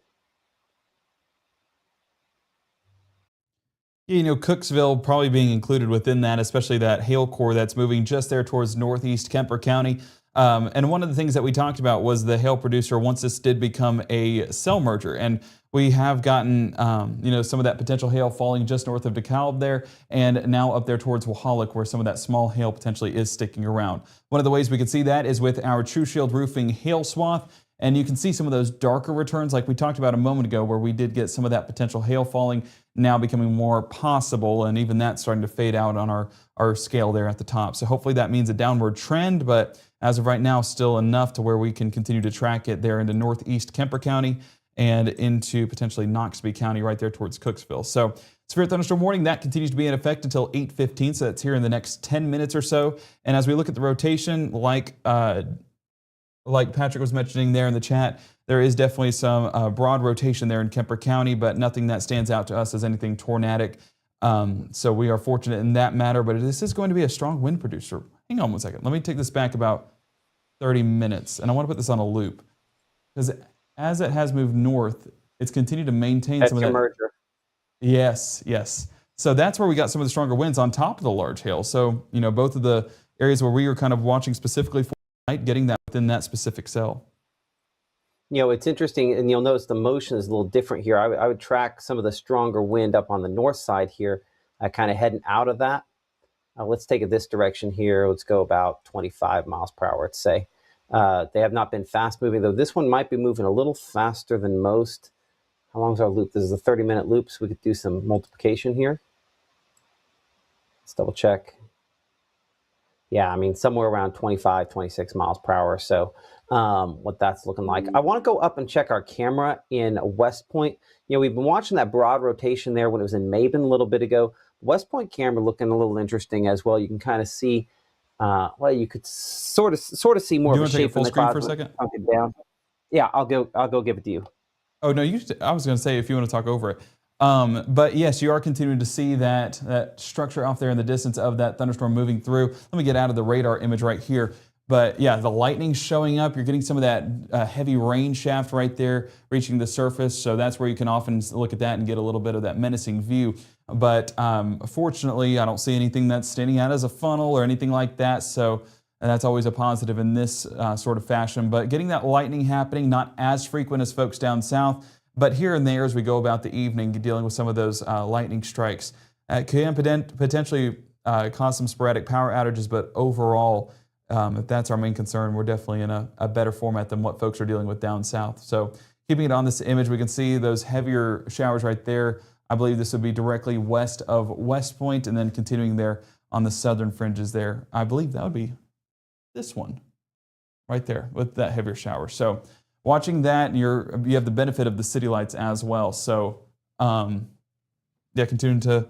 Cooksville probably being included within that, especially that hail core that's moving just there towards northeast Kemper County. And one of the things that we talked about was the hail producer once this did become a cell merger. And we have gotten, some of that potential hail falling just north of DeKalb there, and now up there towards Wahalak, where some of that small hail potentially is sticking around. One of the ways we can see that is with our True Shield Roofing hail swath. And you can see some of those darker returns like we talked about a moment ago, where we did get some of that potential hail falling now becoming more possible, and even that starting to fade out on our scale there at the top. So hopefully that means a downward trend, but as of right now, still enough to where we can continue to track it there into northeast Kemper County and into potentially Noxubee County right there towards Cooksville. So severe thunderstorm warning, that continues to be in effect until 8:15, so that's here in the next 10 minutes or so. And as we look at the rotation, like Patrick was mentioning there in the chat, there is definitely some broad rotation there in Kemper County, but nothing that stands out to us as anything tornadic. So we are fortunate in that matter, but this is going to be a strong wind producer. Hang on one second. Let me take this back about 30 minutes, and I want to put this on a loop, because as it has moved north, it's continued to maintain some of that. Merger. Yes, yes. So that's where we got some of the stronger winds on top of the large hail. So, both of the areas where we were kind of watching specifically for tonight, getting that within that specific cell. It's interesting, and you'll notice the motion is a little different here. I would track some of the stronger wind up on the north side here, kind of heading out of that. Let's take it this direction here. Let's go about 25 miles per hour, let's say. They have not been fast moving, though. This one might be moving a little faster than most. How long is our loop? This is a 30-minute loop, so we could do some multiplication here. Let's double check. Yeah, somewhere around 25, 26 miles per hour or so, what that's looking like. I want to go up and check our camera in West Point. We've been watching that broad rotation there when it was in Maben a little bit ago. West Point camera looking a little interesting as well. You can kind of see, you could sort of see more of a shape in the clouds. For a second? Down. Yeah, I'll go give it to you. Oh, no, I was going to say if you want to talk over it. But yes, you are continuing to see that structure off there in the distance of that thunderstorm moving through. Let me get out of the radar image right here. But yeah, the lightning's showing up. You're getting some of that heavy rain shaft right there reaching the surface. So that's where you can often look at that and get a little bit of that menacing view. But fortunately, I don't see anything that's standing out as a funnel or anything like that. So that's always a positive in this sort of fashion. But getting that lightning happening, not as frequent as folks down south, but here and there as we go about the evening, dealing with some of those lightning strikes. Can potentially cause some sporadic power outages, but overall, if that's our main concern, we're definitely in a better format than what folks are dealing with down south. So keeping it on this image, we can see those heavier showers right there. I believe this would be directly west of West Point, and then continuing there on the southern fringes there. I believe that would be this one right there with that heavier shower. So watching that, you have the benefit of the city lights as well. So continue to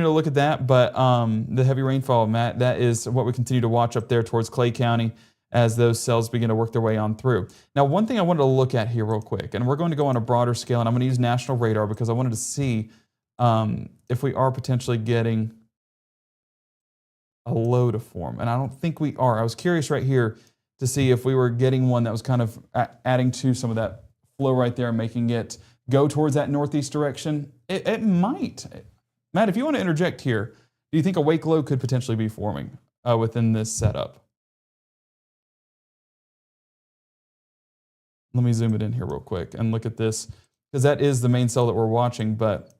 look at that. But the heavy rainfall, Matt, that is what we continue to watch up there towards Clay County as those cells begin to work their way on through. Now, one thing I wanted to look at here real quick, and we're going to go on a broader scale, and I'm going to use national radar because I wanted to see if we are potentially getting a low to form. And I don't think we are. I was curious right here to see if we were getting one that was kind of adding to some of that flow right there, making it go towards that northeast direction. It might. Matt, if you want to interject here, do you think a wake low could potentially be forming within this setup? Let me zoom it in here real quick and look at this, because that is the main cell that we're watching. But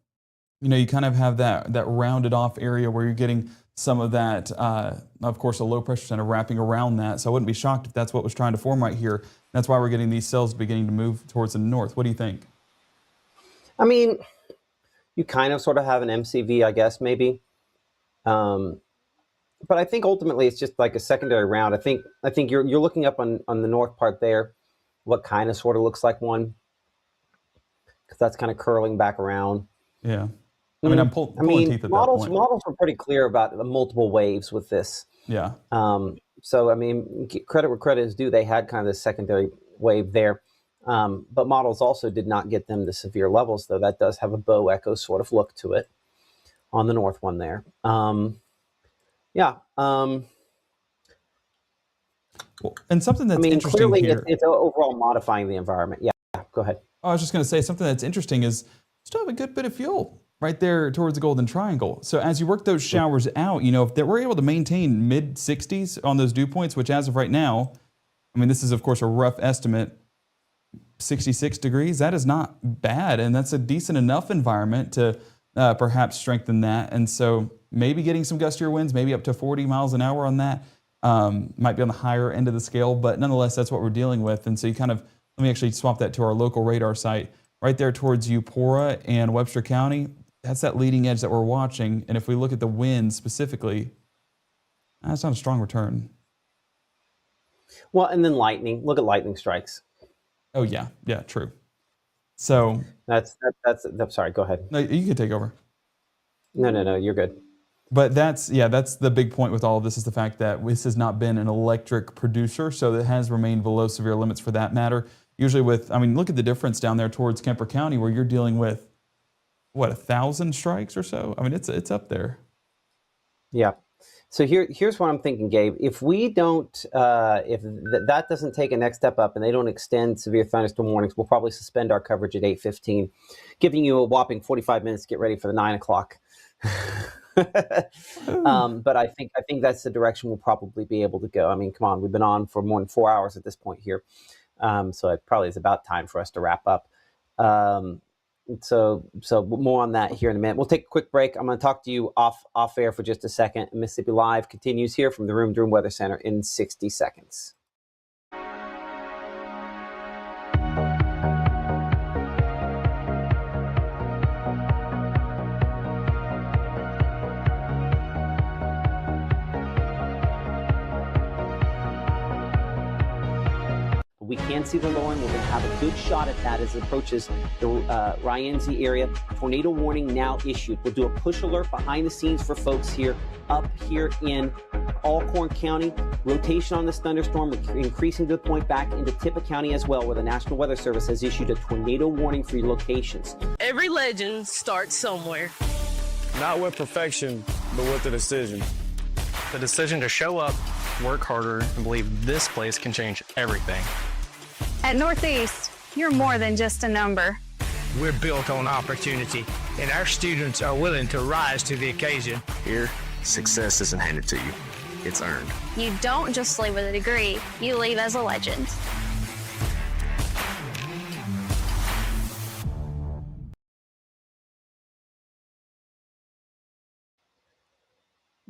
you kind of have that rounded off area where you're getting some of that, of course, a low pressure center wrapping around that. So I wouldn't be shocked if that's what was trying to form right here. That's why we're getting these cells beginning to move towards the north. What do you think? You kind of sort of have an MCV, I guess, maybe. But I think ultimately it's just like a secondary round. I think you're looking up on the north part there, what kind of sort of looks like one, because that's kind of curling back around. Yeah. I'm pulling teeth at models, that point. Models were pretty clear about the multiple waves with this. Yeah. So, credit where credit is due. They had kind of this secondary wave there. But models also did not get them to severe levels, though. That does have a bow echo sort of look to it on the north one there. And something that's interesting clearly here. It's overall modifying the environment. Yeah, go ahead. I was just going to say something that's interesting is still have a good bit of fuel right there towards the Golden Triangle. So as you work those showers out, if we're able to maintain mid 60s on those dew points, which as of right now, I mean, this is, of course, a rough estimate. 66 degrees, that is not bad. And that's a decent enough environment to perhaps strengthen that. And so maybe getting some gustier winds, maybe up to 40 miles an hour on that, might be on the higher end of the scale. But nonetheless, that's what we're dealing with. And so you kind of, let me actually swap that to our local radar site right there towards Eupora and Webster County. That's that leading edge that we're watching. And if we look at the wind specifically, that's not a strong return. Well, and then lightning. Look at lightning strikes. Oh, yeah. Yeah, true. So that's I'm sorry, go ahead. No, you can take over. No, you're good. But that's the big point with all of this, is the fact that this has not been an electric producer, so it has remained below severe limits for that matter. Usually look at the difference down there towards Kemper County, where you're dealing with, 1,000 strikes or so? I mean, it's up there. Yeah. So here's what I'm thinking, Gabe. If we don't, if that doesn't take a next step up and they don't extend severe thunderstorm warnings, we'll probably suspend our coverage at 8:15, giving you a whopping 45 minutes to get ready for the 9 o'clock. But I think that's the direction we'll probably be able to go. I mean, come on, we've been on for more than 4 hours at this point here, so it probably is about time for us to wrap up. So more on that here in a minute. We'll take a quick break. I'm going to talk to you off air for just a second. Mississippi Live continues here from the Room Room Weather Center in 60 seconds. We can see the low end. We're going to have a good shot at that as it approaches the Ryanzi area. Tornado warning now issued. We'll do a push alert behind the scenes for folks here up here in Alcorn County. Rotation on this thunderstorm increasing to the point back into Tippah County as well, where the National Weather Service has issued a tornado warning for your locations. Every legend starts somewhere. Not with perfection, but with a decision. The decision to show up, work harder, and believe this place can change everything. At Northeast, you're more than just a number. We're built on opportunity, and our students are willing to rise to the occasion. Here, success isn't handed to you. It's earned. You don't just leave with a degree, you leave as a legend.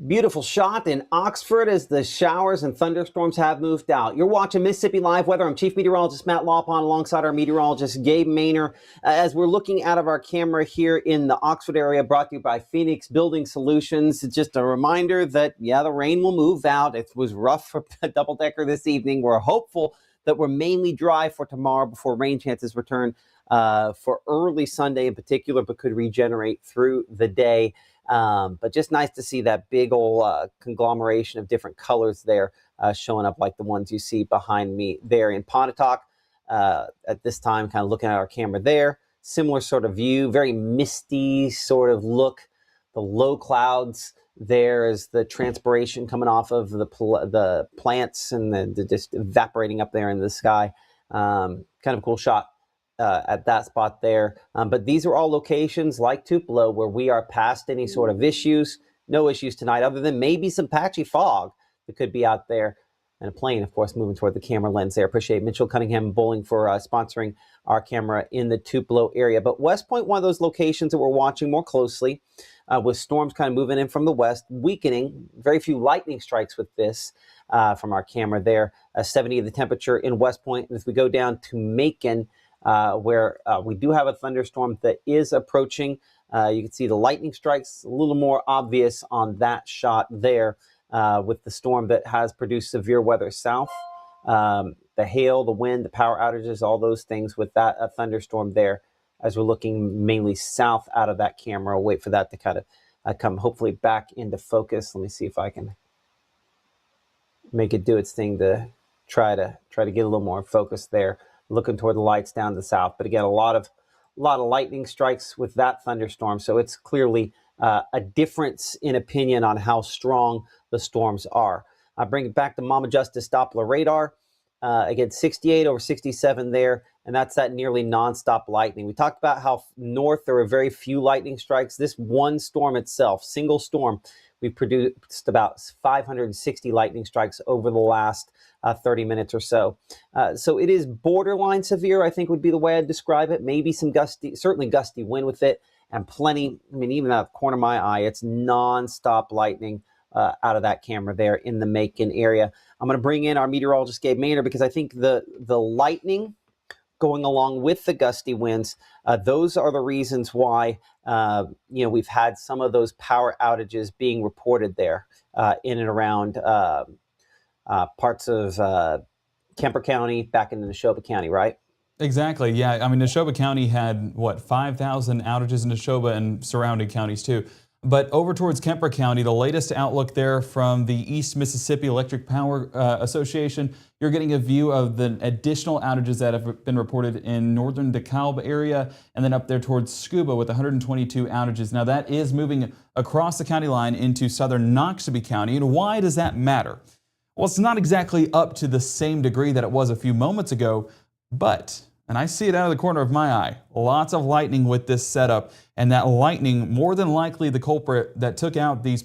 Beautiful shot in Oxford as the showers and thunderstorms have moved out. You're watching Mississippi Live Weather. I'm Chief Meteorologist Matt Lawpon alongside our meteorologist Gabe Maynor. As we're looking out of our camera here in the Oxford area, brought to you by Phoenix Building Solutions. It's just a reminder that, the rain will move out. It was rough for a double-decker this evening. We're hopeful that we're mainly dry for tomorrow before rain chances return for early Sunday in particular, but could regenerate through the day. But just nice to see that big old conglomeration of different colors there showing up like the ones you see behind me there in Pontotoc. At this time, kind of looking at our camera there, similar sort of view, very misty sort of look. The low clouds there is the transpiration coming off of the plants and the just evaporating up there in the sky. Kind of a cool shot. At that spot there. But these are all locations like Tupelo where we are past any sort of issues. No issues tonight other than maybe some patchy fog that could be out there. And a plane, of course, moving toward the camera lens there. Appreciate Mitchell Cunningham and Bowling for sponsoring our camera in the Tupelo area. But West Point, one of those locations that we're watching more closely with storms kind of moving in from the west, weakening. Very few lightning strikes with this from our camera there. 70 of the temperature in West Point. And as we go down to Macon, where we do have a thunderstorm that is approaching. You can see the lightning strikes a little more obvious on that shot there with the storm that has produced severe weather south. The hail, the wind, the power outages, all those things with that thunderstorm there as we're looking mainly south out of that camera. I'll wait for that to kind of come hopefully back into focus. Let me see if I can make it do its thing to try to get a little more focus there. Looking toward the lights down to the south. But again, a lot of lightning strikes with that thunderstorm. So it's clearly a difference in opinion on how strong the storms are. I bring it back to Mama Justice Doppler radar. Again, 68 over 67 there. and that's that nearly nonstop lightning. We talked about how north there are very few lightning strikes. This one storm itself, single storm, we've produced about 560 lightning strikes over the last 30 minutes or so. So it is borderline severe, I think would be the way I'd describe it. Maybe some certainly gusty wind with it, and plenty, I mean, even out of the corner of my eye, it's nonstop lightning out of that camera there in the Macon area. I'm going to bring in our meteorologist, Gabe Maynard, because I think the lightning going along with the gusty winds, those are the reasons why we've had some of those power outages being reported there in and around parts of Kemper County, back into Neshoba County, right? Exactly. Yeah. I mean, Neshoba County had 5,000 outages in Neshoba and surrounding counties too. But over towards Kemper County, the latest outlook there from the East Mississippi Electric Power Association, you're getting a view of the additional outages that have been reported in northern DeKalb area and then up there towards Scuba with 122 outages. Now that is moving across the county line into southern Noxubee County. And why does that matter? Well, it's not exactly up to the same degree that it was a few moments ago, but, and I see it out of the corner of my eye, lots of lightning with this setup, and that lightning more than likely the culprit that took out the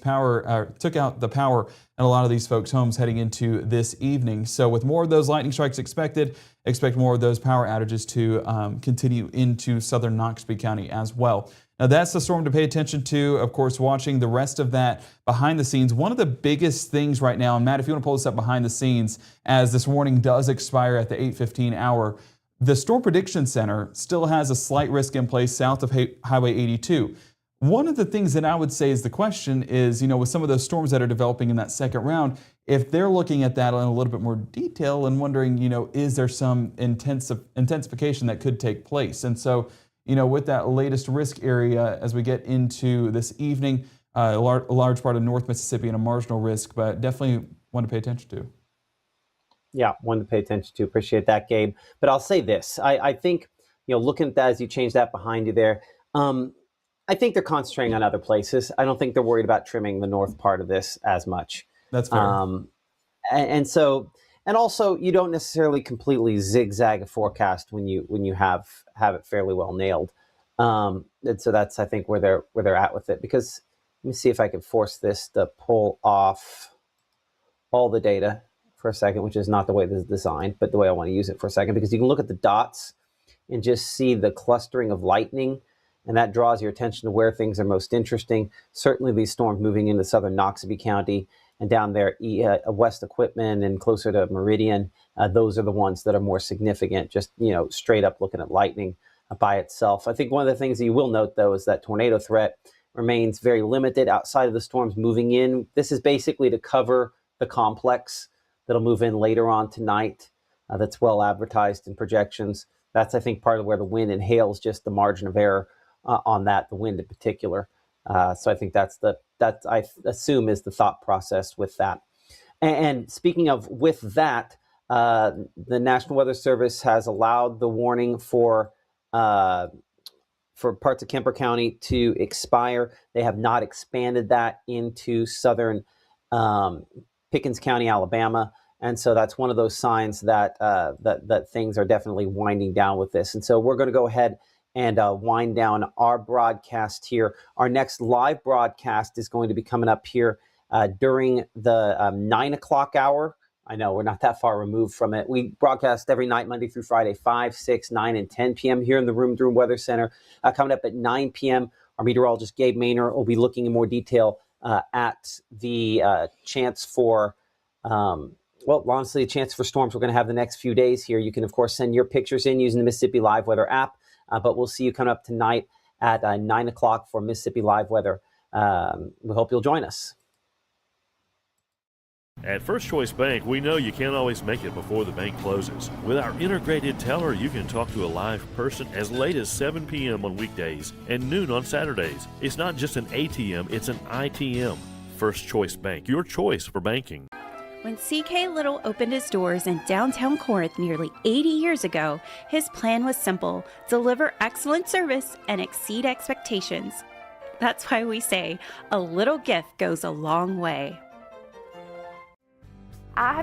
power in a lot of these folks' homes heading into this evening. So with more of those lightning strikes expected, expect more of those power outages to continue into southern Noxubee County as well. Now that's the storm to pay attention to. Of course, watching the rest of that behind the scenes. One of the biggest things right now, and Matt, if you want to pull this up behind the scenes, as this warning does expire at the 8:15 hour, the Storm Prediction Center still has a slight risk in place south of Highway 82. One of the things that I would say is the question is, with some of those storms that are developing in that second round, if they're looking at that in a little bit more detail and wondering, is there some intensification that could take place? And so, with that latest risk area as we get into this evening, a large part of North Mississippi and a marginal risk, but definitely one to pay attention to. Yeah, one to pay attention to. Appreciate that, Gabe. But I'll say this. I think, looking at that as you change that behind you there, I think they're concentrating on other places. I don't think they're worried about trimming the north part of this as much. That's fair. And also, you don't necessarily completely zigzag a forecast when you have it fairly well nailed. And so that's, I think, where they're at with it. Because let me see if I can force this to pull off all the data for a second, which is not the way this is designed, but the way I want to use it for a second, because you can look at the dots and just see the clustering of lightning, and that draws your attention to where things are most interesting. Certainly these storms moving into southern Noxubee County and down there west of Quitman and closer to Meridian, those are the ones that are more significant, just straight up looking at lightning by itself. I think one of the things that you will note, though, is that tornado threat remains very limited outside of the storms moving in. This is basically to cover the complex that'll move in later on tonight. That's well advertised in projections. That's, I think, part of where the wind and hail is just the margin of error on that, the wind in particular. So I think that I assume is the thought process with that. And speaking of with that, the National Weather Service has allowed the warning for parts of Kemper County to expire. They have not expanded that into southern Pickens County, Alabama. And so that's one of those signs that that things are definitely winding down with this. And so we're going to go ahead and wind down our broadcast here. Our next live broadcast is going to be coming up here during the 9 o'clock hour. I know we're not that far removed from it. We broadcast every night, Monday through Friday, 5, 6, 9, and 10 p.m. here in the Room Weather Center. Coming up at 9 p.m., our meteorologist Gabe Maynard will be looking in more detail at the chance for, honestly, a chance for storms we're going to have the next few days here. You can, of course, send your pictures in using the Mississippi Live Weather app, but we'll see you coming up tonight at 9 o'clock for Mississippi Live Weather. We hope you'll join us. At First Choice Bank, we know you can't always make it before the bank closes. With our integrated teller, you can talk to a live person as late as 7 p.m. on weekdays and noon on Saturdays. It's not just an ATM, it's an ITM. First Choice Bank, your choice for banking. When C.K. Little opened his doors in downtown Corinth nearly 80 years ago, his plan was simple: deliver excellent service and exceed expectations. That's why we say a little gift goes a long way. I have